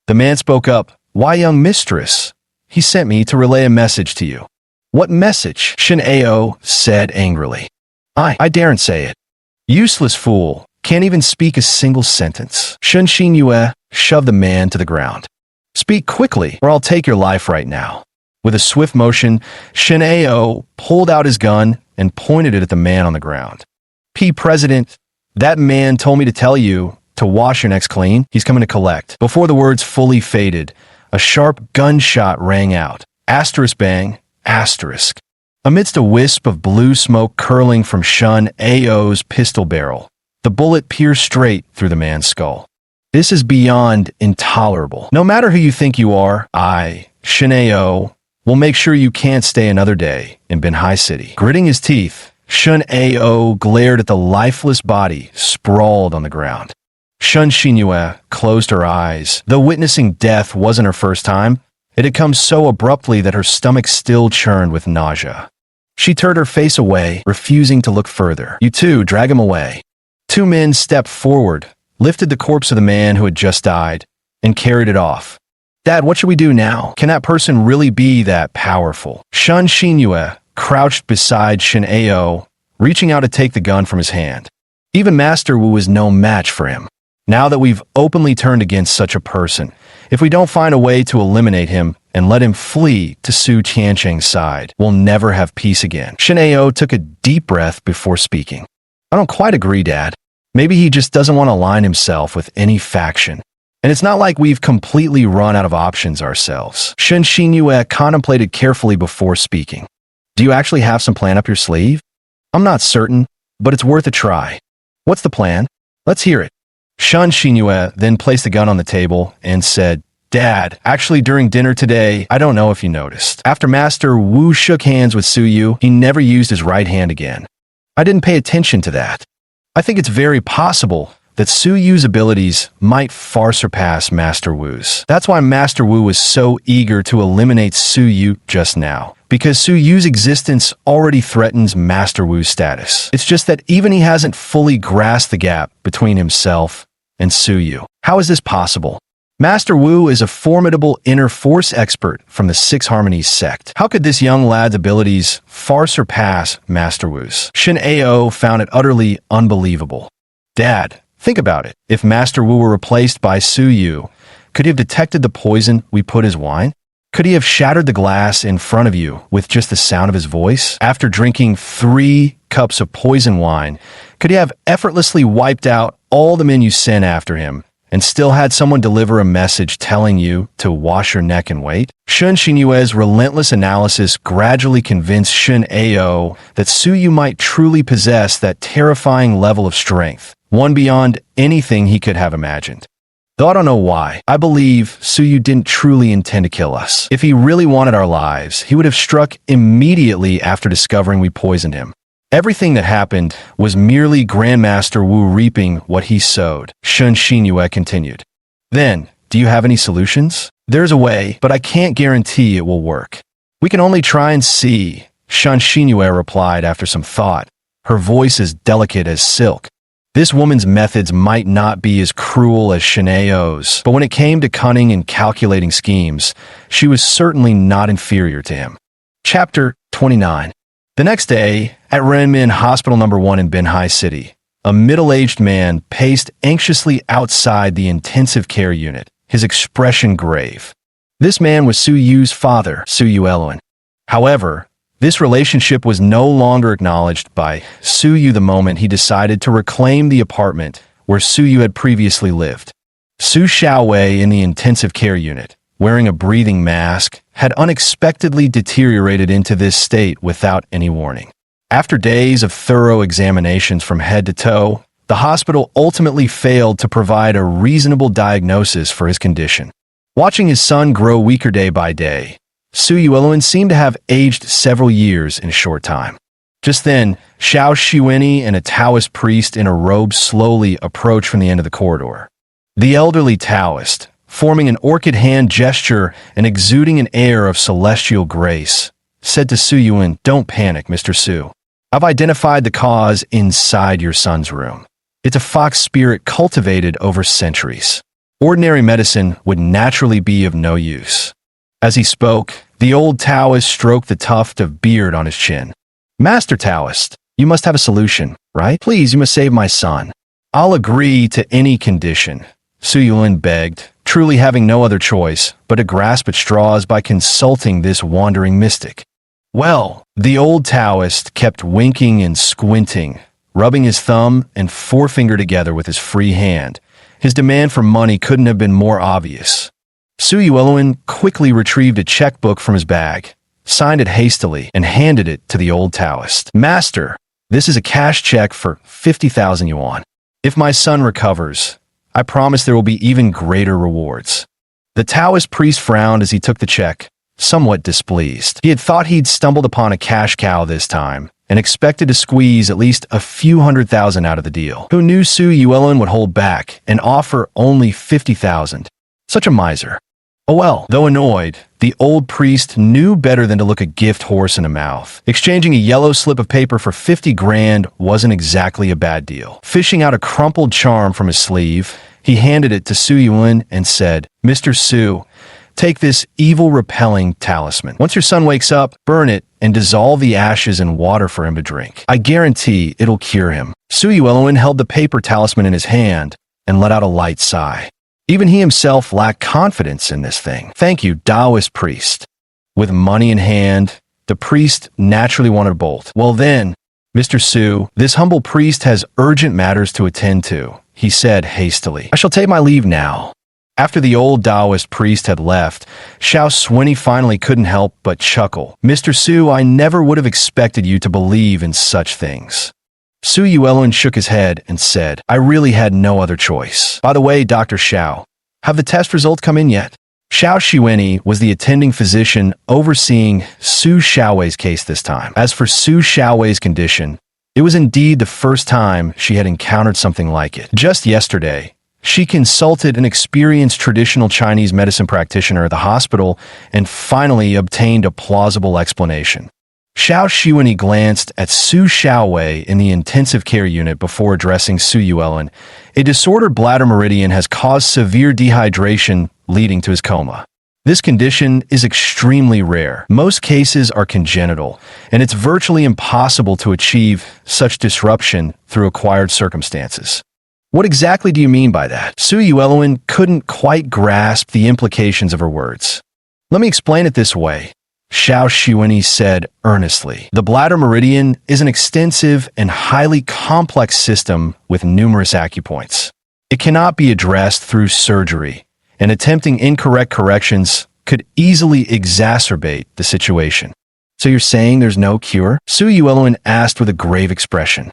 The man spoke up. "Why, young mistress? He sent me to relay a message to you." "What message?" Shin'eo said angrily. I daren't say it." "Useless fool. Can't even speak a single sentence." Shun Xinyue shoved the man to the ground. "Speak quickly, or I'll take your life right now." With a swift motion, Shin'eo pulled out his gun and pointed it at the man on the ground. "President, that man told me to tell you to wash your necks clean. He's coming to collect." Before the words fully faded, a sharp gunshot rang out. Asterisk bang, asterisk. Amidst a wisp of blue smoke curling from Shun Ao's pistol barrel, the bullet pierced straight through the man's skull. This is beyond intolerable. No matter who you think you are, Shin'eo, will make sure you can't stay another day in Binhai City. Gritting his teeth, Shin'eo glared at the lifeless body sprawled on the ground. Shun Xinyue closed her eyes. Though witnessing death wasn't her first time, it had come so abruptly that her stomach still churned with nausea. She turned her face away, refusing to look further. "You two, drag him away." Two men stepped forward, lifted the corpse of the man who had just died, and carried it off. "Dad, what should we do now? Can that person really be that powerful?" Shun Xinyue crouched beside Shin'eo, reaching out to take the gun from his hand. Even Master Wu was no match for him. Now that we've openly turned against such a person, if we don't find a way to eliminate him and let him flee to Su Tiancheng's side, we'll never have peace again. Shin'eo took a deep breath before speaking. "I don't quite agree, Dad. Maybe he just doesn't want to align himself with any faction. And it's not like we've completely run out of options ourselves." Shun Xinyue contemplated carefully before speaking. "Do you actually have some plan up your sleeve?" "I'm not certain, but it's worth a try." "What's the plan? Let's hear it." Shun Xinyue then placed the gun on the table and said, "Dad, actually during dinner today, I don't know if you noticed. After Master Wu shook hands with Su Yu, he never used his right hand again. I didn't pay attention to that. I think it's very possible that Su Yu's abilities might far surpass Master Wu's. That's why Master Wu was so eager to eliminate Su Yu just now, because Su Yu's existence already threatens Master Wu's status. It's just that even he hasn't fully grasped the gap between himself and Su Yu. How is this possible? Master Wu is a formidable inner force expert from the Six Harmonies sect. How could this young lad's abilities far surpass Master Wu's? Shin'eo found it utterly unbelievable. "Dad, think about it. If Master Wu were replaced by Su Yu, could he have detected the poison we put in his wine? Could he have shattered the glass in front of you with just the sound of his voice? After drinking 3 cups of poison wine, could he have effortlessly wiped out all the men you sent after him and still had someone deliver a message telling you to wash your neck and wait?" Shun Xinyue's relentless analysis gradually convinced Shin'eo that Su Yu might truly possess that terrifying level of strength, one beyond anything he could have imagined. Though I don't know why, I believe Suyu didn't truly intend to kill us. If he really wanted our lives, he would have struck immediately after discovering we poisoned him. Everything that happened was merely Grandmaster Wu reaping what he sowed, Shun Xinyue continued. Then, do you have any solutions? There's a way, but I can't guarantee it will work. We can only try and see, Shun Xinyue replied after some thought, her voice as delicate as silk. This woman's methods might not be as cruel as Shanao's, but when it came to cunning and calculating schemes, she was certainly not inferior to him. Chapter 29. The next day, at Renmin Hospital No. 1 in Binhai City, a middle-aged man paced anxiously outside the intensive care unit, his expression grave. This man was Suyu's father, Suyu Eluan. However, this relationship was no longer acknowledged by Suyu the moment he decided to reclaim the apartment where Suyu had previously lived. Su Xiaowei in the intensive care unit, wearing a breathing mask, had unexpectedly deteriorated into this state without any warning. After days of thorough examinations from head to toe, the hospital ultimately failed to provide a reasonable diagnosis for his condition. Watching his son grow weaker day by day, Suyu Eluan seemed to have aged several years in a short time. Just then, Xiao Shiweni and a Taoist priest in a robe slowly approached from the end of the corridor. The elderly Taoist, forming an orchid hand gesture and exuding an air of celestial grace, said to Su Yuan, "Don't panic, Mr. Su. I've identified the cause inside your son's room. It's a fox spirit cultivated over centuries. Ordinary medicine would naturally be of no use." As he spoke, the old Taoist stroked the tuft of beard on his chin. "Master Taoist, you must have a solution, right? Please, you must save my son." "I'll agree to any condition," Su Yuan begged, truly having no other choice but to grasp at straws by consulting this wandering mystic. "Well," the old Taoist kept winking and squinting, rubbing his thumb and forefinger together with his free hand. His demand for money couldn't have been more obvious. Suyu Eluan quickly retrieved a checkbook from his bag, signed it hastily, and handed it to the old Taoist. "Master, this is a cash check for 50,000 yuan. If my son recovers, I promise there will be even greater rewards." The Taoist priest frowned as he took the check, somewhat displeased. He had thought he'd stumbled upon a cash cow this time, and expected to squeeze at least a few 100,000 out of the deal. Who knew Suyu Eluan would hold back and offer only 50,000? Such a miser. Oh well. Though annoyed, the old priest knew better than to look a gift horse in the mouth. Exchanging a yellow slip of paper for 50 grand wasn't exactly a bad deal. Fishing out a crumpled charm from his sleeve, he handed it to Su Yuan and said, "Mr. Su, take this evil-repelling talisman. Once your son wakes up, burn it and dissolve the ashes in water for him to drink. I guarantee it'll cure him." Suyu Eluan held the paper talisman in his hand and let out a light sigh. Even he himself lacked confidence in this thing. "Thank you, Taoist priest." With money in hand, the priest naturally wanted a bolt. "Well then, Mr. Su, this humble priest has urgent matters to attend to," he said hastily. "I shall take my leave now." After the old Taoist priest had left, Xiao Shiweni finally couldn't help but chuckle. "Mr. Su, I never would have expected you to believe in such things." Suyu Eluan shook his head and said, "I really had no other choice. By the way, Dr. Xiao, have the test results come in yet?" Xiao Shiweni was the attending physician overseeing Su Xiaowei's case this time. As for Su Xiaowei's condition, it was indeed the first time she had encountered something like it. Just yesterday, she consulted an experienced traditional Chinese medicine practitioner at the hospital and finally obtained a plausible explanation. Xiao Shiweni glanced at Su Xiaowei in the intensive care unit before addressing Suyu Eluan. A disordered bladder meridian has caused severe dehydration, leading to his coma. This condition is extremely rare. Most cases are congenital, and it's virtually impossible to achieve such disruption through acquired circumstances. What exactly do you mean by that? Suyu Eluan couldn't quite grasp the implications of her words. "Let me explain it this way," Xiao Shiweni said earnestly. "The bladder meridian is an extensive and highly complex system with numerous acupoints. It cannot be addressed through surgery, and attempting incorrect corrections could easily exacerbate the situation." "So you're saying there's no cure?" Suyu Eluan asked with a grave expression.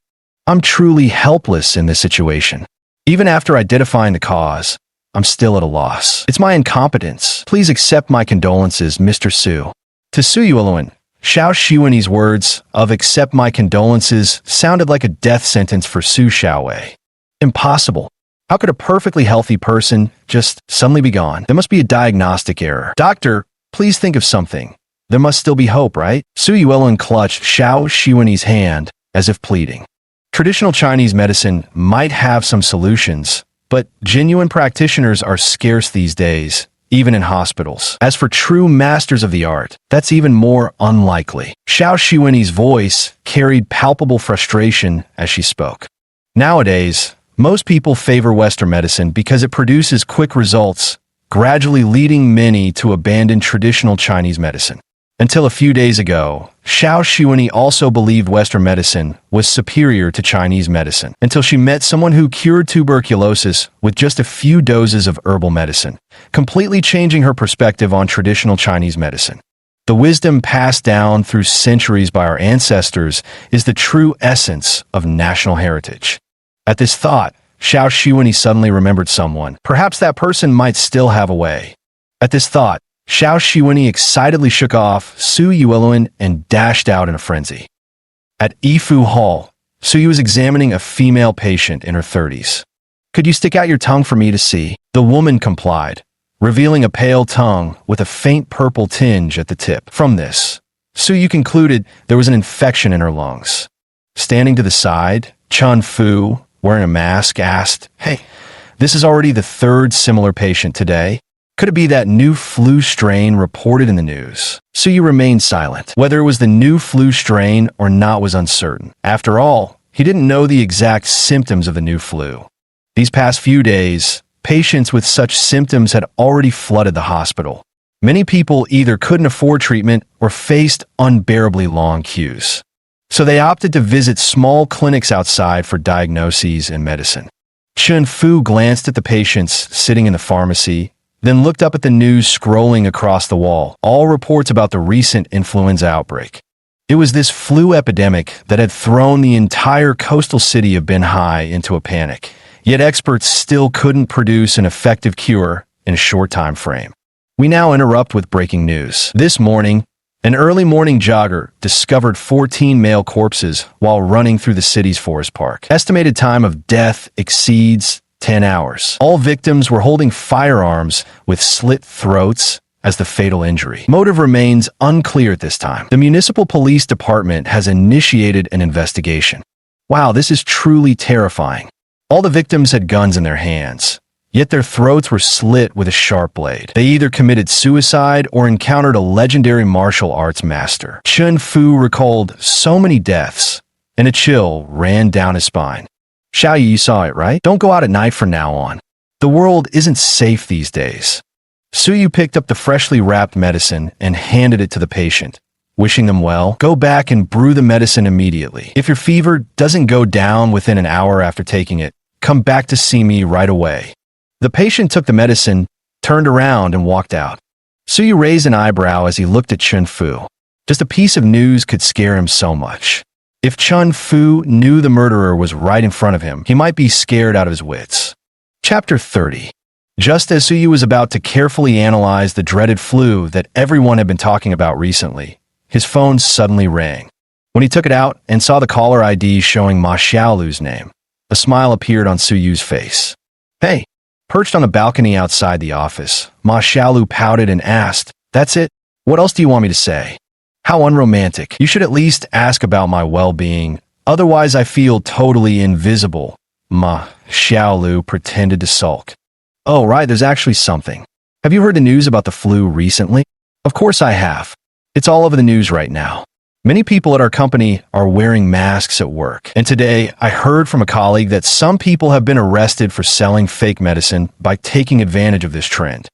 I'm truly helpless in this situation. Even after identifying the cause, I'm still at a loss. It's my incompetence. Please accept my condolences, Mr. Su. To Su Yuelun, Xiao Shiwenyi's words of accept my condolences sounded like a death sentence for Su Xiaowei. Impossible. How could a perfectly healthy person just suddenly be gone? There must be a diagnostic error. Doctor, please think of something. There must still be hope, right? Su Yuelun clutched Xiao Shiwenyi's hand as if pleading. Traditional Chinese medicine might have some solutions, but genuine practitioners are scarce these days, even in hospitals. As for true masters of the art, that's even more unlikely. Xiao Shiwenyi's voice carried palpable frustration as she spoke. Nowadays, most people favor Western medicine because it produces quick results, gradually leading many to abandon traditional Chinese medicine. Until a few days ago, Xiao Shiwenyi also believed Western medicine was superior to Chinese medicine, until she met someone who cured tuberculosis with just a few doses of herbal medicine, completely changing her perspective on traditional Chinese medicine. The wisdom passed down through centuries by our ancestors is the true essence of national heritage. At this thought, Xiao Shiwenyi suddenly remembered someone. Perhaps that person might still have a way. At this thought, Xiao Shiwenyi excitedly shook off Su Yuelun and dashed out in a frenzy. At Yifu Hall, Su Yu was examining a female patient in her 30s. Could you stick out your tongue for me to see? The woman complied, revealing a pale tongue with a faint purple tinge at the tip. From this, Su Yu concluded there was an infection in her lungs. Standing to the side, Chun Fu, wearing a mask, asked, "Hey, this is already the third similar patient today. Could it be that new flu strain reported in the news?" Su Yu remained silent. Whether it was the new flu strain or not was uncertain. After all, he didn't know the exact symptoms of the new flu. These past few days, patients with such symptoms had already flooded the hospital. Many people either couldn't afford treatment or faced unbearably long queues. So they opted to visit small clinics outside for diagnoses and medicine. Chun Fu glanced at the patients sitting in the pharmacy, then looked up at the news scrolling across the wall, all reports about the recent influenza outbreak. It was this flu epidemic that had thrown the entire coastal city of Binhai into a panic, yet experts still couldn't produce an effective cure in a short time frame. We now interrupt with breaking news. This morning, an early morning jogger discovered 14 male corpses while running through the city's forest park. Estimated time of death exceeds 10 hours. All victims were holding firearms with slit throats as the fatal injury. Motive remains unclear at this time. The municipal police department has initiated an investigation. Wow, this is truly terrifying. All the victims had guns in their hands, yet their throats were slit with a sharp blade. They either committed suicide or encountered a legendary martial arts master. Chun Fu recalled so many deaths, and a chill ran down his spine. Xiao Yi, you saw it, right? Don't go out at night from now on. The world isn't safe these days. Su Yu picked up the freshly wrapped medicine and handed it to the patient, wishing them well. Go back and brew the medicine immediately. If your fever doesn't go down within an hour after taking it, come back to see me right away. The patient took the medicine, turned around, and walked out. Su Yu raised an eyebrow as he looked at Chun Fu. Just a piece of news could scare him so much. If Chun Fu knew the murderer was right in front of him, he might be scared out of his wits. Chapter 30. Just as Su Yu was about to carefully analyze the dreaded flu that everyone had been talking about recently, his phone suddenly rang. When he took it out and saw the caller ID showing Ma Xiaolu's name, a smile appeared on Su Yu's face. "Hey." Perched on a balcony outside the office, Ma Xiaolu pouted and asked, "That's it? What else do you want me to say?" "How unromantic. You should at least ask about my well-being. Otherwise, I feel totally invisible." Ma Xiaolu pretended to sulk. "Oh, right, there's actually something. Have you heard the news about the flu recently?" "Of course I have. It's all over the news right now. Many people at our company are wearing masks at work. And today, I heard from a colleague that some people have been arrested for selling fake medicine by taking advantage of this trend.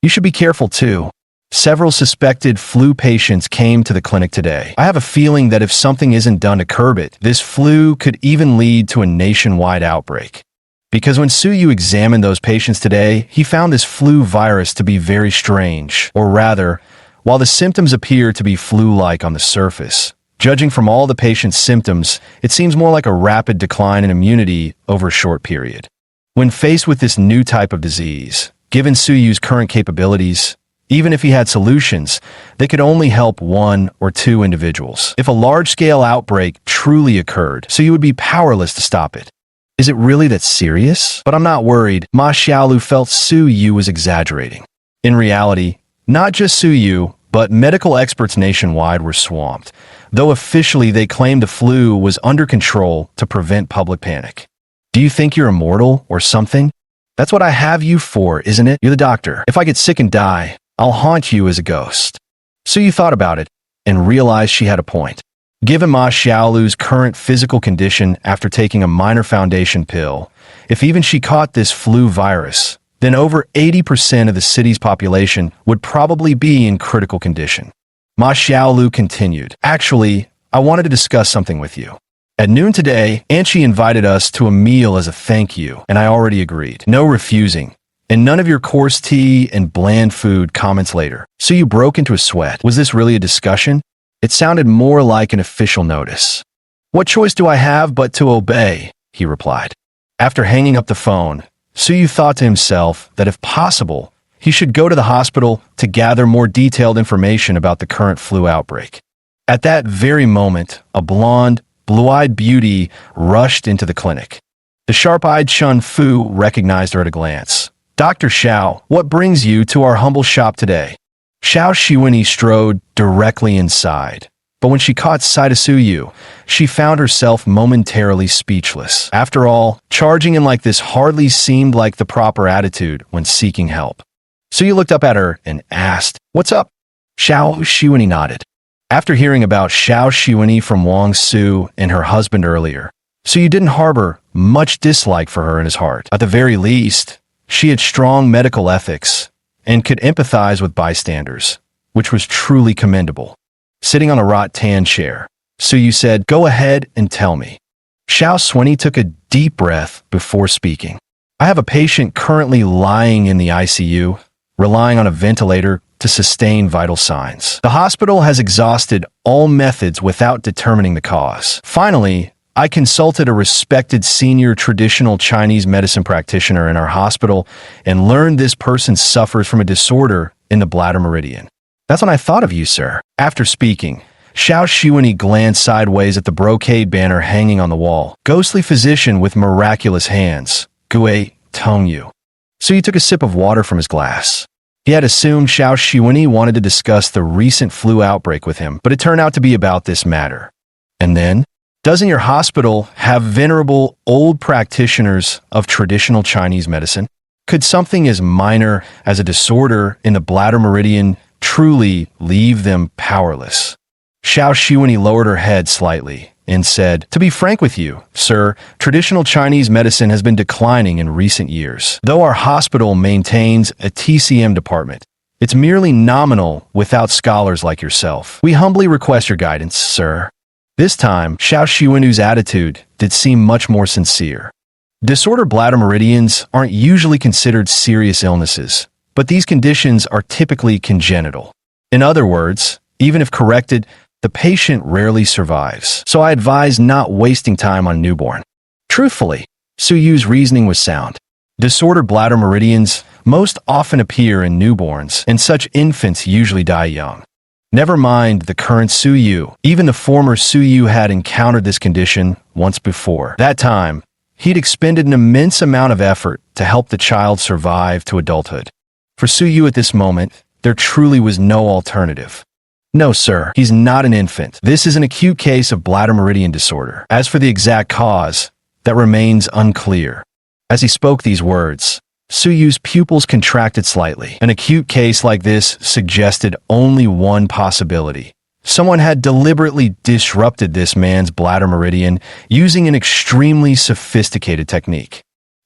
You should be careful too. Several suspected flu patients came to the clinic today. I have a feeling that if something isn't done to curb it, this flu could even lead to a nationwide outbreak. Because when Su Yu examined those patients today, he found this flu virus to be very strange, or rather, while the symptoms appear to be flu-like on the surface, Judging from all the patient's symptoms, it seems more like a rapid decline in immunity over a short period. When faced with this new type of disease, given Suyu's current capabilities, even if he had solutions, they could only help one or two individuals. If a large-scale outbreak truly occurred, Suyu would be powerless to stop it. Is it really that serious? But I'm not worried. Ma Xiaolu felt Suyu was exaggerating. In reality, not just Suyu, but medical experts nationwide were swamped, though officially they claimed the flu was under control to prevent public panic. Do you think you're immortal or something? That's what I have you for, isn't it? You're the doctor. If I get sick and die, I'll haunt you as a ghost. Suyu thought about it and realized she had a point. Given Ma Xiaolu's current physical condition after taking a minor foundation pill, if even she caught this flu virus, then over 80% of the city's population would probably be in critical condition. Ma Xiaolu continued, "Actually, I wanted to discuss something with you. At noon today, Anchi invited us to a meal as a thank you, and I already agreed. No refusing. And none of your coarse tea and bland food comments later." So you broke into a sweat. Was this really a discussion? It sounded more like an official notice. "What choice do I have but to obey?" he replied. After hanging up the phone, Suyu thought to himself that if possible, he should go to the hospital to gather more detailed information about the current flu outbreak. At that very moment, a blonde, blue-eyed beauty rushed into the clinic. The sharp-eyed Chun Fu recognized her at a glance. "Dr. Xiao, what brings you to our humble shop today?" Xiao Shiweni strode directly inside, but when she caught sight of Suyu, she found herself momentarily speechless. After all, charging in like this hardly seemed like the proper attitude when seeking help. Suyu looked up at her and asked, "What's up?" Xiao Shiweni nodded. After hearing about Xiao Shiweni from Wang Su and her husband earlier, Suyu didn't harbor much dislike for her in his heart. At the very least, she had strong medical ethics and could empathize with bystanders, which was truly commendable. Sitting on a rattan chair, Suyu said, "Go ahead and tell me." Xiao Shiweni took a deep breath before speaking. "I have a patient currently lying in the ICU, relying on a ventilator to sustain vital signs. The hospital has exhausted all methods without determining the cause. Finally, I consulted a respected senior traditional Chinese medicine practitioner in our hospital and learned this person suffers from a disorder in the bladder meridian. That's when I thought of you, sir." After speaking, Xiao Shiweni glanced sideways at the brocade banner hanging on the wall. "Ghostly physician with miraculous hands, Gue Tongyu." So he took a sip of water from his glass. He had assumed Xiao Shiweni wanted to discuss the recent flu outbreak with him, but it turned out to be about this matter. And then, doesn't your hospital have venerable old practitioners of traditional Chinese medicine? Could something as minor as a disorder in the bladder meridian truly leave them powerless? Xiao Shiweni lowered her head slightly and said, "To be frank with you, sir, traditional Chinese medicine has been declining in recent years. Though our hospital maintains a TCM department, it's merely nominal without scholars like yourself. We humbly request your guidance, sir." This time, Xiao Shiwenu's attitude did seem much more sincere. Disordered bladder meridians aren't usually considered serious illnesses, but these conditions are typically congenital. In other words, even if corrected, the patient rarely survives. So I advise not wasting time on newborn. Truthfully, Suyu's reasoning was sound. Disordered bladder meridians most often appear in newborns, and such infants usually die young. Never mind the current Suyu. Even the former Suyu had encountered this condition once before. That time, he'd expended an immense amount of effort to help the child survive to adulthood. For Suyu at this moment, there truly was no alternative. "No, sir, he's not an infant. This is an acute case of bladder meridian disorder. As for the exact cause, that remains unclear." As he spoke these words, Suyu's pupils contracted slightly. An acute case like this suggested only one possibility. Someone had deliberately disrupted this man's bladder meridian using an extremely sophisticated technique.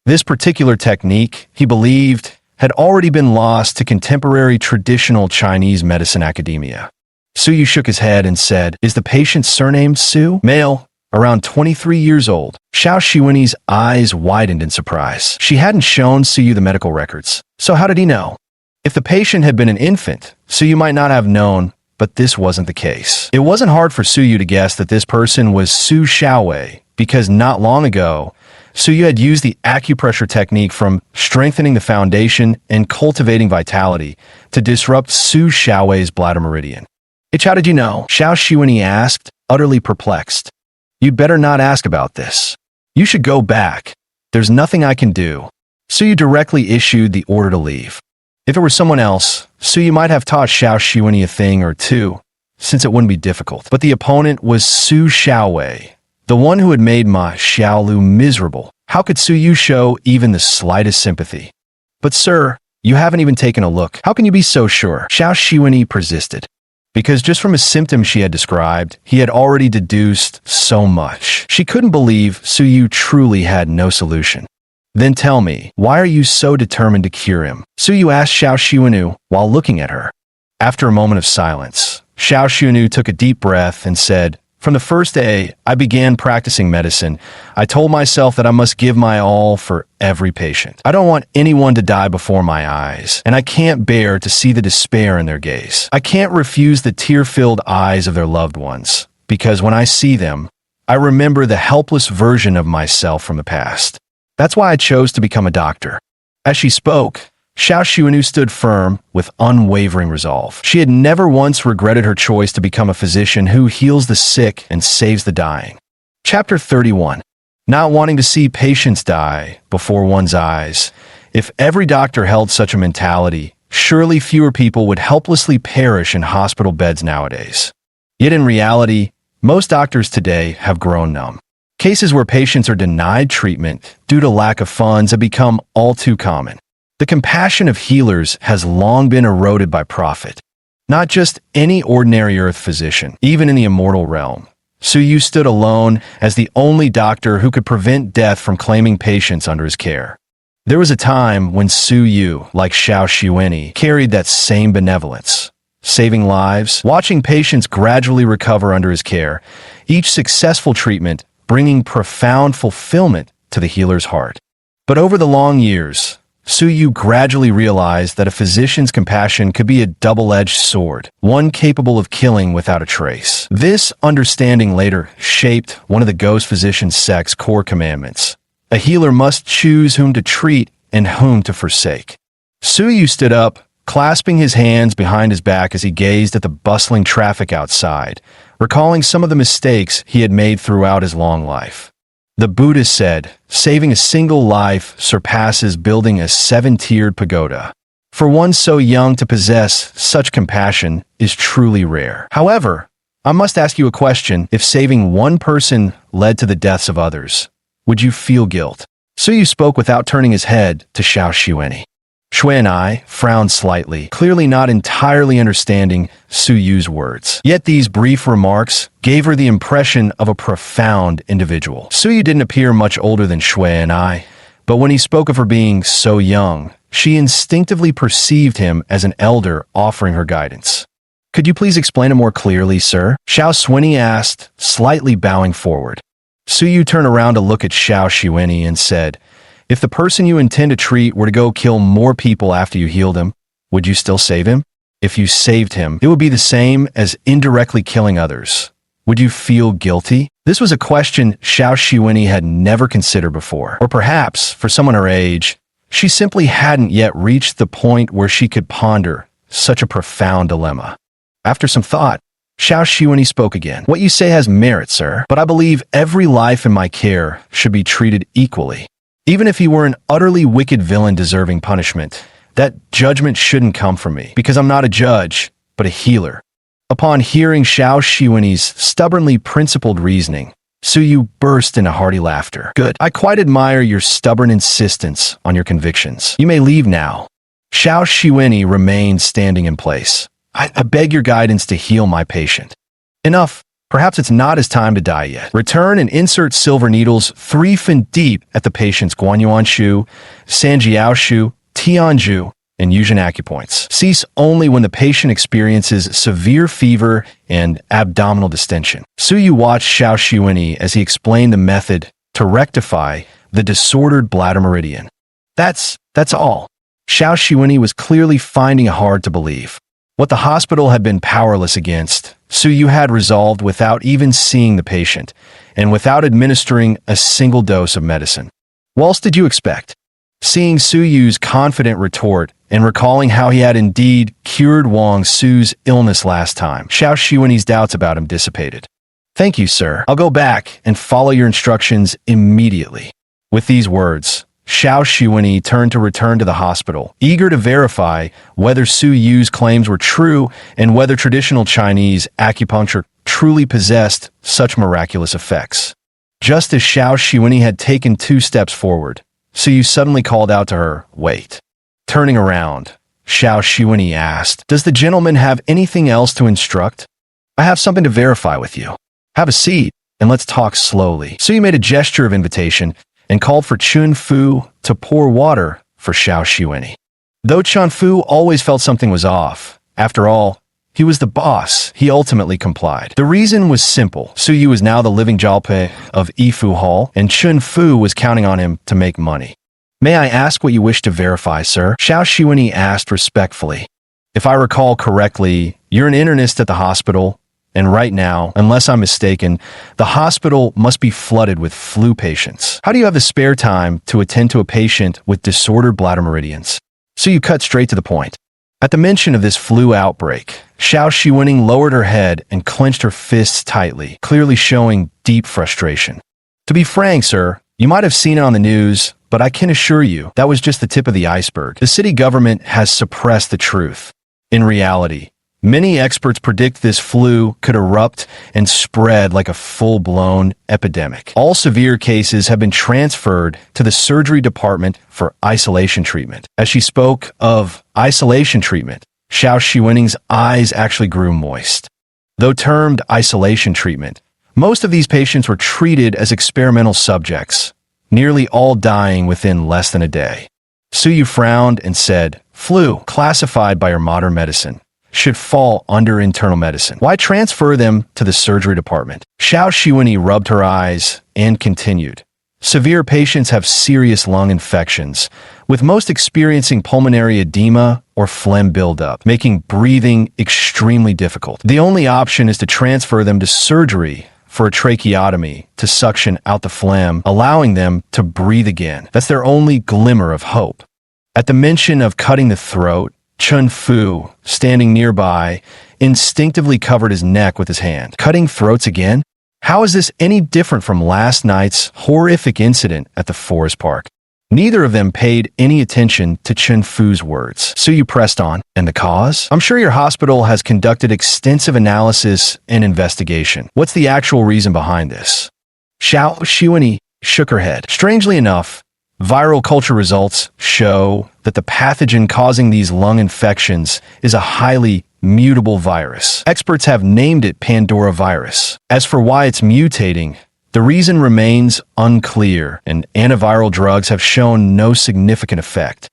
This particular technique, he believed, had already been lost to contemporary traditional Chinese medicine academia. Suyu shook his head and said, "Is the patient surnamed Su?" "Male, around 23 years old." Xiao Shiwenu's eyes widened in surprise. She hadn't shown Suyu the medical records, so how did he know? If the patient had been an infant, Suyu might not have known, but this wasn't the case. It wasn't hard for Suyu to guess that this person was Su Xiaowei, because not long ago, Suyu had used the acupressure technique from strengthening the foundation and cultivating vitality to disrupt Su Xiaowei's bladder meridian. "Itch, how did you know?" Xiao Xuanyi asked, utterly perplexed. "You'd better not ask about this. You should go back. There's nothing I can do." Suyu directly issued the order to leave. If it were someone else, Suyu might have taught Xiao Xuanyi a thing or two, since it wouldn't be difficult. But the opponent was Su Xiaowei, the one who had made Ma Xiaolu miserable. How could Suyu show even the slightest sympathy? "But sir, you haven't even taken a look. How can you be so sure?" Xiao Xuanyi persisted. Because just from a symptom she had described, he had already deduced so much. She couldn't believe Suyu truly had no solution. "Then tell me, why are you so determined to cure him?" Suyu asked Xiao Xuanyu while looking at her. After a moment of silence, Xiao Xuanyu took a deep breath and said, "From the first day I began practicing medicine, I told myself that I must give my all for every patient. I don't want anyone to die before my eyes, and I can't bear to see the despair in their gaze. I can't refuse the tear-filled eyes of their loved ones, because when I see them, I remember the helpless version of myself from the past. That's why I chose to become a doctor." As she spoke, Xiao Xuanyu stood firm with unwavering resolve. She had never once regretted her choice to become a physician who heals the sick and saves the dying. Chapter 31. Not wanting to see patients die before one's eyes. If every doctor held such a mentality, surely fewer people would helplessly perish in hospital beds nowadays. Yet in reality, most doctors today have grown numb. Cases where patients are denied treatment due to lack of funds have become all too common. The compassion of healers has long been eroded by profit. Not just any ordinary earth physician, even in the immortal realm. Suyu stood alone as the only doctor who could prevent death from claiming patients under his care. There was a time when Suyu, like Xiao Xuanyi, carried that same benevolence, saving lives, watching patients gradually recover under his care, each successful treatment bringing profound fulfillment to the healer's heart. But over the long years, Suyu gradually realized that a physician's compassion could be a double-edged sword, one capable of killing without a trace. This understanding later shaped one of the ghost physician sect's core commandments. A healer must choose whom to treat and whom to forsake. Suyu stood up, clasping his hands behind his back as he gazed at the bustling traffic outside, recalling some of the mistakes he had made throughout his long life. The Buddha said, saving a single life surpasses building a 7-tiered pagoda. For one so young to possess such compassion is truly rare. However, I must ask you a question. If saving one person led to the deaths of others, would you feel guilt? Suyu spoke without turning his head to Xiao Xuanyi. Xuanyi frowned slightly, clearly not entirely understanding Suyu's words. Yet these brief remarks gave her the impression of a profound individual. Suyu didn't appear much older than Xuanyi, but when he spoke of her being so young, she instinctively perceived him as an elder offering her guidance. "Could you please explain it more clearly, sir?" Xiao Xuanyi asked, slightly bowing forward. Suyu turned around to look at Xiao Xuanyi and said, "If the person you intend to treat were to go kill more people after you healed him, would you still save him? If you saved him, it would be the same as indirectly killing others. Would you feel guilty?" This was a question Xiao Xuanyi had never considered before. Or perhaps, for someone her age, she simply hadn't yet reached the point where she could ponder such a profound dilemma. After some thought, Xiao Xuanyi spoke again. "What you say has merit, sir, but I believe every life in my care should be treated equally. Even if he were an utterly wicked villain deserving punishment, that judgment shouldn't come from me, because I'm not a judge, but a healer." Upon hearing Xiao Xuanyi's stubbornly principled reasoning, Suyu burst into hearty laughter. "Good. I quite admire your stubborn insistence on your convictions. You may leave now." Xiao Xuanyi remained standing in place. I beg your guidance to heal my patient." "Enough. Perhaps it's not his time to die yet. Return and insert silver needles 3 feet deep at the patient's Guanyuan Shu, Sanjiao Shu, Tianju, and Yuzhen acupoints. Cease only when the patient experiences severe fever and abdominal distension." Suyu watched Xiao Xuanyi as he explained the method to rectify the disordered bladder meridian. That's all." Xiao Xuanyi was clearly finding it hard to believe. What the hospital had been powerless against, Su Yu had resolved without even seeing the patient, and without administering a single dose of medicine. What else did you expect? Seeing Su Yu's confident retort and recalling how he had indeed cured Wang Su's illness last time, Xiao Shiwenyi's doubts about him dissipated. Thank you, sir. I'll go back and follow your instructions immediately. With these words, Xiao Shiwenyi turned to return to the hospital, eager to verify whether Su Yu's claims were true and whether traditional Chinese acupuncture truly possessed such miraculous effects. Just as Xiao Shiwenyi had taken 2 steps forward, Su Yu suddenly called out to her, "Wait." Turning around, Xiao Shiwenyi asked, "Does the gentleman have anything else to instruct? I have something to verify with you. Have a seat, and let's talk slowly." Su Yu made a gesture of invitation and called for Chun Fu to pour water for Xiao Shiwenyi. Though Chun Fu always felt something was off, after all, he was the boss, he ultimately complied. The reason was simple. Su Yu was now the living Jalpe of Yifu Hall, and Chun Fu was counting on him to make money. "May I ask what you wish to verify, sir?" Xiao Shiwenyi asked respectfully. "If I recall correctly, you're an internist at the hospital, and right now, unless I'm mistaken, the hospital must be flooded with flu patients. How do you have the spare time to attend to a patient with disordered bladder meridians?" So you cut straight to the point. At the mention of this flu outbreak, Xiao Shiwenyi lowered her head and clenched her fists tightly, clearly showing deep frustration. "To be frank, sir, you might have seen it on the news, but I can assure you that was just the tip of the iceberg. The city government has suppressed the truth. In reality, many experts predict this flu could erupt and spread like a full-blown epidemic. All severe cases have been transferred to the surgery department for isolation treatment." As she spoke of isolation treatment, Xiao Shiwenyi's eyes actually grew moist. Though termed isolation treatment, most of these patients were treated as experimental subjects, nearly all dying within less than a day. Su Yu frowned and said, "Flu, classified by your modern medicine, should fall under internal medicine. Why transfer them to the surgery department?" Xiao Shiwenyi rubbed her eyes and continued. "Severe patients have serious lung infections, with most experiencing pulmonary edema or phlegm buildup, making breathing extremely difficult. The only option is to transfer them to surgery for a tracheotomy to suction out the phlegm, allowing them to breathe again. That's their only glimmer of hope." At the mention of cutting the throat, Chun Fu, standing nearby, instinctively covered his neck with his hand. "Cutting throats again? How is this any different from last night's horrific incident at the forest park?" Neither of them paid any attention to Chun Fu's words. Su Yu pressed on. "And the cause? I'm sure your hospital has conducted extensive analysis and investigation. What's the actual reason behind this?" Xiao Shiwenyi shook her head. "Strangely enough, viral culture results show that the pathogen causing these lung infections is a highly mutable virus. Experts have named it Pandora virus. As for why it's mutating, the reason remains unclear, and antiviral drugs have shown no significant effect."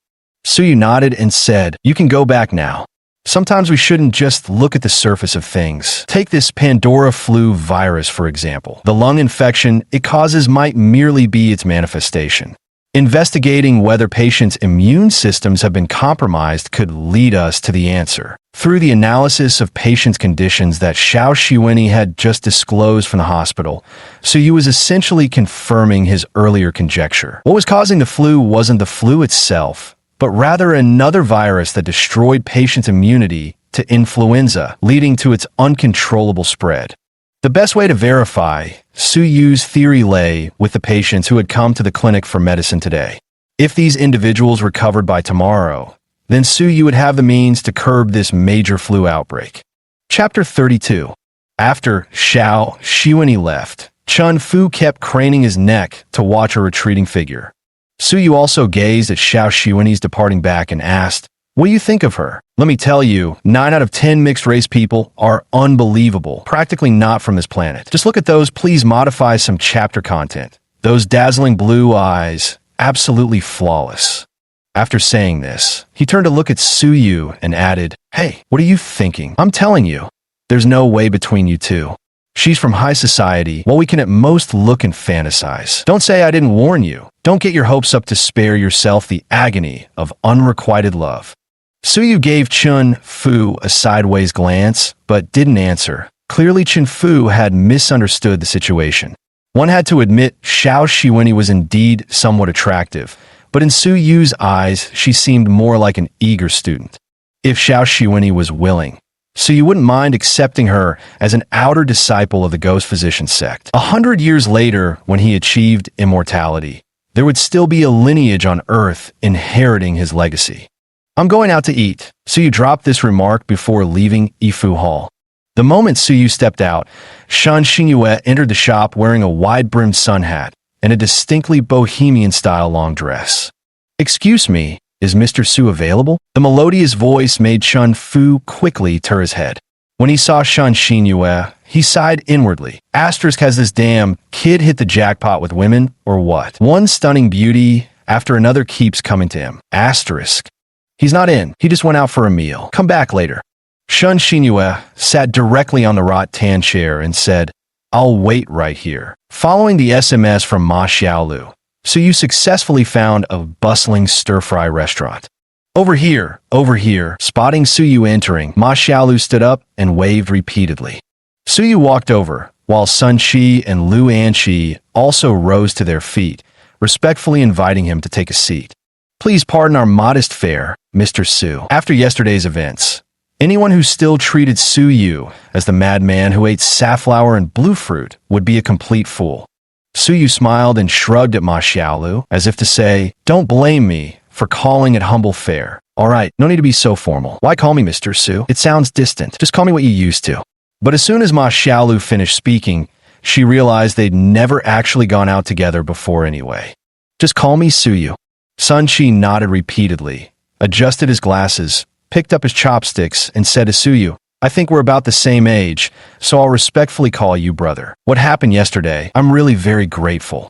Su Yu nodded and said, "You can go back now. Sometimes we shouldn't just look at the surface of things. Take this Pandora flu virus, for example. The lung infection it causes might merely be its manifestation. Investigating whether patients' immune systems have been compromised could lead us to the answer." Through the analysis of patients' conditions that Xiao Shiwenyi had just disclosed from the hospital, Su Yu was essentially confirming his earlier conjecture. What was causing the flu wasn't the flu itself, but rather another virus that destroyed patients' immunity to influenza, leading to its uncontrollable spread. The best way to verify Su Yu's theory lay with the patients who had come to the clinic for medicine today. If these individuals recovered by tomorrow, then Su Yu would have the means to curb this major flu outbreak. Chapter 32. After Xiao Shiwenyi left, Chun Fu kept craning his neck to watch a retreating figure. Su Yu also gazed at Xiao Shiwenyi's departing back and asked, "What do you think of her?" "Let me tell you, 9 out of 10 mixed-race people are unbelievable, practically not from this planet. Just look at those, please modify some chapter content. Those dazzling blue eyes, absolutely flawless." After saying this, he turned to look at Su Yu and added, "Hey, what are you thinking? I'm telling you, there's no way between you two. She's from high society, while we can at most look and fantasize. Don't say I didn't warn you. Don't get your hopes up to spare yourself the agony of unrequited love." Suyu gave Chun Fu a sideways glance, but didn't answer. Clearly, Chun Fu had misunderstood the situation. One had to admit Xiao Shiweni was indeed somewhat attractive, but in Suyu's eyes, she seemed more like an eager student. If Xiao Shiweni was willing, Suyu wouldn't mind accepting her as an outer disciple of the Ghost Physician sect. 100 years later, when he achieved immortality, there would still be a lineage on Earth inheriting his legacy. I'm going out to eat. Suyu dropped this remark before leaving Yifu Hall. The moment Suyu stepped out, Shan Xinyue entered the shop wearing a wide-brimmed sun hat and a distinctly bohemian-style long dress. "Excuse me, is Mr. Su available?" The melodious voice made Chun Fu quickly turn his head. When he saw Shan Xinyue, he sighed inwardly. Asterisk, has this damn kid hit the jackpot with women, or what? One stunning beauty after another keeps coming to him. Asterisk. He's not in. He just went out for a meal. Come back later. Shan Xinyue sat directly on the rattan chair and said, "I'll wait right here." Following the SMS from Ma Xiaolu, Suyu successfully found a bustling stir-fry restaurant. Over here, over here." Spotting Suyu entering, Ma Xiaolu stood up and waved repeatedly. Suyu walked over, while Sun Qi and Lu Anqi also rose to their feet, respectfully inviting him to take a seat. "Please pardon our modest fare, Mr. Su." After yesterday's events, anyone who still treated Suyu as the madman who ate safflower and blue fruit would be a complete fool. Suyu smiled and shrugged at Ma Xiaolu, as if to say, "Don't blame me for calling it humble fare. All right, no need to be so formal. Why call me Mr. Su? It sounds distant. Just call me what you used to." But as soon as Ma Xiaolu finished speaking, she realized they'd never actually gone out together before anyway. "Just call me Suyu." Sun Qi nodded repeatedly, adjusted his glasses, picked up his chopsticks, and said to Suyu, "I think we're about the same age, so I'll respectfully call you brother. What happened yesterday, I'm really very grateful."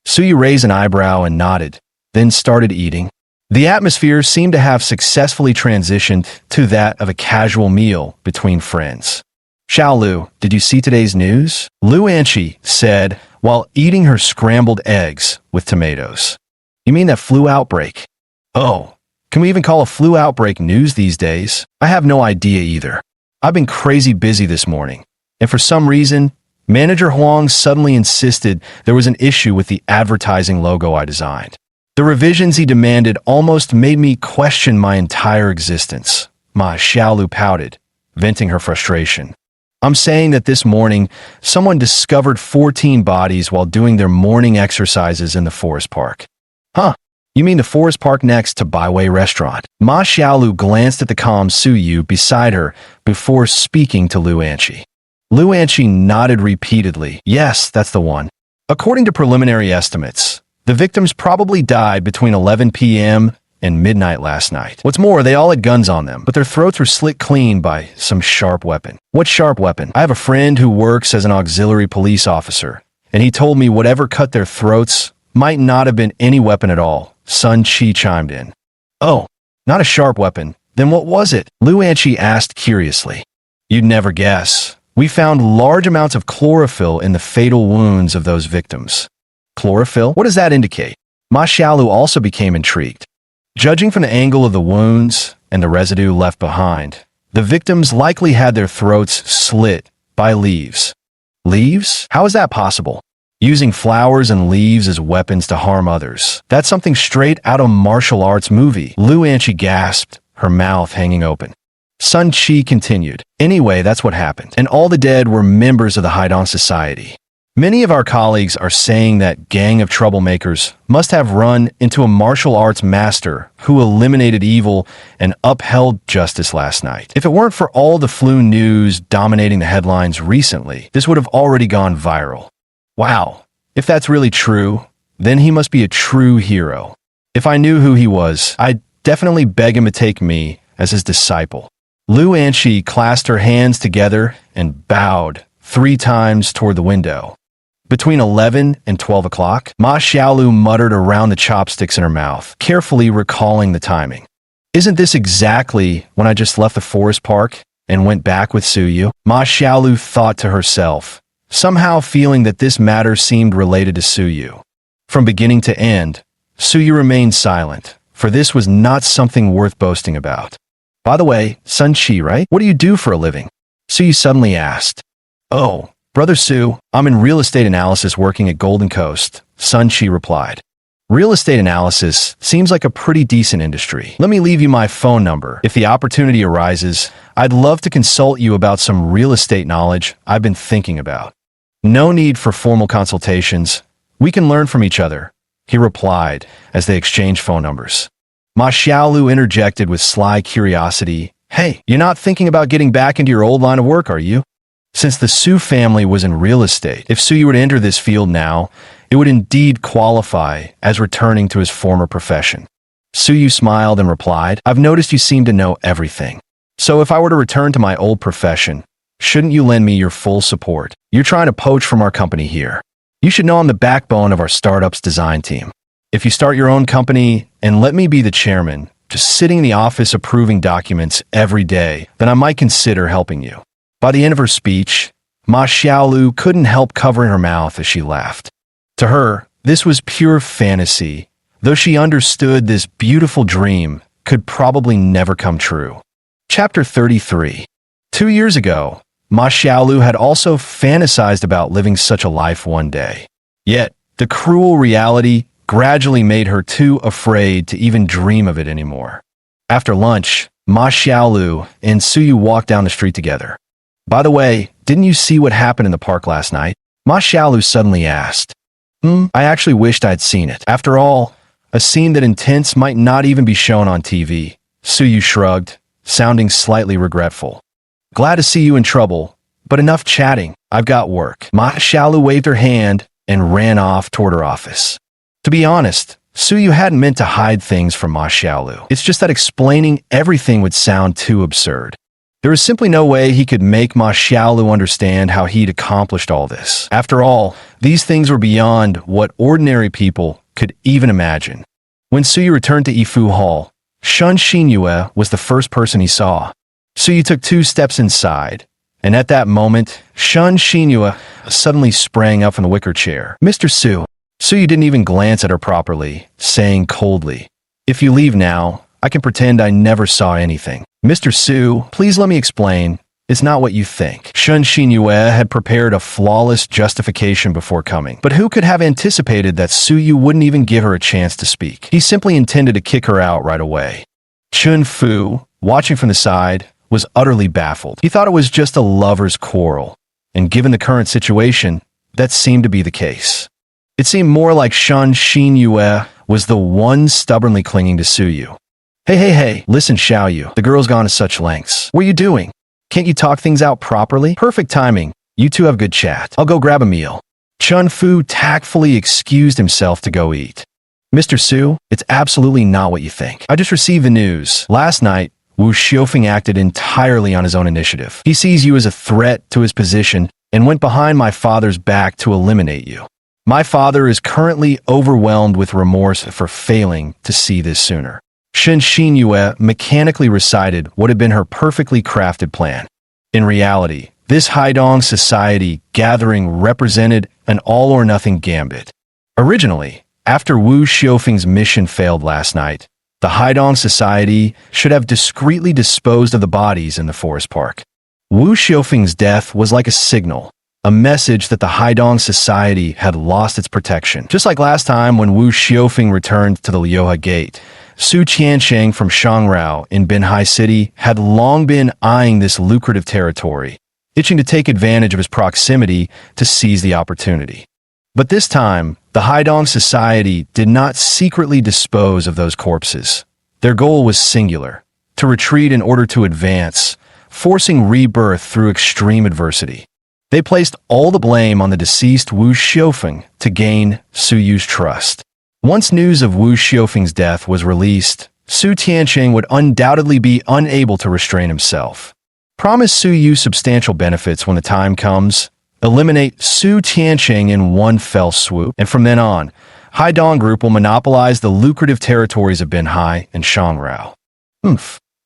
Suyu raised an eyebrow and nodded, then started eating. The atmosphere seemed to have successfully transitioned to that of a casual meal between friends. "Xiaolu, did you see today's news?" Lu Anqi said while eating her scrambled eggs with tomatoes. "You mean that flu outbreak?" "Oh, can we even call a flu outbreak news these days? I have no idea either. I've been crazy busy this morning, and for some reason, Manager Huang suddenly insisted there was an issue with the advertising logo I designed. The revisions he demanded almost made me question my entire existence." Ma Xiaolu pouted, venting her frustration. "I'm saying that this morning, someone discovered 14 bodies while doing their morning exercises in the forest park." "Huh? You mean the forest park next to Baiwei Restaurant?" Ma Xiaolu glanced at the calm Suyu beside her before speaking to Lu Anqi. Lu Anqi nodded repeatedly. "Yes, that's the one. According to preliminary estimates, the victims probably died between 11 p.m. and midnight last night. What's more, they all had guns on them, but their throats were slit clean by some sharp weapon." "What sharp weapon?" "I have a friend who works as an auxiliary police officer, and he told me whatever cut their throats might not have been any weapon at all." Sun Qi chimed in. "Oh, not a sharp weapon. Then what was it?" Lu Anqi asked curiously. "You'd never guess. We found large amounts of chlorophyll in the fatal wounds of those victims." "Chlorophyll? What does that indicate?" Ma Xiaolu also became intrigued. "Judging from the angle of the wounds and the residue left behind, the victims likely had their throats slit by leaves." "Leaves? How is that possible?" "Using flowers and leaves as weapons to harm others. That's something straight out of a martial arts movie." Lu Anqi gasped, her mouth hanging open. Sun Qi continued, "Anyway, that's what happened. And all the dead were members of the Haidong Society. Many of our colleagues are saying that gang of troublemakers must have run into a martial arts master who eliminated evil and upheld justice last night. If it weren't for all the flu news dominating the headlines recently, this would have already gone viral." "Wow, if that's really true, then he must be a true hero. If I knew who he was, I'd definitely beg him to take me as his disciple." Lu Anqi clasped her hands together and bowed 3 times toward the window. Between 11 and 12 o'clock, Ma Xiaolu muttered around the chopsticks in her mouth, carefully recalling the timing. "Isn't this exactly when I just left the forest park and went back with Suyu?" Ma Xiaolu thought to herself, somehow feeling that this matter seemed related to Suyu. From beginning to end, Suyu remained silent, for this was not something worth boasting about. By the way, Sun Chi, right? What do you do for a living? Su suddenly asked. Oh, Brother Su, I'm in real estate analysis working at Golden Coast, Sun Chi replied. Real estate analysis seems like a pretty decent industry. Let me leave you my phone number. If the opportunity arises, I'd love to consult you about some real estate knowledge I've been thinking about. No need for formal consultations. We can learn from each other, he replied as they exchanged phone numbers. Ma Xiaolu interjected with sly curiosity. Hey, you're not thinking about getting back into your old line of work, are you? Since the Su family was in real estate, if Su Yu were to enter this field now, it would indeed qualify as returning to his former profession. Su Yu smiled and replied, I've noticed you seem to know everything. So if I were to return to my old profession, shouldn't you lend me your full support? You're trying to poach from our company here. You should know I'm the backbone of our startup's design team. If you start your own company and let me be the chairman, just sitting in the office approving documents every day, then I might consider helping you. By the end of her speech, Ma Xiaolu couldn't help covering her mouth as she laughed. To her, this was pure fantasy, though she understood this beautiful dream could probably never come true. Chapter 33. 2 years ago, Ma Xiaolu had also fantasized about living such a life one day. Yet, the cruel reality gradually made her too afraid to even dream of it anymore. After lunch, Ma Xiaolu and Su Yu walked down the street together. By the way, didn't you see what happened in the park last night? Ma Xiaolu suddenly asked. I actually wished I'd seen it. After all, a scene that intense might not even be shown on TV. Su Yu shrugged, sounding slightly regretful. Glad to see you in trouble, but enough chatting. I've got work. Ma Xiaolu waved her hand and ran off toward her office. To be honest, Su Yu hadn't meant to hide things from Ma Xiaolu. It's just that explaining everything would sound too absurd. There was simply no way he could make Ma Xiaolu understand how he'd accomplished all this. After all, these things were beyond what ordinary people could even imagine. When Su Yu returned to Yifu Hall, Shen Xinyue was the first person he saw. Su Yu took 2 steps inside, and at that moment, Shen Xinyue suddenly sprang up from the wicker chair. Mr. Su. Su Yu didn't even glance at her properly, saying coldly, If you leave now, I can pretend I never saw anything. Mr. Su, please let me explain. It's not what you think. Shen Xinyue had prepared a flawless justification before coming, but who could have anticipated that Su Yu wouldn't even give her a chance to speak? He simply intended to kick her out right away. Chun Fu, watching from the side, was utterly baffled. He thought it was just a lover's quarrel, and given the current situation, that seemed to be the case. It seemed more like Shen Xinyue was the one stubbornly clinging to Su Yu. Hey, listen, Xiaoyu, the girl's gone to such lengths. What are you doing? Can't you talk things out properly? Perfect timing. You two have good chat. I'll go grab a meal. Chun Fu tactfully excused himself to go eat. Mr. Su, it's absolutely not what you think. I just received the news. Last night, Wu Xiufeng acted entirely on his own initiative. He sees you as a threat to his position and went behind my father's back to eliminate you. My father is currently overwhelmed with remorse for failing to see this sooner. Shen Xinyue mechanically recited what had been her perfectly crafted plan. In reality, this Haidong society gathering represented an all-or-nothing gambit. Originally, after Wu Xiufeng's mission failed last night, the Haidong society should have discreetly disposed of the bodies in the forest park. Wu Xiufeng's death was like a signal, a message that the Haidong society had lost its protection. Just like last time when Wu Xiufeng returned to the Liuhe Gate, Su Qiansheng from Shangrao in Binhai City had long been eyeing this lucrative territory, itching to take advantage of his proximity to seize the opportunity. But this time, the Haidong society did not secretly dispose of those corpses. Their goal was singular, to retreat in order to advance, forcing rebirth through extreme adversity. They placed all the blame on the deceased Wu Xiufeng to gain Su Yu's trust. Once news of Wu Xiufeng's death was released, Su Tianqing would undoubtedly be unable to restrain himself. Promise Su Yu substantial benefits when the time comes, eliminate Su Tianqing in one fell swoop, and from then on, Haidong Group will monopolize the lucrative territories of Binhai and Shangrao.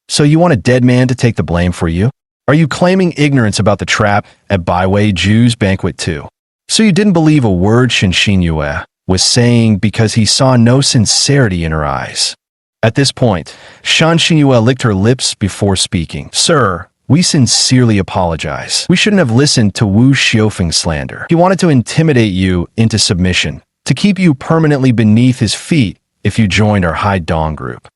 So you want a dead man to take the blame for you? Are you claiming ignorance about the trap at Baiwei Ju's banquet too? So you didn't believe a word Shen Xinyue was saying because he saw no sincerity in her eyes. At this point, Shan Xinyue licked her lips before speaking. Sir, we sincerely apologize. We shouldn't have listened to Wu Xiofeng's slander. He wanted to intimidate you into submission, to keep you permanently beneath his feet if you joined our Haidong group.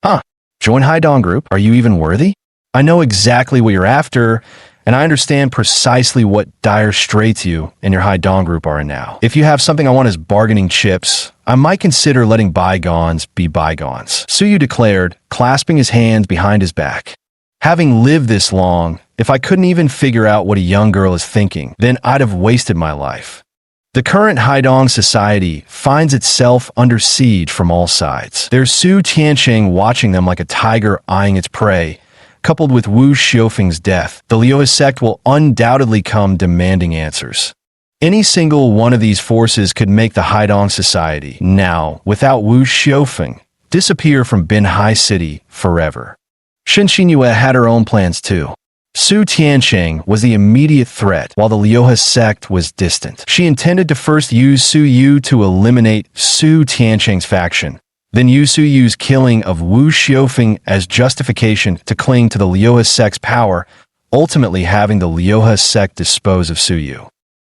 Huh? Join Haidong group? Are you even worthy? I know exactly what you're after, and I understand precisely what dire straits you and your Haidong group are in now. If you have something I want as bargaining chips, I might consider letting bygones be bygones, Suyu declared, clasping his hands behind his back. Having lived this long, if I couldn't even figure out what a young girl is thinking, then I'd have wasted my life. The current Haidong society finds itself under siege from all sides. There's Su Tiancheng watching them like a tiger eyeing its prey. Coupled with Wu Xiofeng's death, the Liuhe sect will undoubtedly come demanding answers. Any single one of these forces could make the Haidong society, now, without Wu Xiofeng, disappear from Binhai City forever. Shan Xinyue had her own plans too. Su Tiancheng was the immediate threat, while the Liuhe sect was distant. She intended to first use Su Yu to eliminate Su Tiancheng's faction, then use Su Yu's killing of Wu Xiofeng as justification to cling to the Liuhe sect's power, ultimately having the Liuhe sect dispose of Su Yu.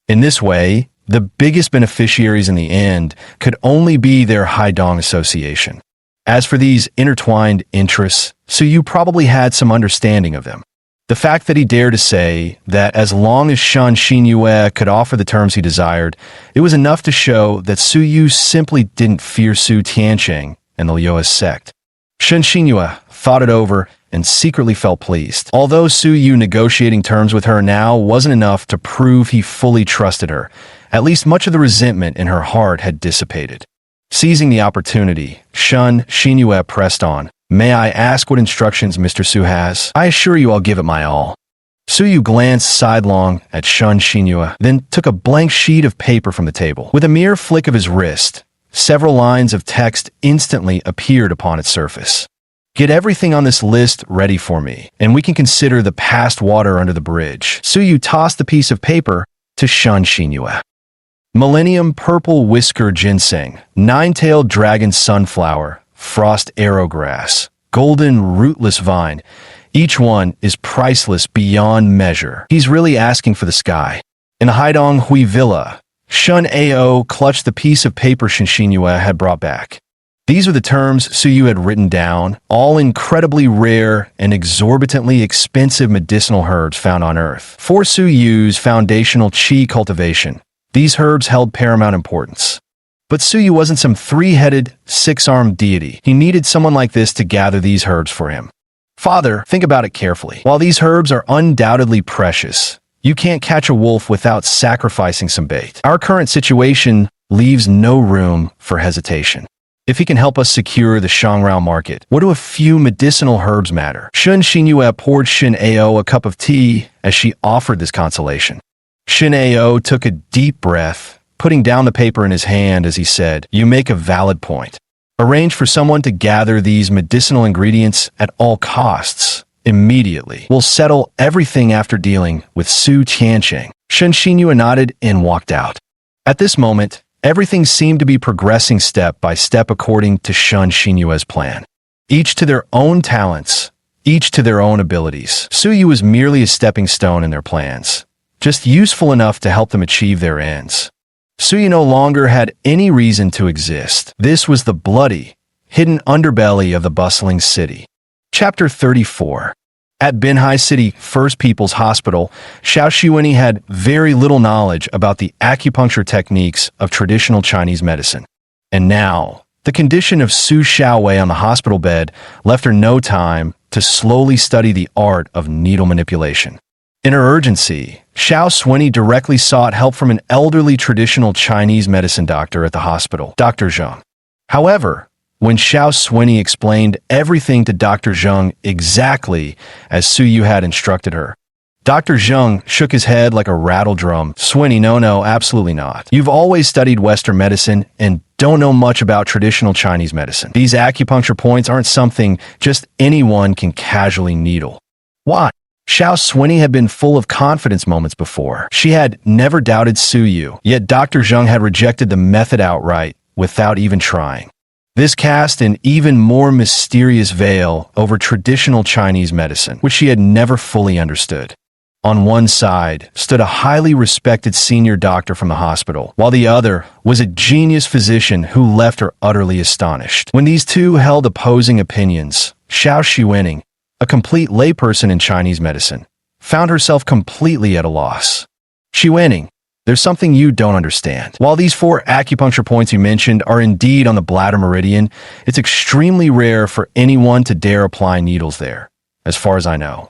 In this way, the biggest beneficiaries in the end could only be their Haidong association. As for these intertwined interests, Su Yu probably had some understanding of them. The fact that he dared to say that as long as Shan Xinyue could offer the terms he desired, it was enough to show that Su Yu simply didn't fear Su Tiancheng and the Liuhe sect. Shan Xinyue thought it over and secretly felt pleased. Although Su Yu negotiating terms with her now wasn't enough to prove he fully trusted her, at least much of the resentment in her heart had dissipated. Seizing the opportunity, Shan Xinyue pressed on. May I ask what instructions Mr. Su has? I assure you I'll give it my all. Su Yu glanced sidelong at Shan Xinyue, then took a blank sheet of paper from the table. With a mere flick of his wrist, several lines of text instantly appeared upon its surface. Get everything on this list ready for me, and we can consider the past water under the bridge. Su Yu tossed the piece of paper to Shan Xinyue. Millennium Purple Whisker Ginseng, Nine-Tailed Dragon Sunflower, Frost Arrowgrass, Golden Rootless Vine. Each one is priceless beyond measure. He's really asking for the sky. In Haidong Hui Villa, Shun Ao clutched the piece of paper Shan Xinyue had brought back. These were the terms Su Yu had written down, all incredibly rare and exorbitantly expensive medicinal herbs found on Earth. For Su Yu's foundational qi cultivation, these herbs held paramount importance. But Su Yu wasn't some three-headed, six-armed deity. He needed someone like this to gather these herbs for him. Father, think about it carefully. While these herbs are undoubtedly precious, you can't catch a wolf without sacrificing some bait. Our current situation leaves no room for hesitation. If he can help us secure the Shangrao market, what do a few medicinal herbs matter? Shan Xinyue poured Shin Ao a cup of tea as she offered this consolation. Shin Ao took a deep breath, putting down the paper in his hand as he said, "You make a valid point. Arrange for someone to gather these medicinal ingredients at all costs, immediately. We'll settle everything after dealing with Su Tiancheng." Shan Xinyue nodded and walked out. At this moment, everything seemed to be progressing step by step according to Shan Xinyue's plan. Each to their own talents, each to their own abilities. Su Yu was merely a stepping stone in their plans, just useful enough to help them achieve their ends. Su Yu no longer had any reason to exist. This was the bloody, hidden underbelly of the bustling city. Chapter 34. At Binhai City First People's Hospital, Xiao Shiweni had very little knowledge about the acupuncture techniques of traditional Chinese medicine. And now, the condition of Su Xiaowei on the hospital bed left her no time to slowly study the art of needle manipulation. In her urgency, Xiao Shiweni directly sought help from an elderly traditional Chinese medicine doctor at the hospital, Dr. Zheng. However, when Xiao Shiweni explained everything to Dr. Zheng exactly as Su Yu had instructed her, Dr. Zheng shook his head like a rattle drum. "Shiweni, no, absolutely not. You've always studied Western medicine and don't know much about traditional Chinese medicine. These acupuncture points aren't something just anyone can casually needle." Why? Xiao Shiweni had been full of confidence moments before. She had never doubted Su Yu, yet Dr. Zheng had rejected the method outright without even trying. This cast an even more mysterious veil over traditional Chinese medicine, which she had never fully understood. On one side stood a highly respected senior doctor from the hospital, while the other was a genius physician who left her utterly astonished. When these two held opposing opinions, Xiao Shiwening, a complete layperson in Chinese medicine, found herself completely at a loss. Shiwening, there's something you don't understand. While these 4 acupuncture points you mentioned are indeed on the bladder meridian, it's extremely rare for anyone to dare apply needles there, as far as I know.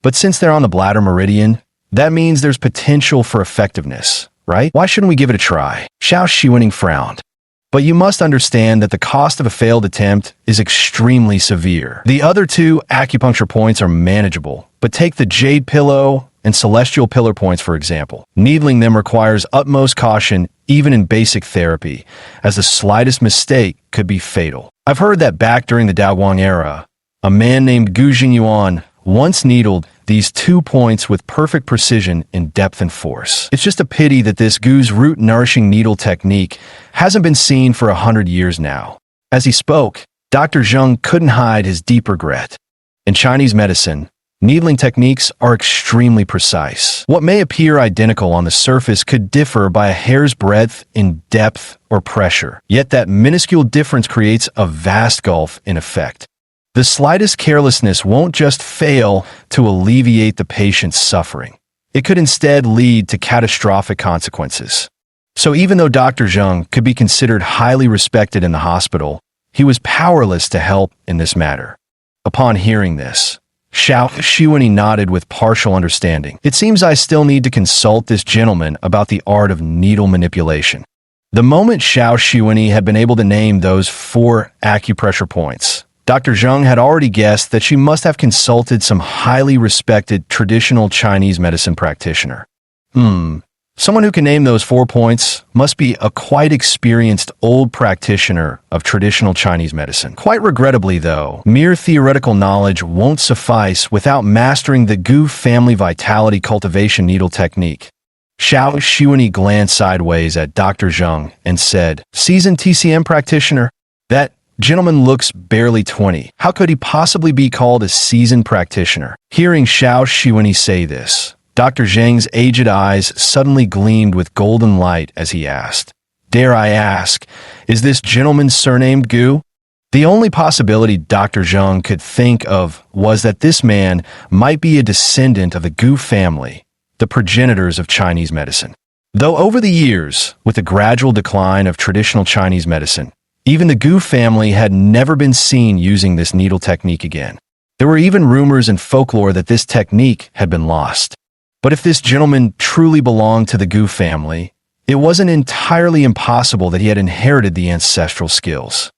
But since they're on the bladder meridian, that means there's potential for effectiveness, right? Why shouldn't we give it a try? Xiao Shiwening frowned. But you must understand that the cost of a failed attempt is extremely severe. The other 2 acupuncture points are manageable, but take the jade pillow and celestial pillar points, for example. Needling them requires utmost caution even in basic therapy, as the slightest mistake could be fatal. I've heard that back during the Daoguang era, a man named Gu Jingyuan once needled these 2 points with perfect precision in depth and force. It's just a pity that this Gu's root-nourishing needle technique hasn't been seen for 100 years now. As he spoke, Dr. Zheng couldn't hide his deep regret. In Chinese medicine, needling techniques are extremely precise. What may appear identical on the surface could differ by a hair's breadth in depth or pressure, yet that minuscule difference creates a vast gulf in effect. The slightest carelessness won't just fail to alleviate the patient's suffering. It could instead lead to catastrophic consequences. So even though Dr. Zheng could be considered highly respected in the hospital, he was powerless to help in this matter. Upon hearing this, Xiao Shiwening nodded with partial understanding. It seems I still need to consult this gentleman about the art of needle manipulation. The moment Xiao Shiwening had been able to name those 4 acupressure points, Dr. Zheng had already guessed that she must have consulted some highly respected traditional Chinese medicine practitioner. Someone who can name those 4 points must be a quite experienced old practitioner of traditional Chinese medicine. Quite regrettably, though, mere theoretical knowledge won't suffice without mastering the Gu family vitality cultivation needle technique. Xiao Shiwening glanced sideways at Dr. Zheng and said, "Seasoned TCM practitioner? That gentleman looks barely 20. How could he possibly be called a seasoned practitioner?" Hearing Xiao Shiwening say this, Dr. Zheng's aged eyes suddenly gleamed with golden light as he asked, "Dare I ask, is this gentleman surnamed Gu?" The only possibility Dr. Zheng could think of was that this man might be a descendant of the Gu family, the progenitors of Chinese medicine. Though over the years, with the gradual decline of traditional Chinese medicine, even the Gu family had never been seen using this needle technique again. There were even rumors and folklore that this technique had been lost. But if this gentleman truly belonged to the Gu family, it wasn't entirely impossible that he had inherited the ancestral skills.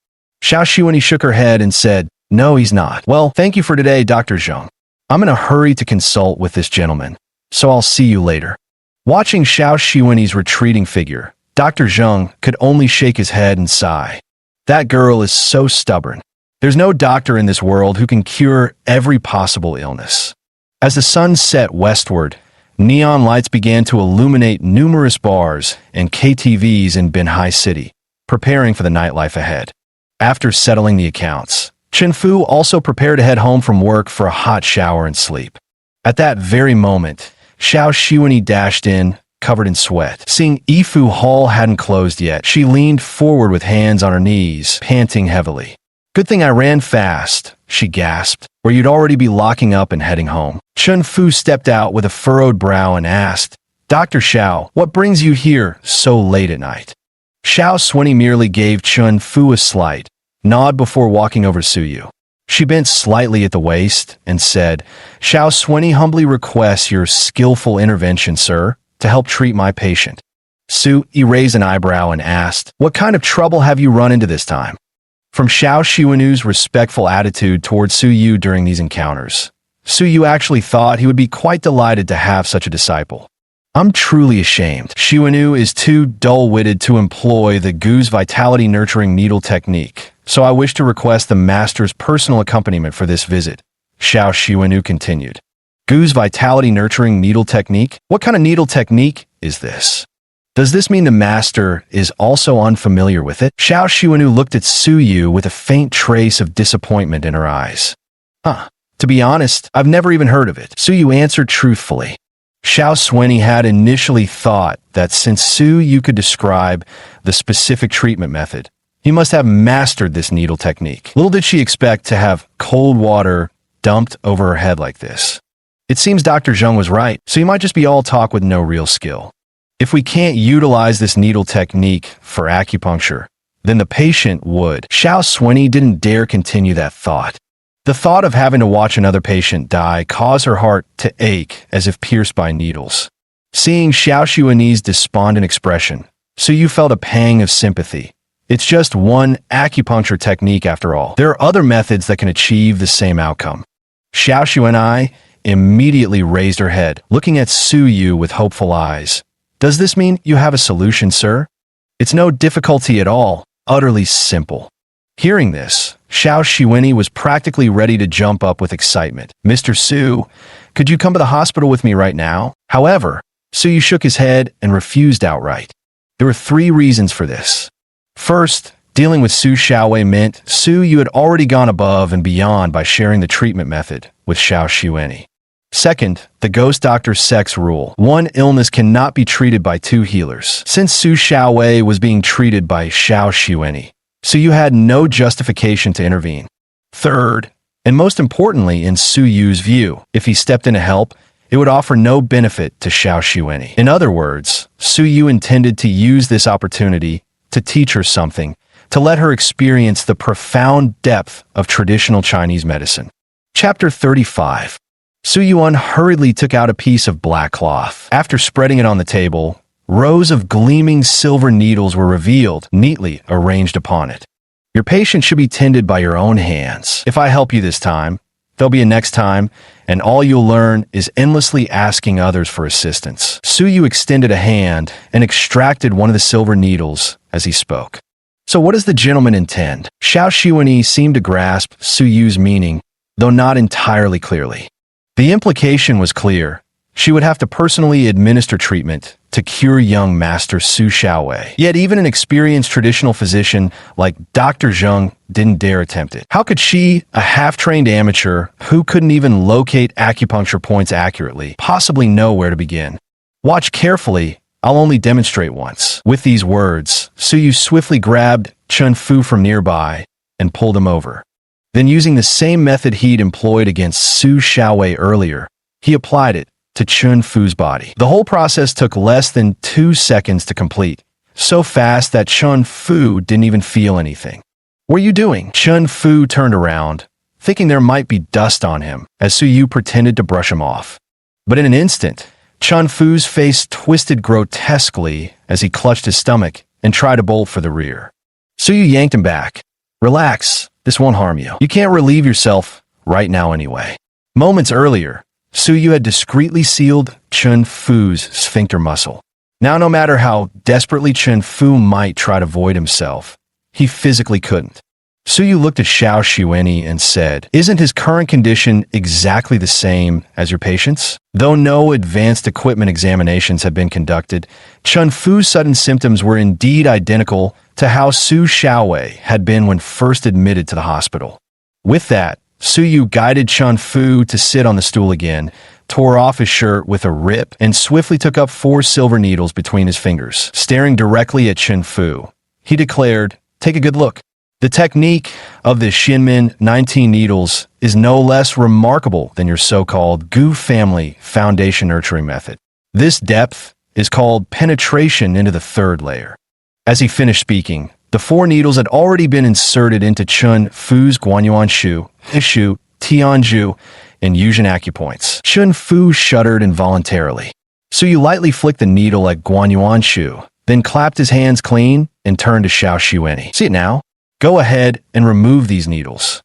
Xiao Shiwening shook her head and said, "No, he's not." "Well, thank you for today, Dr. Zheng. I'm in a hurry to consult with this gentleman, so I'll see you later." Watching Xiao Shiwening's retreating figure, Dr. Zheng could only shake his head and sigh. That girl is so stubborn. There's no doctor in this world who can cure every possible illness. As the sun set westward, neon lights began to illuminate numerous bars and KTVs in Binhai City, preparing for the nightlife ahead. After settling the accounts, Chen Fu also prepared to head home from work for a hot shower and sleep. At that very moment, Xiao Shiwening dashed in, covered in sweat. Seeing Yifu Hall hadn't closed yet, she leaned forward with hands on her knees, panting heavily. "Good thing I ran fast," she gasped, "or you'd already be locking up and heading home." Chen Fu stepped out with a furrowed brow and asked, "Dr. Xiao, what brings you here so late at night?" Xiao Shiwening merely gave Chen Fu a slight nod before walking over Suyu. She bent slightly at the waist and said, "Xiao Shiwening humbly requests your skillful intervention, sir, to help treat my patient." Su raised an eyebrow and asked, "What kind of trouble have you run into this time?" From Xiao Shiwening's respectful attitude towards Su Yu during these encounters, Su Yu actually thought he would be quite delighted to have such a disciple. "I'm truly ashamed. Shiwening is too dull-witted to employ the Gu's vitality nurturing needle technique, so I wish to request the master's personal accompaniment for this visit," Xiao Shiwening continued. "Gu's vitality nurturing needle technique? What kind of needle technique is this?" Does this mean the master is also unfamiliar with it? Xiao Xuanyu looked at Su Yu with a faint trace of disappointment in her eyes. To be honest, I've never even heard of it, Su Yu answered truthfully. Xiao Xuanyu had initially thought that since Su Yu could describe the specific treatment method, he must have mastered this needle technique. Little did she expect to have cold water dumped over her head like this. It seems Dr. Zheng was right, so he might just be all talk with no real skill. If we can't utilize this needle technique for acupuncture, then the patient would. Xiao Xuanyu didn't dare continue that thought. The thought of having to watch another patient die caused her heart to ache as if pierced by needles. Seeing Xiao Xuanyu's despondent expression, Su Yu felt a pang of sympathy. It's just one acupuncture technique after all. There are other methods that can achieve the same outcome. Xiao Xuanyu immediately raised her head, looking at Su Yu with hopeful eyes. Does this mean you have a solution, sir? It's no difficulty at all, utterly simple. Hearing this, Xiao Xuanyu was practically ready to jump up with excitement. Mr. Su, could you come to the hospital with me right now? However, Su Yu shook his head and refused outright. There were 3 reasons for this. First, dealing with Su Xiaowei meant Su Yu had already gone above and beyond by sharing the treatment method with Xiao Xuanyu. Second, the ghost doctor's sex rule. One illness cannot be treated by 2 healers. Since Su Xiaowei was being treated by Xiao Xuanyu, Su Yu had no justification to intervene. Third, and most importantly in Su Yu's view, if he stepped in to help, it would offer no benefit to Xiao Xuanyu. In other words, Su Yu intended to use this opportunity to teach her something, to let her experience the profound depth of traditional Chinese medicine. Chapter 35. Su Yuan hurriedly took out a piece of black cloth. After spreading it on the table, rows of gleaming silver needles were revealed, neatly arranged upon it. Your patient should be tended by your own hands. If I help you this time, there'll be a next time, and all you'll learn is endlessly asking others for assistance. Su Yu extended a hand and extracted one of the silver needles as he spoke. So what does the gentleman intend? Xiao Xuanyu seemed to grasp Su Yu's meaning, though not entirely clearly. The implication was clear. She would have to personally administer treatment to cure young Master Su Xiaowei. Yet even an experienced traditional physician like Dr. Zheng didn't dare attempt it. How could she, a half-trained amateur who couldn't even locate acupuncture points accurately, possibly know where to begin? Watch carefully, I'll only demonstrate once. With these words, Su Yu swiftly grabbed Chun Fu from nearby and pulled him over. Then using the same method he'd employed against Su Xiaowei earlier, he applied it to Chun Fu's body. The whole process took less than 2 seconds to complete, so fast that Chun Fu didn't even feel anything. What are you doing? Chun Fu turned around, thinking there might be dust on him, as Su Yu pretended to brush him off. But in an instant, Chun Fu's face twisted grotesquely as he clutched his stomach and tried to bolt for the rear. Su Yu yanked him back. Relax, this won't harm you. You can't relieve yourself right now anyway. Moments earlier, Su Yu had discreetly sealed Chun Fu's sphincter muscle. Now no matter how desperately Chun Fu might try to void himself, he physically couldn't. Su Yu looked at Xiao Xuanyu and said, "Isn't his current condition exactly the same as your patient's?" Though no advanced equipment examinations had been conducted, Chun Fu's sudden symptoms were indeed identical to how Su Xiaowei had been when first admitted to the hospital. With that, Su Yu guided Chun Fu to sit on the stool again, tore off his shirt with a rip, and swiftly took up 4 silver needles between his fingers. Staring directly at Chun Fu, he declared, "Take a good look." The technique of the Xinmin 19 needles is no less remarkable than your so-called Gu family foundation nurturing method. This depth is called penetration into the 3rd layer. As he finished speaking, the 4 needles had already been inserted into Chun Fu's Guanyuan Shu, Ishu, Tianju, and Yuzhen acupoints. Chun Fu shuddered involuntarily. Su Yu lightly flicked the needle at Guanyuan Shu, then clapped his hands clean and turned to Xiao Xuanyu. "See it now? Go ahead and remove these needles."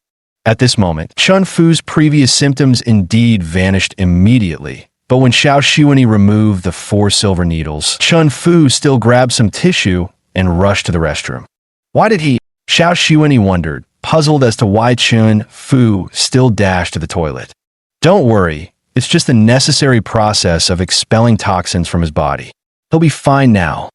At this moment, Chun Fu's previous symptoms indeed vanished immediately, but when Xiao Xuanyu removed the 4 silver needles, Chun Fu still grabbed some tissue and rushed to the restroom. Why did he? Xiao Xuanyu wondered, puzzled as to why Chun Fu still dashed to the toilet. Don't worry, it's just the necessary process of expelling toxins from his body. He'll be fine now.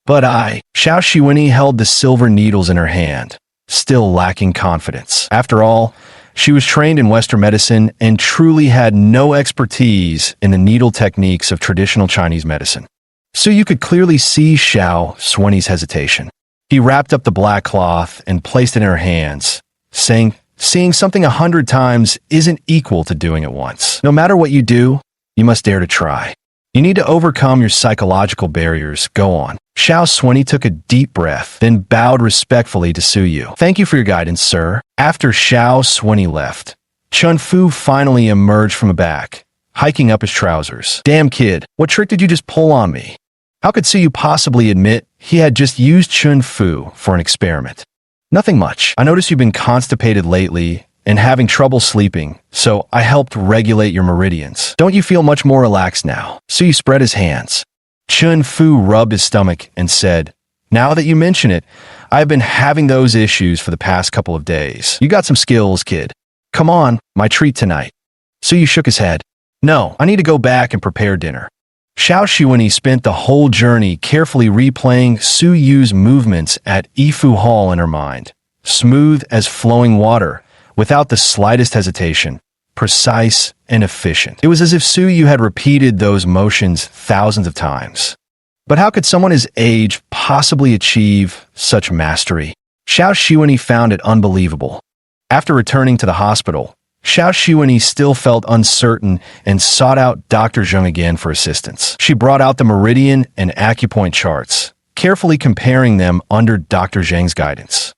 Xiao Shiweni held the silver needles in her hand, still lacking confidence. After all, she was trained in Western medicine and truly had no expertise in the needle techniques of traditional Chinese medicine. So you could clearly see Xiao Shiweny's hesitation. He wrapped up the black cloth and placed it in her hands, saying, "Seeing something 100 times isn't equal to doing it once. No matter what you do, you must dare to try. You need to overcome your psychological barriers. Go on." Xiao Shiweni took a deep breath, then bowed respectfully to Su Yu. "Thank you for your guidance, sir." After Xiao Shiweni left, Chun Fu finally emerged from the back, hiking up his trousers. "Damn kid, what trick did you just pull on me? How could Su Yu possibly admit he had just used Chun Fu for an experiment?" "Nothing much. I noticed you've been constipated lately and having trouble sleeping, so I helped regulate your meridians. Don't you feel much more relaxed now?" Su Yu spread his hands. Chun Fu rubbed his stomach and said, "Now that you mention it, I've been having those issues for the past couple of days. You got some skills, kid. Come on, my treat tonight." Su Yu shook his head. "No, I need to go back and prepare dinner." Xiao Shiweni spent the whole journey carefully replaying Su Yu's movements at Yifu Hall in her mind. Smooth as flowing water, without the slightest hesitation, precise and efficient. It was as if Su Yu had repeated those motions thousands of times. But how could someone his age possibly achieve such mastery? Xiao Shiweni found it unbelievable. After returning to the hospital, Xiao Shiweni still felt uncertain and sought out Dr. Zheng again for assistance. She brought out the meridian and acupoint charts, carefully comparing them under Dr. Zheng's guidance.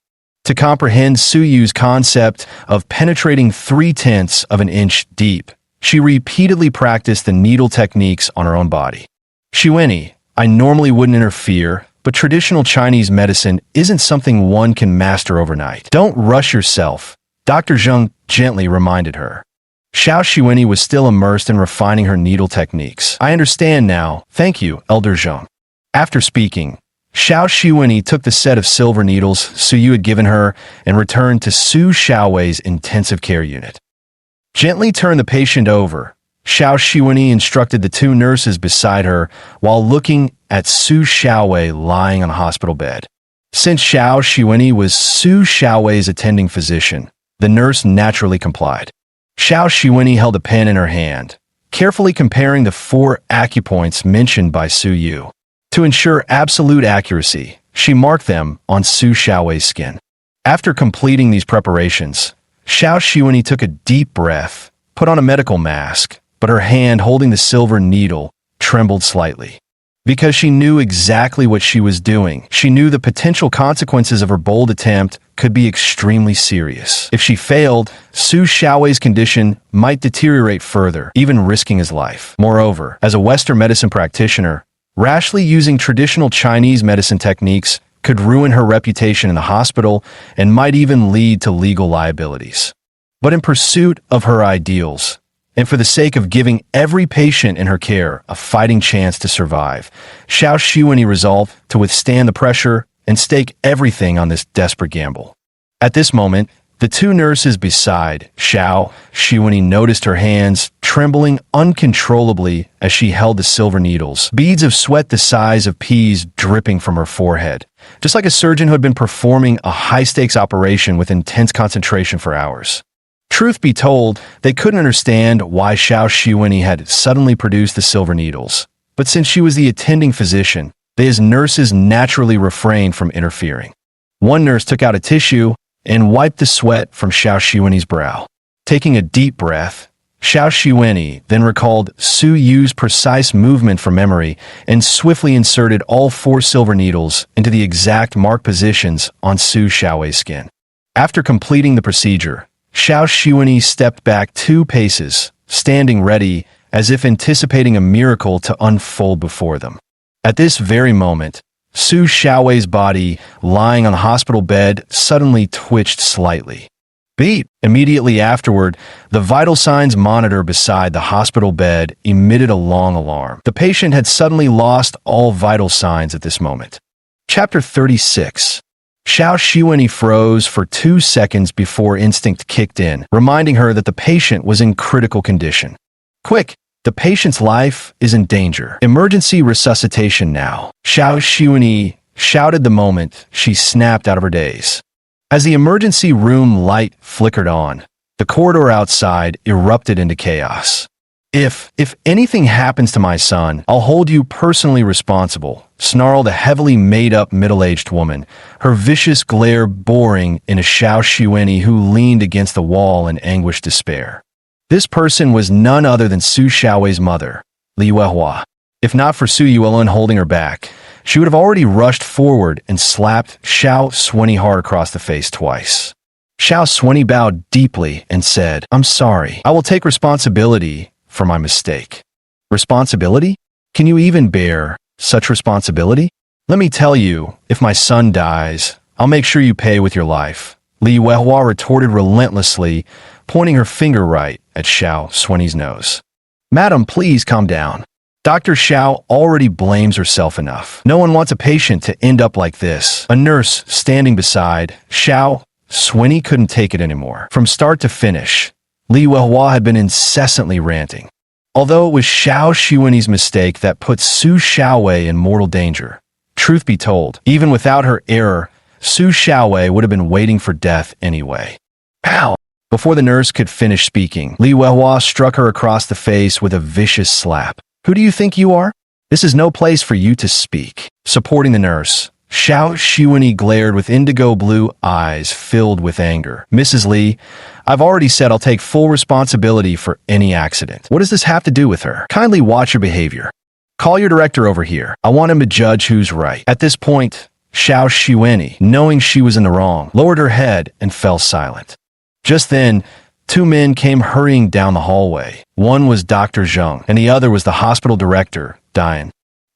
To comprehend Su Yu's concept of penetrating 3/10 of an inch deep, she repeatedly practiced the needle techniques on her own body. "Shiweni, I normally wouldn't interfere, but traditional Chinese medicine isn't something one can master overnight. Don't rush yourself," Dr. Zheng gently reminded her. Xiao Shiweni was still immersed in refining her needle techniques. "I understand now. Thank you, Elder Zheng." After speaking, Xiao Shiweni took the set of silver needles Su Yu had given her and returned to Su Xiaowei's intensive care unit. Gently turn the patient over, Xiao Shiweni instructed the two nurses beside her while looking at Su Xiaowei lying on a hospital bed. Since Xiao Shiweni was Su Xiaowei's attending physician, the nurse naturally complied. Xiao Shiweni held a pen in her hand, carefully comparing the 4 acupoints mentioned by Su Yu. To ensure absolute accuracy, she marked them on Su Xiaowei's skin. After completing these preparations, Xiao Shiweni took a deep breath, put on a medical mask, but her hand holding the silver needle trembled slightly. Because she knew exactly what she was doing, she knew the potential consequences of her bold attempt could be extremely serious. If she failed, Su Xiaowei's condition might deteriorate further, even risking his life. Moreover, as a Western medicine practitioner, rashly using traditional Chinese medicine techniques could ruin her reputation in the hospital and might even lead to legal liabilities. But in pursuit of her ideals, and for the sake of giving every patient in her care a fighting chance to survive, Xiao Shiweni resolved to withstand the pressure and stake everything on this desperate gamble. At this moment, the two nurses beside Xiao Shiweni noticed her hands trembling uncontrollably as she held the silver needles, beads of sweat the size of peas dripping from her forehead, just like a surgeon who had been performing a high-stakes operation with intense concentration for hours. Truth be told, they couldn't understand why Xiao Shiweni had suddenly produced the silver needles, but since she was the attending physician, they as nurses naturally refrained from interfering. One nurse took out a tissue and wiped the sweat from Xiao Shiweny's brow. Taking a deep breath, Xiao Shiweni then recalled Su Yu's precise movement from memory and swiftly inserted all 4 silver needles into the exact marked positions on Su Xiaowei's skin. After completing the procedure, Xiao Shiweni stepped back 2 paces, standing ready as if anticipating a miracle to unfold before them. At this very moment, Su Xiaowei's body, lying on the hospital bed, suddenly twitched slightly. Beep! Immediately afterward, the vital signs monitor beside the hospital bed emitted a long alarm. The patient had suddenly lost all vital signs at this moment. Chapter 36. Xiao Shiweni froze for 2 seconds before instinct kicked in, reminding her that the patient was in critical condition. "Quick, The patient's life is in danger. Emergency resuscitation now. Xiao Xuanyi shouted the moment she snapped out of her daze. As the emergency room light flickered on, the corridor outside erupted into chaos. If anything happens to my son, I'll hold you personally responsible, snarled a heavily made-up middle-aged woman, her vicious glare boring into Xiao Xuanyi, who leaned against the wall in anguished despair. This person was none other than Su Xiaowei's mother, Li Weihua. If not for Su Yuelun holding her back, she would have already rushed forward and slapped Xiao Xuanyi hard across the face twice. Xiao Xuanyi bowed deeply and said, "I'm sorry. I will take responsibility for my mistake." Responsibility? Can you even bear such responsibility? Let me tell you, if my son dies, I'll make sure you pay with your life, Li Weihua retorted relentlessly, pointing her finger right at Xiao Xuanyi's nose. Madam, please calm down. Dr. Xiao already blames herself enough. No one wants a patient to end up like this. A nurse standing beside Xiao Xuanyi couldn't take it anymore. From start to finish, Li Weihua had been incessantly ranting. Although it was Xiao Xuanyi's mistake that put Su Xiaowei in mortal danger, truth be told, even without her error, Su Xiaowei would have been waiting for death anyway. Pow! Before the nurse could finish speaking, Li Weihua struck her across the face with a vicious slap. Who do you think you are? This is no place for you to speak. Supporting the nurse, Xiao Xuanyi glared with indigo blue eyes filled with anger. Mrs. Li, I've already said I'll take full responsibility for any accident. What does this have to do with her? Kindly watch your behavior. Call your director over here. I want him to judge who's right. At this point, Xiao Xuanyi, knowing she was in the wrong, lowered her head and fell silent. Just then, two men came hurrying down the hallway. One was Dr. Zheng, and the other was the hospital director, Dian.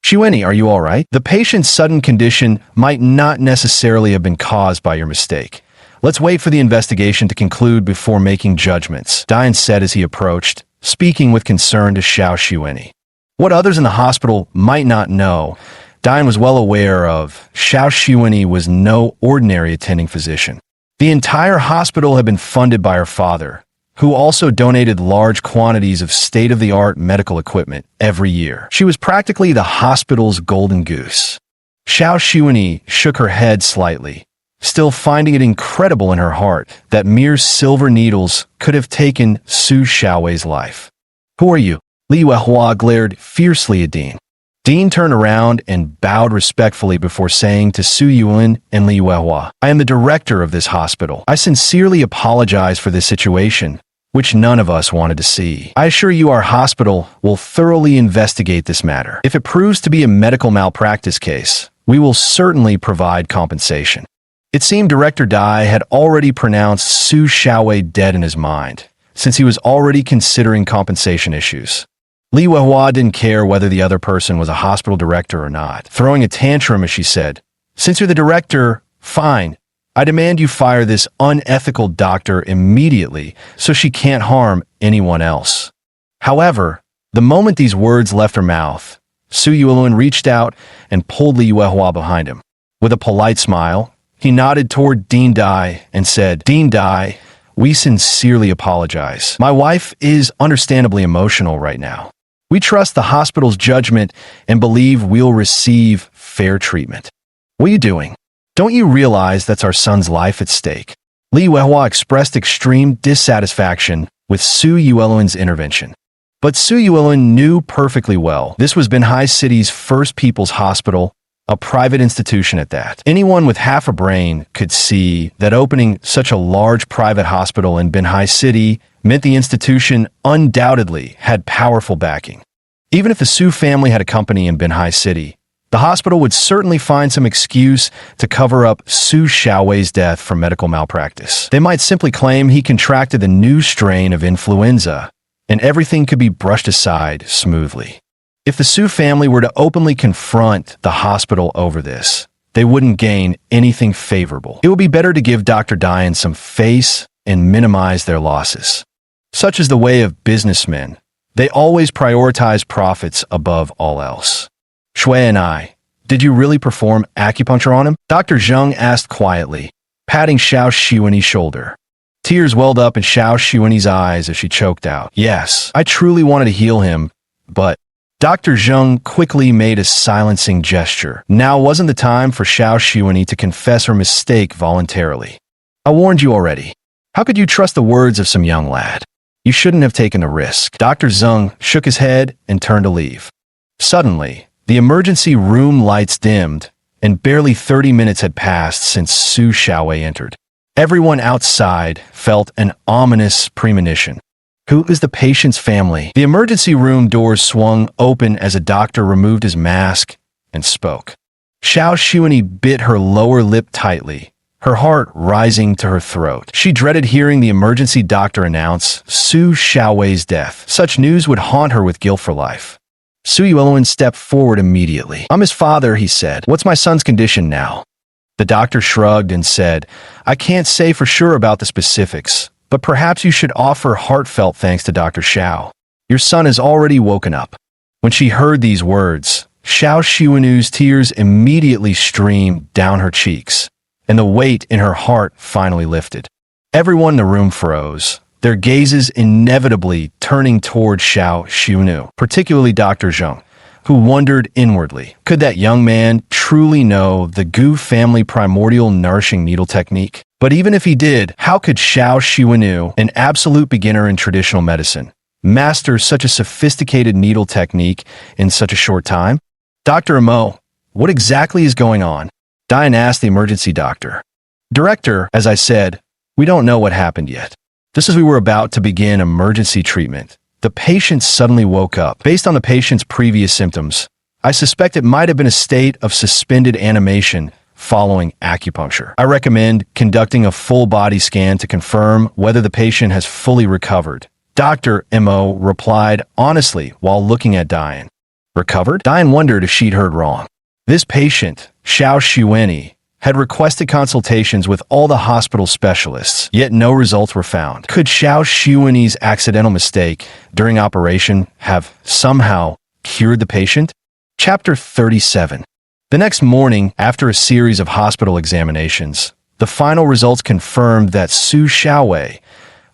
Xuanyi, are you all right? The patient's sudden condition might not necessarily have been caused by your mistake. Let's wait for the investigation to conclude before making judgments, Dian said as he approached, speaking with concern to Xiao Xuanyi. What others in the hospital might not know, Dian was well aware of. Xiao Xuanyi was no ordinary attending physician. The entire hospital had been funded by her father, who also donated large quantities of state-of-the-art medical equipment every year. She was practically the hospital's golden goose. Xiao Xuanyi shook her head slightly, still finding it incredible in her heart that mere silver needles could have taken Su Xiaowei's life. Who are you? Li Weihua glared fiercely at Dean. Dean turned around and bowed respectfully before saying to Su Yuelun and Li Weihua, I am the director of this hospital. I sincerely apologize for this situation, which none of us wanted to see. I assure you our hospital will thoroughly investigate this matter. If it proves to be a medical malpractice case, we will certainly provide compensation. It seemed Director Dai had already pronounced Su Xiaowei dead in his mind, since he was already considering compensation issues. Li Weihua didn't care whether the other person was a hospital director or not. Throwing a tantrum as she said, Since you're the director, fine. I demand you fire this unethical doctor immediately so she can't harm anyone else. However, the moment these words left her mouth, Su Yuelun reached out and pulled Li Weihua behind him. With a polite smile, he nodded toward Dean Dai and said, Dean Dai, we sincerely apologize. My wife is understandably emotional right now. We trust the hospital's judgment and believe we'll receive fair treatment. What are you doing? Don't you realize that's our son's life at stake? Li Weihua expressed extreme dissatisfaction with Su Yuelun's intervention. But Su Yuelun knew perfectly well this was Binhai City's first people's hospital, a private institution at that. Anyone with half a brain could see that opening such a large private hospital in Binhai City meant the institution undoubtedly had powerful backing. Even if the Su family had a company in Binhai City, the hospital would certainly find some excuse to cover up Su Xiaowei's death from medical malpractice. They might simply claim he contracted the new strain of influenza, and everything could be brushed aside smoothly. If the Su family were to openly confront the hospital over this, they wouldn't gain anything favorable. It would be better to give Dr. Dian some face and minimize their losses. Such is the way of businessmen. They always prioritize profits above all else. Shui and I, did you really perform acupuncture on him? Dr. Zheng asked quietly, patting Xiao Xuanyi's shoulder. Tears welled up in Xiao Xuanyi's eyes as she choked out. Yes, I truly wanted to heal him But Dr. Zheng quickly made a silencing gesture. Now wasn't the time for Xiao Xuanyi to confess her mistake voluntarily. I warned you already. How could you trust the words of some young lad? You shouldn't have taken the risk. Dr. Zheng shook his head and turned to leave. Suddenly, the emergency room lights dimmed, and barely 30 minutes had passed since Su Xiaowei entered. Everyone outside felt an ominous premonition. Who is the patient's family? The emergency room doors swung open as a doctor removed his mask and spoke. Xiao Xuanyi bit her lower lip tightly, her heart rising to her throat. She dreaded hearing the emergency doctor announce Su Xiaowei's death. Such news would haunt her with guilt for life. Su Yuelun stepped forward immediately. I'm his father, he said. What's my son's condition now? The doctor shrugged and said, I can't say for sure about the specifics, but perhaps you should offer heartfelt thanks to Dr. Xiao. Your son has already woken up. When she heard these words, Xiao Xuanyu's tears immediately streamed down her cheeks, and the weight in her heart finally lifted. Everyone in the room froze, their gazes inevitably turning toward Xiao Xuanyu, particularly Dr. Zheng, who wondered inwardly, could that young man truly know the Gu family primordial nourishing needle technique? But even if he did, how could Xiao Xuanyu, an absolute beginner in traditional medicine, master such a sophisticated needle technique in such a short time? Dr. Mo, what exactly is going on? Diane asked the emergency doctor. Director, as I said, we don't know what happened yet. Just as we were about to begin emergency treatment, the patient suddenly woke up. Based on the patient's previous symptoms, I suspect it might have been a state of suspended animation following acupuncture. I recommend conducting a full body scan to confirm whether the patient has fully recovered. Dr. Mo replied honestly while looking at Diane. Recovered? Diane wondered if she'd heard wrong. This patient, Xiao Xuanyi, had requested consultations with all the hospital specialists, yet no results were found. Could Xiao Xuanyi's accidental mistake during operation have somehow cured the patient? Chapter 37. The next morning, after a series of hospital examinations, the final results confirmed that Su Xiaowei,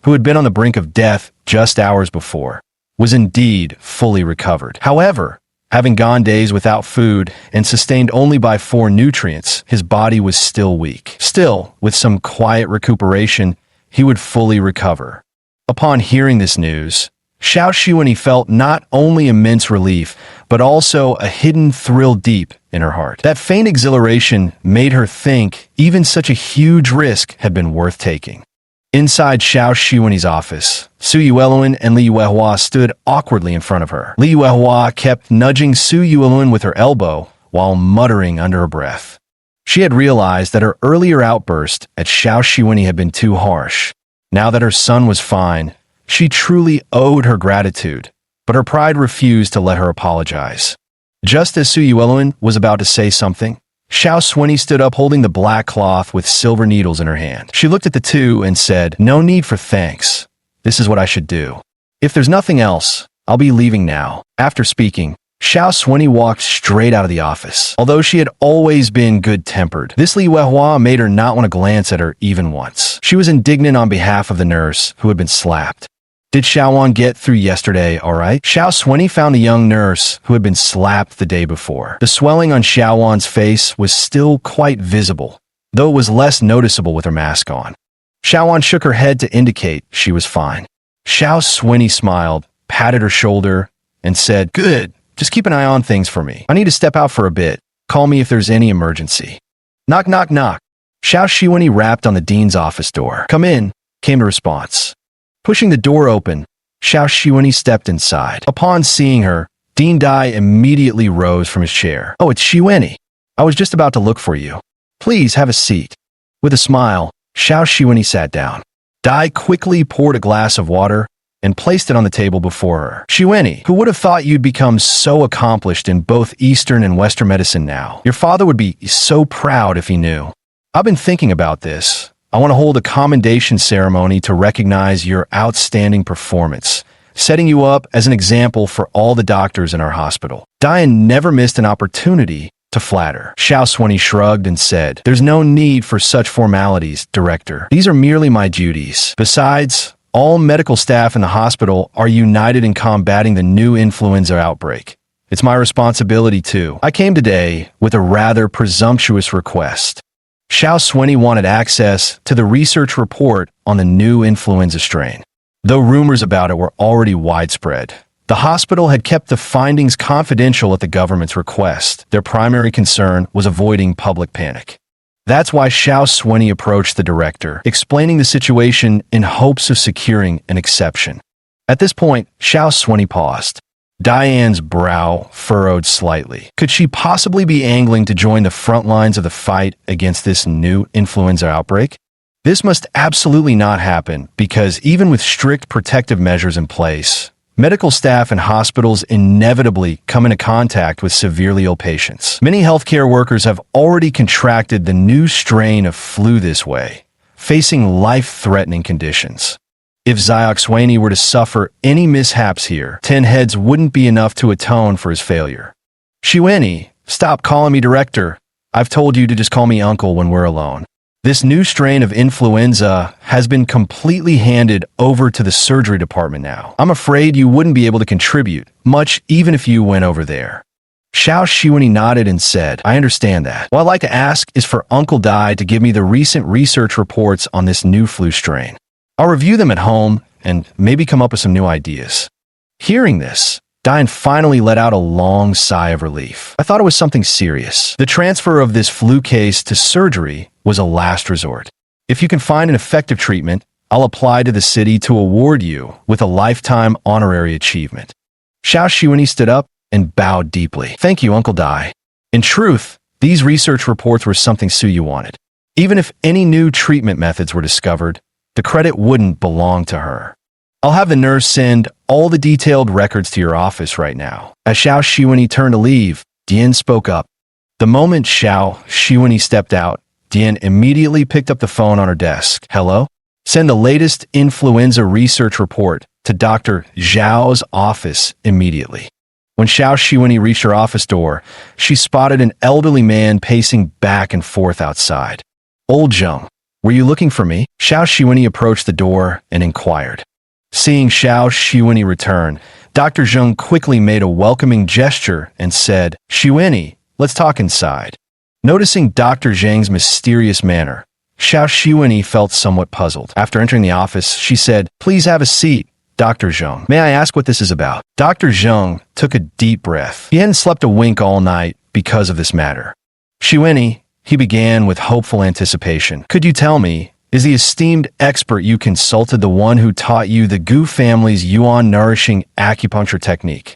who had been on the brink of death just hours before, was indeed fully recovered. However, having gone days without food and sustained only by 4 nutrients, his body was still weak. Still, with some quiet recuperation, he would fully recover. Upon hearing this news, Xiao Xuanyi felt not only immense relief, but also a hidden thrill deep in her heart. That faint exhilaration made her think even such a huge risk had been worth taking. Inside Xiao Xuanyi's office, Su Yuelun and Li Yuehua stood awkwardly in front of her. Li Yuehua kept nudging Su Yuelun with her elbow while muttering under her breath. She had realized that her earlier outburst at Xiao Xuanyi had been too harsh. Now that her son was fine, she truly owed her gratitude, but her pride refused to let her apologize. Just as Su Yuelun was about to say something, Xiao Xuanyi stood up holding the black cloth with silver needles in her hand. She looked at the two and said, No need for thanks. This is what I should do. If there's nothing else, I'll be leaving now. After speaking, Xiao Xuanyi walked straight out of the office. Although she had always been good-tempered, this Li Yuehua made her not want to glance at her even once. She was indignant on behalf of the nurse who had been slapped. Did Xiaowan get through yesterday all right? Xiao Xuanyi found the young nurse who had been slapped the day before. The swelling on Xiaowan's face was still quite visible, though it was less noticeable with her mask on. Xiaowan shook her head to indicate she was fine. Xiao Xuanyi smiled, patted her shoulder, and said, Good, just keep an eye on things for me. I need to step out for a bit. Call me if there's any emergency. Knock, knock, knock. Xiao Xuanyi rapped on the dean's office door. Come in, came the response. Pushing the door open, Xiao Xuanyi stepped inside. Upon seeing her, Dean Dai immediately rose from his chair. Oh, it's Xuanyi. I was just about to look for you. Please have a seat. With a smile, Xiao Xuanyi sat down. Dai quickly poured a glass of water and placed it on the table before her. Xuanyi, who would have thought you'd become so accomplished in both Eastern and Western medicine now? Your father would be so proud if he knew. I've been thinking about this. I want to hold a commendation ceremony to recognize your outstanding performance, setting you up as an example for all the doctors in our hospital. Diane never missed an opportunity to flatter. Xiao Xuanyi shrugged and said, There's no need for such formalities, Director. These are merely my duties. Besides, All medical staff in the hospital are united in combating the new influenza outbreak. It's my responsibility too. I came today with a rather presumptuous request. Xiao Swenny wanted access to the research report on the new influenza strain. Though rumors about it were already widespread, the hospital had kept the findings confidential at the government's request. Their primary concern was avoiding public panic. That's why Xiao Swenny approached the director, explaining the situation in hopes of securing an exception. At this point, Xiao Swenny paused. Diane's brow furrowed slightly. Could she possibly be angling to join the front lines of the fight against this new influenza outbreak? This must absolutely not happen because even with strict protective measures in place, medical staff and hospitals inevitably come into contact with severely ill patients. Many healthcare workers have already contracted the new strain of flu this way, facing life-threatening conditions. If Xiao Swenny were to suffer any mishaps here, 10 heads wouldn't be enough to atone for his failure. Swenny, stop calling me director. I've told you to just call me uncle when we're alone. This new strain of influenza has been completely handed over to the surgery department now. I'm afraid you wouldn't be able to contribute much even if you went over there. Xiao Swenny nodded and said, I understand that. What I'd like to ask is for Uncle Dai to give me the recent research reports on this new flu strain. I'll review them at home and maybe come up with some new ideas. Hearing this, Diane finally let out a long sigh of relief. I thought it was something serious. The transfer of this flu case to surgery was a last resort. If you can find an effective treatment, I'll apply to the city to award you with a lifetime honorary achievement. Xiao Swenny stood up and bowed deeply. Thank you, Uncle Dai. In truth, these research reports were something Suyu wanted. Even if any new treatment methods were discovered, the credit wouldn't belong to her. I'll have the nurse send all the detailed records to your office right now. As Xiao Swenny turned to leave, Dian spoke up. The moment Xiao Swenny stepped out, Dian immediately picked up the phone on her desk. Hello? Send the latest influenza research report to Dr. Zhao's office immediately. When Xiao Swenny reached her office door, she spotted an elderly man pacing back and forth outside. Old Zheng, were you looking for me? Xiao Swenny approached the door and inquired. Seeing Xiao Swenny return, Dr. Zheng quickly made a welcoming gesture and said, Swenny, let's talk inside. Noticing Dr. Zheng's mysterious manner, Xiao Swenny felt somewhat puzzled. After entering the office, she said, Please have a seat, Dr. Zheng. May I ask what this is about? Dr. Zheng took a deep breath. He hadn't slept a wink all night because of this matter. Swenny, he began with hopeful anticipation. Could you tell me, is the esteemed expert you consulted the one who taught you the Gu family's Yuan nourishing acupuncture technique?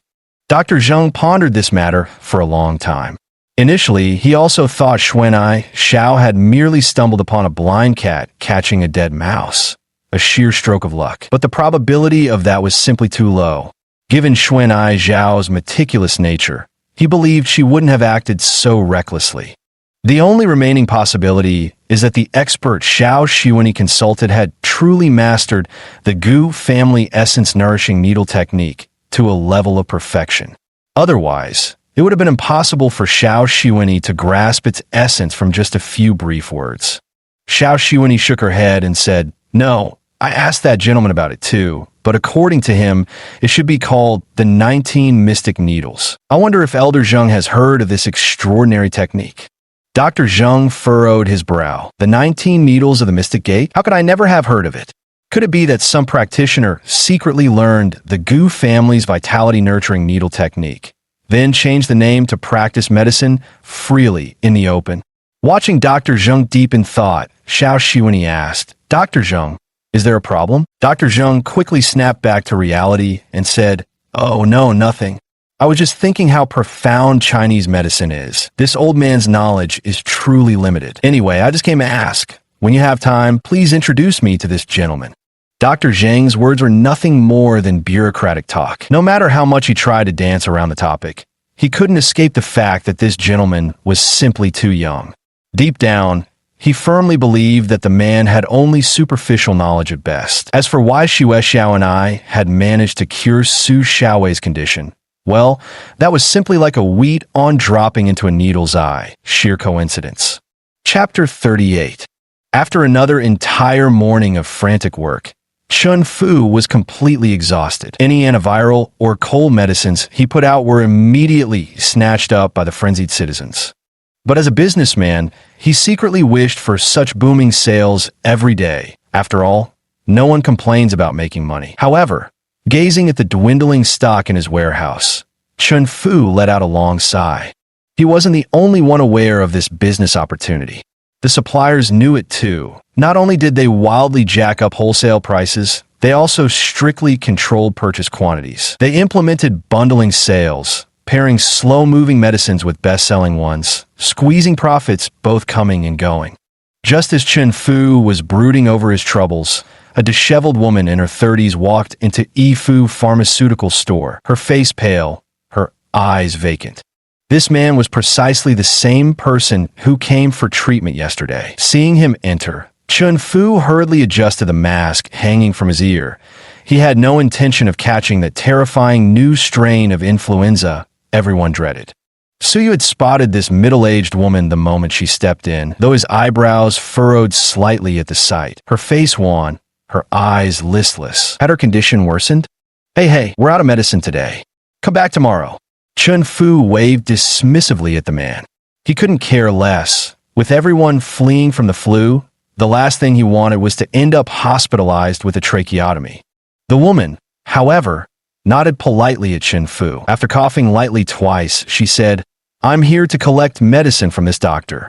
Dr. Zheng pondered this matter for a long time. Initially, he also thought Xiao had merely stumbled upon a blind cat catching a dead mouse, a sheer stroke of luck. But the probability of that was simply too low. Given Zhao's meticulous nature, he believed she wouldn't have acted so recklessly. The only remaining possibility is that the expert Xiao Swenny consulted had truly mastered the Gu family essence nourishing needle technique to a level of perfection. Otherwise, it would have been impossible for Xiao Swenny to grasp its essence from just a few brief words. Xiao Swenny shook her head and said, No, I asked that gentleman about it too, but according to him, it should be called the 19 Mystic Needles. I wonder if Elder Zheng has heard of this extraordinary technique. Dr. Zheng furrowed his brow. The 19 Needles of the Mystic Gate? How could I never have heard of it? Could it be that some practitioner secretly learned the Gu family's vitality-nurturing needle technique, then changed the name to practice medicine freely in the open? Watching Dr. Zheng deep in thought, Xiao Swenny asked, Dr. Zheng, is there a problem? Dr. Zheng quickly snapped back to reality and said, Oh, no, nothing. I was just thinking how profound Chinese medicine is. This old man's knowledge is truly limited. Anyway, I just came to ask. When you have time, please introduce me to this gentleman. Dr. Zheng's words were nothing more than bureaucratic talk. No matter how much he tried to dance around the topic, he couldn't escape the fact that this gentleman was simply too young. Deep down, he firmly believed that the man had only superficial knowledge at best. As for why Xiao and I had managed to cure Su Xiaowei's condition, well, that was simply like a wheat on dropping into a needle's eye. Sheer coincidence. Chapter 38. After another entire morning of frantic work, Chun Fu was completely exhausted. Any antiviral or cold medicines he put out were immediately snatched up by the frenzied citizens. But as a businessman, he secretly wished for such booming sales every day. After all, no one complains about making money. However, gazing at the dwindling stock in his warehouse, Chun Fu let out a long sigh. He wasn't the only one aware of this business opportunity. The suppliers knew it too. Not only did they wildly jack up wholesale prices, they also strictly controlled purchase quantities. They implemented bundling sales, pairing slow-moving medicines with best-selling ones, squeezing profits both coming and going. Just as Chun Fu was brooding over his troubles, a disheveled woman in her 30s walked into Yifu Pharmaceutical Store, her face pale, her eyes vacant. This man was precisely the same person who came for treatment yesterday. Seeing him enter, Chun Fu hurriedly adjusted the mask hanging from his ear. He had no intention of catching that terrifying new strain of influenza everyone dreaded. Suyu had spotted this middle-aged woman the moment she stepped in, though his eyebrows furrowed slightly at the sight. Her face wan, her eyes listless. Had her condition worsened? Hey, we're out of medicine today. Come back tomorrow. Chun Fu waved dismissively at the man. He couldn't care less. With everyone fleeing from the flu, the last thing he wanted was to end up hospitalized with a tracheotomy. The woman, however, nodded politely at Chun Fu. After coughing lightly twice, she said, "I'm here to collect medicine from this doctor."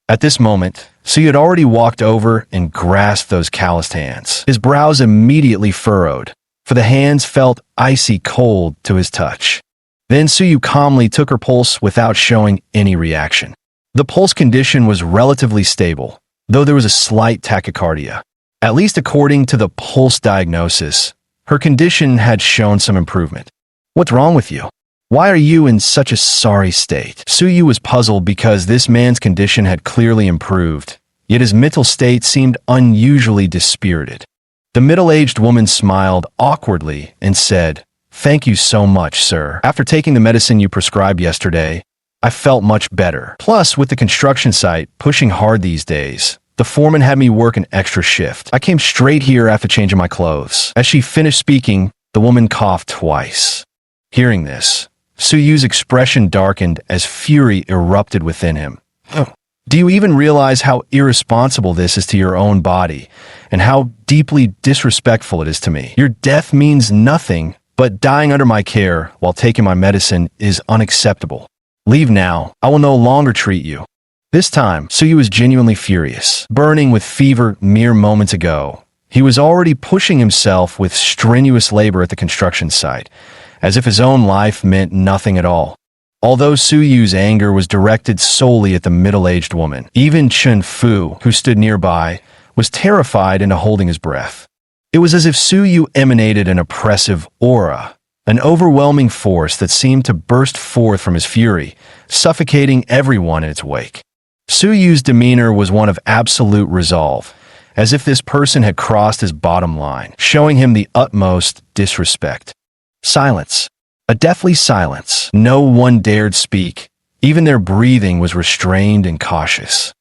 At this moment, Suyu had already walked over and grasped those calloused hands. His brows immediately furrowed, for the hands felt icy cold to his touch. Then Suyu calmly took her pulse without showing any reaction. The pulse condition was relatively stable, though there was a slight tachycardia. At least according to the pulse diagnosis, her condition had shown some improvement. "What's wrong with you? Why are you in such a sorry state?" Suyu was puzzled because this man's condition had clearly improved, yet his mental state seemed unusually dispirited. The middle-aged woman smiled awkwardly and said, "Thank you so much, sir. After taking the medicine you prescribed yesterday, I felt much better. Plus, with the construction site pushing hard these days, the foreman had me work an extra shift. I came straight here after changing my clothes." As she finished speaking, the woman coughed twice. Hearing this, Suyu's expression darkened as fury erupted within him. "Do you even realize how irresponsible this is to your own body, and how deeply disrespectful it is to me? Your death means nothing, but dying under my care while taking my medicine is unacceptable. Leave now. I will no longer treat you." This time, Suyu was genuinely furious. Burning with fever mere moments ago, he was already pushing himself with strenuous labor at the construction site, as if his own life meant nothing at all. Although Suyu's anger was directed solely at the middle-aged woman, even Chun Fu, who stood nearby, was terrified into holding his breath. It was as if Suyu emanated an oppressive aura, an overwhelming force that seemed to burst forth from his fury, suffocating everyone in its wake. Suyu's demeanor was one of absolute resolve, as if this person had crossed his bottom line, showing him the utmost disrespect. Silence. A deathly silence. No one dared speak. Even their breathing was restrained and cautious.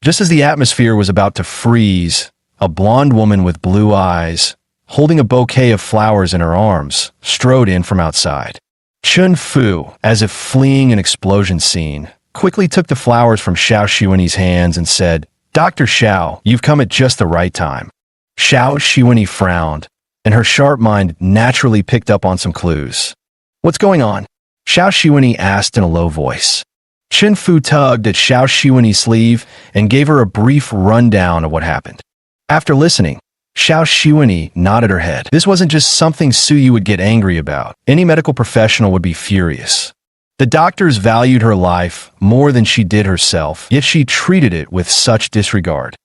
Just as the atmosphere was about to freeze, a blonde woman with blue eyes, holding a bouquet of flowers in her arms, strode in from outside. Chun Fu, as if fleeing an explosion scene, quickly took the flowers from Xiao Shiwenyi's hands and said, "Dr. Xiao, you've come at just the right time." Xiao Shiwenyi frowned, and her sharp mind naturally picked up on some clues. "What's going on?" Xiao Shiwenyi asked in a low voice. Chun Fu tugged at Xiao Shiwenyi's sleeve and gave her a brief rundown of what happened. After listening, Xiao Shiwenyi nodded her head. This wasn't just something Suyu would get angry about. Any medical professional would be furious. The doctors valued her life more than she did herself, yet she treated it with such disregard.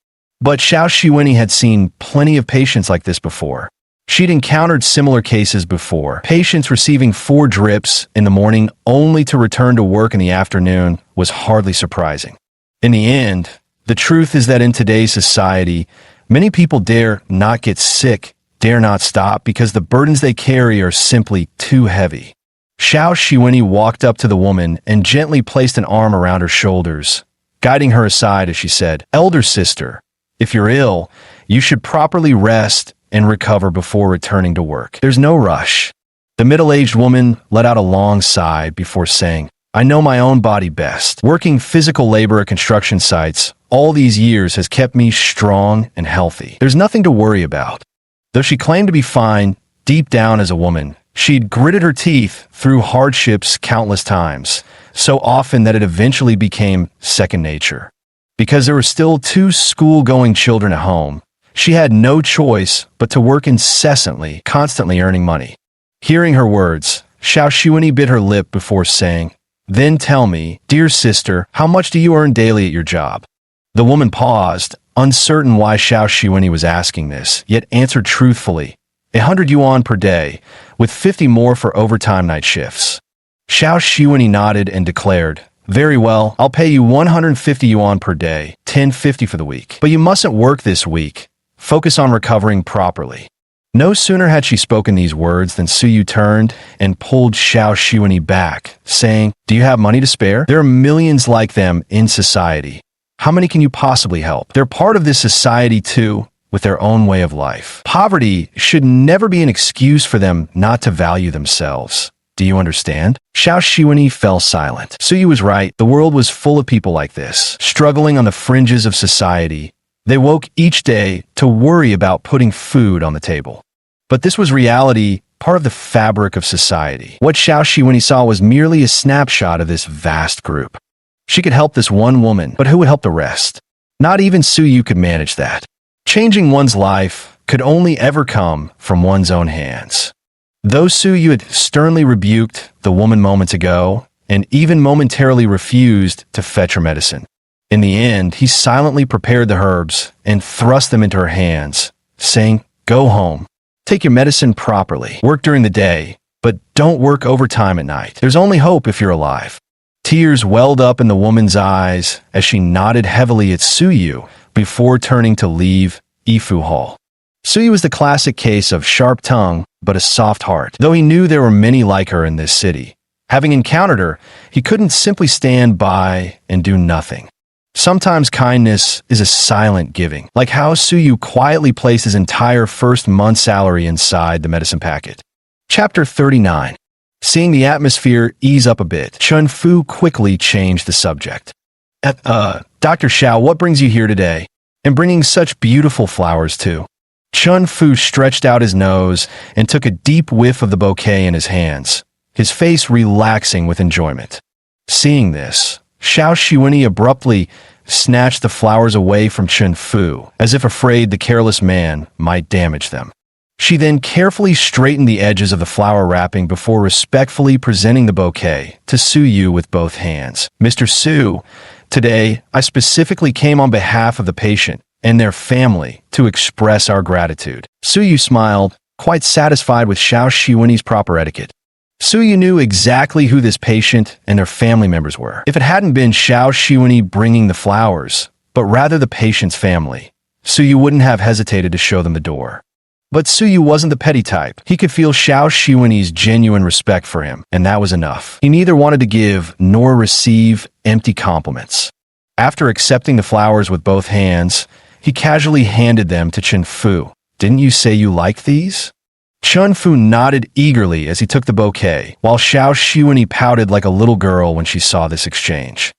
But Xiao Shiwenyi had seen plenty of patients like this before. She'd encountered similar cases before. Patients receiving 4 drips in the morning only to return to work in the afternoon was hardly surprising. In the end, the truth is that in today's society, many people dare not get sick, dare not stop, because the burdens they carry are simply too heavy. Xiao Shiwenyi walked up to the woman and gently placed an arm around her shoulders, guiding her aside as she said, "Elder sister, if you're ill, you should properly rest and recover before returning to work. There's no rush. The middle-aged woman let out a long sigh before saying, I know my own body best. Working physical labor at construction sites all these years has kept me strong and healthy. There's nothing to worry about. Though she claimed to be fine, deep down as a woman, she'd gritted her teeth through hardships countless times, so often that it eventually became second nature. Because there were still 2 school-going children at home, she had no choice but to work incessantly, constantly earning money. Hearing her words, Xiao Xuanyi bit her lip before saying, Then tell me, dear sister, how much do you earn daily at your job? The woman paused, uncertain why Xiao Xuanyi was asking this, yet answered truthfully, 100 yuan per day, with 50 more for overtime night shifts. Xiao Xuanyi nodded and declared, Very well, I'll pay you 150 yuan per day, 1050 for the week. But you mustn't work this week. Focus on recovering properly. No sooner had she spoken these words than Suyu turned and pulled Xiao Xuanyi back, saying, Do you have money to spare? There are millions like them in society. How many can you possibly help? They're part of this society too, with their own way of life. Poverty should never be an excuse for them not to value themselves. Do you understand? Xiao Xuanyi fell silent. Suyu was right. The world was full of people like this, struggling on the fringes of society. They woke each day to worry about putting food on the table. But this was reality, part of the fabric of society. What Xiao Xuanyi saw was merely a snapshot of this vast group. She could help this one woman, but who would help the rest? Not even Suyu could manage that. Changing one's life could only ever come from one's own hands. Though Suyu had sternly rebuked the woman moments ago, and even momentarily refused to fetch her medicine, in the end, he silently prepared the herbs and thrust them into her hands, saying, Go home. Take your medicine properly. Work during the day, but don't work overtime at night. There's only hope if you're alive. Tears welled up in the woman's eyes as she nodded heavily at Suyu before turning to leave Yifu Hall. Suyu was the classic case of sharp tongue, but a soft heart. Though he knew there were many like her in this city, having encountered her, he couldn't simply stand by and do nothing. Sometimes kindness is a silent giving, like how Suyu quietly placed his entire first month's salary inside the medicine packet. Chapter 39. Seeing the atmosphere ease up a bit, Chun Fu quickly changed the subject. Dr. Xiao, what brings you here today? And bringing such beautiful flowers too. Chun Fu stretched out his nose and took a deep whiff of the bouquet in his hands, his face relaxing with enjoyment. Seeing this, Xiao Xuanyi abruptly snatched the flowers away from Chun Fu, as if afraid the careless man might damage them. She then carefully straightened the edges of the flower wrapping before respectfully presenting the bouquet to Suyu with both hands. Mr. Su, today I specifically came on behalf of the patient and their family to express our gratitude. Suyu smiled, quite satisfied with Xiao Xuanyi's proper etiquette. Suyu knew exactly who this patient and their family members were. If it hadn't been Xiao Xuanyi bringing the flowers, but rather the patient's family, Suyu wouldn't have hesitated to show them the door. But Suyu wasn't the petty type. He could feel Xiao Xuanyi's genuine respect for him, and that was enough. He neither wanted to give nor receive empty compliments. After accepting the flowers with both hands, he casually handed them to Chun Fu. Didn't you say you liked these? Chun Fu nodded eagerly as he took the bouquet, while Xiao Xuanyi pouted like a little girl when she saw this exchange.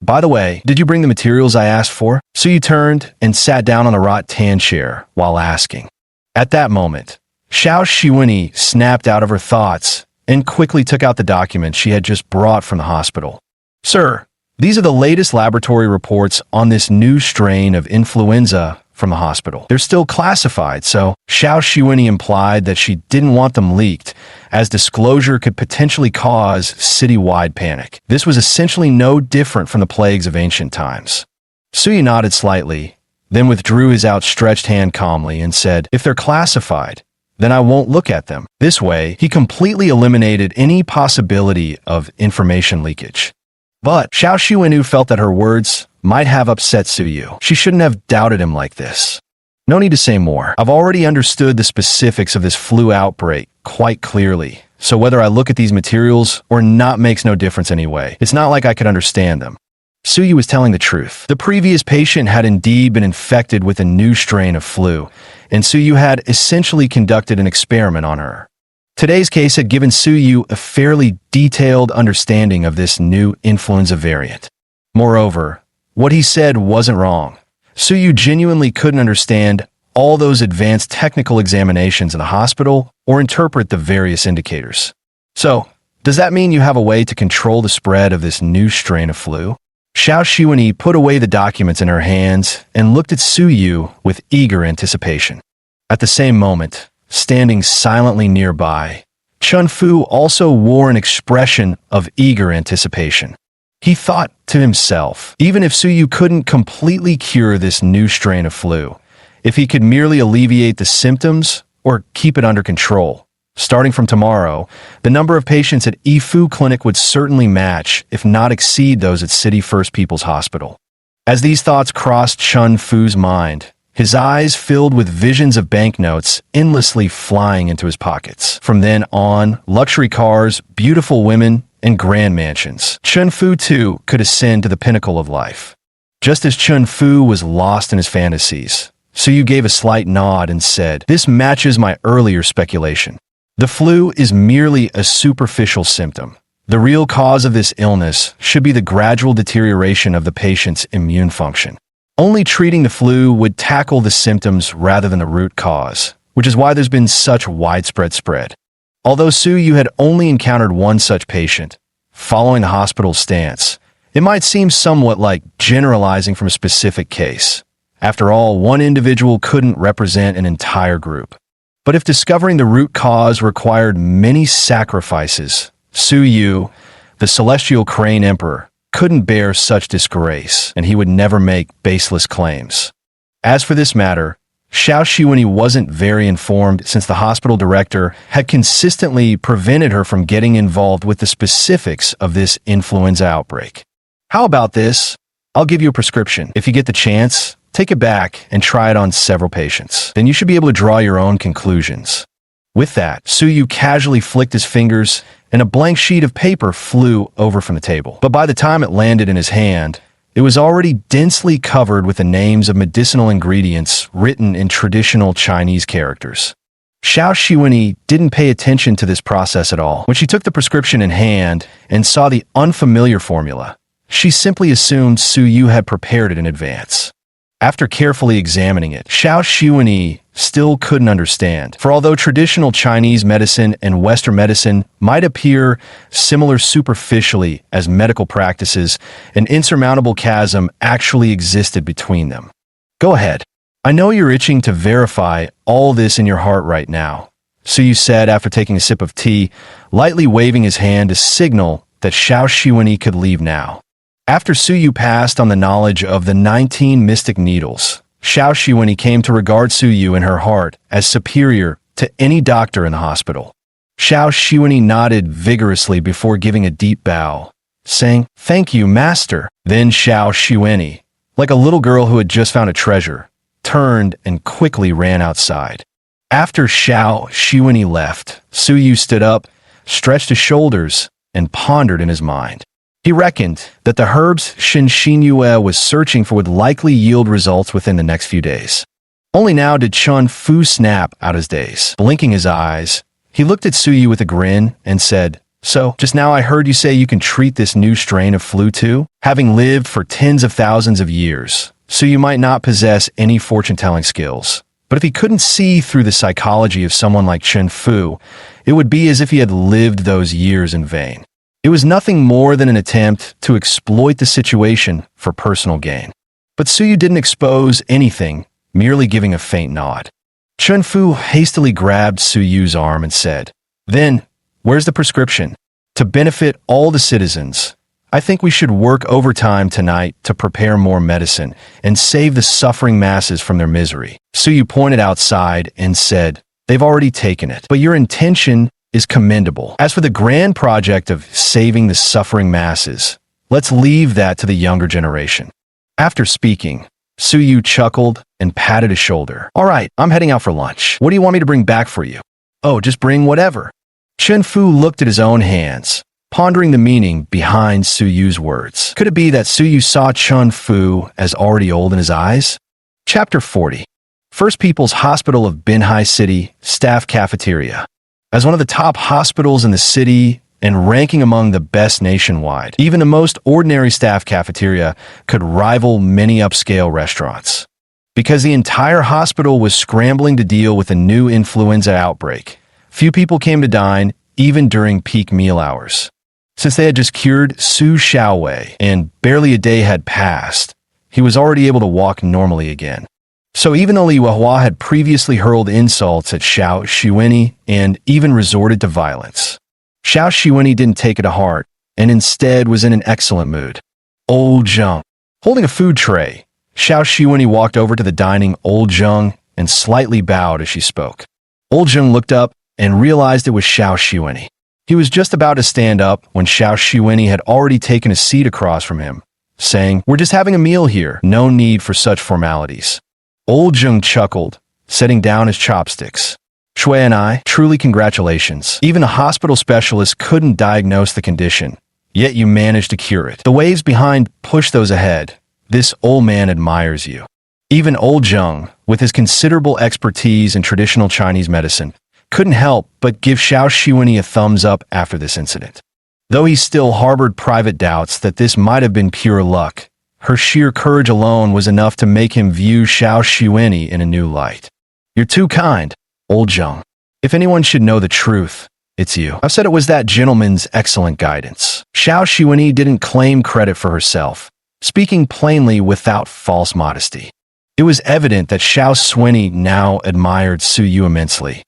By the way, did you bring the materials I asked for? Suyu turned and sat down on a rattan chair while asking. At that moment, Xiao Xuanyi snapped out of her thoughts and quickly took out the document she had just brought from the hospital. Sir, these are the latest laboratory reports on this new strain of influenza from the hospital. They're still classified, so Xiao Xuanyi implied that she didn't want them leaked, as disclosure could potentially cause city-wide panic. This was essentially no different from the plagues of ancient times. Suyu nodded slightly, then withdrew his outstretched hand calmly and said, If they're classified, then I won't look at them. This way, he completely eliminated any possibility of information leakage. But Xiao Xuanyi felt that her words might have upset Suyu. She shouldn't have doubted him like this. No need to say more. I've already understood the specifics of this flu outbreak quite clearly, so whether I look at these materials or not makes no difference anyway. It's not like I could understand them. Suyu was telling the truth. The previous patient had indeed been infected with a new strain of flu, and Suyu had essentially conducted an experiment on her. Today's case had given Suyu a fairly detailed understanding of this new influenza variant. Moreover, what he said wasn't wrong. Suyu genuinely couldn't understand all those advanced technical examinations in the hospital or interpret the various indicators. So, does that mean you have a way to control the spread of this new strain of flu? Xiao Shiwenyi put away the documents in her hands and looked at Suyu with eager anticipation. At the same moment, standing silently nearby, Chun Fu also wore an expression of eager anticipation. He thought to himself, even if Suyu couldn't completely cure this new strain of flu, if he could merely alleviate the symptoms or keep it under control, starting from tomorrow, the number of patients at Yifu Clinic would certainly match, if not exceed those at City First People's Hospital. As these thoughts crossed Chun Fu's mind, his eyes filled with visions of banknotes endlessly flying into his pockets. From then on, luxury cars, beautiful women, and grand mansions. Chun Fu, too, could ascend to the pinnacle of life. Just as Chun Fu was lost in his fantasies, Suyu gave a slight nod and said, "This matches my earlier speculation. The flu is merely a superficial symptom. The real cause of this illness should be the gradual deterioration of the patient's immune function. Only treating the flu would tackle the symptoms rather than the root cause, which is why there's been such widespread spread." Although Suyu had only encountered one such patient, following the hospital's stance, it might seem somewhat like generalizing from a specific case. After all, one individual couldn't represent an entire group. But if discovering the root cause required many sacrifices, Suyu, the celestial crane emperor, couldn't bear such disgrace, and he would never make baseless claims. As for this matter, Xiao Shiwenyi wasn't very informed since the hospital director had consistently prevented her from getting involved with the specifics of this influenza outbreak. "How about this? I'll give you a prescription. If you get the chance, take it back and try it on several patients. Then you should be able to draw your own conclusions." With that, Suyu casually flicked his fingers and a blank sheet of paper flew over from the table. But by the time it landed in his hand, it was already densely covered with the names of medicinal ingredients written in traditional Chinese characters. Xiao Shiwenyi didn't pay attention to this process at all. When she took the prescription in hand and saw the unfamiliar formula, she simply assumed Suyu had prepared it in advance. After carefully examining it, Xiao Shiwenyi still couldn't understand, for although traditional Chinese medicine and Western medicine might appear similar superficially as medical practices, an insurmountable chasm actually existed between them. "Go ahead. I know you're itching to verify all this in your heart right now," Suyu said after taking a sip of tea, lightly waving his hand to signal that Xiao Shiwenyi could leave now. After Suyu passed on the knowledge of the 19 mystic needles, Xiao Shiwenyi came to regard Suyu in her heart as superior to any doctor in the hospital. Xiao Shiwenyi nodded vigorously before giving a deep bow, saying, "Thank you, master." Then Xiao Shiwenyi, like a little girl who had just found a treasure, turned and quickly ran outside. After Xiao Shiwenyi left, Suyu stood up, stretched his shoulders, and pondered in his mind. He reckoned that the herbs Shen Xinyue was searching for would likely yield results within the next few days. Only now did Chun Fu snap out his daze. Blinking his eyes, he looked at Suyu with a grin and said, "So, just now I heard you say you can treat this new strain of flu too? Having lived for tens of thousands of years, Suyu might not possess any fortune-telling skills. But if he couldn't see through the psychology of someone like Chun Fu, it would be as if he had lived those years in vain. It was nothing more than an attempt to exploit the situation for personal gain. But Suyu didn't expose anything, merely giving a faint nod. Chun Fu hastily grabbed Suyu's arm and said, "Then, where's the prescription? To benefit all the citizens, I think we should work overtime tonight to prepare more medicine and save the suffering masses from their misery." Suyu pointed outside and said, "They've already taken it, but your intention is commendable. As for the grand project of saving the suffering masses, let's leave that to the younger generation." After speaking, Suyu chuckled and patted his shoulder. "All right, I'm heading out for lunch. What do you want me to bring back for you?" "Oh, just bring whatever." Chun Fu looked at his own hands, pondering the meaning behind Su Yu's words. Could it be that Su Yu saw Chun Fu as already old in his eyes? Chapter 40. First People's Hospital of Binhai City Staff Cafeteria. As one of the top hospitals in the city and ranking among the best nationwide, even the most ordinary staff cafeteria could rival many upscale restaurants. Because the entire hospital was scrambling to deal with a new influenza outbreak, few people came to dine even during peak meal hours. Since they had just cured Su Xiaowei and barely a day had passed, he was already able to walk normally again. So even though Li Huahua had previously hurled insults at Xiao Xueni and even resorted to violence, Xiao Xueni didn't take it to heart and instead was in an excellent mood. Old Zheng. Holding a food tray, Xiao Xueni walked over to the dining Old Zheng and slightly bowed as she spoke. Old Zheng looked up and realized it was Xiao Xueni. He was just about to stand up when Xiao Xueni had already taken a seat across from him, saying, "We're just having a meal here, no need for such formalities." Old Zheng chuckled, setting down his chopsticks. "Shui and I, truly congratulations. Even a hospital specialist couldn't diagnose the condition, yet you managed to cure it. The waves behind push those ahead. This old man admires you." Even Old Zheng, with his considerable expertise in traditional Chinese medicine, couldn't help but give Xiao Xueni a thumbs up after this incident. Though he still harbored private doubts that this might have been pure luck, her sheer courage alone was enough to make him view Xiao Xueni in a new light. "You're too kind, Old Zheng. If anyone should know the truth, it's you. I've said it was that gentleman's excellent guidance." Xiao Xueni didn't claim credit for herself, speaking plainly without false modesty. It was evident that Xiao Xueni now admired Su Yu immensely.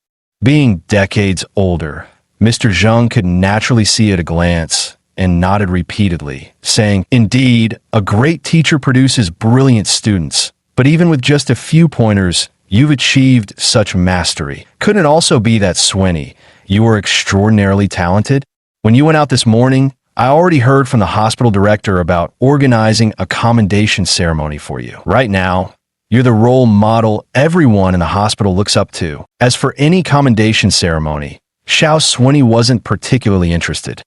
Being decades older, Mr. Zheng could naturally see at a glance and nodded repeatedly, saying, "Indeed, a great teacher produces brilliant students, but even with just a few pointers, you've achieved such mastery. Couldn't it also be that, Xueni, you were extraordinarily talented? When you went out this morning, I already heard from the hospital director about organizing a commendation ceremony for you. Right now, you're the role model everyone in the hospital looks up to." As for any commendation ceremony, Xiao Xueni wasn't particularly interested.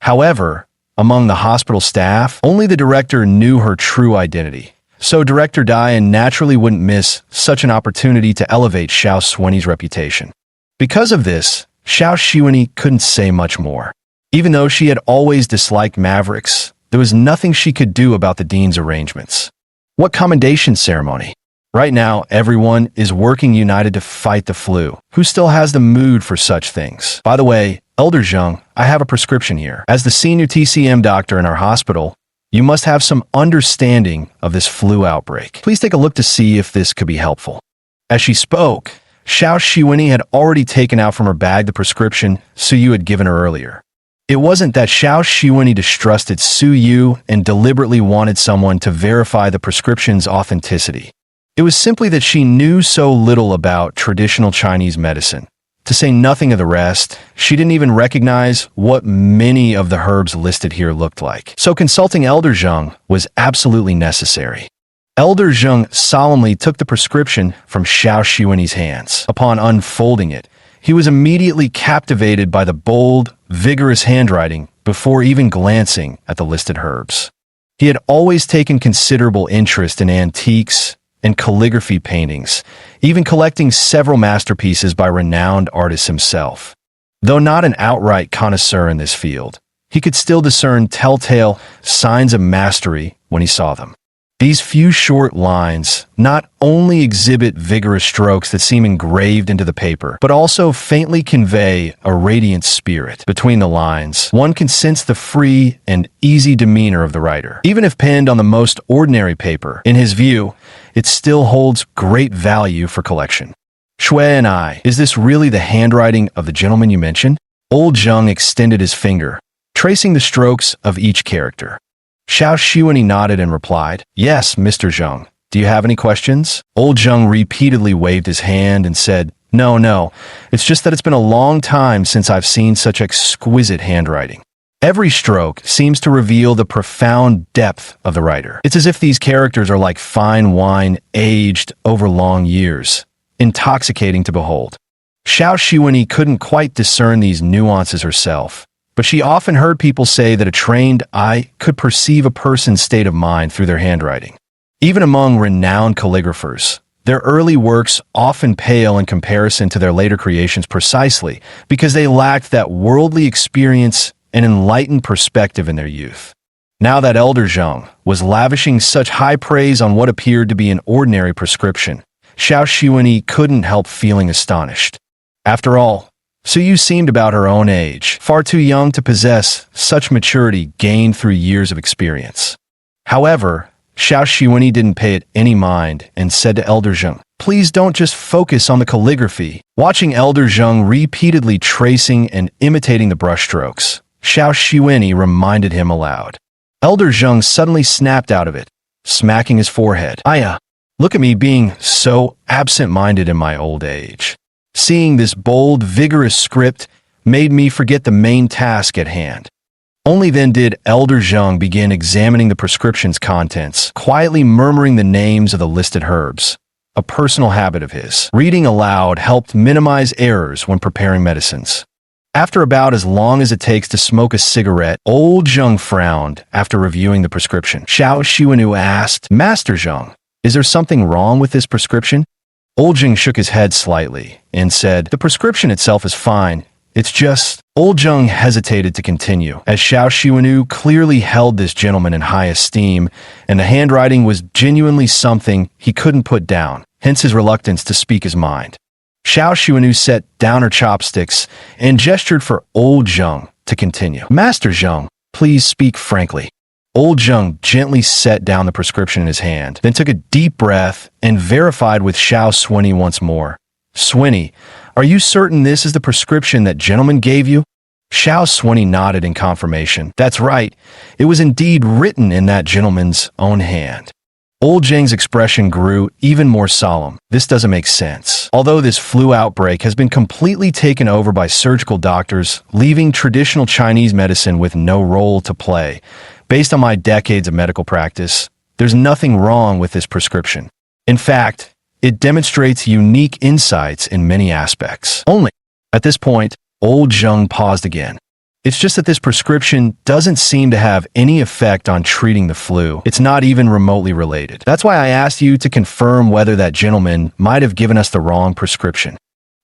However, among the hospital staff, only the director knew her true identity. So Director Dian naturally wouldn't miss such an opportunity to elevate Xiao Xueni's reputation. Because of this, Xiao Xueni couldn't say much more. Even though she had always disliked Mavericks, there was nothing she could do about the dean's arrangements. What commendation ceremony? Right now, everyone is working united to fight the flu. Who still has the mood for such things? By the way, Elder Zheng, I have a prescription here. As the senior TCM doctor in our hospital, you must have some understanding of this flu outbreak. Please take a look to see if this could be helpful. As she spoke, Xiao Xueni had already taken out from her bag the prescription Su Yu had given her earlier. It wasn't that Xiao Xueni distrusted Su Yu and deliberately wanted someone to verify the prescription's authenticity. It was simply that she knew so little about traditional Chinese medicine. To say nothing of the rest, she didn't even recognize what many of the herbs listed here looked like. So consulting Elder Zheng was absolutely necessary. Elder Zheng solemnly took the prescription from Xiao Xueni's hands. Upon unfolding it, he was immediately captivated by the bold, vigorous handwriting before even glancing at the listed herbs. He had always taken considerable interest in antiques and calligraphy paintings, even collecting several masterpieces by renowned artists himself. Though not an outright connoisseur in this field, he could still discern telltale signs of mastery when he saw them. These few short lines not only exhibit vigorous strokes that seem engraved into the paper, but also faintly convey a radiant spirit. Between the lines, one can sense the free and easy demeanor of the writer. Even if penned on the most ordinary paper, in his view, it still holds great value for collection. "Shui and I, is this really the handwriting of the gentleman you mentioned?" Old Zheng extended his finger, tracing the strokes of each character. Xiao Xueni nodded and replied, "Yes, Mr. Zheng. Do you have any questions?" Old Zheng repeatedly waved his hand and said, No, it's just that it's been a long time since I've seen such exquisite handwriting. Every stroke seems to reveal the profound depth of the writer. It's as if these characters are like fine wine aged over long years, intoxicating to behold." Xiao Xueni couldn't quite discern these nuances herself, but she often heard people say that a trained eye could perceive a person's state of mind through their handwriting. Even among renowned calligraphers, their early works often pale in comparison to their later creations precisely because they lacked that worldly experience and enlightened perspective in their youth. Now that Elder Zheng was lavishing such high praise on what appeared to be an ordinary prescription, Xiao Xuanyi couldn't help feeling astonished. After all, Su Yu seemed about her own age, far too young to possess such maturity gained through years of experience. However, Xiao Xuanyi didn't pay it any mind and said to Elder Zheng, "Please don't just focus on the calligraphy." Watching Elder Zheng repeatedly tracing and imitating the brushstrokes, Xiao Xuanyi reminded him aloud. Elder Zheng suddenly snapped out of it, smacking his forehead. Look at me being so absent-minded in my old age." Seeing this bold, vigorous script made me forget the main task at hand. Only then did Elder Zheng begin examining the prescription's contents, quietly murmuring the names of the listed herbs, a personal habit of his. Reading aloud helped minimize errors when preparing medicines. After about as long as it takes to smoke a cigarette, Old Zheng frowned after reviewing the prescription. Xiao Xuanyu asked, "Master Zheng, is there something wrong with this prescription?" Old Zheng shook his head slightly and said, "The prescription itself is fine. It's just..." Old Zheng hesitated to continue, as Xiao Xuanyu clearly held this gentleman in high esteem, and the handwriting was genuinely something he couldn't put down, hence his reluctance to speak his mind. Xiao Xuanyu set down her chopsticks and gestured for Old Zheng to continue. "Master Zheng, please speak frankly." Old Zheng gently set down the prescription in his hand, then took a deep breath and verified with Xiao Xuanyi once more. "Xuanyi, are you certain this is the prescription that gentleman gave you?" Xiao Xuanyi nodded in confirmation. "That's right. It was indeed written in that gentleman's own hand." Old Zheng's expression grew even more solemn. "This doesn't make sense. Although this flu outbreak has been completely taken over by surgical doctors, leaving traditional Chinese medicine with no role to play, based on my decades of medical practice, there's nothing wrong with this prescription. In fact, it demonstrates unique insights in many aspects. Only." At this point, Old Zheng paused again. "It's just that this prescription doesn't seem to have any effect on treating the flu. It's not even remotely related. That's why I asked you to confirm whether that gentleman might have given us the wrong prescription."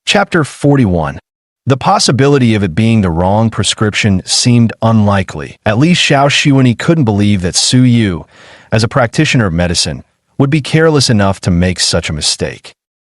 Chapter 41. The possibility of it being the wrong prescription seemed unlikely. At least Xiao Xuanyi couldn't believe that Su Yu, as a practitioner of medicine, would be careless enough to make such a mistake.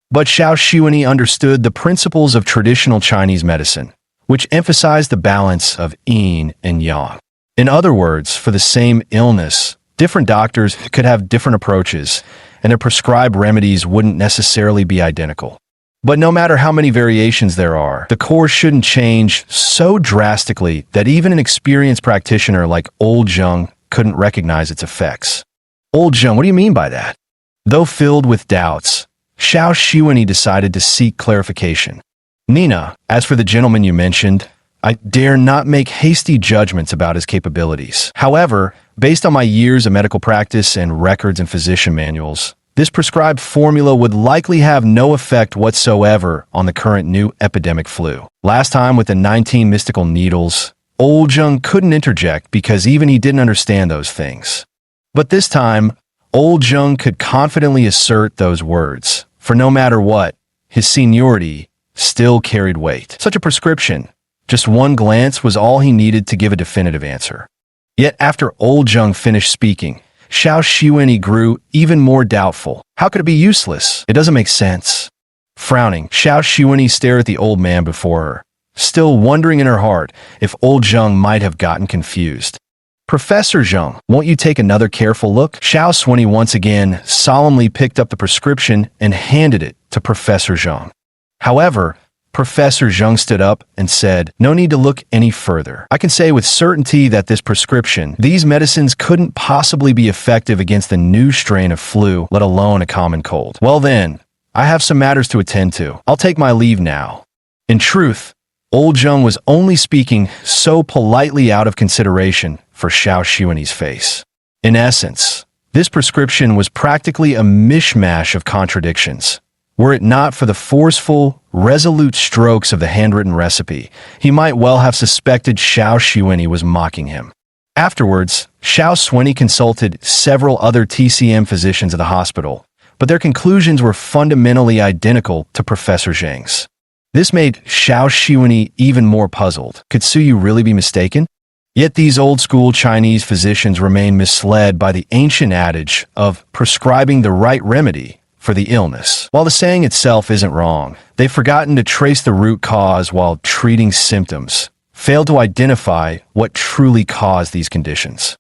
But Xiao Xuanyi understood the principles of traditional Chinese medicine, which emphasized the balance of yin and yang. In other words, for the same illness, different doctors could have different approaches, and their prescribed remedies wouldn't necessarily be identical. But no matter how many variations there are, the course shouldn't change so drastically that even an experienced practitioner like Old Zheng couldn't recognize its effects. "Old Zheng, what do you mean by that?" Though filled with doubts, Xiao Xuanyi decided to seek clarification. "Nina, as for the gentleman you mentioned, I dare not make hasty judgments about his capabilities. However, based on my years of medical practice and records in physician manuals, this prescribed formula would likely have no effect whatsoever on the current new epidemic flu. Last time with the 19 mystical needles, Old Zheng couldn't interject because even he didn't understand those things. But this time, Old Zheng could confidently assert those words, for no matter what, his seniority still carried weight. Such a prescription, just one glance was all he needed to give a definitive answer. Yet after Old Zheng finished speaking, Xiao Xuanyi grew even more doubtful. How could it be useless? It doesn't make sense. Frowning, Xiao Xuanyi stared at the old man before her, still wondering in her heart if Old Zheng might have gotten confused. "Professor Zheng, won't you take another careful look?" Xiao Xuanyi once again solemnly picked up the prescription and handed it to Professor Zheng. However, Professor Zheng stood up and said, "No need to look any further. I can say with certainty that this prescription, these medicines couldn't possibly be effective against the new strain of flu, let alone a common cold. Well then, I have some matters to attend to. I'll take my leave now." In truth, Old Zheng was only speaking so politely out of consideration for Xiao Xuanyi's face. In essence, this prescription was practically a mishmash of contradictions, Were it not for the forceful, resolute strokes of the handwritten recipe, he might well have suspected Xiao Shiweni was mocking him. Afterwards, Xiao Shiweni consulted several other TCM physicians at the hospital, but their conclusions were fundamentally identical to Professor Zhang's. This made Xiao Shiweni even more puzzled. Could Su Yu really be mistaken? Yet these old-school Chinese physicians remain misled by the ancient adage of prescribing the right remedy for the illness. While the saying itself isn't wrong, they've forgotten to trace the root cause while treating symptoms, failed to identify what truly caused these conditions.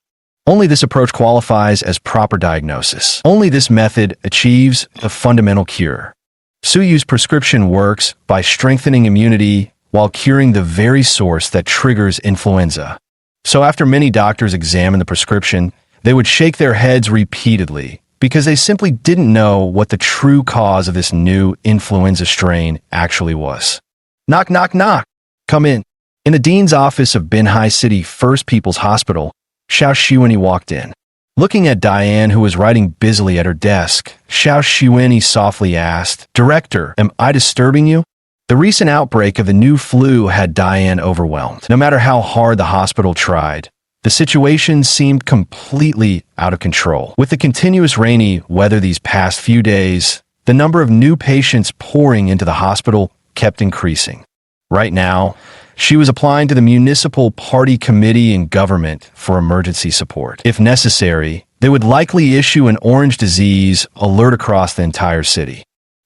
Only this approach qualifies as proper diagnosis. Only this method achieves a fundamental cure. Su Yu's prescription works by strengthening immunity while curing the very source that triggers influenza. So after many doctors examined the prescription, they would shake their heads repeatedly because they simply didn't know what the true cause of this new influenza strain actually was. Knock, knock, knock. Come in. In the dean's office of Binhai City First People's Hospital, Xiao Shiweni walked in. Looking at Diane, who was writing busily at her desk, Xiao Shiweni softly asked, "Director, am I disturbing you?" The recent outbreak of the new flu had Diane overwhelmed. No matter how hard the hospital tried, the situation seemed completely out of control. With the continuous rainy weather these past few days, the number of new patients pouring into the hospital kept increasing. Right now, she was applying to the municipal party committee and government for emergency support. If necessary, they would likely issue an orange disease alert across the entire city.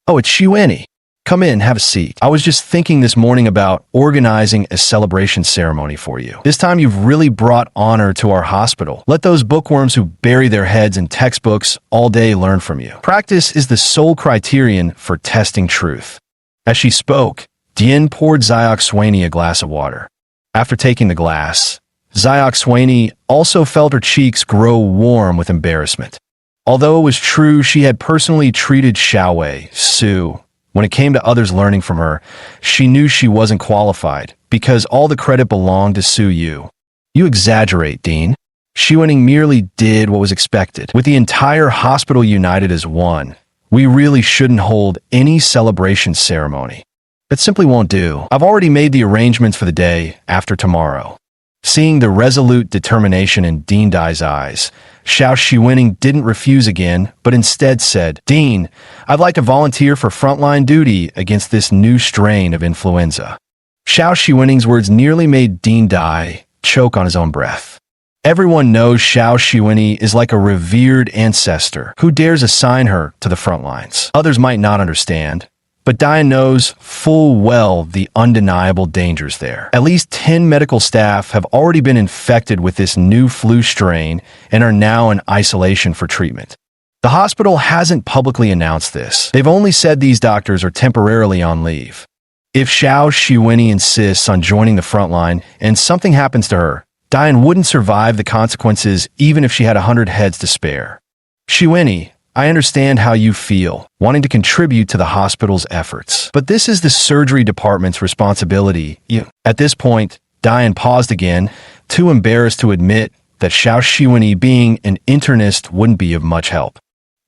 "Oh, it's Shiweni. Come in, have a seat. I was just thinking this morning about organizing a celebration ceremony for you. This time you've really brought honor to our hospital. Let those bookworms who bury their heads in textbooks all day learn from you. Practice is the sole criterion for testing truth." As she spoke, Dian poured Xiao Shiweni a glass of water. After taking the glass, Xiao Shiweni also felt her cheeks grow warm with embarrassment. Although it was true she had personally treated Xiaowei, Su, when it came to others learning from her, she knew she wasn't qualified because all the credit belonged to Su Yu. "You exaggerate, Dean." Shiweni merely did what was expected. With the entire hospital united as one, we really shouldn't hold any celebration ceremony. That simply won't do. I've already made the arrangements for the day after tomorrow. Seeing the resolute determination in Dean Dai's eyes, Xiao Shiweni didn't refuse again, but instead said, "Dean, I'd like to volunteer for frontline duty against this new strain of influenza." Xiao Shiwening's words nearly made Dean Dai choke on his own breath. Everyone knows Xiao Shiweni is like a revered ancestor. Who dares assign her to the front lines? Others might not understand, but Diane knows full well the undeniable dangers there. At least 10 medical staff have already been infected with this new flu strain and are now in isolation for treatment. The hospital hasn't publicly announced this. They've only said these doctors are temporarily on leave. If Xiao Shiweni insists on joining the front line and something happens to her, Diane wouldn't survive the consequences even if she had 100 heads to spare. "Shiweni, I understand how you feel, wanting to contribute to the hospital's efforts. But this is the surgery department's responsibility." At this point, Diane paused again, too embarrassed to admit that Xiao Shiweni being an internist wouldn't be of much help.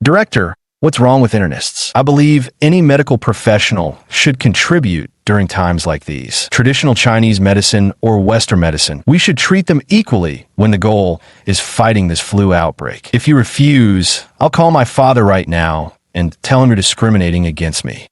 "Director, what's wrong with internists? I believe any medical professional should contribute during times like these. Traditional Chinese medicine or Western medicine, we should treat them equally when the goal is fighting this flu outbreak. If you refuse, I'll call my father right now and tell him you're discriminating against me."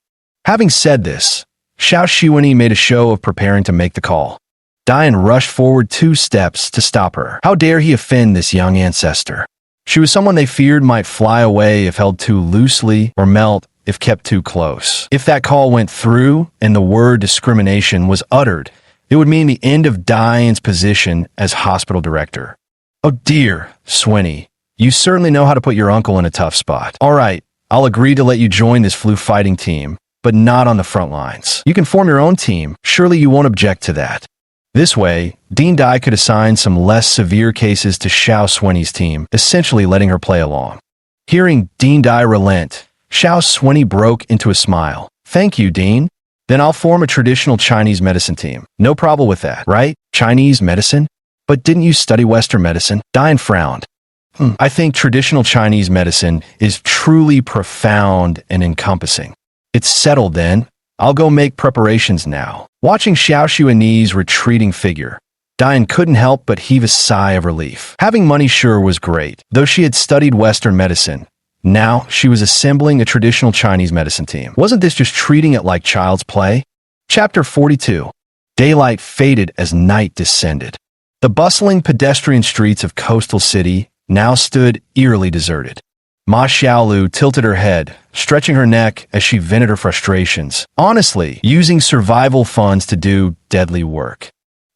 Having said this, Xiao Shiweni made a show of preparing to make the call. Diane rushed forward 2 steps to stop her. How dare he offend this young ancestor? She was someone they feared might fly away if held too loosely or melt if kept too close. If that call went through and the word discrimination was uttered, it would mean the end of Diane's position as hospital director. "Oh dear, Shiweni, you certainly know how to put your uncle in a tough spot. All right, I'll agree to let you join this flu fighting team, but not on the front lines. You can form your own team. Surely you won't object to that." This way, Dean Dai could assign some less severe cases to Xiao Shiweni's team, essentially letting her play along. Hearing Dean Dai relent, Xiao Shiweni broke into a smile. "Thank you, Dean. Then I'll form a traditional Chinese medicine team. No problem with that, right? Chinese medicine? But didn't you study Western medicine?" Diane frowned. I think traditional Chinese medicine is truly profound and encompassing. It's settled then. I'll go make preparations now. Watching Xiao Xuani's retreating figure, Diane couldn't help but heave a sigh of relief. Having money sure was great, though she had studied Western medicine. Now she was assembling a traditional Chinese medicine team. Wasn't this just treating it like child's play? Chapter 42. Daylight faded as night descended. The bustling pedestrian streets of Coastal City now stood eerily deserted. Ma Xiaolu tilted her head, stretching her neck as she vented her frustrations, honestly using survival funds to do deadly work.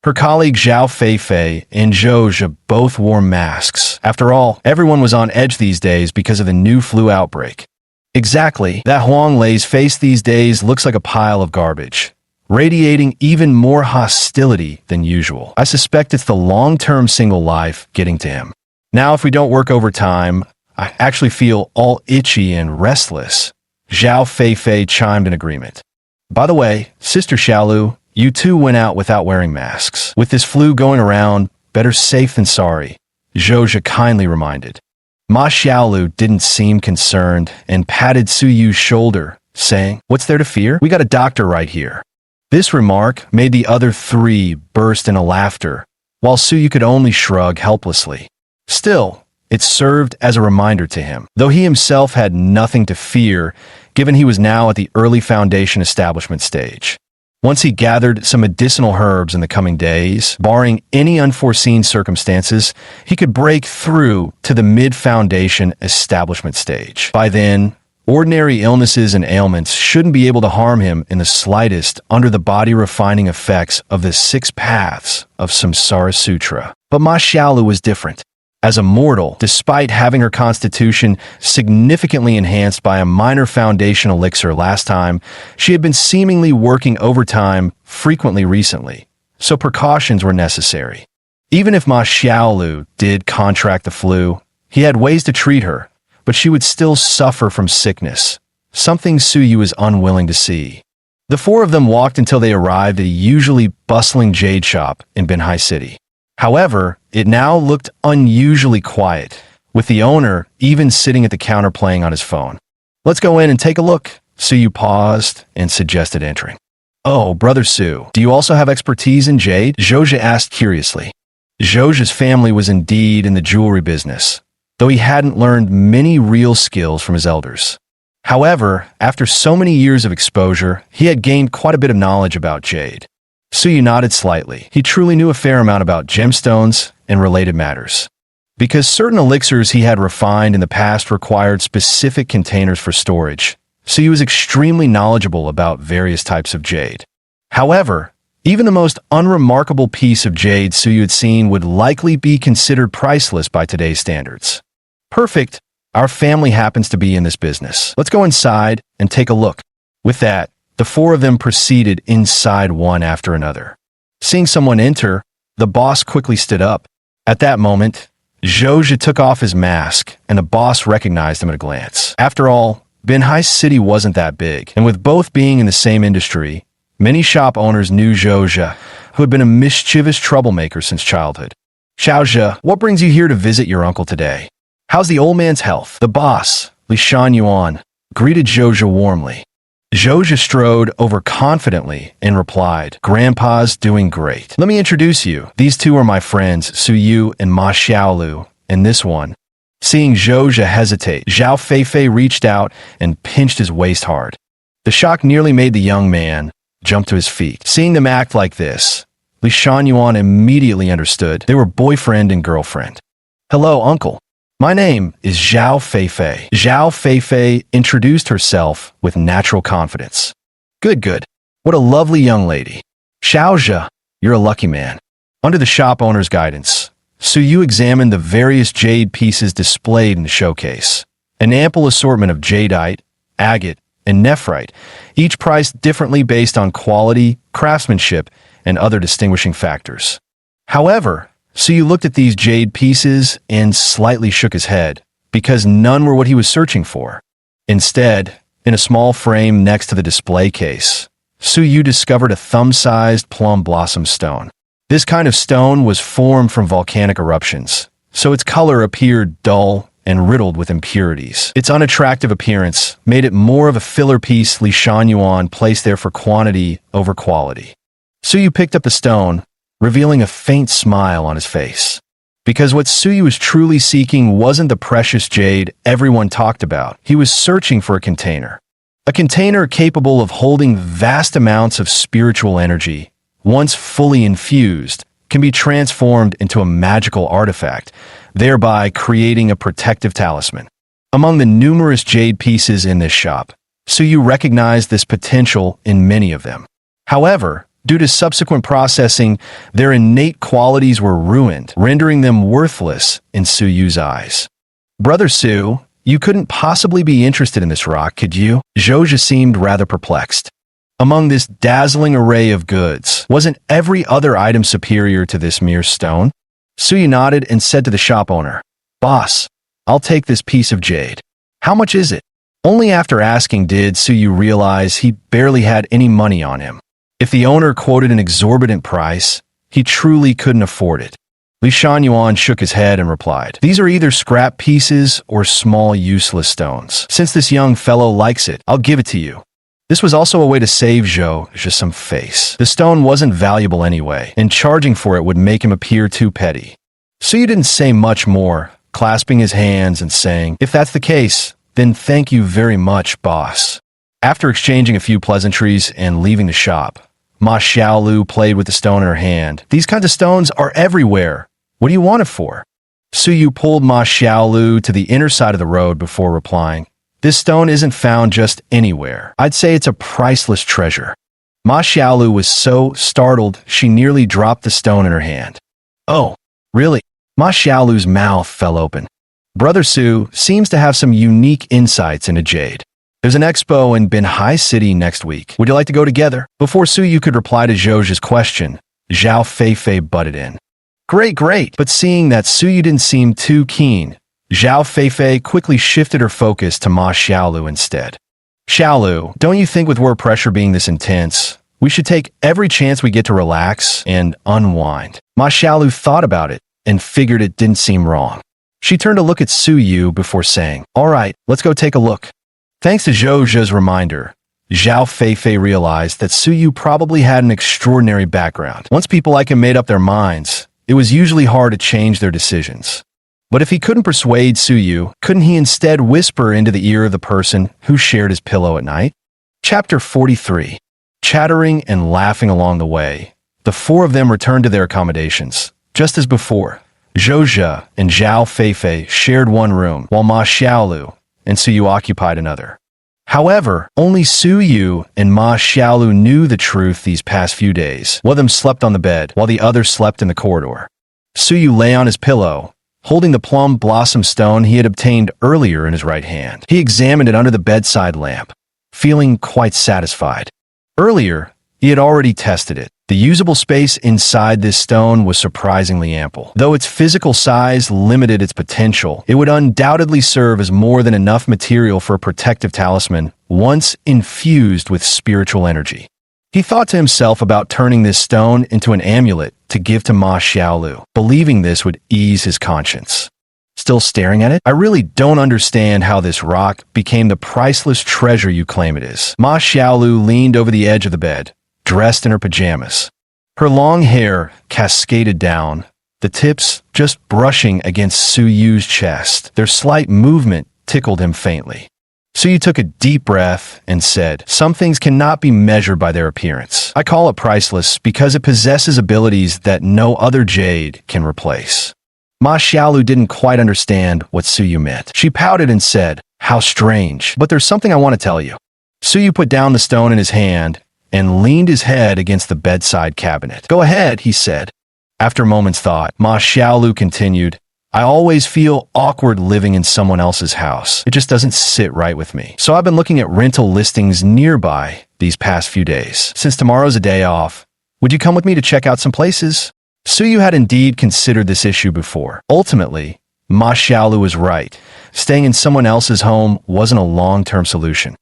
Her colleague Zhao Feifei and Zhou Zhe both wore masks. After all, everyone was on edge these days because of the new flu outbreak. Exactly, that Huang Lei's face these days looks like a pile of garbage, radiating even more hostility than usual. I suspect it's the long-term single life getting to him. Now if we don't work overtime, I actually feel all itchy and restless. Zhao Feifei chimed in agreement. By the way, Sister Xiaolu, you too went out without wearing masks. With this flu going around, better safe than sorry, Zhou Zhe kindly reminded. Ma Xiaolu didn't seem concerned and patted Su Yu's shoulder, saying, "What's there to fear? We got a doctor right here." This remark made the other three burst into laughter, while Su Yu could only shrug helplessly. Still, it served as a reminder to him, though he himself had nothing to fear, given he was now at the early foundation establishment stage. Once he gathered some medicinal herbs in the coming days, barring any unforeseen circumstances, he could break through to the mid-foundation establishment stage. By then, ordinary illnesses and ailments shouldn't be able to harm him in the slightest under the body-refining effects of the 6 paths of Samsara Sutra. But Ma Xiaolu was different. As a mortal, despite having her constitution significantly enhanced by a minor foundation elixir last time, she had been seemingly working overtime frequently recently, so precautions were necessary. Even if Ma Xiaolu did contract the flu, he had ways to treat her, but she would still suffer from sickness, something Su Yu was unwilling to see. The four of them walked until they arrived at a usually bustling jade shop in Binhai City. However, it now looked unusually quiet, with the owner even sitting at the counter playing on his phone. "Let's go in and take a look." Su Yu paused and suggested entering. "Oh, Brother Su, do you also have expertise in jade?" Zhou Zhe asked curiously. Zhou Zhe's family was indeed in the jewelry business, though he hadn't learned many real skills from his elders. However, after so many years of exposure, he had gained quite a bit of knowledge about jade. Su Yu nodded slightly. He truly knew a fair amount about gemstones and related matters. Because certain elixirs he had refined in the past required specific containers for storage, Su Yu was extremely knowledgeable about various types of jade. However, even the most unremarkable piece of jade Su Yu had seen would likely be considered priceless by today's standards. "Perfect. Our family happens to be in this business. Let's go inside and take a look." With that, the four of them proceeded inside one after another. Seeing someone enter, the boss quickly stood up. At that moment, Zhou Zhe took off his mask, and the boss recognized him at a glance. After all, Binhai City wasn't that big, and with both being in the same industry, many shop owners knew Zhou Zhe, who had been a mischievous troublemaker since childhood. "Xiao Zhe, what brings you here to visit your uncle today? How's the old man's health?" The boss, Li Shan greeted Zhou Zhe warmly. Zhou Zhe strode over confidently and replied, "Grandpa's doing great. Let me introduce you. These two are my friends, Su Yu and Ma Xiaolu, and this one." Seeing Zhou Zhe hesitate, Zhao Feifei reached out and pinched his waist hard. The shock nearly made the young man jump to his feet. Seeing them act like this, Li Shan immediately understood they were boyfriend and girlfriend. "Hello, uncle. My name is Zhao Feifei." Zhao Feifei introduced herself with natural confidence. Good. What a lovely young lady. "Xiao Zhe, you're a lucky man." Under the shop owner's guidance, Su Yu examined the various jade pieces displayed in the showcase. An ample assortment of jadeite, agate, and nephrite, each priced differently based on quality, craftsmanship, and other distinguishing factors. However, Su Yu looked at these jade pieces and slightly shook his head, because none were what he was searching for. Instead, in a small frame next to the display case, Su Yu discovered a thumb-sized plum blossom stone. This kind of stone was formed from volcanic eruptions, so its color appeared dull and riddled with impurities. Its unattractive appearance made it more of a filler piece Li Shan placed there for quantity over quality. Suyu picked up the stone, revealing a faint smile on his face. Because what Suyu was truly seeking wasn't the precious jade everyone talked about. He was searching for a container. A container capable of holding vast amounts of spiritual energy. Once fully infused, can be transformed into a magical artifact, thereby creating a protective talisman. Among the numerous jade pieces in this shop, Suyu recognized this potential in many of them. However, due to subsequent processing, their innate qualities were ruined, rendering them worthless in Suyu's eyes. Brother Su, you couldn't possibly be interested in this rock, could you? Zhozha seemed rather perplexed. Among this dazzling array of goods, wasn't every other item superior to this mere stone? Suyu nodded and said to the shop owner, "Boss, I'll take this piece of jade. How much is it?" Only after asking did Suyu realize he barely had any money on him. If the owner quoted an exorbitant price, he truly couldn't afford it. Li Shan shook his head and replied, "These are either scrap pieces or small useless stones. Since this young fellow likes it, I'll give it to you." This was also a way to save Zhozha some face. The stone wasn't valuable anyway, and charging for it would make him appear too petty. Suyu didn't say much more, clasping his hands and saying, "If that's the case, then thank you very much, boss." After exchanging a few pleasantries and leaving the shop, Ma Xiaolu played with the stone in her hand. "These kinds of stones are everywhere. What do you want it for?" Suyu pulled Ma Xiaolu to the inner side of the road before replying, "This stone isn't found just anywhere. I'd say it's a priceless treasure." Ma Xiaolu was so startled she nearly dropped the stone in her hand. "Oh, really?" Ma Xiaolu's mouth fell open. Brother Su seems to have some unique insights into jade. There's an expo in Binhai City next week. Would you like to go together? Before Suyu could reply to Zhozha's question, Zhao Feifei butted in. Great. But seeing that Suyu didn't seem too keen, Zhao Feifei quickly shifted her focus to Ma Xiaolu instead. "Xiaolu, don't you think with work pressure being this intense, we should take every chance we get to relax and unwind?" Ma Xiaolu thought about it and figured it didn't seem wrong. She turned to look at Suyu before saying, "All right, let's go take a look." Thanks to Zhozha's reminder, Zhao Feifei realized that Suyu probably had an extraordinary background. Once people like him made up their minds, it was usually hard to change their decisions. But if he couldn't persuade Suyu, couldn't he instead whisper into the ear of the person who shared his pillow at night? Chapter 43. Chattering and laughing along the way, the four of them returned to their accommodations. Just as before, Zhozha and Zhao Feifei shared one room, while Ma Xiaolu and Suyu occupied another. However, only Suyu and Ma Xiaolu knew the truth these past few days. One of them slept on the bed, while the other slept in the corridor. Suyu lay on his pillow, holding the plum blossom stone he had obtained earlier in his right hand. He examined it under the bedside lamp, feeling quite satisfied. Earlier, he had already tested it. The usable space inside this stone was surprisingly ample. Though its physical size limited its potential, it would undoubtedly serve as more than enough material for a protective talisman once infused with spiritual energy. He thought to himself about turning this stone into an amulet to give to Ma Xiaolu, believing this would ease his conscience. Still staring at it? "I really don't understand how this rock became the priceless treasure you claim it is." Ma Xiaolu leaned over the edge of the bed, dressed in her pajamas. Her long hair cascaded down, the tips just brushing against Suyu's chest. Their slight movement tickled him faintly. Suyu took a deep breath and said, "Some things cannot be measured by their appearance. I call it priceless because it possesses abilities that no other jade can replace." Ma Xiaolu didn't quite understand what Suyu meant. She pouted and said, "How strange, but there's something I want to tell you." Suyu put down the stone in his hand and leaned his head against the bedside cabinet. "Go ahead," he said. After a moment's thought, Ma Xiaolu continued, "I always feel awkward living in someone else's house. It just doesn't sit right with me. So I've been looking at rental listings nearby these past few days. Since tomorrow's a day off, would you come with me to check out some places?" Suyu had indeed considered this issue before. Ultimately, Ma Xiaolu was right. Staying in someone else's home wasn't a long-term solution.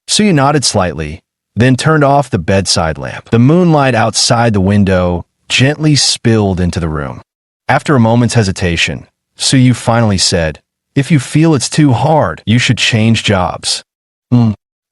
Suyu nodded slightly, then turned off the bedside lamp. The moonlight outside the window gently spilled into the room. After a moment's hesitation, Suyu finally said, If you feel it's too hard, you should change jobs.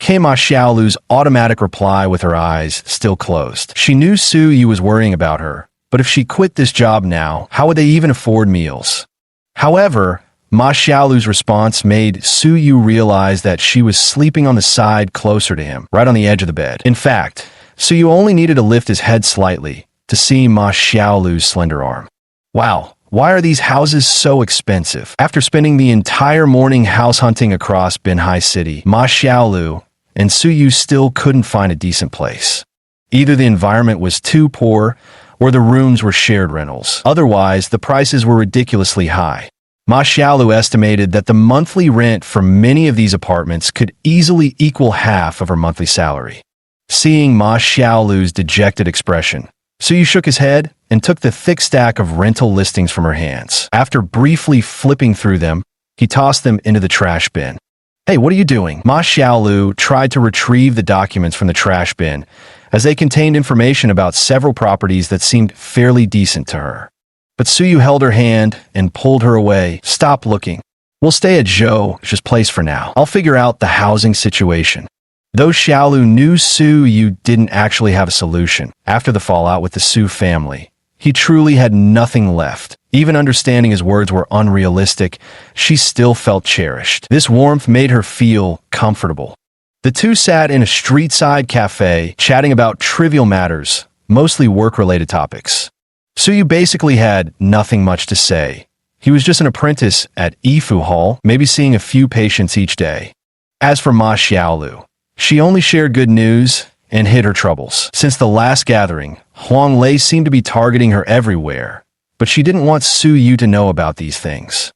Came Ma Xiaolu's automatic reply with her eyes still closed. She knew Su Yu was worrying about her, but if she quit this job now, how would they even afford meals? However, Ma Xiaolu's response made Su Yu realize that she was sleeping on the side closer to him, right on the edge of the bed. In fact, Su Yu only needed to lift his head slightly to see Ma Xiaolu's slender arm. Wow, why are these houses so expensive? After spending the entire morning house hunting across Binhai City, Ma Xiaolu and Su Yu still couldn't find a decent place. Either the environment was too poor, or the rooms were shared rentals. Otherwise, the prices were ridiculously high. Ma Xiaolu estimated that the monthly rent for many of these apartments could easily equal half of her monthly salary. Seeing Ma Xiaolu's dejected expression, Su Yu shook his head and took the thick stack of rental listings from her hands. After briefly flipping through them, he tossed them into the trash bin. Hey, what are you doing? Ma Xiaolu tried to retrieve the documents from the trash bin, as they contained information about several properties that seemed fairly decent to her. But Su Yu held her hand and pulled her away. Stop looking. We'll stay at Zhou's place for now. I'll figure out the housing situation. Though Xiaolu knew Su Yu didn't actually have a solution after the fallout with the Su family, he truly had nothing left. Even understanding his words were unrealistic, she still felt cherished. This warmth made her feel comfortable. The two sat in a street-side cafe, chatting about trivial matters, mostly work-related topics. Su Yu basically had nothing much to say. He was just an apprentice at Yifu Hall, maybe seeing a few patients each day. As for Ma Xiaolu, she only shared good news and hid her troubles. Since the last gathering, Huang Lei seemed to be targeting her everywhere, but she didn't want Su Yu to know about these things.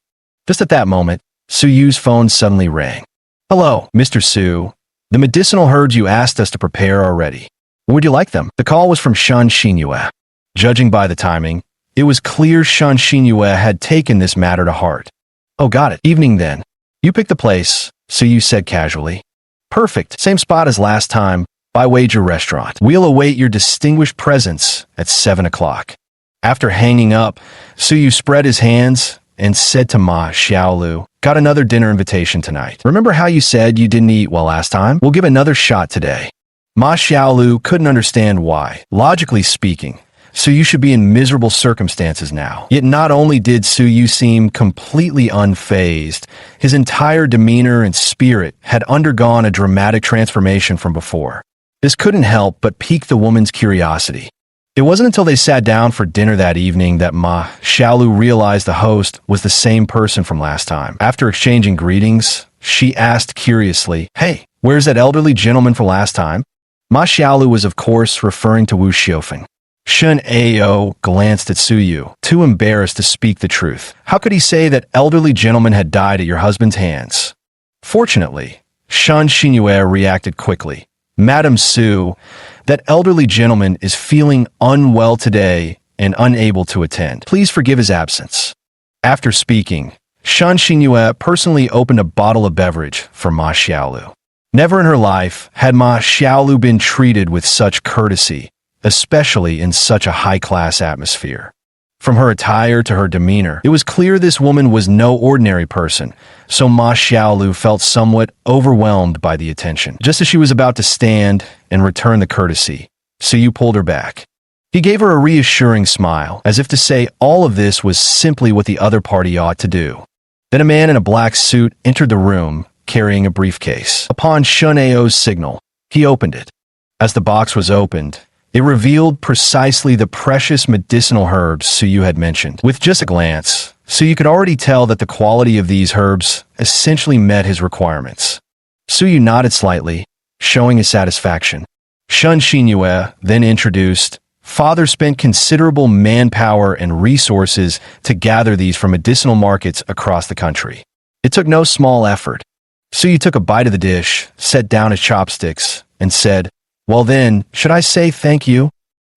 Just at that moment, Su Yu's phone suddenly rang. Hello, Mr. Su. The medicinal herbs you asked us to prepare are ready. Would you like them? The call was from Shan Xinyue. Judging by the timing, it was clear Shan Xinyue had taken this matter to heart. Oh, got it. Evening then. You pick the place, Su Yu said casually. Perfect. Same spot as last time, by Wager Restaurant. We'll await your distinguished presence at 7 o'clock. After hanging up, Su Yu spread his hands and said to Ma Xiaolu, got another dinner invitation tonight. Remember how you said you didn't eat well last time? We'll give another shot today. Ma Xiaolu couldn't understand why. Logically speaking, Su Yu should be in miserable circumstances now. Yet not only did Su Yu seem completely unfazed, his entire demeanor and spirit had undergone a dramatic transformation from before. This couldn't help but pique the woman's curiosity. It wasn't until they sat down for dinner that evening that Ma Xiaolu realized the host was the same person from last time. After exchanging greetings, she asked curiously, Hey, where's that elderly gentleman from last time? Ma Xiaolu was of course referring to Wu Xiufeng. Shen Ao glanced at Su Yu, too embarrassed to speak the truth. How could he say that elderly gentleman had died at your husband's hands? Fortunately, Shan Xinyue reacted quickly. Madam Su, that elderly gentleman is feeling unwell today and unable to attend. Please forgive his absence. After speaking, Shan Xinyue personally opened a bottle of beverage for Ma Xiaolu. Never in her life had Ma Xiaolu been treated with such courtesy, especially in such a high-class atmosphere. From her attire to her demeanor, it was clear this woman was no ordinary person, so Ma Xiaolu felt somewhat overwhelmed by the attention. Just as she was about to stand and return the courtesy, Su Yu pulled her back. He gave her a reassuring smile, as if to say all of this was simply what the other party ought to do. Then a man in a black suit entered the room, carrying a briefcase. Upon Shun Ao's signal, he opened it. As the box was opened, it revealed precisely the precious medicinal herbs Su Yu had mentioned. With just a glance, Su Yu could already tell that the quality of these herbs essentially met his requirements. Su Yu nodded slightly, showing his satisfaction. Shan Xinyue then introduced, Father spent considerable manpower and resources to gather these from medicinal markets across the country. It took no small effort. Su Yu took a bite of the dish, set down his chopsticks, and said, Well then, should I say thank you?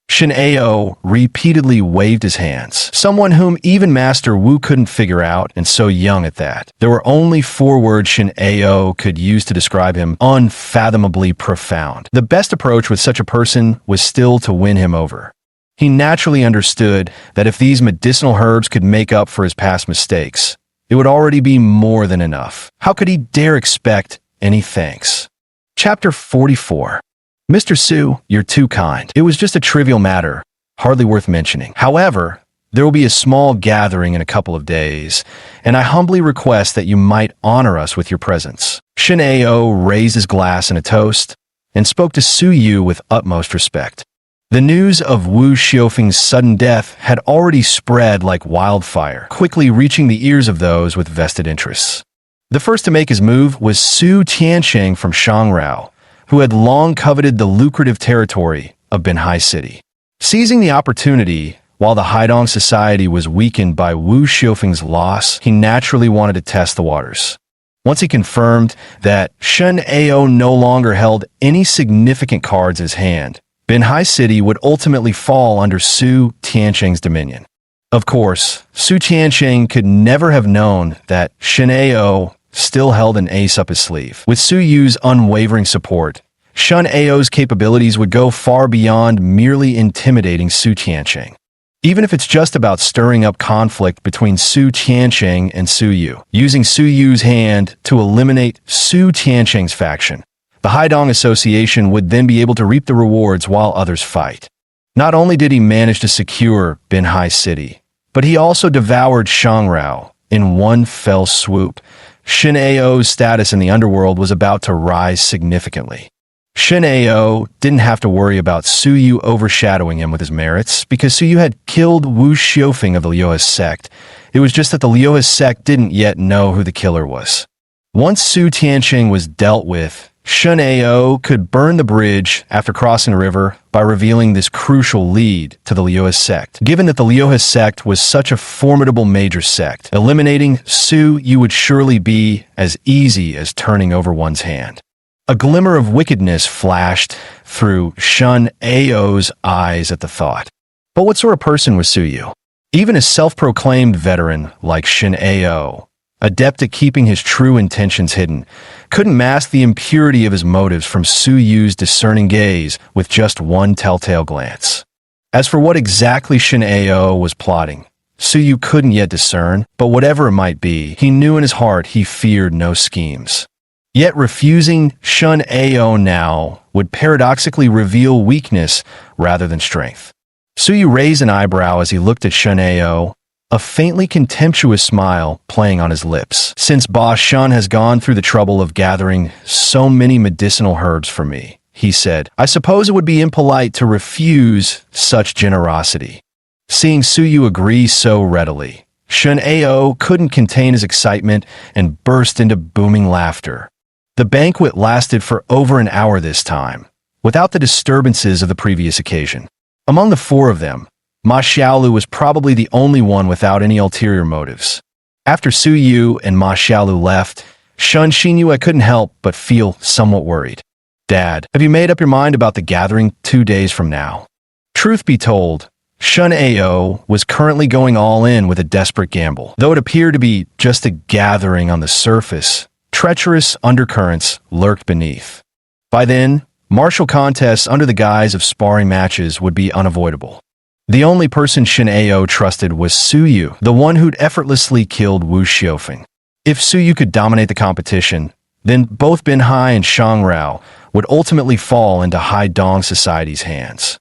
Shen Ao repeatedly waved his hands. Someone whom even Master Wu couldn't figure out, and so young at that. There were only 4 words Shen Ao could use to describe him: unfathomably profound. The best approach with such a person was still to win him over. He naturally understood that if these medicinal herbs could make up for his past mistakes, it would already be more than enough. How could he dare expect any thanks? Chapter 44. Mr. Su, you're too kind. It was just a trivial matter, hardly worth mentioning. However, there will be a small gathering in a couple of days, and I humbly request that you might honor us with your presence. Shen Ao raised his glass in a toast and spoke to Su Yu with utmost respect. The news of Wu Xiufeng's sudden death had already spread like wildfire, quickly reaching the ears of those with vested interests. The first to make his move was Su Tiansheng from Shangrao, who had long coveted the lucrative territory of Binhai City. Seizing the opportunity, while the Haidong society was weakened by Wu Xiufeng's loss, he naturally wanted to test the waters. Once he confirmed that Shen Ao no longer held any significant cards in his hand, Binhai City would ultimately fall under Su Tiansheng's dominion. Of course, Su Tiansheng could never have known that Shen Ao still held an ace up his sleeve. With Su Yu's unwavering support, Shen Ao's capabilities would go far beyond merely intimidating Su Tiansheng. Even if it's just about stirring up conflict between Su Tiansheng and Su Yu, using Su Yu's hand to eliminate Su Tiansheng's faction, the Haidong Association would then be able to reap the rewards while others fight. Not only did he manage to secure Binhai City, but he also devoured Shangrao in one fell swoop. Shen Ao's status in the underworld was about to rise significantly. Shen Ao didn't have to worry about Su Yu overshadowing him with his merits, because Su Yu had killed Wu Xiufeng of the Liuhe sect. It was just that the Liuhe sect didn't yet know who the killer was. Once Su Tiansheng was dealt with, Shen Ao could burn the bridge after crossing the river by revealing this crucial lead to the Liuhe sect. Given that the Liuhe sect was such a formidable major sect, eliminating Su Yu would surely be as easy as turning over one's hand. A glimmer of wickedness flashed through Shen Ao's eyes at the thought. But what sort of person was Su Yu? Even a self-proclaimed veteran like Shen Ao, adept at keeping his true intentions hidden, couldn't mask the impurity of his motives from Su Yu's discerning gaze with just one telltale glance. As for what exactly Shen Ao was plotting, Su Yu couldn't yet discern, but whatever it might be, he knew in his heart he feared no schemes. Yet refusing Shen Ao now would paradoxically reveal weakness rather than strength. Su Yu raised an eyebrow as he looked at Shen Ao, a faintly contemptuous smile playing on his lips. Since Ba Shan has gone through the trouble of gathering so many medicinal herbs for me, he said, I suppose it would be impolite to refuse such generosity. Seeing Su Yu agree so readily, Shen Ao couldn't contain his excitement and burst into booming laughter. The banquet lasted for over an hour this time, without the disturbances of the previous occasion. Among the four of them, Ma Xiaolu was probably the only one without any ulterior motives. After Su Yu and Ma Xiaolu left, Shen Xinyue couldn't help but feel somewhat worried. Dad, have you made up your mind about the gathering 2 days from now? Truth be told, Shen Ao was currently going all in with a desperate gamble. Though it appeared to be just a gathering on the surface, treacherous undercurrents lurked beneath. By then, martial contests under the guise of sparring matches would be unavoidable. The only person Shen Ao trusted was Su Yu, the one who'd effortlessly killed Wu Xiufeng. If Su Yu could dominate the competition, then both Binhai and Shangrao would ultimately fall into Haidong Society's hands.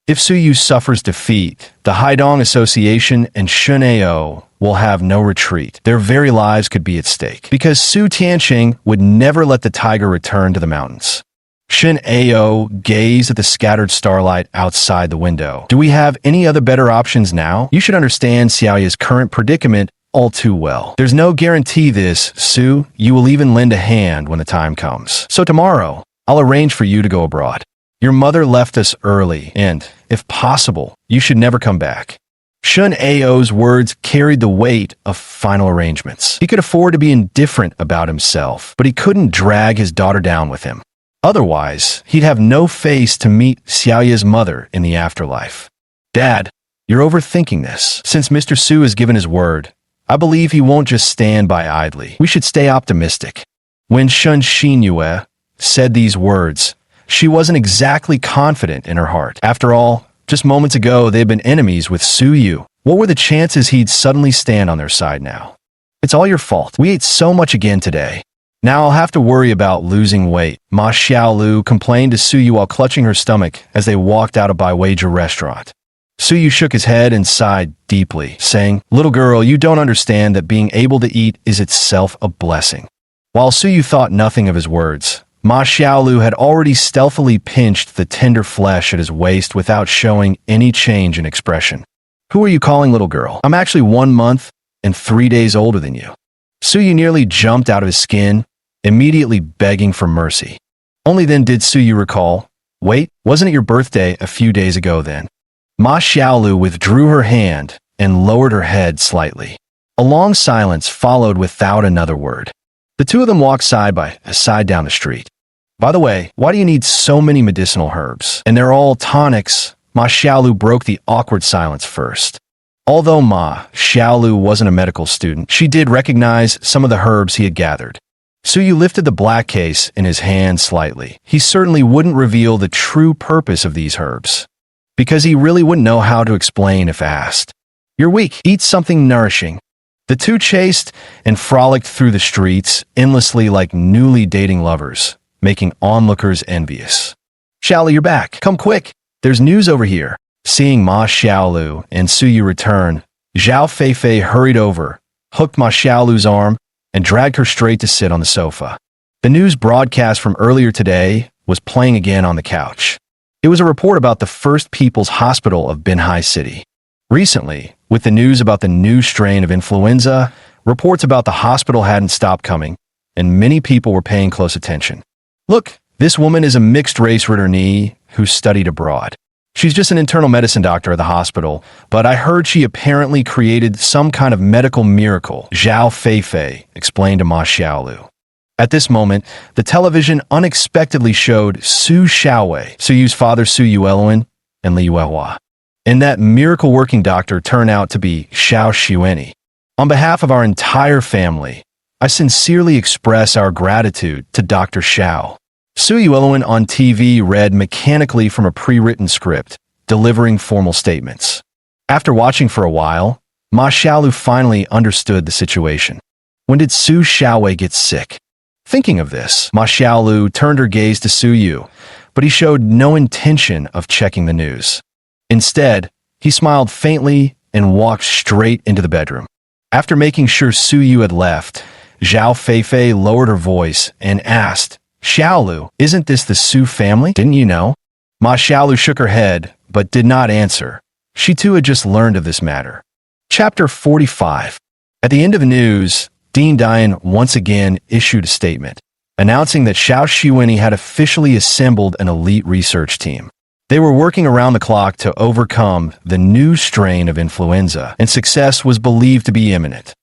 If Su Yu suffers defeat, the Haidong Association and Shen Ao will have no retreat. Their very lives could be at stake, because Su Tiansheng would never let the tiger return to the mountains. Shen Ao gazed at the scattered starlight outside the window. Do we have any other better options now? You should understand Xiaoya's current predicament all too well. There's no guarantee this, Su. You will even lend a hand when the time comes. So tomorrow, I'll arrange for you to go abroad. Your mother left us early, and, if possible, you should never come back. Shen Ao's words carried the weight of final arrangements. He could afford to be indifferent about himself, but he couldn't drag his daughter down with him. Otherwise, he'd have no face to meet Xiaoya's mother in the afterlife. Dad, you're overthinking this. Since Mr. Su has given his word, I believe he won't just stand by idly. We should stay optimistic. When Shen Xinyue said these words, she wasn't exactly confident in her heart. After all, just moments ago, they had been enemies with Su Yu. What were the chances he'd suddenly stand on their side now? It's all your fault. We ate so much again today. Now I'll have to worry about losing weight, Ma Xiaolu complained to Suyu while clutching her stomach as they walked out of Baiweizhi restaurant. Suyu shook his head and sighed deeply, saying, "Little girl, you don't understand that being able to eat is itself a blessing." While Suyu thought nothing of his words, Ma Xiaolu had already stealthily pinched the tender flesh at his waist without showing any change in expression. "Who are you calling little girl? I'm actually 1 month and 3 days older than you." Suyu nearly jumped out of his skin, immediately begging for mercy. Only then did Suyu recall, "Wait, wasn't it your birthday a few days ago then?" Ma Xiaolu withdrew her hand and lowered her head slightly. A long silence followed without another word. The two of them walked side by side down the street. "By the way, why do you need so many medicinal herbs? And they're all tonics." Ma Xiaolu broke the awkward silence first. Although Ma Xiaolu wasn't a medical student, she did recognize some of the herbs he had gathered. Suyu lifted the black case in his hand slightly. He certainly wouldn't reveal the true purpose of these herbs, because he really wouldn't know how to explain if asked. "You're weak. Eat something nourishing." The two chased and frolicked through the streets endlessly like newly dating lovers, making onlookers envious. "Xiaolu, you're back. Come quick. There's news over here." Seeing Ma Xiaolu and Suyu return, Zhao Feifei hurried over, hooked Ma Xiaolu's arm, and dragged her straight to sit on the sofa. The news broadcast from earlier today was playing again on the couch. It was a report about the First People's Hospital of Binhai City. Recently, with the news about the new strain of influenza, reports about the hospital hadn't stopped coming, and many people were paying close attention. "Look, this woman is a mixed-race returnee who studied abroad. She's just an internal medicine doctor at the hospital, but I heard she apparently created some kind of medical miracle," Zhao Feifei explained to Ma Xiaolu. At this moment, the television unexpectedly showed Su Xiaowei, Suyu's father Su Yuelwen, and Li Yuehua. And that miracle-working doctor turned out to be Xiao Xueni. "On behalf of our entire family, I sincerely express our gratitude to Dr. Xiao." Su Yuelwen on TV read mechanically from a pre-written script, delivering formal statements. After watching for a while, Ma Xiaolu finally understood the situation. When did Su Xiaowei get sick? Thinking of this, Ma Xiaolu turned her gaze to Su Yu, but he showed no intention of checking the news. Instead, he smiled faintly and walked straight into the bedroom. After making sure Su Yu had left, Zhao Feifei lowered her voice and asked, "Xiaolu, isn't this the Su family? Didn't you know?" Ma Xiaolu shook her head, but did not answer. She too had just learned of this matter. Chapter 45. At the end of the news, Dean Dian once again issued a statement, announcing that Xiao Xueni had officially assembled an elite research team. They were working around the clock to overcome the new strain of influenza, and success was believed to be imminent.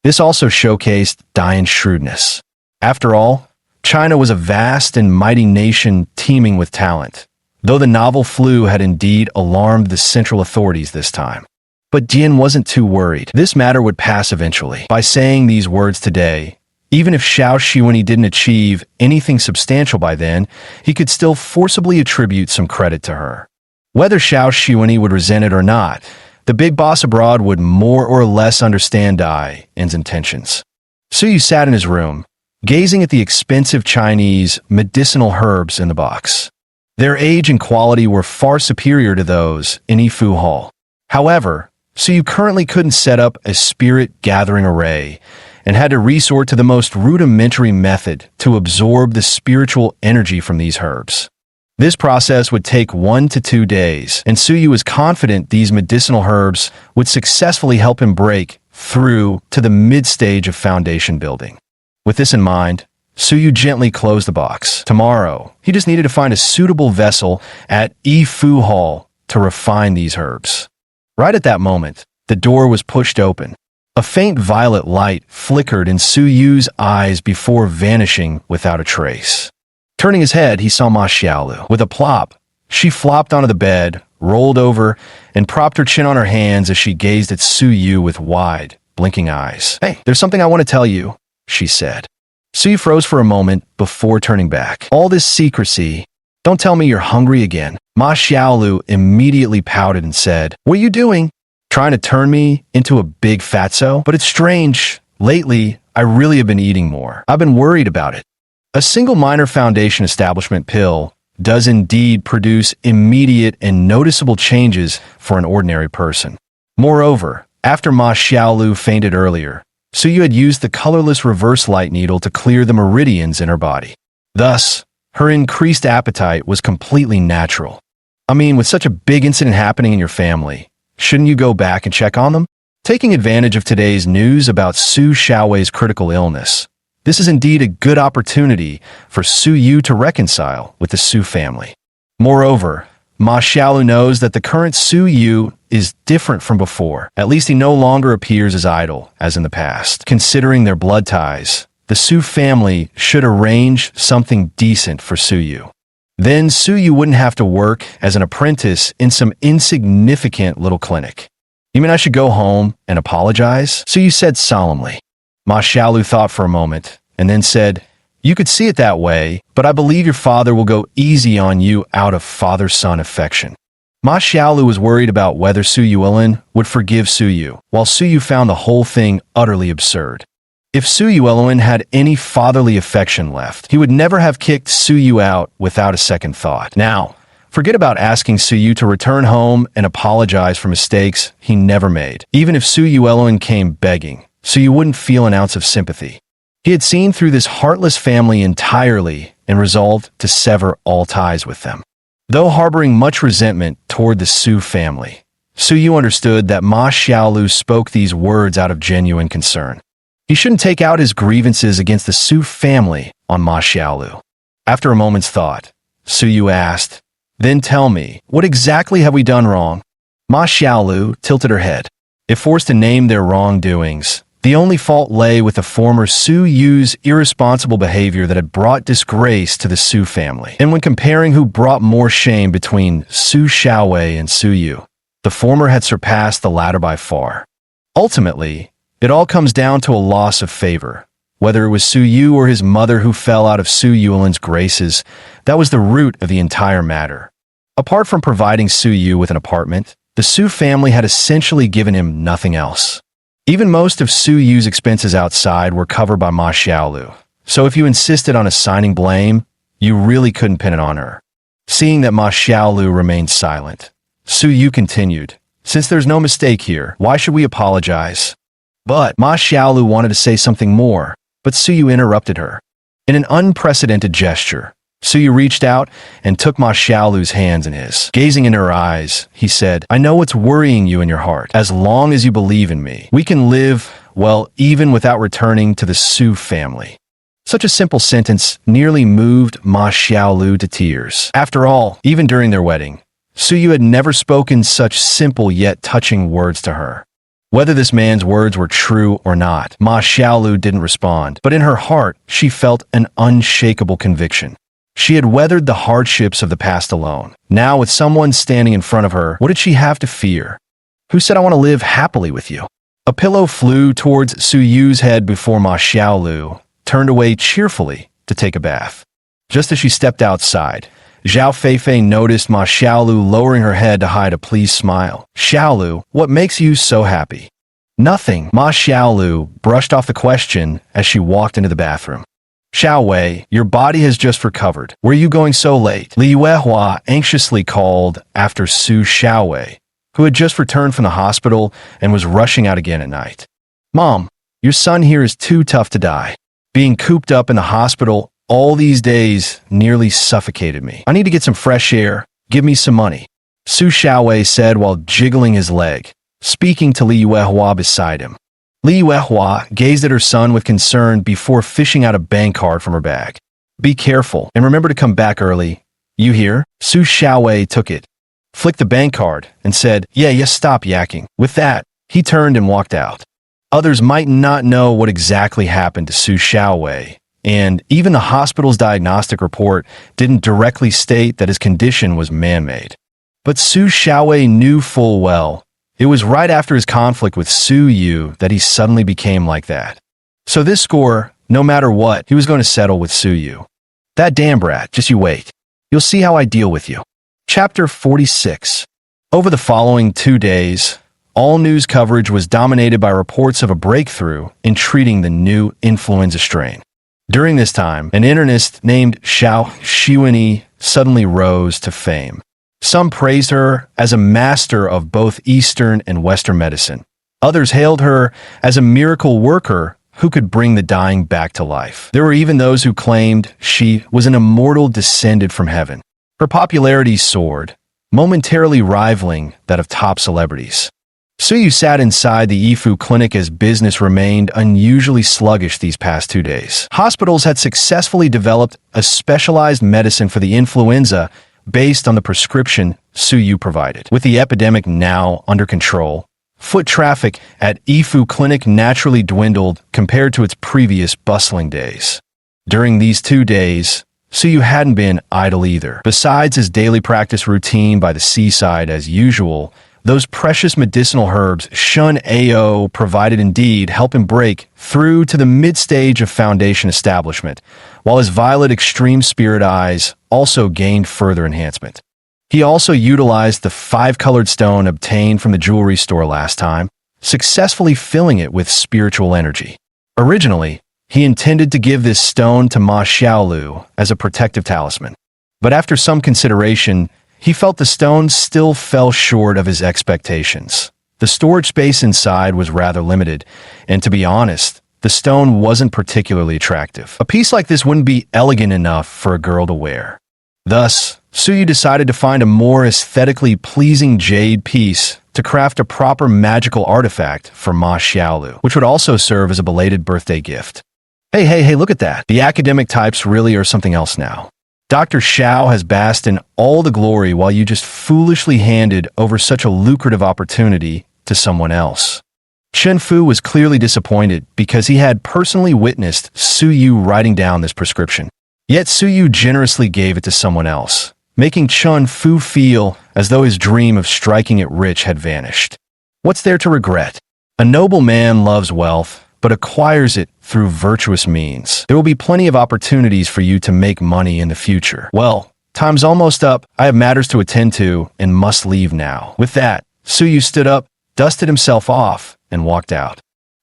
This also showcased Dian's shrewdness. After all, China was a vast and mighty nation teeming with talent, though the novel flu had indeed alarmed the central authorities this time. But Dian wasn't too worried. This matter would pass eventually. By saying these words today, even if Xiao Xueni didn't achieve anything substantial by then, he could still forcibly attribute some credit to her. Whether Xiao Xueni would resent it or not, the big boss abroad would more or less understand Dian's intentions. Suyu sat in his room, gazing at the expensive Chinese medicinal herbs in the box. Their age and quality were far superior to those in Yifu Hall. However, Suyu currently couldn't set up a spirit-gathering array and had to resort to the most rudimentary method to absorb the spiritual energy from these herbs. This process would take 1 to 2 days, and Suyu was confident these medicinal herbs would successfully help him break through to the mid-stage of foundation building. With this in mind, Suyu gently closed the box. Tomorrow, he just needed to find a suitable vessel at Yifu Hall to refine these herbs. Right at that moment, the door was pushed open. A faint violet light flickered in Suyu's eyes before vanishing without a trace. Turning his head, he saw Ma Xiaolu. With a plop, she flopped onto the bed, rolled over, and propped her chin on her hands as she gazed at Suyu with wide, blinking eyes. "Hey, there's something I want to tell you," she said. Suyu froze for a moment before turning back. "All this secrecy. Don't tell me you're hungry again." Ma Xiaolu immediately pouted and said, "What are you doing? Trying to turn me into a big fatso? But it's strange. Lately, I really have been eating more. I've been worried about it. A single minor foundation establishment pill does indeed produce immediate and noticeable changes for an ordinary person. Moreover, after Ma Xiaolu fainted earlier, Suyu had used the colorless reverse light needle to clear the meridians in her body. Thus, her increased appetite was completely natural. I mean, with such a big incident happening in your family, shouldn't you go back and check on them? Taking advantage of today's news about Su Xiaowei's critical illness, this is indeed a good opportunity for Su Yu to reconcile with the Su family. Moreover, Ma Xiaolu knows that the current Su Yu is different from before. At least he no longer appears as idle as in the past. Considering their blood ties, the Su family should arrange something decent for Su Yu. Then Su Yu wouldn't have to work as an apprentice in some insignificant little clinic. You mean I should go home and apologize? Su Yu said solemnly. Ma Xiaolu thought for a moment and then said, "You could see it that way, but I believe your father will go easy on you out of father-son affection." Ma Xiaolu was worried about whether Su Yuelin would forgive Su Yu, while Su Yu found the whole thing utterly absurd. If Su Yuelin had any fatherly affection left, he would never have kicked Su Yu out without a second thought. Now, forget about asking Su Yu to return home and apologize for mistakes he never made. Even if Su Yuelin came begging, Su Yu wouldn't feel an ounce of sympathy. He had seen through this heartless family entirely and resolved to sever all ties with them. Though harboring much resentment toward the Su family, Su Yu understood that Ma Xiaolu spoke these words out of genuine concern. He shouldn't take out his grievances against the Su family on Ma Xiaolu. After a moment's thought, Su Yu asked, "Then tell me, what exactly have we done wrong?" Ma Xiaolu tilted her head. If forced to name their wrongdoings, the only fault lay with the former Su Yu's irresponsible behavior that had brought disgrace to the Su family. And when comparing who brought more shame between Su Xiaowei and Su Yu, the former had surpassed the latter by far. Ultimately, it all comes down to a loss of favor. Whether it was Su Yu or his mother who fell out of Su Yuelin's graces, that was the root of the entire matter. Apart from providing Su Yu with an apartment, the Su family had essentially given him nothing else. Even most of Su Yu's expenses outside were covered by Ma Xiaolu, so if you insisted on assigning blame, you really couldn't pin it on her. Seeing that Ma Xiaolu remained silent, Su Yu continued, "Since there's no mistake here, why should we apologize?" But Ma Xiaolu wanted to say something more, but Su Yu interrupted her. In an unprecedented gesture, Su Yu reached out and took Ma Xiaolu's hands in his. Gazing in her eyes, he said, "I know what's worrying you in your heart. As long as you believe in me, we can live, well, even without returning to the Su family." Such a simple sentence nearly moved Ma Xiaolu to tears. After all, even during their wedding, Su Yu had never spoken such simple yet touching words to her. Whether this man's words were true or not, Ma Xiaolu didn't respond, but in her heart, she felt an unshakable conviction. She had weathered the hardships of the past alone. Now, with someone standing in front of her, what did she have to fear? Who said, "I want to live happily with you"? A pillow flew towards Su Yu's head before Ma Xiaolu turned away cheerfully to take a bath. Just as she stepped outside, Zhao Feifei noticed Ma Xiaolu lowering her head to hide a pleased smile. "Xiaolu, what makes you so happy?" "Nothing." Ma Xiaolu brushed off the question as she walked into the bathroom. "Xiaowei, your body has just recovered. Where are you going so late?" Li Yuehua anxiously called after Su Xiaowei, who had just returned from the hospital and was rushing out again at night. "Mom, your son here is too tough to die. Being cooped up in the hospital all these days nearly suffocated me. I need to get some fresh air. Give me some money," Su Xiaowei said while jiggling his leg, speaking to Li Yuehua beside him. Li Yuehua gazed at her son with concern before fishing out a bank card from her bag. "Be careful, and remember to come back early. You hear?" Su Xiaowei took it, flicked the bank card, and said, Yeah, stop yakking." With that, he turned and walked out. Others might not know what exactly happened to Su Xiaowei, and even the hospital's diagnostic report didn't directly state that his condition was man-made. But Su Xiaowei knew full well it was right after his conflict with Su Yu that he suddenly became like that. So this score, no matter what, he was going to settle with Su Yu. "That damn brat, just you wait. You'll see how I deal with you." Chapter 46. Over the following 2 days, All news coverage was dominated by reports of a breakthrough in treating the new influenza strain. During this time, an internist named Xiao Shiwenyi suddenly rose to fame. Some praised her as a master of both Eastern and Western medicine. Others hailed her as a miracle worker who could bring the dying back to life. There were even those who claimed she was an immortal descended from heaven. Her popularity soared, momentarily rivaling that of top celebrities. Suyu sat inside the Yifu clinic as business remained unusually sluggish these past 2 days. Hospitals had successfully developed a specialized medicine for the influenza based on the prescription Suyu provided. With the epidemic now under control, foot traffic at Yifu Clinic naturally dwindled compared to its previous bustling days. During these 2 days, Suyu hadn't been idle either. Besides his daily practice routine by the seaside as usual, those precious medicinal herbs Shun Ao provided indeed help him break through to the mid-stage of foundation establishment, while his violet extreme spirit eyes also gained further enhancement. He also utilized the 5-colored stone obtained from the jewelry store last time, successfully filling it with spiritual energy. Originally, he intended to give this stone to Ma Xiaolu as a protective talisman, but after some consideration, he felt the stone still fell short of his expectations. The storage space inside was rather limited, and to be honest, the stone wasn't particularly attractive. A piece like this wouldn't be elegant enough for a girl to wear. Thus, Suyu decided to find a more aesthetically pleasing jade piece to craft a proper magical artifact for Ma Xiaolu, which would also serve as a belated birthday gift. Hey, look at that. The academic types really are something else now. Dr. Xiao has basked in all the glory while you just foolishly handed over such a lucrative opportunity to someone else. Chen Fu was clearly disappointed because he had personally witnessed Suyu writing down this prescription. Yet Suyu generously gave it to someone else, making Chen Fu feel as though his dream of striking it rich had vanished. What's there to regret? A noble man loves wealth, but acquires it through virtuous means. There will be plenty of opportunities for you to make money in the future. Well, time's almost up. I have matters to attend to and must leave now. With that, Suyu stood up, dusted himself off, and walked out.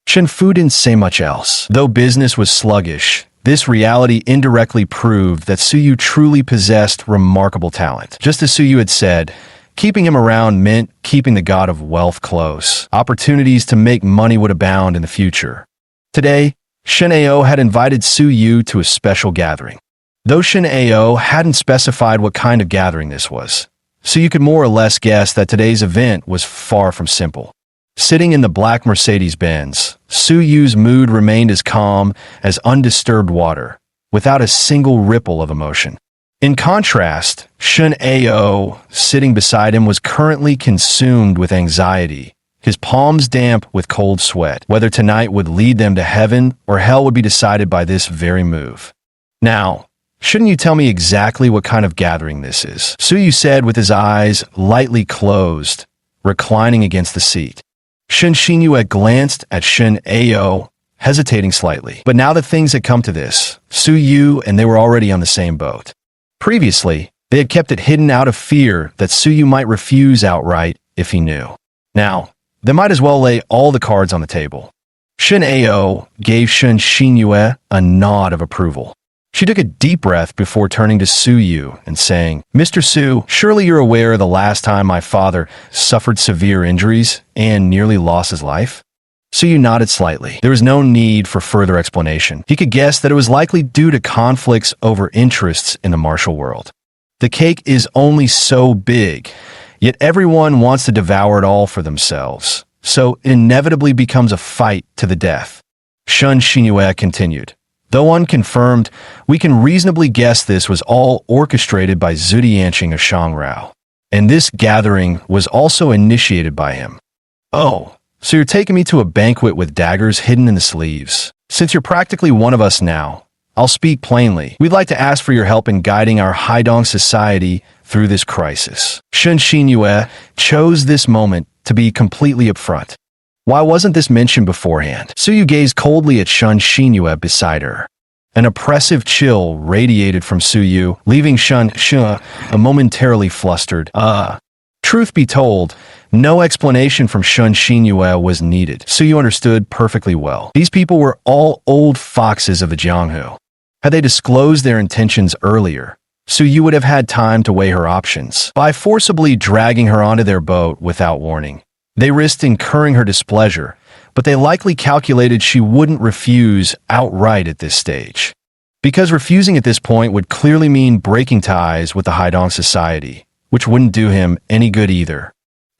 Chen Fu didn't say much else. Though business was sluggish, this reality indirectly proved that Suyu truly possessed remarkable talent. Just as Suyu had said, keeping him around meant keeping the god of wealth close. Opportunities to make money would abound in the future. Today, Shen Ao had invited Suyu to a special gathering. Though Shen Ao hadn't specified what kind of gathering this was, so you could more or less guess that today's event was far from simple. Sitting in the black Mercedes-Benz, Suyu's mood remained as calm as undisturbed water, without a single ripple of emotion. In contrast, Shun Ao, sitting beside him, was currently consumed with anxiety, his palms damp with cold sweat. Whether tonight would lead them to heaven or hell would be decided by this very move. Now, shouldn't you tell me exactly what kind of gathering this is? Suyu said with his eyes lightly closed, reclining against the seat. Shen Xinyue glanced at Shen Ao, hesitating slightly. But now that things had come to this, Suyu and they were already on the same boat. Previously, they had kept it hidden out of fear that Suyu might refuse outright if he knew. Now, they might as well lay all the cards on the table. Shen Ao gave Shen Xinyue a nod of approval. She took a deep breath before turning to Suyu and saying, "Mr. Su, surely you're aware the last time my father suffered severe injuries and nearly lost his life?" Suyu nodded slightly. There was no need for further explanation. He could guess that it was likely due to conflicts over interests in the martial world. The cake is only so big, yet everyone wants to devour it all for themselves, so it inevitably becomes a fight to the death. Shun Xinyue continued. Though unconfirmed, we can reasonably guess this was all orchestrated by Zudianqing of Shangrao. And this gathering was also initiated by him. Oh, so you're taking me to a banquet with daggers hidden in the sleeves. Since you're practically one of us now, I'll speak plainly. We'd like to ask for your help in guiding our Haidong society through this crisis. Shun Xinyue chose this moment to be completely upfront. Why wasn't this mentioned beforehand? Suyu gazed coldly at Shun Xinyue beside her. An oppressive chill radiated from Suyu, leaving Shun momentarily flustered. Truth be told, no explanation from Shun Xinyue was needed, so you understood perfectly well. These people were all old foxes of the Jianghu. Had they disclosed their intentions earlier, so you would have had time to weigh her options. By forcibly dragging her onto their boat without warning, they risked incurring her displeasure, but they likely calculated she wouldn't refuse outright at this stage. Because refusing at this point would clearly mean breaking ties with the Haidong society, which wouldn't do him any good either.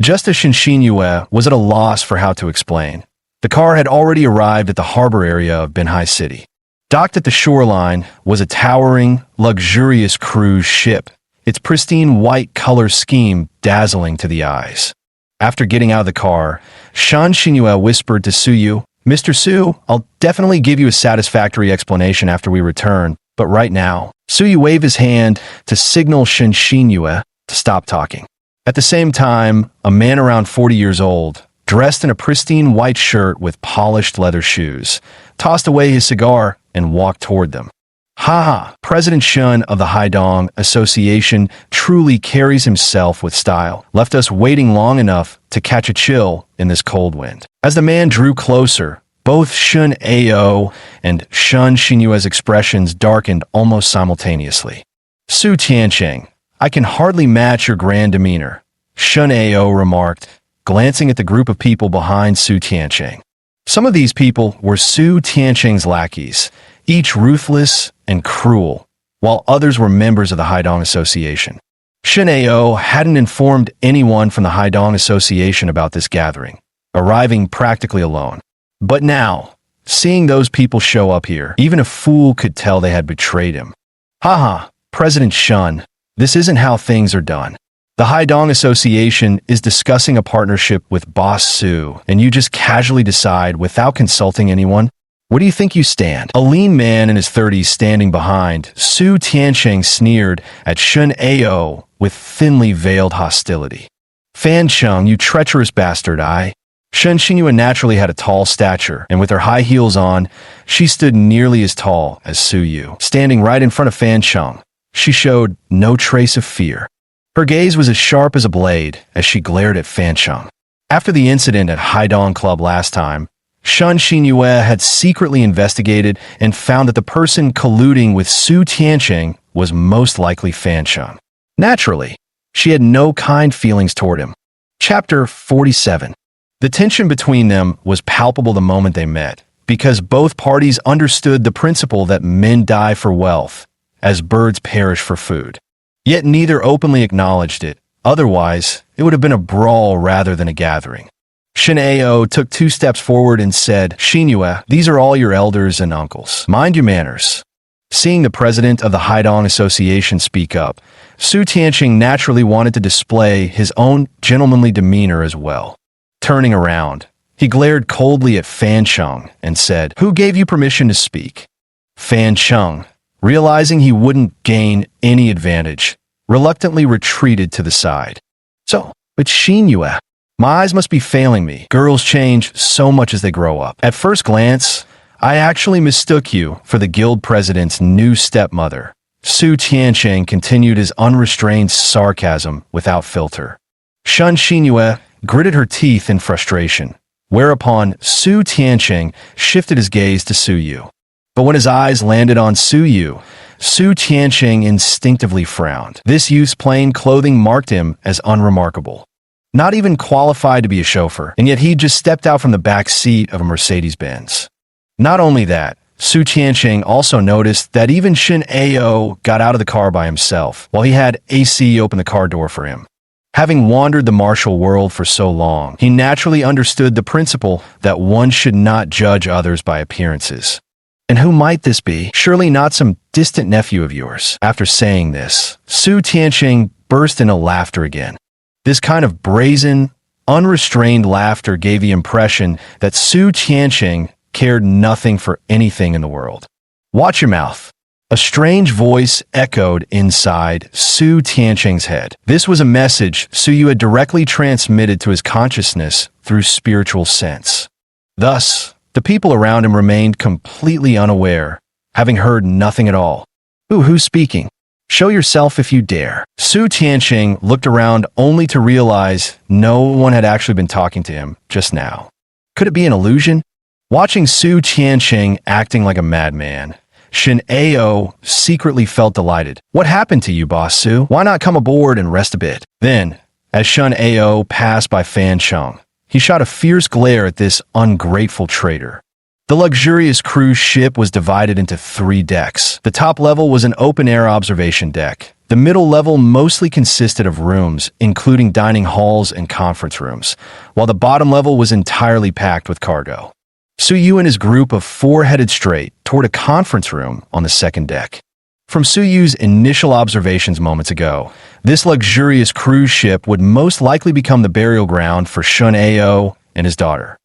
Just as Shen Xinyue was at a loss for how to explain, the car had already arrived at the harbor area of Binhai City. Docked at the shoreline was a towering, luxurious cruise ship, its pristine white color scheme dazzling to the eyes. After getting out of the car, Shan Xinyue whispered to Suyu, "Mr. Su, I'll definitely give you a satisfactory explanation after we return, but right now." Suyu waved his hand to signal Shen Xinyue to stop talking. At the same time, a man around 40 years old, dressed in a pristine white shirt with polished leather shoes, tossed away his cigar and walked toward them. Ha! President Shun of the Haidong Association truly carries himself with style. Left us waiting long enough to catch a chill in this cold wind. As the man drew closer, both Shun Ao and Shun Xinyue's expressions darkened almost simultaneously. "Su Tiancheng, I can hardly match your grand demeanor," Shun Ao remarked, glancing at the group of people behind Su Tiancheng. Some of these people were Su Tiancheng's lackeys, each ruthless and cruel, while others were members of the Haidong Association. Shen Ao hadn't informed anyone from the Haidong Association about this gathering, arriving practically alone. But now, seeing those people show up here, even a fool could tell they had betrayed him. Haha, President Shun, this isn't how things are done. The Haidong Association is discussing a partnership with Boss Su, and you just casually decide without consulting anyone? Where do you think you stand? A lean man in his 30s standing behind, Su Tiancheng sneered at Shun Ao with thinly veiled hostility. "Fan Chung, you treacherous bastard, Shen Xinyue naturally had a tall stature, and with her high heels on, she stood nearly as tall as Su Yu. Standing right in front of Fan Chung, she showed no trace of fear. Her gaze was as sharp as a blade as she glared at Fan Chung. After the incident at Haidong Club last time, Shen Xinyue had secretly investigated and found that the person colluding with Su Tiancheng was most likely Fan Chung. Naturally, she had no kind feelings toward him. Chapter 47. The tension between them was palpable the moment they met, because both parties understood the principle that men die for wealth, as birds perish for food. Yet neither openly acknowledged it, otherwise it would have been a brawl rather than a gathering. Shen Ao took 2 steps forward and said, "Xinyue, these are all your elders and uncles. Mind your manners." Seeing the president of the Haidong Association speak up, Su Tiancheng naturally wanted to display his own gentlemanly demeanor as well. Turning around, he glared coldly at Fan Chung and said, "Who gave you permission to speak?" Fan Chung, realizing he wouldn't gain any advantage, reluctantly retreated to the side. "So, it's Xinyue. My eyes must be failing me. Girls change so much as they grow up. At first glance, I actually mistook you for the guild president's new stepmother." Su Tiancheng continued his unrestrained sarcasm without filter. Shun Xinyue gritted her teeth in frustration, whereupon Su Tiancheng shifted his gaze to Su Yu. But when his eyes landed on Su Yu, Su Tiancheng instinctively frowned. This youth's plain clothing marked him as unremarkable. Not even qualified to be a chauffeur, and yet he'd just stepped out from the back seat of a Mercedes-Benz. Not only that, Su Tiancheng also noticed that even Shen Ao got out of the car by himself, while he had AC open the car door for him. Having wandered the martial world for so long, he naturally understood the principle that one should not judge others by appearances. And who might this be? Surely not some distant nephew of yours. After saying this, Su Tiancheng burst into laughter again. This kind of brazen, unrestrained laughter gave the impression that Su Tiancheng cared nothing for anything in the world. "Watch your mouth." A strange voice echoed inside Su Tiancheng's head. This was a message Su Yu had directly transmitted to his consciousness through spiritual sense. Thus, the people around him remained completely unaware, having heard nothing at all. "Ooh, who's speaking?" Show yourself if you dare. Su Tianqing looked around only to realize no one had actually been talking to him just now. Could it be an illusion? Watching Su Tianqing acting like a madman, Shen Ao secretly felt delighted. What happened to you, Boss Su? Why not come aboard and rest a bit? Then, as Shen Ao passed by Fan Cheng, he shot a fierce glare at this ungrateful traitor. The luxurious cruise ship was divided into 3 decks. The top level was an open-air observation deck. The middle level mostly consisted of rooms, including dining halls and conference rooms, while the bottom level was entirely packed with cargo. Su Yu and his group of 4 headed straight toward a conference room on the second deck. From Su Yu's initial observations moments ago, this luxurious cruise ship would most likely become the burial ground for Shen Ao and his daughter.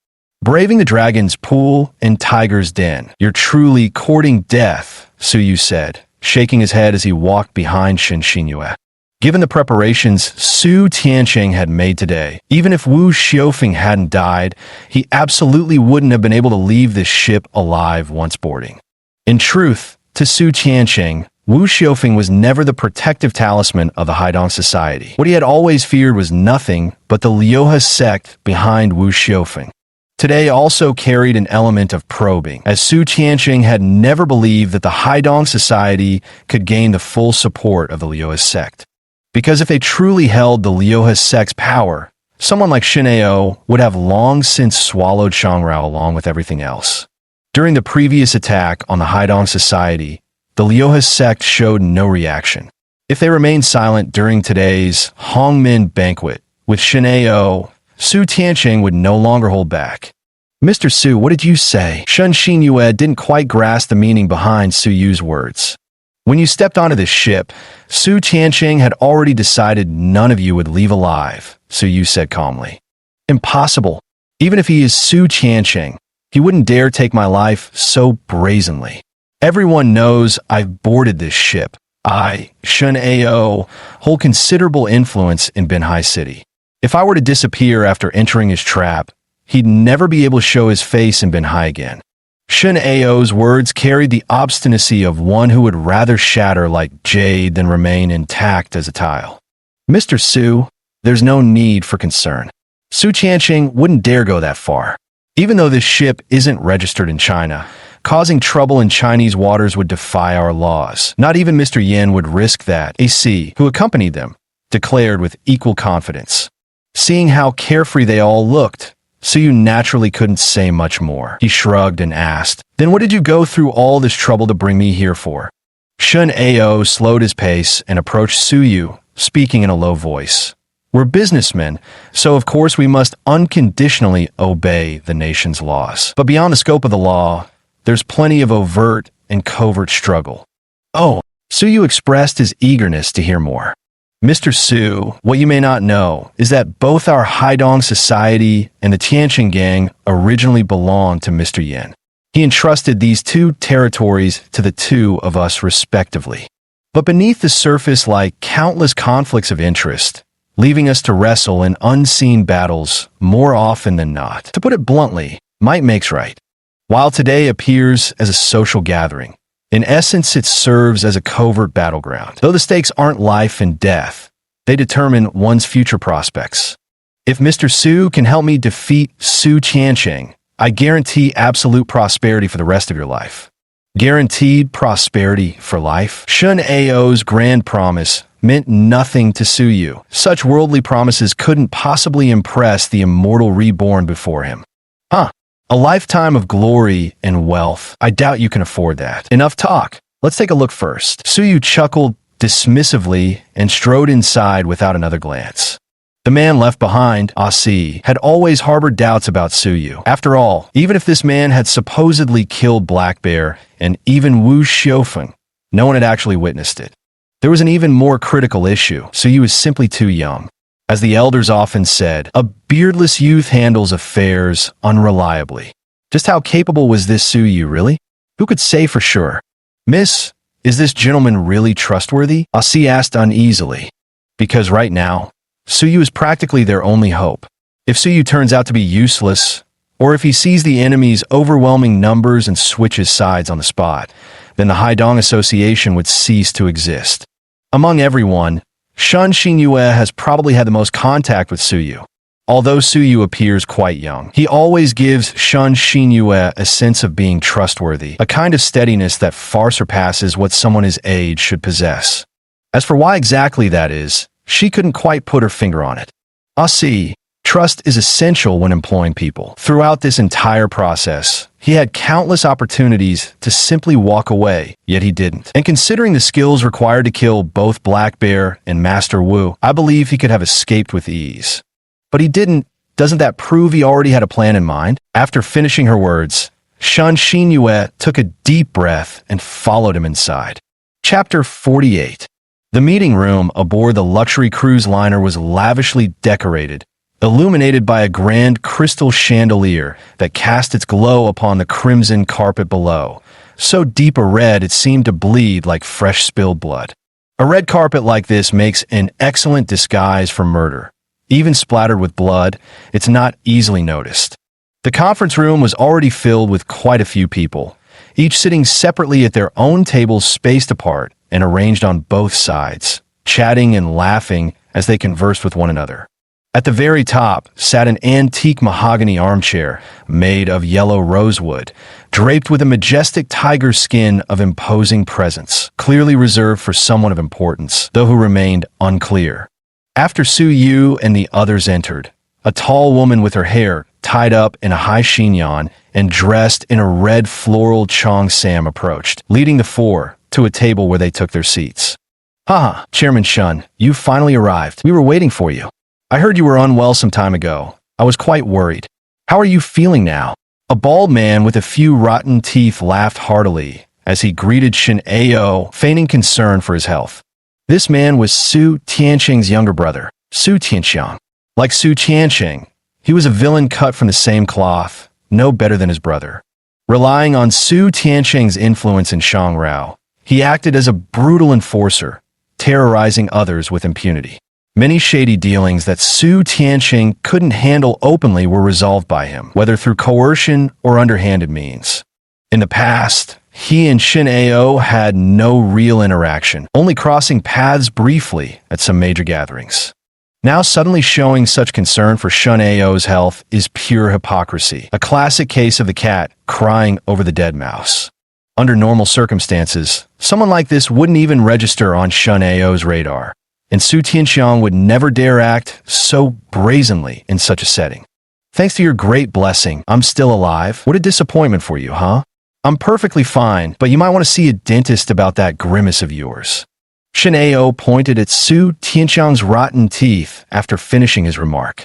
Braving the dragon's pool and tiger's den, you're truly courting death, Su Yu said, shaking his head as he walked behind Shen Xinyue. Given the preparations Su Tianqing had made today, even if Wu Xiufeng hadn't died, he absolutely wouldn't have been able to leave this ship alive once boarding. In truth, to Su Tianqing, Wu Xiufeng was never the protective talisman of the Haidong society. What he had always feared was nothing but the Liuhe sect behind Wu Xiufeng. Today also carried an element of probing, as Su Tianqing had never believed that the Haidong society could gain the full support of the Liuhe sect. Because if they truly held the Liuhe sect's power, someone like Shen Ao would have long since swallowed Shangrao along with everything else. During the previous attack on the Haidong society, the Liuhe sect showed no reaction. If they remained silent during today's Hongmin banquet with Shen Ao, Su Tianqing would no longer hold back. Mr. Su, what did you say? Shen Xinyue didn't quite grasp the meaning behind Su Yu's words. When you stepped onto this ship, Su Tianqing had already decided none of you would leave alive, Su Yu said calmly. Impossible. Even if he is Su Tianqing, he wouldn't dare take my life so brazenly. Everyone knows I've boarded this ship. I, Shen Ao, hold considerable influence in Binhai City. If I were to disappear after entering his trap, he'd never be able to show his face in Binhai again. Shen Ao's words carried the obstinacy of one who would rather shatter like jade than remain intact as a tile. Mr. Su, there's no need for concern. Su Tianqing wouldn't dare go that far. Even though this ship isn't registered in China, causing trouble in Chinese waters would defy our laws. Not even Mr. Yin would risk that, AC, who accompanied them, declared with equal confidence. Seeing how carefree they all looked, Su Yu naturally couldn't say much more. He shrugged and asked, "Then what did you go through all this trouble to bring me here for?" Shen Ao slowed his pace and approached Su Yu, speaking in a low voice. "We're businessmen, so of course we must unconditionally obey the nation's laws. But beyond the scope of the law, there's plenty of overt and covert struggle." "Oh," Su Yu expressed his eagerness to hear more. "Mr. Su, what you may not know is that both our Haidong society and the Tianqing gang originally belonged to Mr. Yin. He entrusted these 2 territories to the 2 of us respectively. But beneath the surface lie countless conflicts of interest, leaving us to wrestle in unseen battles more often than not. To put it bluntly, might makes right. While today appears as a social gathering, in essence, it serves as a covert battleground. Though the stakes aren't life and death, they determine one's future prospects. If Mr. Su can help me defeat Su Tianqing, I guarantee absolute prosperity for the rest of your life." Guaranteed prosperity for life? Shen Ao's grand promise meant nothing to Su Yu. Such worldly promises couldn't possibly impress the immortal reborn before him. A lifetime of glory and wealth. I doubt you can afford that. Enough talk. Let's take a look first. Su Yu chuckled dismissively and strode inside without another glance. The man left behind, Asi, had always harbored doubts about Su Yu. After all, even if this man had supposedly killed Black Bear and even Wu Xiufeng, no one had actually witnessed it. There was an even more critical issue. Su Yu was simply too young. As the elders often said, a beardless youth handles affairs unreliably. Just how capable was this Su Yu, really? Who could say for sure? "Miss, is this gentleman really trustworthy?" Asi asked uneasily. Because right now, Su Yu is practically their only hope. If Su Yu turns out to be useless, or if he sees the enemy's overwhelming numbers and switches sides on the spot, then the Haidong Association would cease to exist. Among everyone, Shen Xinyue has probably had the most contact with Suyu. Although Suyu appears quite young, he always gives Shen Xinyue a sense of being trustworthy, a kind of steadiness that far surpasses what someone his age should possess. As for why exactly that is, she couldn't quite put her finger on it. Ah, see, trust is essential when employing people. Throughout this entire process, he had countless opportunities to simply walk away, yet he didn't. And considering the skills required to kill both Black Bear and Master Wu, I believe he could have escaped with ease. But he didn't. Doesn't that prove he already had a plan in mind? After finishing her words, Shen Xinyue took a deep breath and followed him inside. Chapter 48. The meeting room aboard the luxury cruise liner was lavishly decorated, illuminated by a grand crystal chandelier that cast its glow upon the crimson carpet below, so deep a red it seemed to bleed like fresh spilled blood. A red carpet like this makes an excellent disguise for murder. Even splattered with blood, it's not easily noticed. The conference room was already filled with quite a few people, each sitting separately at their own tables spaced apart and arranged on both sides, chatting and laughing as they conversed with one another. At the very top sat an antique mahogany armchair made of yellow rosewood, draped with a majestic tiger skin of imposing presence, clearly reserved for someone of importance, though who remained unclear. After Suyu and the others entered, a tall woman with her hair tied up in a high chignon and dressed in a red floral cheongsam approached, leading the four to a table where they took their seats. Haha, Chairman Shun, you finally arrived. We were waiting for you. I heard you were unwell some time ago. I was quite worried. How are you feeling now? A bald man with a few rotten teeth laughed heartily as he greeted Shin Ao, feigning concern for his health. This man was Su Tianqing's younger brother, Su Tianxiang. Like Su Tianqing, he was a villain cut from the same cloth, no better than his brother. Relying on Su Tianqing's influence in Shangrao, he acted as a brutal enforcer, terrorizing others with impunity. Many shady dealings that Su Tianqing couldn't handle openly were resolved by him, whether through coercion or underhanded means. In the past, he and Shin Ao had no real interaction, only crossing paths briefly at some major gatherings. Now suddenly showing such concern for Shin Ao's health is pure hypocrisy, a classic case of the cat crying over the dead mouse. Under normal circumstances, someone like this wouldn't even register on Shin Ao's radar, and Su Tianxiang would never dare act so brazenly in such a setting. Thanks to your great blessing, I'm still alive. What a disappointment for you, huh? I'm perfectly fine, but you might want to see a dentist about that grimace of yours. Shin Ao pointed at Su Tianxiang's rotten teeth after finishing his remark.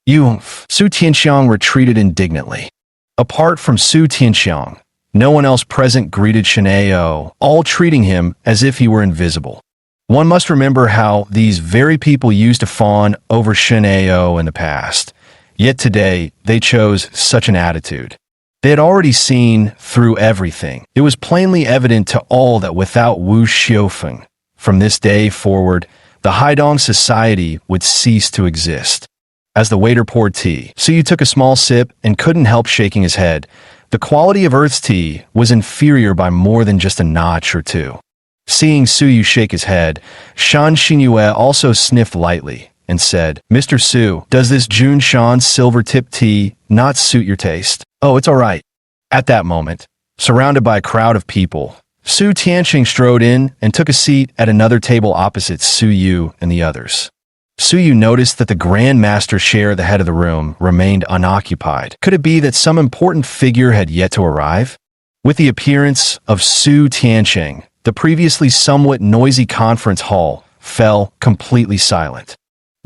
Su Tianxiang retreated indignantly. Apart from Su Tianxiang, no one else present greeted Shin Ao, all treating him as if he were invisible. One must remember how these very people used to fawn over Shin Ao in the past, yet today they chose such an attitude. They had already seen through everything. It was plainly evident to all that without Wu Xiufeng, from this day forward, the Haidong society would cease to exist. As the waiter poured tea, Suyu took a small sip and couldn't help shaking his head. The quality of Earth's tea was inferior by more than just a notch or two. Seeing Suyu shake his head, Shen Xinyue also sniffed lightly and said, Mr. Su, does this Jun Shan silver-tip tea not suit your taste? Oh, it's all right. At that moment, surrounded by a crowd of people, Su Tianqing strode in and took a seat at another table opposite Suyu and the others. Suyu noticed that the Grand Master's chair at the head of the room remained unoccupied. Could it be that some important figure had yet to arrive? With the appearance of Su Tianqing, the previously somewhat noisy conference hall fell completely silent.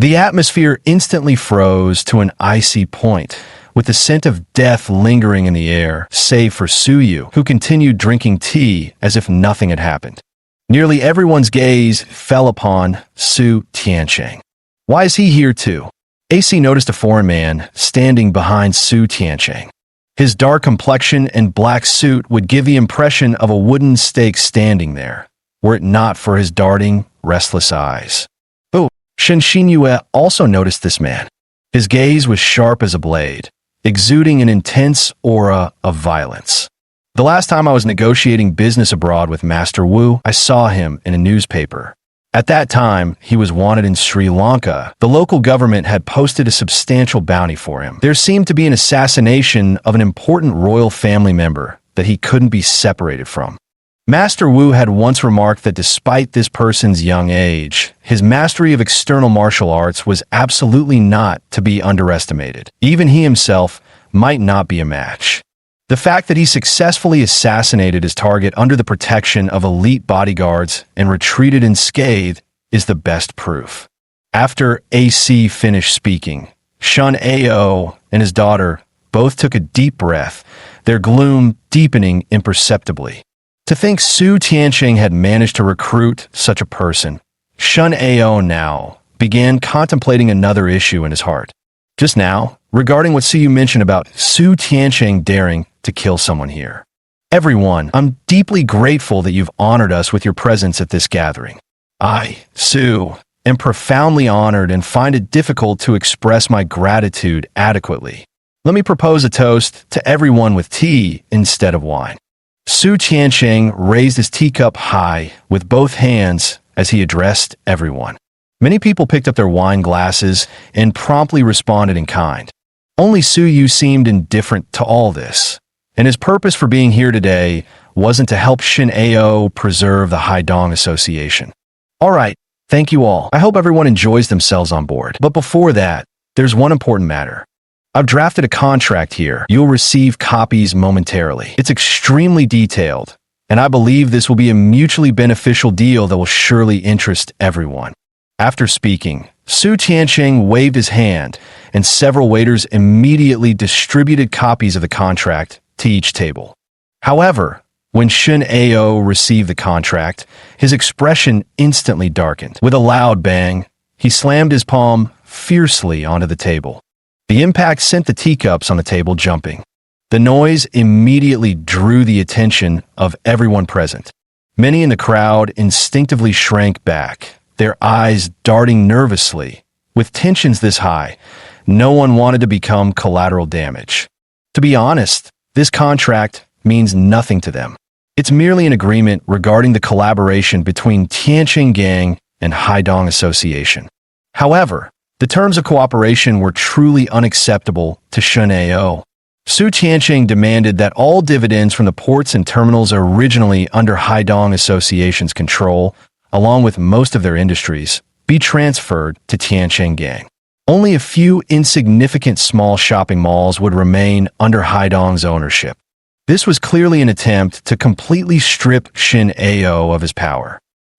The atmosphere instantly froze to an icy point, with the scent of death lingering in the air, save for Suyu, who continued drinking tea as if nothing had happened. Nearly everyone's gaze fell upon Su Tianqing. Why is he here too? AC noticed a foreign man standing behind Su Tianqing. His dark complexion and black suit would give the impression of a wooden stake standing there, were it not for his darting, restless eyes. Shen Xinyue also noticed this man. His gaze was sharp as a blade, exuding an intense aura of violence. The last time I was negotiating business abroad with Master Wu, I saw him in a newspaper. At that time, he was wanted in Sri Lanka. The local government had posted a substantial bounty for him. There seemed to be an assassination of an important royal family member that he couldn't be separated from. Master Wu had once remarked that despite this person's young age, his mastery of external martial arts was absolutely not to be underestimated. Even he himself might not be a match. The fact that he successfully assassinated his target under the protection of elite bodyguards and retreated unscathed is the best proof. After AC finished speaking, Shun Ao and his daughter both took a deep breath, their gloom deepening imperceptibly. To think Su Tianqing had managed to recruit such a person, Shun Ao now began contemplating another issue in his heart. Just now, regarding what Siyu mentioned about Su Tianqing daring to kill someone here. Everyone, I'm deeply grateful that you've honored us with your presence at this gathering. I, Su, am profoundly honored and find it difficult to express my gratitude adequately. Let me propose a toast to everyone with tea instead of wine. Su Tianqing raised his teacup high with both hands as he addressed everyone. Many people picked up their wine glasses and promptly responded in kind. Only Su Yu seemed indifferent to all this, and his purpose for being here today wasn't to help Shin Ao preserve the Haidong Association. All right, thank you all. I hope everyone enjoys themselves on board. But before that, there's one important matter. I've drafted a contract here. You'll receive copies momentarily. It's extremely detailed, and I believe this will be a mutually beneficial deal that will surely interest everyone. After speaking, Su Tianqing waved his hand, and several waiters immediately distributed copies of the contract to each table. However, when Shun Ao received the contract, his expression instantly darkened. With a loud bang, he slammed his palm fiercely onto the table. The impact sent the teacups on the table jumping. The noise immediately drew the attention of everyone present. Many in the crowd instinctively shrank back, their eyes darting nervously. With tensions this high, no one wanted to become collateral damage. To be honest, this contract means nothing to them. It's merely an agreement regarding the collaboration between Tianqing Gang and Haidong Association. However, the terms of cooperation were truly unacceptable to Shun Ao. Su Tianqing demanded that all dividends from the ports and terminals originally under Haidong Association's control, along with most of their industries, be transferred to Tianqing Gang. Only a few insignificant small shopping malls would remain under Haidong's ownership. This was clearly an attempt to completely strip Shin Ao of his power.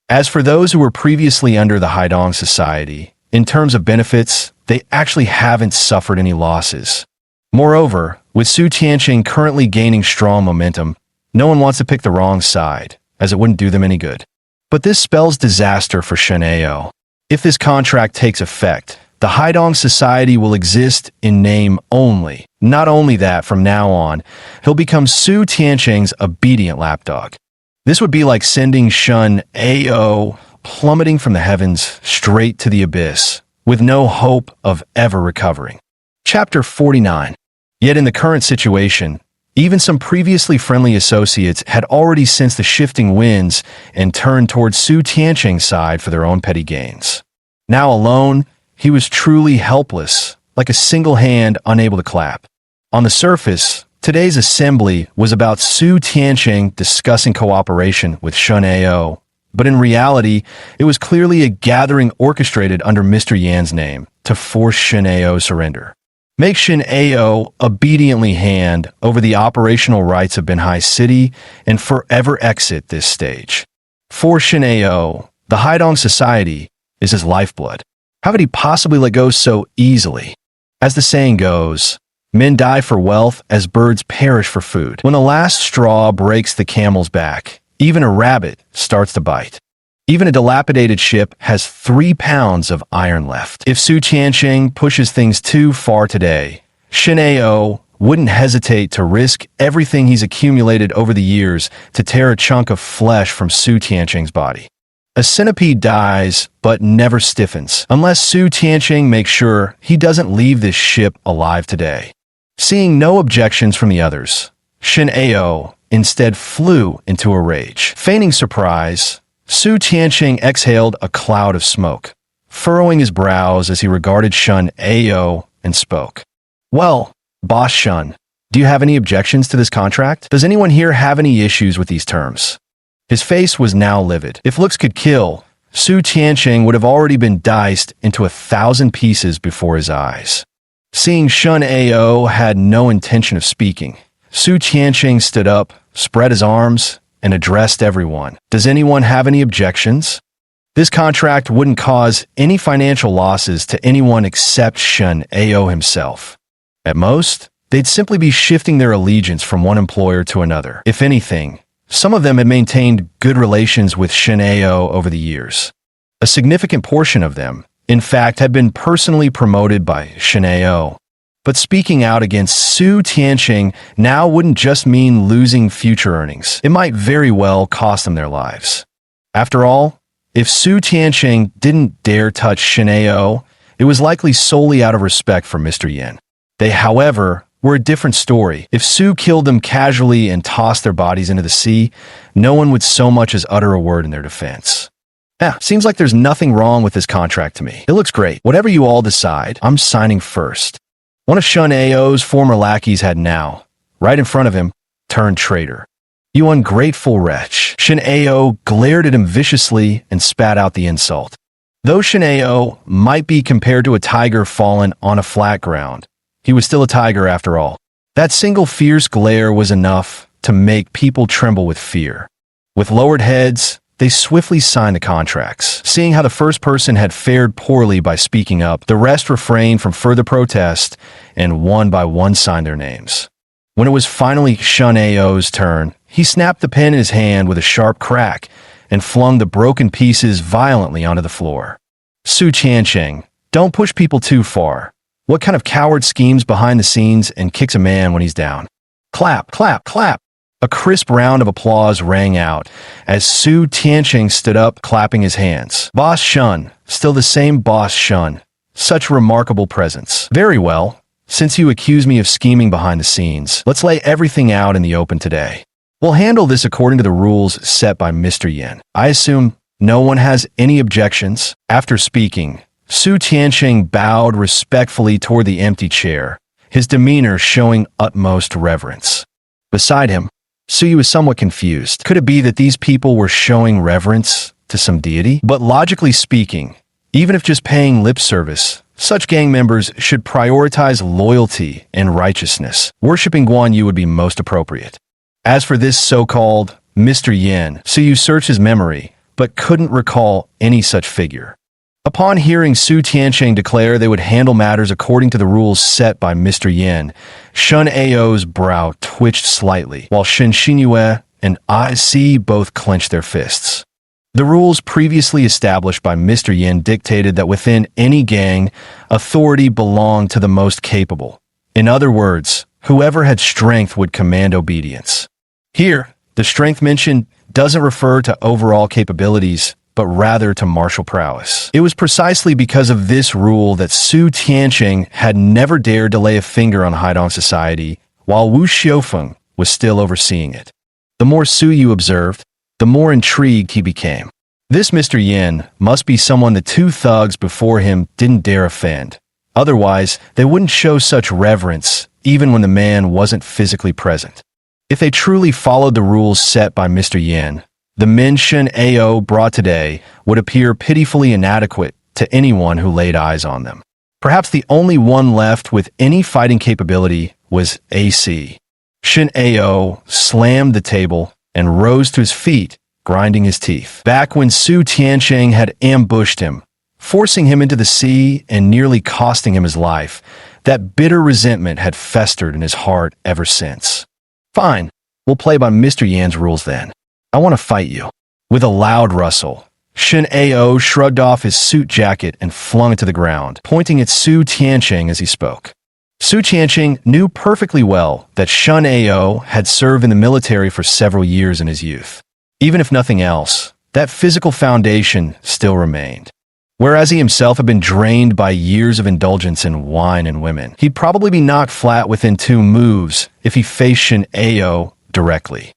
As for those who were previously under the Haidong Society, in terms of benefits, they actually haven't suffered any losses. Moreover, with Su Tianqing currently gaining strong momentum, no one wants to pick the wrong side, as it wouldn't do them any good. But this spells disaster for Shin Ao. If this contract takes effect, the Haidong Society will exist in name only. Not only that, from now on, he'll become Su Tianqing's obedient lapdog. This would be like sending Shun Ao plummeting from the heavens straight to the abyss, with no hope of ever recovering. Chapter 49. Yet in the current situation, even some previously friendly associates had already sensed the shifting winds and turned towards Su Tianqing's side for their own petty gains. Now alone, he was truly helpless, like a single hand unable to clap. On the surface, today's assembly was about Su Tianqing discussing cooperation with Shun Ao, but in reality, it was clearly a gathering orchestrated under Mr. Yan's name to force Shin Ao's surrender. Make Shin Ao obediently hand over the operational rights of Binhai City and forever exit this stage. For Shin Ao, the Haidong Society is his lifeblood. How could he possibly let go so easily? As the saying goes, men die for wealth as birds perish for food. When the last straw breaks the camel's back, even a rabbit starts to bite. Even a dilapidated ship has 3 pounds of iron left. If Su Tianqing pushes things too far today, Shin Ao wouldn't hesitate to risk everything he's accumulated over the years to tear a chunk of flesh from Su Tianqing's body. A centipede dies, but never stiffens, unless Su Tianqing makes sure he doesn't leave this ship alive today. Seeing no objections from the others, Shin Ao instead flew into a rage. Feigning surprise, Su Tianqing exhaled a cloud of smoke, furrowing his brows as he regarded Shun Ao and spoke. Well, Boss Shun, do you have any objections to this contract? Does anyone here have any issues with these terms? His face was now livid. If looks could kill, Su Tianqing would have already been diced into 1,000 pieces before his eyes. Seeing Shun Ao had no intention of speaking, Su Tianqing stood up, spread his arms, and addressed everyone. Does anyone have any objections? This contract wouldn't cause any financial losses to anyone except Shun Ao himself. At most, they'd simply be shifting their allegiance from one employer to another. If anything, some of them had maintained good relations with Shun Ao over the years. A significant portion of them, in fact, had been personally promoted by Shun Ao. But speaking out against Su Tianqing now wouldn't just mean losing future earnings. It might very well cost them their lives. After all, if Su Tianqing didn't dare touch Shun Ao, it was likely solely out of respect for Mr. Yin. They, however, were a different story. If Su killed them casually and tossed their bodies into the sea, no one would so much as utter a word in their defense. Seems like there's nothing wrong with this contract to me. It looks great. Whatever you all decide, I'm signing first. One of Shun Ao's former lackeys had now, right in front of him, turned traitor. You ungrateful wretch. Shun Ao glared at him viciously and spat out the insult. Though Shun Ao might be compared to a tiger fallen on a flat ground, he was still a tiger after all. That single fierce glare was enough to make people tremble with fear. With lowered heads, they swiftly signed the contracts. Seeing how the first person had fared poorly by speaking up, the rest refrained from further protest and one by one signed their names. When it was finally Shun Ao's turn, he snapped the pen in his hand with a sharp crack and flung the broken pieces violently onto the floor. Su Tianqing, don't push people too far. What kind of coward schemes behind the scenes and kicks a man when he's down? Clap, clap, clap. A crisp round of applause rang out as Su Tianqing stood up, clapping his hands. Boss Shun, still the same Boss Shun. Such remarkable presence. Very well. Since you accuse me of scheming behind the scenes, let's lay everything out in the open today. We'll handle this according to the rules set by Mr. Yin. I assume no one has any objections. After speaking, Su Tianqing bowed respectfully toward the empty chair, his demeanor showing utmost reverence. Beside him, Su was somewhat confused. Could it be that these people were showing reverence to some deity? But logically speaking, even if just paying lip service, such gang members should prioritize loyalty and righteousness. Worshipping Guan Yu would be most appropriate. As for this so-called Mr. Yin, Su searched his memory, but couldn't recall any such figure. Upon hearing Su Tianqing declare they would handle matters according to the rules set by Mr. Yin, Shun Ao's brow twitched slightly, while Shen Xinyue and IC both clenched their fists. The rules previously established by Mr. Yin dictated that within any gang, authority belonged to the most capable. In other words, whoever had strength would command obedience. Here, the strength mentioned doesn't refer to overall capabilities, but rather to martial prowess. It was precisely because of this rule that Su Tianqing had never dared to lay a finger on Haidong society, while Wu Xiufeng was still overseeing it. The more Su Yu observed, the more intrigued he became. This Mr. Yin must be someone the two thugs before him didn't dare offend. Otherwise, they wouldn't show such reverence, even when the man wasn't physically present. If they truly followed the rules set by Mr. Yin, the men Shun Ao brought today would appear pitifully inadequate to anyone who laid eyes on them. Perhaps the only one left with any fighting capability was AC. Shun Ao slammed the table and rose to his feet, grinding his teeth. Back when Su Tianqing had ambushed him, forcing him into the sea and nearly costing him his life, that bitter resentment had festered in his heart ever since. Fine, we'll play by Mr. Yan's rules then. I want to fight you. With a loud rustle, Shun Ao shrugged off his suit jacket and flung it to the ground, pointing at Su Tianqing as he spoke. Su Tianqing knew perfectly well that Shun Ao had served in the military for several years in his youth. Even if nothing else, that physical foundation still remained. Whereas he himself had been drained by years of indulgence in wine and women, he'd probably be knocked flat within 2 moves if he faced Shun Ao directly.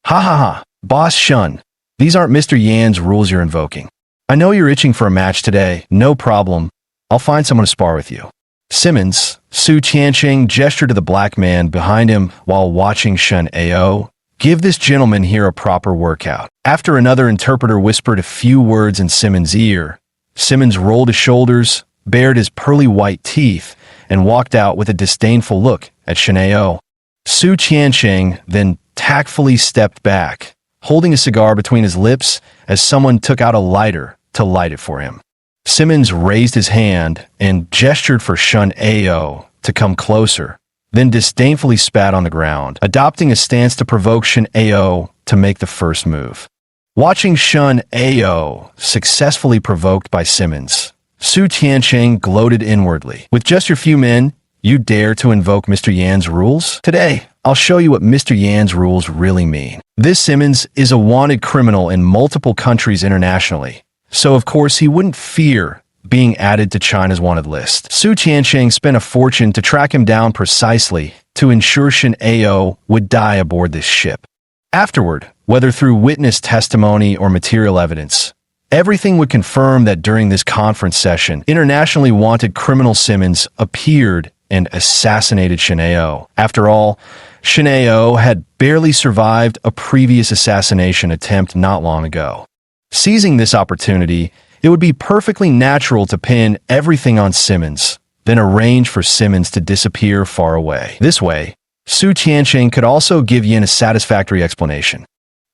Ha ha ha, Boss Shun, These aren't Mr. Yan's rules you're invoking. I know you're itching for a match today. No problem. I'll find someone to spar with you. Simmons, Su Tianqing gestured to the black man behind him while watching Shen Ao. Give this gentleman here a proper workout. After another interpreter whispered a few words in Simmons' ear, Simmons rolled his shoulders, bared his pearly white teeth, and walked out with a disdainful look at Shen Ao. Su Tianqing then tactfully stepped back, holding a cigar between his lips as someone took out a lighter to light it for him. Simmons raised his hand and gestured for Shen Ao to come closer, then disdainfully spat on the ground, adopting a stance to provoke Shen Ao to make the first move. Watching Shen Ao successfully provoked by Simmons, Su Tianqing gloated inwardly. With just your few men, you dare to invoke Mr. Yan's rules? Today, I'll show you what Mr. Yan's rules really mean. This Simmons is a wanted criminal in multiple countries internationally, so of course he wouldn't fear being added to China's wanted list. Su Tianqing spent a fortune to track him down precisely to ensure Shen Ao would die aboard this ship. Afterward, whether through witness testimony or material evidence, everything would confirm that during this conference session, internationally wanted criminal Simmons appeared and assassinated Shen Ao. After all, Shen Ao had barely survived a previous assassination attempt not long ago. Seizing this opportunity, it would be perfectly natural to pin everything on Simmons, then arrange for Simmons to disappear far away. This way, Su Tianqing could also give Yin a satisfactory explanation.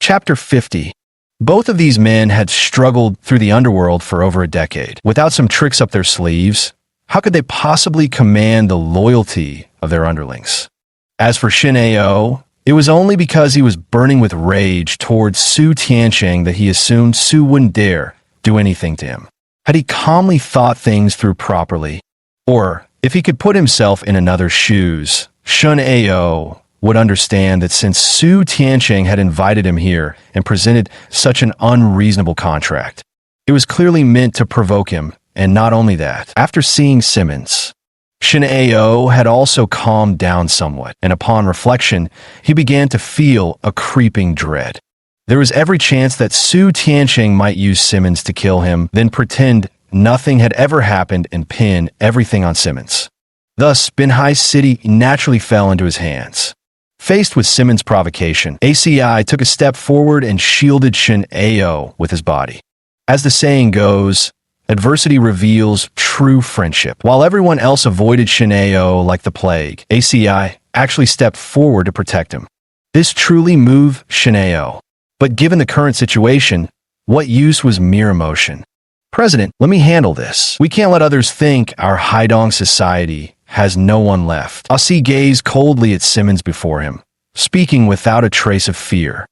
Chapter 50. Both of these men had struggled through the underworld for over a decade. Without some tricks up their sleeves, how could they possibly command the loyalty of their underlings? As for Shen Ao, it was only because he was burning with rage towards Su Tianqing that he assumed Su wouldn't dare do anything to him. Had he calmly thought things through properly, or if he could put himself in another's shoes, Shen Ao would understand that since Su Tianqing had invited him here and presented such an unreasonable contract, it was clearly meant to provoke him, and not only that. After seeing Simmons, Shen Ao had also calmed down somewhat, and upon reflection, he began to feel a creeping dread. There was every chance that Su Tianqing might use Simmons to kill him, then pretend nothing had ever happened and pin everything on Simmons. Thus, Binhai City naturally fell into his hands. Faced with Simmons' provocation, ACI took a step forward and shielded Shen Ao with his body. As the saying goes, adversity reveals true friendship. While everyone else avoided Shen Ao like the plague, ACI actually stepped forward to protect him. This truly moved Shen Ao. But given the current situation, what use was mere emotion? President, let me handle this. We can't let others think our Haidong society has no one left. Aussie gazed coldly at Simmons before him, speaking without a trace of fear.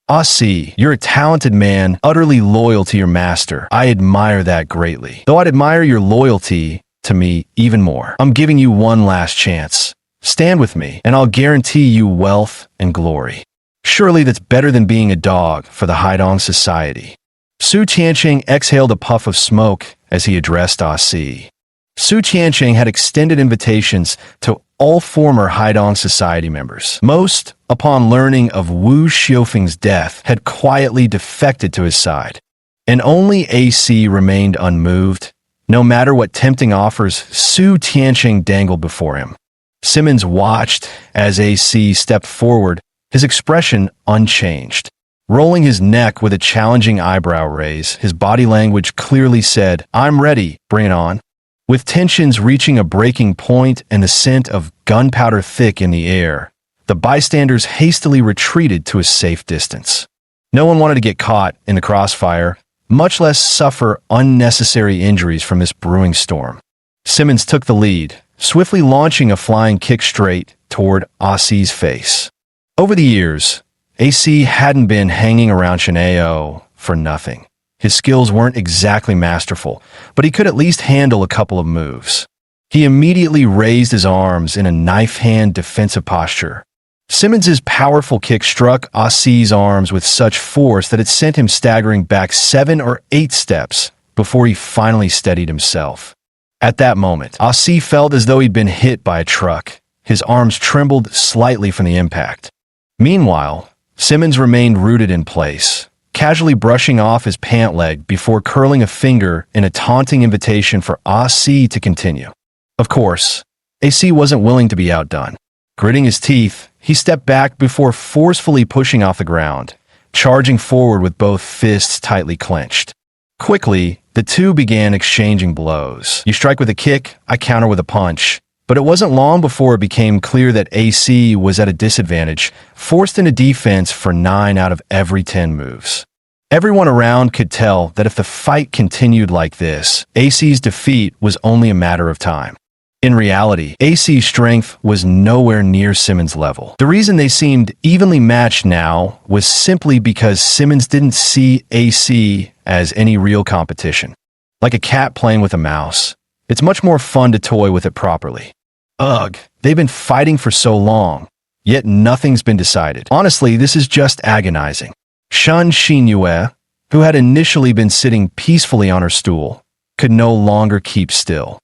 Aussie, you're a talented man, utterly loyal to your master. I admire that greatly. Though I'd admire your loyalty to me even more. I'm giving you one last chance. Stand with me, and I'll guarantee you wealth and glory. Surely that's better than being a dog for the Haidong society. Su Tianqing exhaled a puff of smoke as he addressed Aussie. Su Tianqing had extended invitations to all former Haidong society members. Most, upon learning of Wu Xiufeng's death, had quietly defected to his side. And only AC remained unmoved, no matter what tempting offers Su Tianqing dangled before him. Simmons watched as AC stepped forward, his expression unchanged. Rolling his neck with a challenging eyebrow raise, his body language clearly said, "I'm ready, bring it on." With tensions reaching a breaking point and the scent of gunpowder thick in the air, the bystanders hastily retreated to a safe distance. No one wanted to get caught in the crossfire, much less suffer unnecessary injuries from this brewing storm. Simmons took the lead, swiftly launching a flying kick straight toward Aussie's face. Over the years, AC hadn't been hanging around Shen Ao for nothing. His skills weren't exactly masterful, but he could at least handle a couple of moves. He immediately raised his arms in a knife-hand defensive posture. Simmons's powerful kick struck Aussie's arms with such force that it sent him staggering back 7 or 8 steps before he finally steadied himself. At that moment, Aussie felt as though he'd been hit by a truck. His arms trembled slightly from the impact. Meanwhile, Simmons remained rooted in place, casually brushing off his pant leg before curling a finger in a taunting invitation for AC to continue. Of course, AC wasn't willing to be outdone. Gritting his teeth, he stepped back before forcefully pushing off the ground, charging forward with both fists tightly clenched. Quickly, the two began exchanging blows. You strike with a kick, I counter with a punch. But it wasn't long before it became clear that AC was at a disadvantage, forced into defense for 9 out of every 10 moves. Everyone around could tell that if the fight continued like this, AC's defeat was only a matter of time. In reality, AC's strength was nowhere near Simmons' level. The reason they seemed evenly matched now was simply because Simmons didn't see AC as any real competition. Like a cat playing with a mouse, it's much more fun to toy with it properly. Ugh, they've been fighting for so long, yet nothing's been decided. Honestly, this is just agonizing. Shun Xinyue, who had initially been sitting peacefully on her stool, could no longer keep still.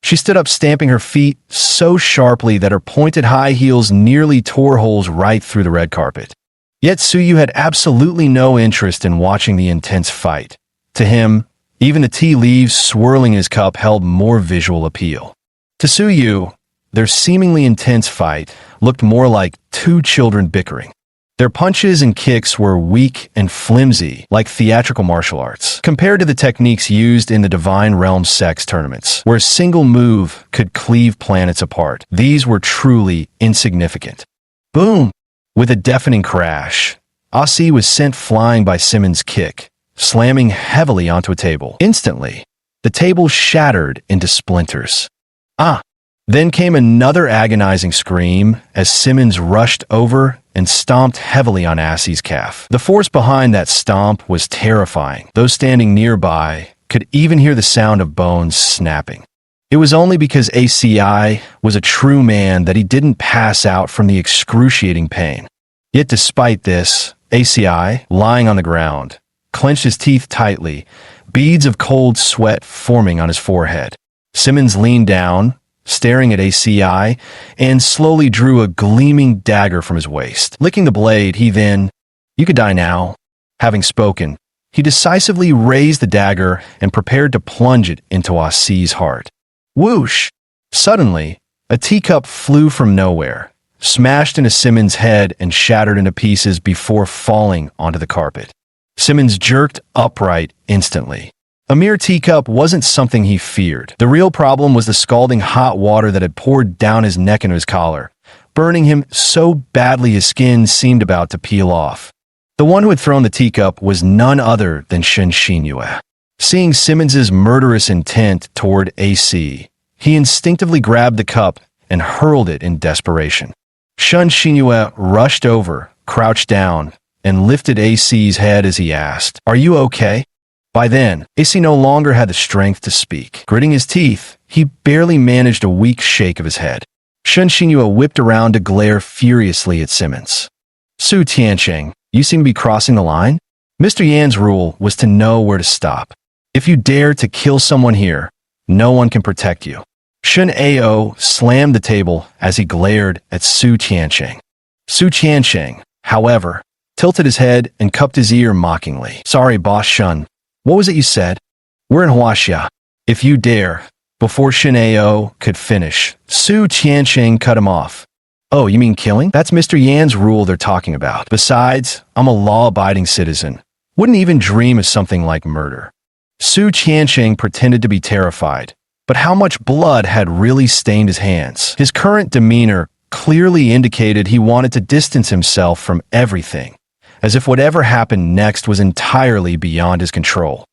She stood up, stamping her feet so sharply that her pointed high heels nearly tore holes right through the red carpet. Yet Suyu had absolutely no interest in watching the intense fight. To him, even the tea leaves swirling in his cup held more visual appeal. To Suyu, their seemingly intense fight looked more like two children bickering. Their punches and kicks were weak and flimsy, like theatrical martial arts, compared to the techniques used in the Divine Realm sex tournaments, where a single move could cleave planets apart. These were truly insignificant. Boom! With a deafening crash, Asi was sent flying by Simmons' kick, slamming heavily onto a table. Instantly, the table shattered into splinters. Then came another agonizing scream as Simmons rushed over and stomped heavily on Asi's calf. The force behind that stomp was terrifying. Those standing nearby could even hear the sound of bones snapping. It was only because ACI was a true man that he didn't pass out from the excruciating pain. Yet despite this, ACI, lying on the ground, clenched his teeth tightly, beads of cold sweat forming on his forehead. Simmons leaned down, staring at ACI, and slowly drew a gleaming dagger from his waist. Licking the blade, he then, "You could die now." Having spoken, he decisively raised the dagger and prepared to plunge it into Asi's heart. Whoosh! Suddenly, a teacup flew from nowhere, smashed into Simmons' head and shattered into pieces before falling onto the carpet. Simmons jerked upright instantly. A mere teacup wasn't something he feared. The real problem was the scalding hot water that had poured down his neck into his collar, burning him so badly his skin seemed about to peel off. The one who had thrown the teacup was none other than Shun Xinyue. Seeing Simmons's murderous intent toward AC, he instinctively grabbed the cup and hurled it in desperation. Shun Xinyue rushed over, crouched down, and lifted AC's head as he asked, "Are you okay?" By then, AC no longer had the strength to speak. Gritting his teeth, he barely managed a weak shake of his head. Shun Xinyue whipped around to glare furiously at Simmons. "Su Tiancheng, you seem to be crossing the line?" Mr. Yan's rule was to know where to stop. If you dare to kill someone here, no one can protect you. Shun Ao slammed the table as he glared at Su Tiancheng. Su Tiancheng, however, tilted his head and cupped his ear mockingly. "Sorry, boss Shun. What was it you said? We're in Huaxia. If you dare." Before Shun Ao could finish, Su Tiancheng cut him off. "Oh, you mean killing? That's Mr. Yan's rule they're talking about. Besides, I'm a law-abiding citizen. Wouldn't even dream of something like murder." Su Tiancheng pretended to be terrified, but how much blood had really stained his hands? His current demeanor clearly indicated he wanted to distance himself from everything, as if whatever happened next was entirely beyond his control.